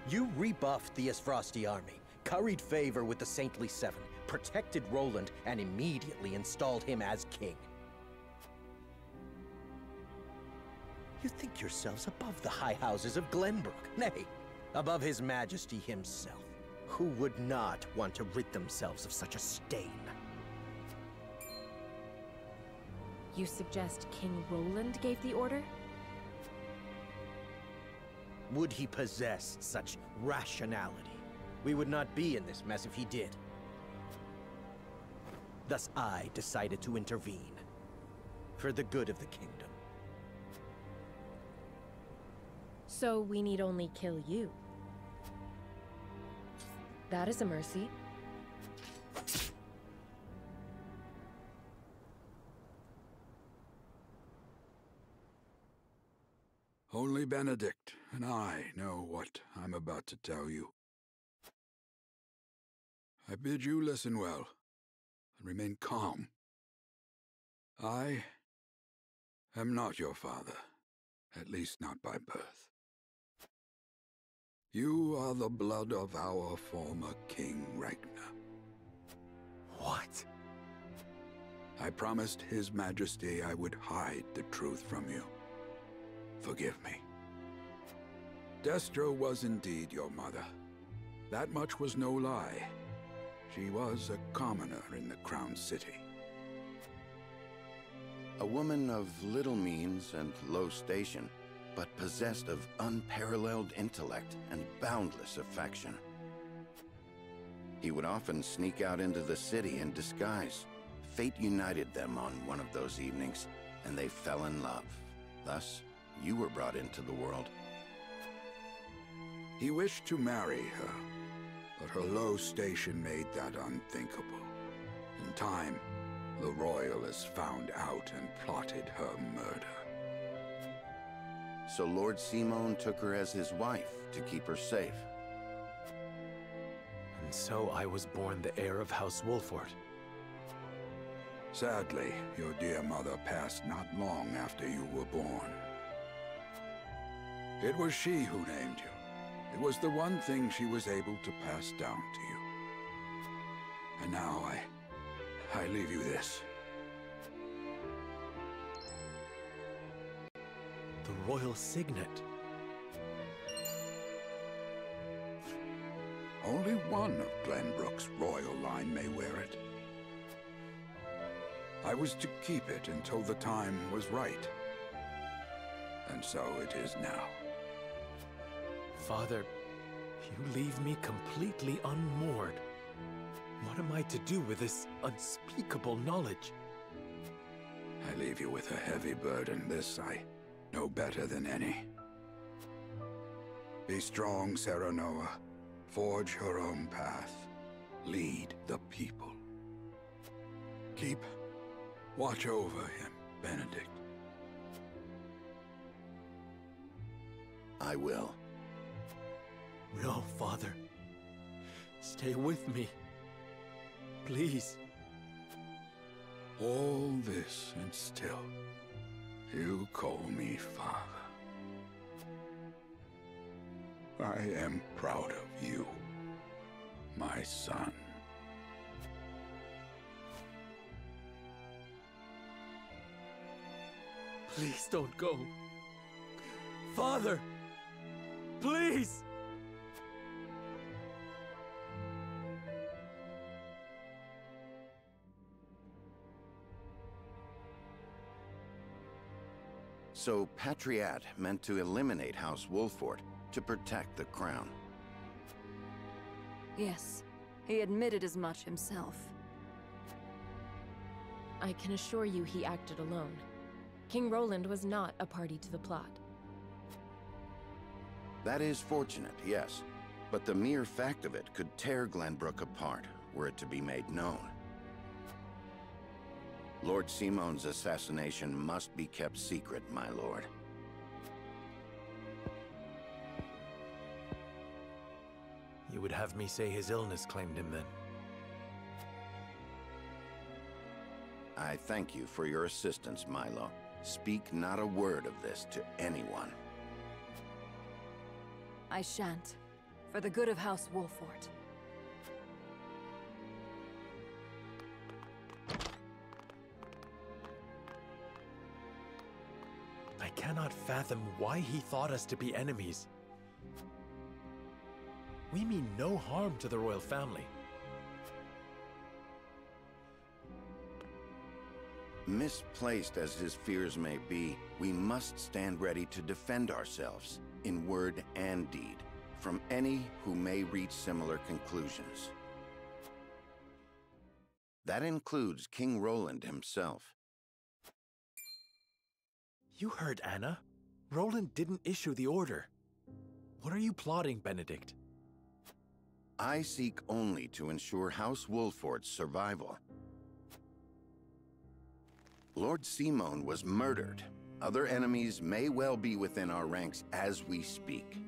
You rebuffed the Esfrosti army, curried favor with the Saintly Seven, protected Roland, and immediately installed him as king. You think yourselves above the high houses of Glenbrook, nay, above His Majesty himself. Who would not want to rid themselves of such a stain? You suggest King Roland gave the order? Would he possess such rationality? We would not be in this mess if he did. Thus I decided to intervene, for the good of the kingdom. So we need only kill you. That is a mercy. Only Benedict and I know what I'm about to tell you. I bid you listen well and remain calm. I am not your father, at least not by birth. You are the blood of our former King Ragnar. What? I promised His Majesty I would hide the truth from you. Forgive me. Destra was indeed your mother. That much was no lie. She was a commoner in the Crown City. A woman of little means and low station, but possessed of unparalleled intellect and boundless affection. He would often sneak out into the city in disguise. Fate united them on one of those evenings, and they fell in love. Thus, you were brought into the world. He wished to marry her, but her low station made that unthinkable. In time, the Royalists found out and plotted her murder. So Lord Simon took her as his wife to keep her safe. And so I was born the heir of House Wolford. Sadly, your dear mother passed not long after you were born. It was she who named you. It was the one thing she was able to pass down to you. And now I leave you this. The royal signet. Only one of Glenbrook's royal line may wear it. I was to keep it until the time was right. And so it is now. Father, you leave me completely unmoored. What am I to do with this unspeakable knowledge? I leave you with a heavy burden. This I know better than any. Be strong, Serenoa. Forge your own path. Lead the people. Keep watch over him, Benedict. I will. No, Father. Stay with me. Please. All this and still, you call me Father. I am proud of you, my son. Please don't go. Father! Please! So Patriat meant to eliminate House Wolford to protect the crown. Yes, he admitted as much himself. I can assure you he acted alone. King Roland was not a party to the plot. That is fortunate, yes. But the mere fact of it could tear Glenbrook apart, were it to be made known. Lord Simon's assassination must be kept secret, my lord. You would have me say his illness claimed him then? I thank you for your assistance, Milo. Speak not a word of this to anyone. I shan't. For the good of House Wolfort. I cannot fathom why he thought us to be enemies. We mean no harm to the royal family. Misplaced as his fears may be, we must stand ready to defend ourselves, in word and deed, from any who may reach similar conclusions. That includes King Roland himself. You heard Anna. Roland didn't issue the order. What are you plotting, Benedict? I seek only to ensure House Wolfort's survival. Lord Simon was murdered. Other enemies may well be within our ranks as we speak.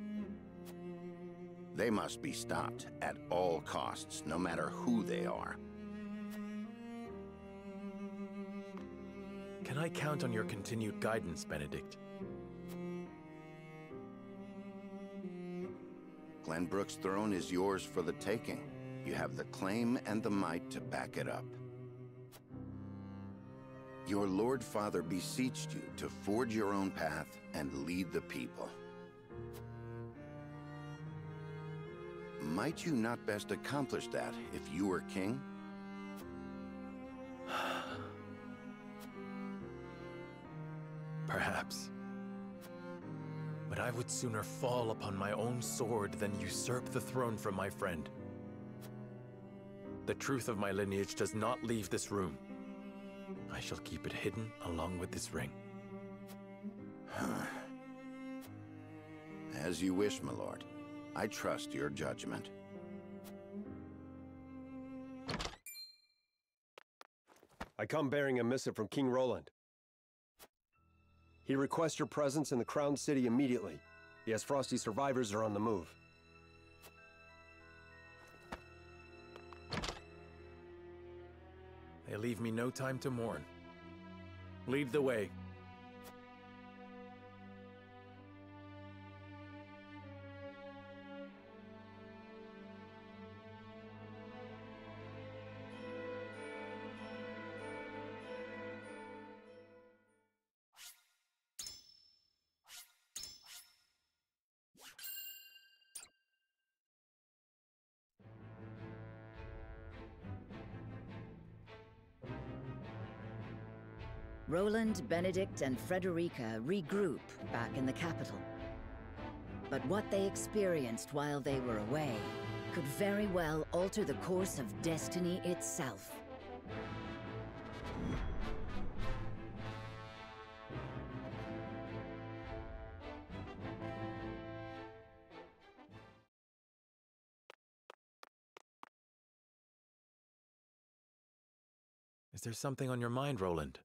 They must be stopped at all costs, no matter who they are. Can I count on your continued guidance, Benedict? Glenbrook's throne is yours for the taking. You have the claim and the might to back it up. Your Lord Father beseeched you to forge your own path and lead the people. Might you not best accomplish that if you were king? Perhaps. But I would sooner fall upon my own sword than usurp the throne from my friend. The truth of my lineage does not leave this room. I shall keep it hidden along with this ring. As you wish, my lord. I trust your judgment. I come bearing a missive from King Roland. He requests your presence in the Crown City immediately. The Esfrosti survivors are on the move. They leave me no time to mourn. Lead the way. Roland, Benedict, and Frederica regroup back in the capital. But what they experienced while they were away could very well alter the course of destiny itself. Is there something on your mind, Roland?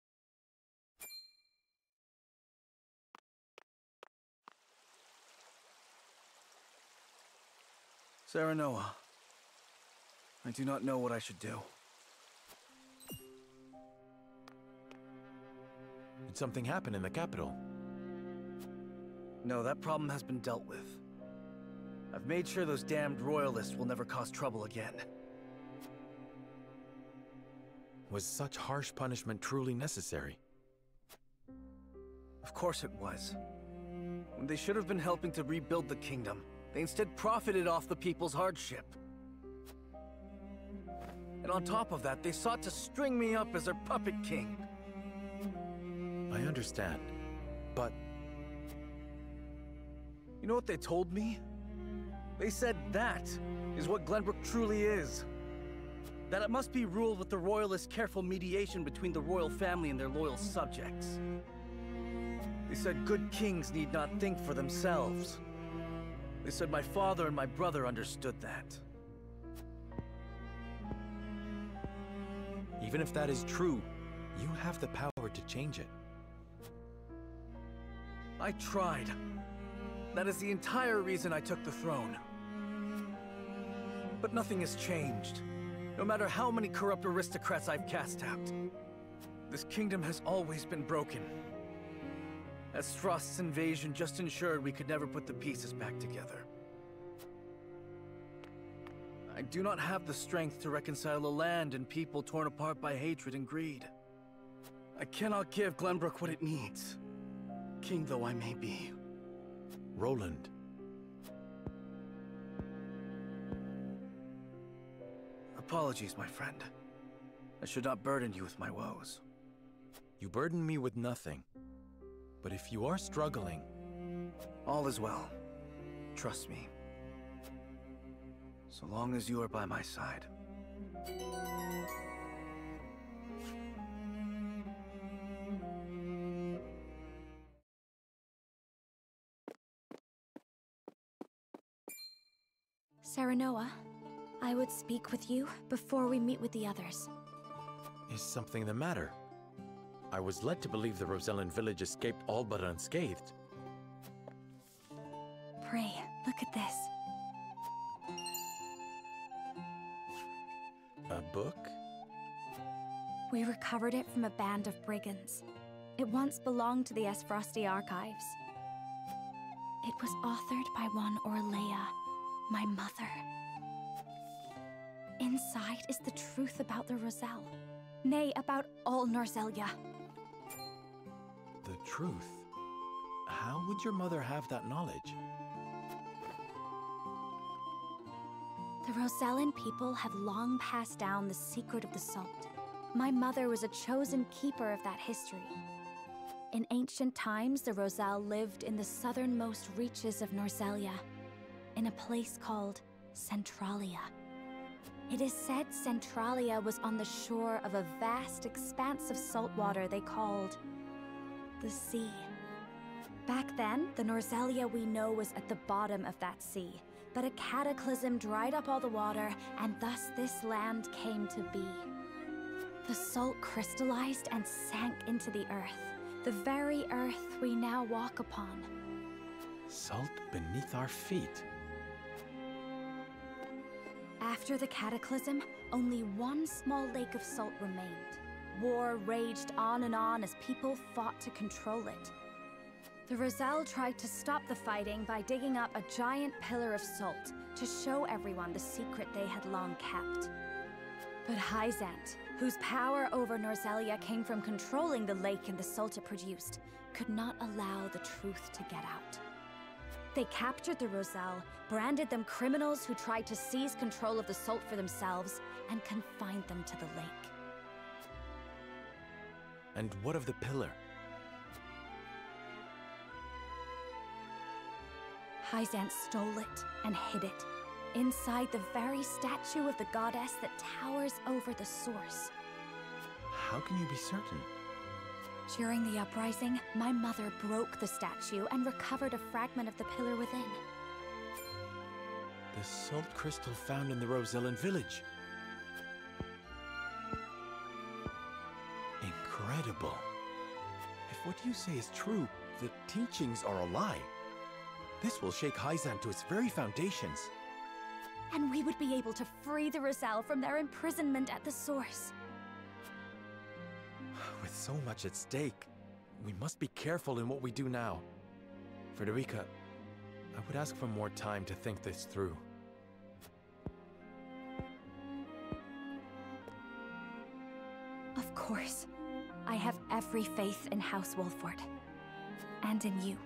Serenoa, I do not know what I should do. Did something happen in the capital? No, that problem has been dealt with. I've made sure those damned royalists will never cause trouble again. Was such harsh punishment truly necessary? Of course it was. When they should have been helping to rebuild the kingdom, they instead profited off the people's hardship. And on top of that, they sought to string me up as their puppet king. I understand, but... You know what they told me? They said that is what Glenbrook truly is. That it must be ruled with the royalists' careful mediation between the royal family and their loyal subjects. They said good kings need not think for themselves. They said my father and my brother understood that. Even if that is true, you have the power to change it. I tried. That is the entire reason I took the throne. But nothing has changed, no matter how many corrupt aristocrats I've cast out. This kingdom has always been broken. Esfrost's invasion just ensured we could never put the pieces back together. I do not have the strength to reconcile a land and people torn apart by hatred and greed. I cannot give Glenbrook what it needs, king though I may be. Roland. Apologies, my friend. I should not burden you with my woes. You burden me with nothing. But if you are struggling... All is well. Trust me. So long as you are by my side. Serenoa, I would speak with you before we meet with the others. Is something the matter? I was led to believe the Rosellan village escaped all but unscathed. Pray, look at this. A book? We recovered it from a band of brigands. It once belonged to the Esfrosti archives. It was authored by one Orlea, my mother. Inside is the truth about the Roselle. Nay, about all Norzelia. The truth? How would your mother have that knowledge? The Rosellan people have long passed down the secret of the salt. My mother was a chosen keeper of that history. In ancient times, the Roselle lived in the southernmost reaches of Norzelia, in a place called Centralia. It is said Centralia was on the shore of a vast expanse of salt water they called the sea. Back then, the Norzelia we know was at the bottom of that sea, but a cataclysm dried up all the water, and thus this land came to be. The salt crystallized and sank into the earth, the very earth we now walk upon. Salt beneath our feet. After the cataclysm, only one small lake of salt remained. War raged on and on as people fought to control it. The Roselle tried to stop the fighting by digging up a giant pillar of salt to show everyone the secret they had long kept. But Hyzant, whose power over Norzelia came from controlling the lake and the salt it produced, could not allow the truth to get out. They captured the Roselle, branded them criminals who tried to seize control of the salt for themselves, and confined them to the lake. And what of the pillar? Hyzant stole it and hid it, inside the very statue of the goddess that towers over the source. How can you be certain? During the uprising, my mother broke the statue and recovered a fragment of the pillar within. The salt crystal found in the Rosellan village. Incredible. If what you say is true, the teachings are a lie. This will shake Hyzant to its very foundations. And we would be able to free the Roselle from their imprisonment at the source. With so much at stake, we must be careful in what we do now. Frederica, I would ask for more time to think this through. Of course. I have every faith in House Wolfort. And in you.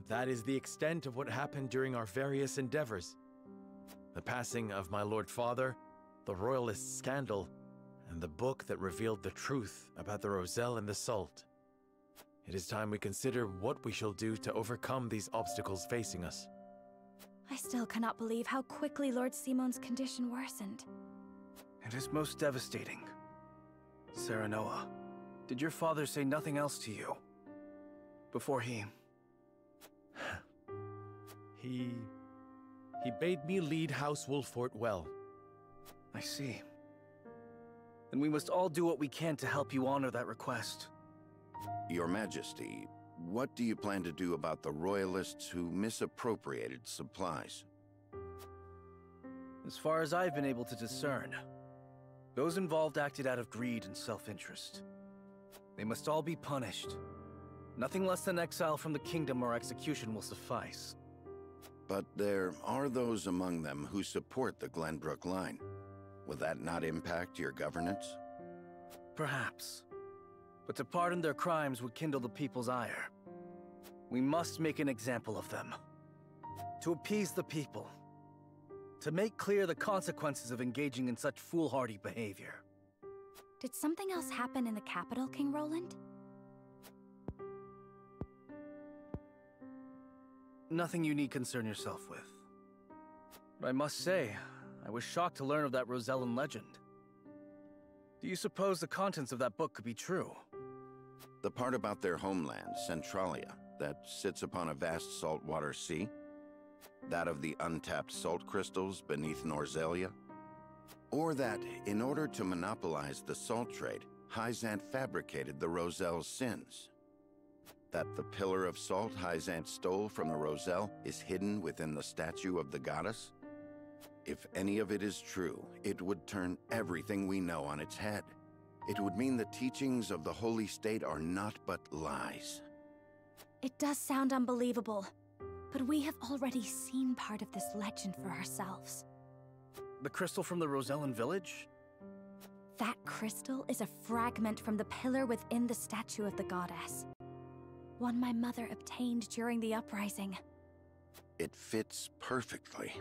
That is the extent of what happened during our various endeavors. The passing of my Lord Father, the Royalist scandal, and the book that revealed the truth about the Roselle and the salt. It is time we consider what we shall do to overcome these obstacles facing us. I still cannot believe how quickly Lord Simon's condition worsened. It is most devastating. Serenoa, did your father say nothing else to you? Before he... He bade me lead House Wolfort well. I see. Then we must all do what we can to help you honor that request. Your Majesty, what do you plan to do about the Royalists who misappropriated supplies? As far as I've been able to discern, those involved acted out of greed and self-interest. They must all be punished. Nothing less than exile from the kingdom or execution will suffice. But there are those among them who support the Glenbrook line. Will that not impact your governance? Perhaps. But to pardon their crimes would kindle the people's ire. We must make an example of them. To appease the people. To make clear the consequences of engaging in such foolhardy behavior. Did something else happen in the capital, King Roland? Nothing you need concern yourself with. But I must say, I was shocked to learn of that Rosellan legend. Do you suppose the contents of that book could be true? The part about their homeland, Centralia, that sits upon a vast saltwater sea? That of the untapped salt crystals beneath Norzelia? Or that, in order to monopolize the salt trade, Hyzant fabricated the Rosel's sins? That the pillar of salt Hyzant stole from the Rosel is hidden within the statue of the goddess? If any of it is true, it would turn everything we know on its head. It would mean the teachings of the Holy State are not but lies. It does sound unbelievable, but we have already seen part of this legend for ourselves. The crystal from the Rosellan village? That crystal is a fragment from the pillar within the statue of the goddess. One my mother obtained during the uprising. It fits perfectly.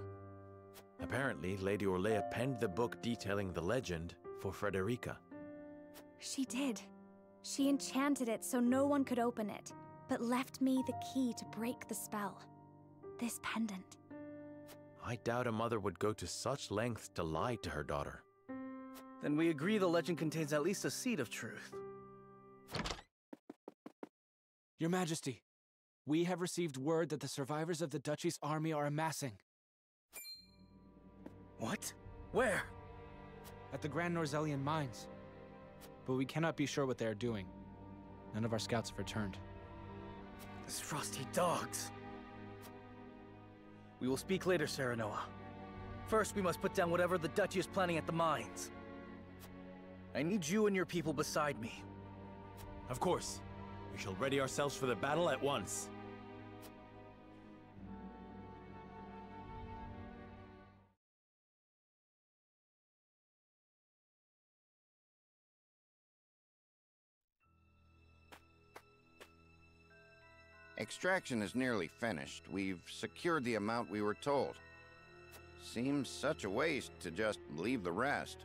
Apparently, Lady Orlea penned the book detailing the legend for Frederica. She did. She enchanted it so no one could open it, but left me the key to break the spell. This pendant. I doubt a mother would go to such lengths to lie to her daughter. Then we agree the legend contains at least a seed of truth. Your Majesty, we have received word that the survivors of the Duchy's army are amassing. What? Where? At the Grand Norzellian mines. But we cannot be sure what they are doing. None of our scouts have returned. These frosty dogs. We will speak later, Serenoa. First, we must put down whatever the Duchy is planning at the mines. I need you and your people beside me. Of course. We shall ready ourselves for the battle at once. Extraction is nearly finished. We've secured the amount we were told. Seems such a waste to just leave the rest.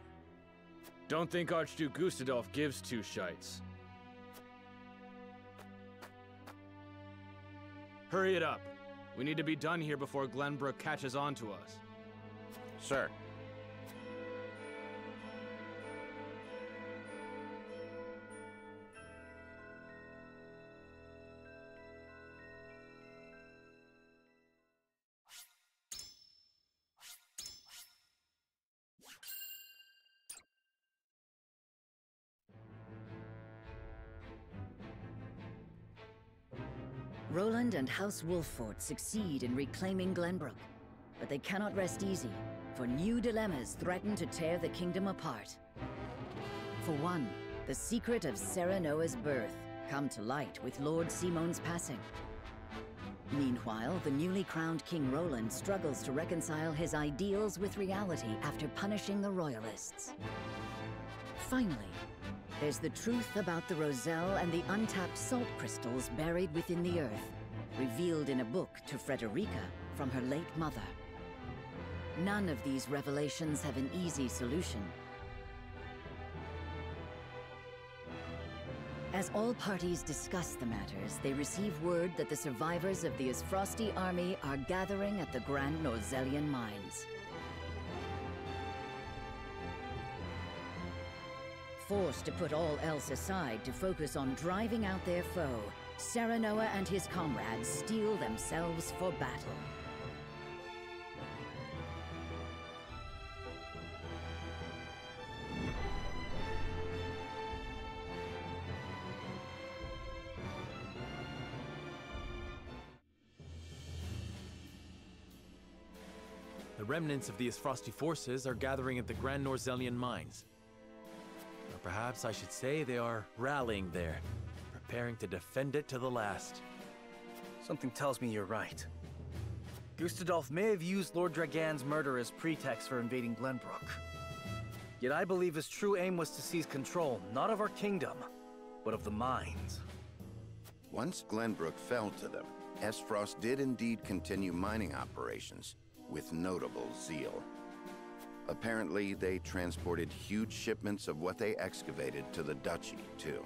Don't think Archduke Gustadolf gives two shites. Hurry it up. We need to be done here before Glenbrook catches on to us. Sir. Roland and House Wolffort succeed in reclaiming Glenbrook, but they cannot rest easy, for new dilemmas threaten to tear the kingdom apart. For one, the secret of Serenoa's birth come to light with Lord Simon's passing. Meanwhile, the newly crowned King Roland struggles to reconcile his ideals with reality after punishing the Royalists. Finally, there's the truth about the Rosel and the untapped salt crystals buried within the earth, revealed in a book to Frederica from her late mother. None of these revelations have an easy solution. As all parties discuss the matters, they receive word that the survivors of the Ysfrosti army are gathering at the Grand Norzellian mines. Forced to put all else aside to focus on driving out their foe, Serenoa and his comrades steel themselves for battle. The remnants of the Frosty forces are gathering at the Grand Norzelian mines. Or perhaps I should say they are rallying there, preparing to defend it to the last. Something tells me you're right. Gustadolf may have used Lord Dragan's murder as pretext for invading Glenbrook. Yet I believe his true aim was to seize control, not of our kingdom, but of the mines. Once Glenbrook fell to them, Esfrost did indeed continue mining operations with notable zeal. Apparently, they transported huge shipments of what they excavated to the Duchy, too.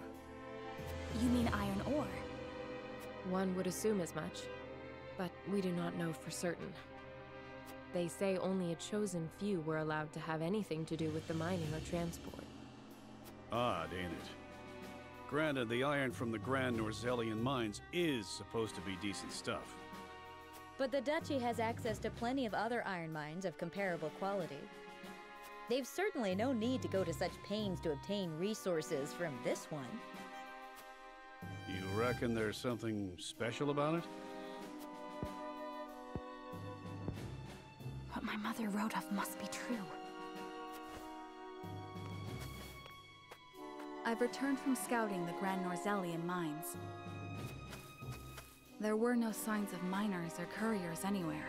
You mean iron ore? One would assume as much, but we do not know for certain. They say only a chosen few were allowed to have anything to do with the mining or transport. Odd, ain't it? Granted, the iron from the Grand Norzelian mines is supposed to be decent stuff. But the Duchy has access to plenty of other iron mines of comparable quality. They've certainly no need to go to such pains to obtain resources from this one. You reckon there's something special about it? What my mother wrote of must be true. I've returned from scouting the Grand Norzelian mines. There were no signs of miners or couriers anywhere.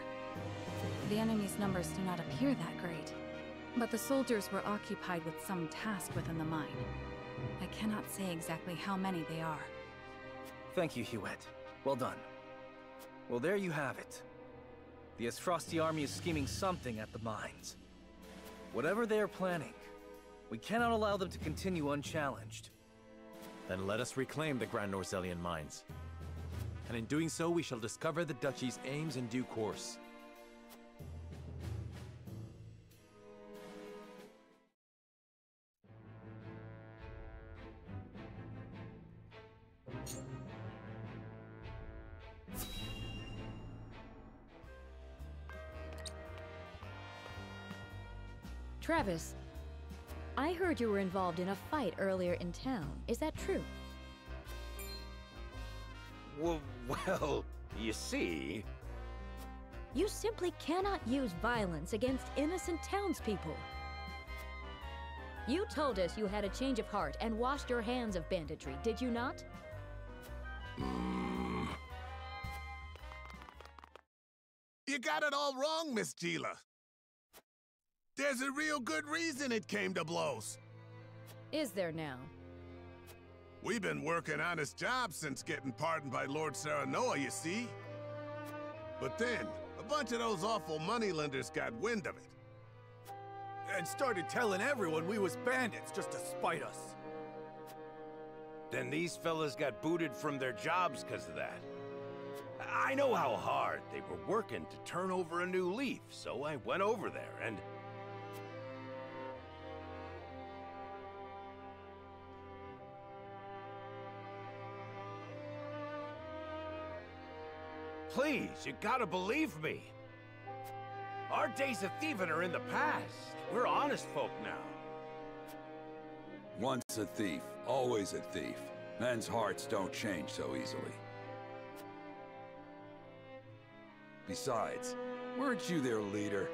The enemy's numbers do not appear that great, but the soldiers were occupied with some task within the mine. I cannot say exactly how many they are. Thank you, Hewitt. Well done. Well, there you have it. The Esfrosti army is scheming something at the mines. Whatever they are planning, we cannot allow them to continue unchallenged. Then let us reclaim the Grand Norzelian mines. And in doing so, we shall discover the Duchy's aims in due course. Travis, I heard you were involved in a fight earlier in town. Is that true? Well, you see... You simply cannot use violence against innocent townspeople. You told us you had a change of heart and washed your hands of banditry, did you not? You got it all wrong, Miss Gila. There's a real good reason it came to blows. Is there now? We've been working honest jobs since getting pardoned by Lord Serenoa, you see. But then, a bunch of those awful moneylenders got wind of it. And started telling everyone we was bandits just to spite us. Then these fellas got booted from their jobs because of that. I know how hard they were working to turn over a new leaf, so I went over there and... Please, you gotta believe me. Our days of thieving are in the past. We're honest folk now. Once a thief, always a thief. Men's hearts don't change so easily. Besides, weren't you their leader?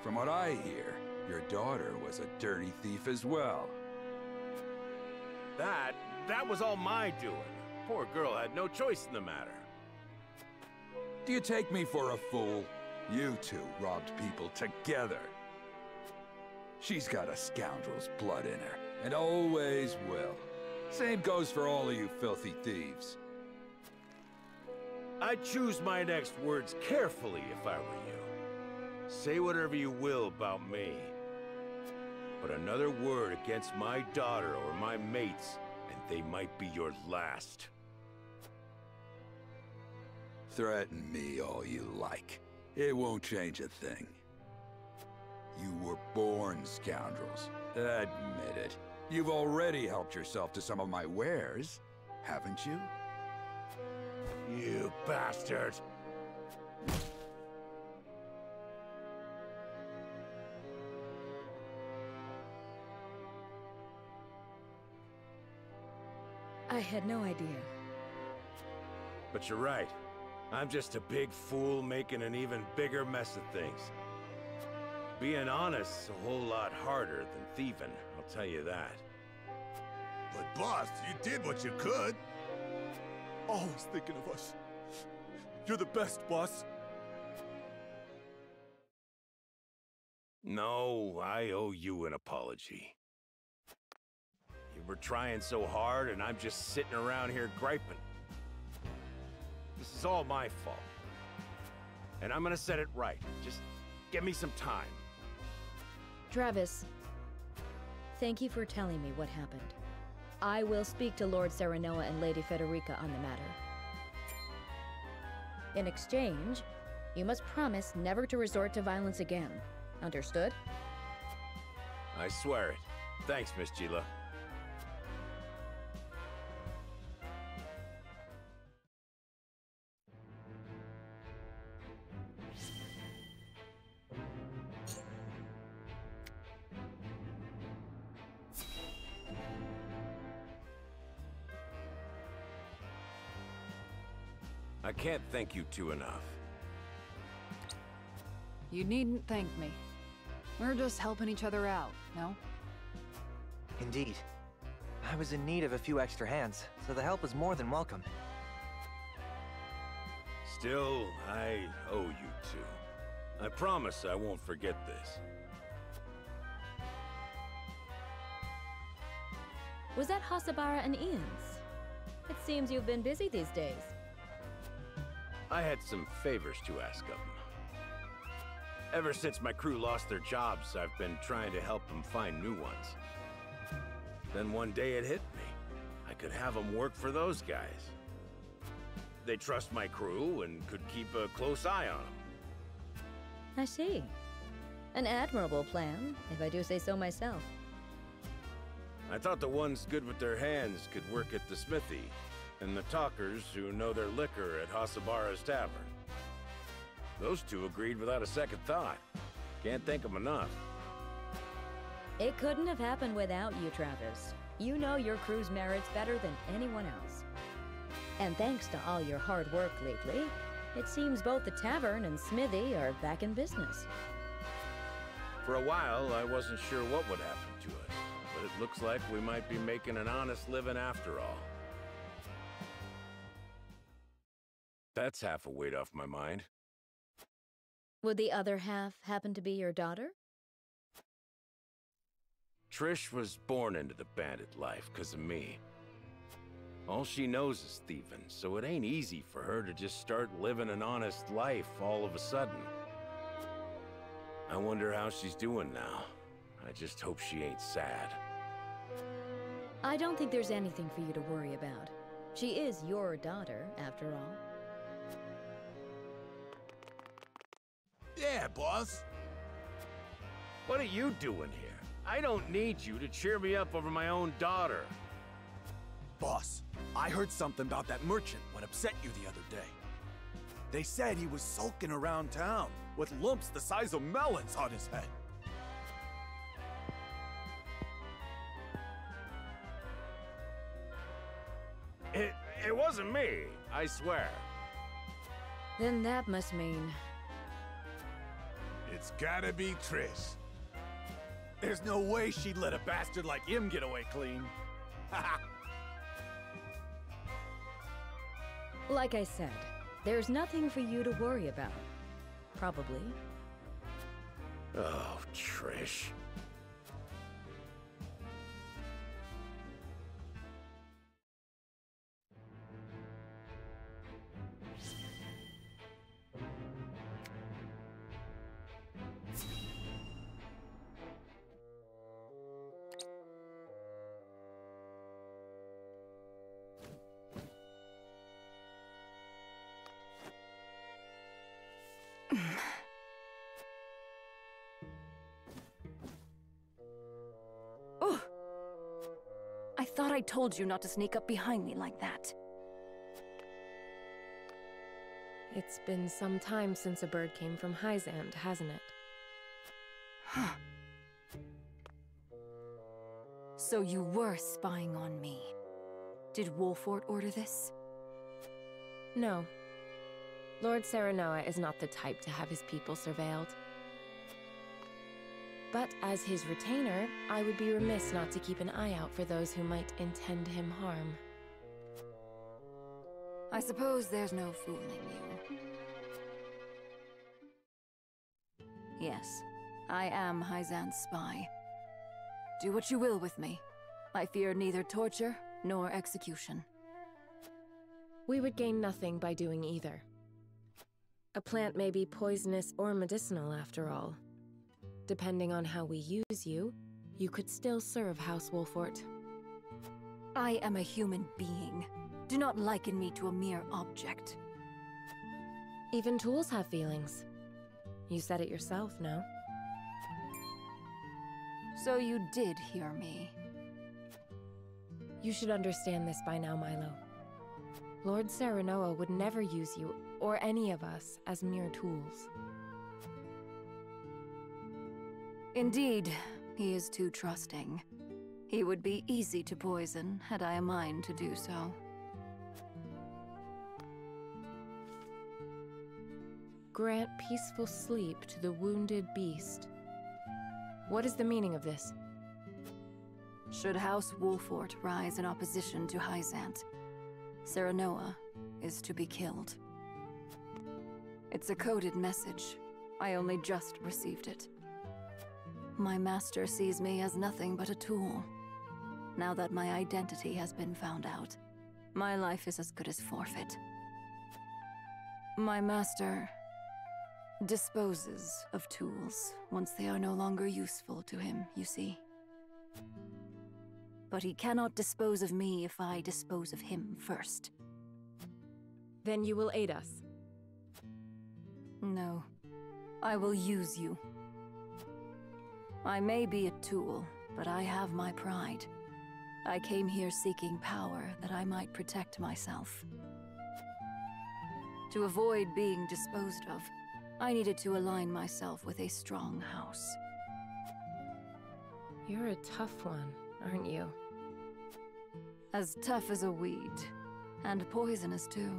From what I hear, your daughter was a dirty thief as well. That was all my doing. Poor girl had no choice in the matter. Do you take me for a fool? You two robbed people together. She's got a scoundrel's blood in her, and always will. Same goes for all of you filthy thieves. I'd choose my next words carefully if I were you. Say whatever you will about me. But another word against my daughter or my mates, and they might be your last. Threaten me all you like. It won't change a thing. You were born scoundrels. Admit it. You've already helped yourself to some of my wares, haven't you? You bastard! I had no idea. But you're right. I'm just a big fool making an even bigger mess of things. being honest's a whole lot harder than thieving, I'll tell you that. But boss, you did what you could. Always thinking of us. You're the best, boss. No, I owe you an apology. You were trying so hard, and I'm just sitting around here griping. This is all my fault. And I'm gonna set it right. Just give me some time. Travis, thank you for telling me what happened. I will speak to Lord Serenoa and Lady Federica on the matter. In exchange, you must promise never to resort to violence again. Understood? I swear it. Thanks, Miss Gila. I can't thank you two enough. You needn't thank me. We're just helping each other out, no? Indeed. I was in need of a few extra hands, so the help was more than welcome. Still, I owe you two. I promise I won't forget this. Was that Hasabara and Ian's? It seems you've been busy these days. I had some favors to ask of them. Ever since my crew lost their jobs, I've been trying to help them find new ones. Then one day it hit me. I could have them work for those guys. They trust my crew and could keep a close eye on them. I see. An admirable plan, if I do say so myself. I thought the ones good with their hands could work at the smithy, and the talkers who know their liquor at Hasabara's tavern. Those two agreed without a second thought. Can't thank them enough. It couldn't have happened without you, Travis. You know your crew's merits better than anyone else. And thanks to all your hard work lately, it seems both the tavern and smithy are back in business. For a while, I wasn't sure what would happen to us, but it looks like we might be making an honest living after all. That's half a weight off my mind. Would the other half happen to be your daughter? Trish was born into the bandit life because of me. All she knows is thieving, so it ain't easy for her to just start living an honest life all of a sudden. I wonder how she's doing now. I just hope she ain't sad. I don't think there's anything for you to worry about. She is your daughter, after all. Yeah, boss. What are you doing here? I don't need you to cheer me up over my own daughter. Boss, I heard something about that merchant what upset you the other day. They said he was sulking around town with lumps the size of melons on his head. It wasn't me, I swear. Then that must mean... It's gotta be Trish. There's no way she'd let a bastard like him get away clean. Like I said, there's nothing for you to worry about. Probably. Oh, Trish. Oh! I thought I told you not to sneak up behind me like that. It's been some time since a bird came from Hyzand, hasn't it? Huh. So you were spying on me. Did Wolfort order this? No. Lord Serenoa is not the type to have his people surveilled. But as his retainer, I would be remiss not to keep an eye out for those who might intend him harm. I suppose there's no fooling you. Yes, I am Hyzan's spy. Do what you will with me. I fear neither torture nor execution. We would gain nothing by doing either. A plant may be poisonous or medicinal after all. Depending on how we use you, you could still serve House Wolfort. I am a human being. Do not liken me to a mere object. Even tools have feelings. You said it yourself, no? So you did hear me. You should understand this by now, Milo. Lord Serenoa would never use you, or any of us, as mere tools. Indeed, he is too trusting. He would be easy to poison, had I a mind to do so. Grant peaceful sleep to the wounded beast. What is the meaning of this? Should House Wolfort rise in opposition to Hyzant, Serenoa is to be killed. It's a coded message. I only just received it. My master sees me as nothing but a tool. Now that my identity has been found out, my life is as good as forfeit. My master disposes of tools once they are no longer useful to him, you see. But he cannot dispose of me if I dispose of him first. Then you will aid us? No. I will use you. I may be a tool, but I have my pride. I came here seeking power that I might protect myself. To avoid being disposed of, I needed to align myself with a strong house. You're a tough one, aren't you? As tough as a weed, and poisonous too.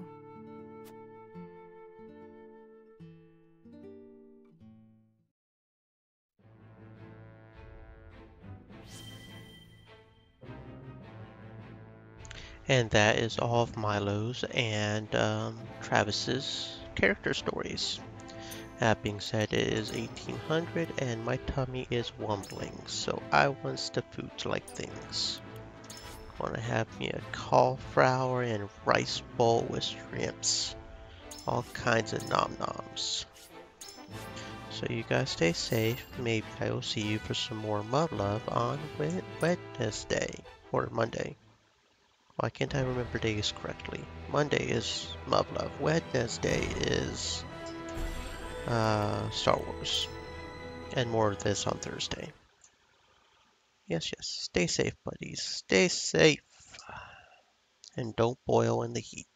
And that is all of Milo's and Travis's character stories. That being said, it is 1800 and my tummy is wumbling, so I wants the food like things. Gonna have me a cauliflower and rice bowl with shrimps. All kinds of nom-noms. So you guys stay safe. Maybe I will see you for some more Muv-Luv on Wednesday or Monday. Why can't I remember days correctly? Monday is Muv-Luv. Wednesday is Star Wars. And more of this on Thursday. Yes, yes. Stay safe, buddies. Stay safe. And don't boil in the heat.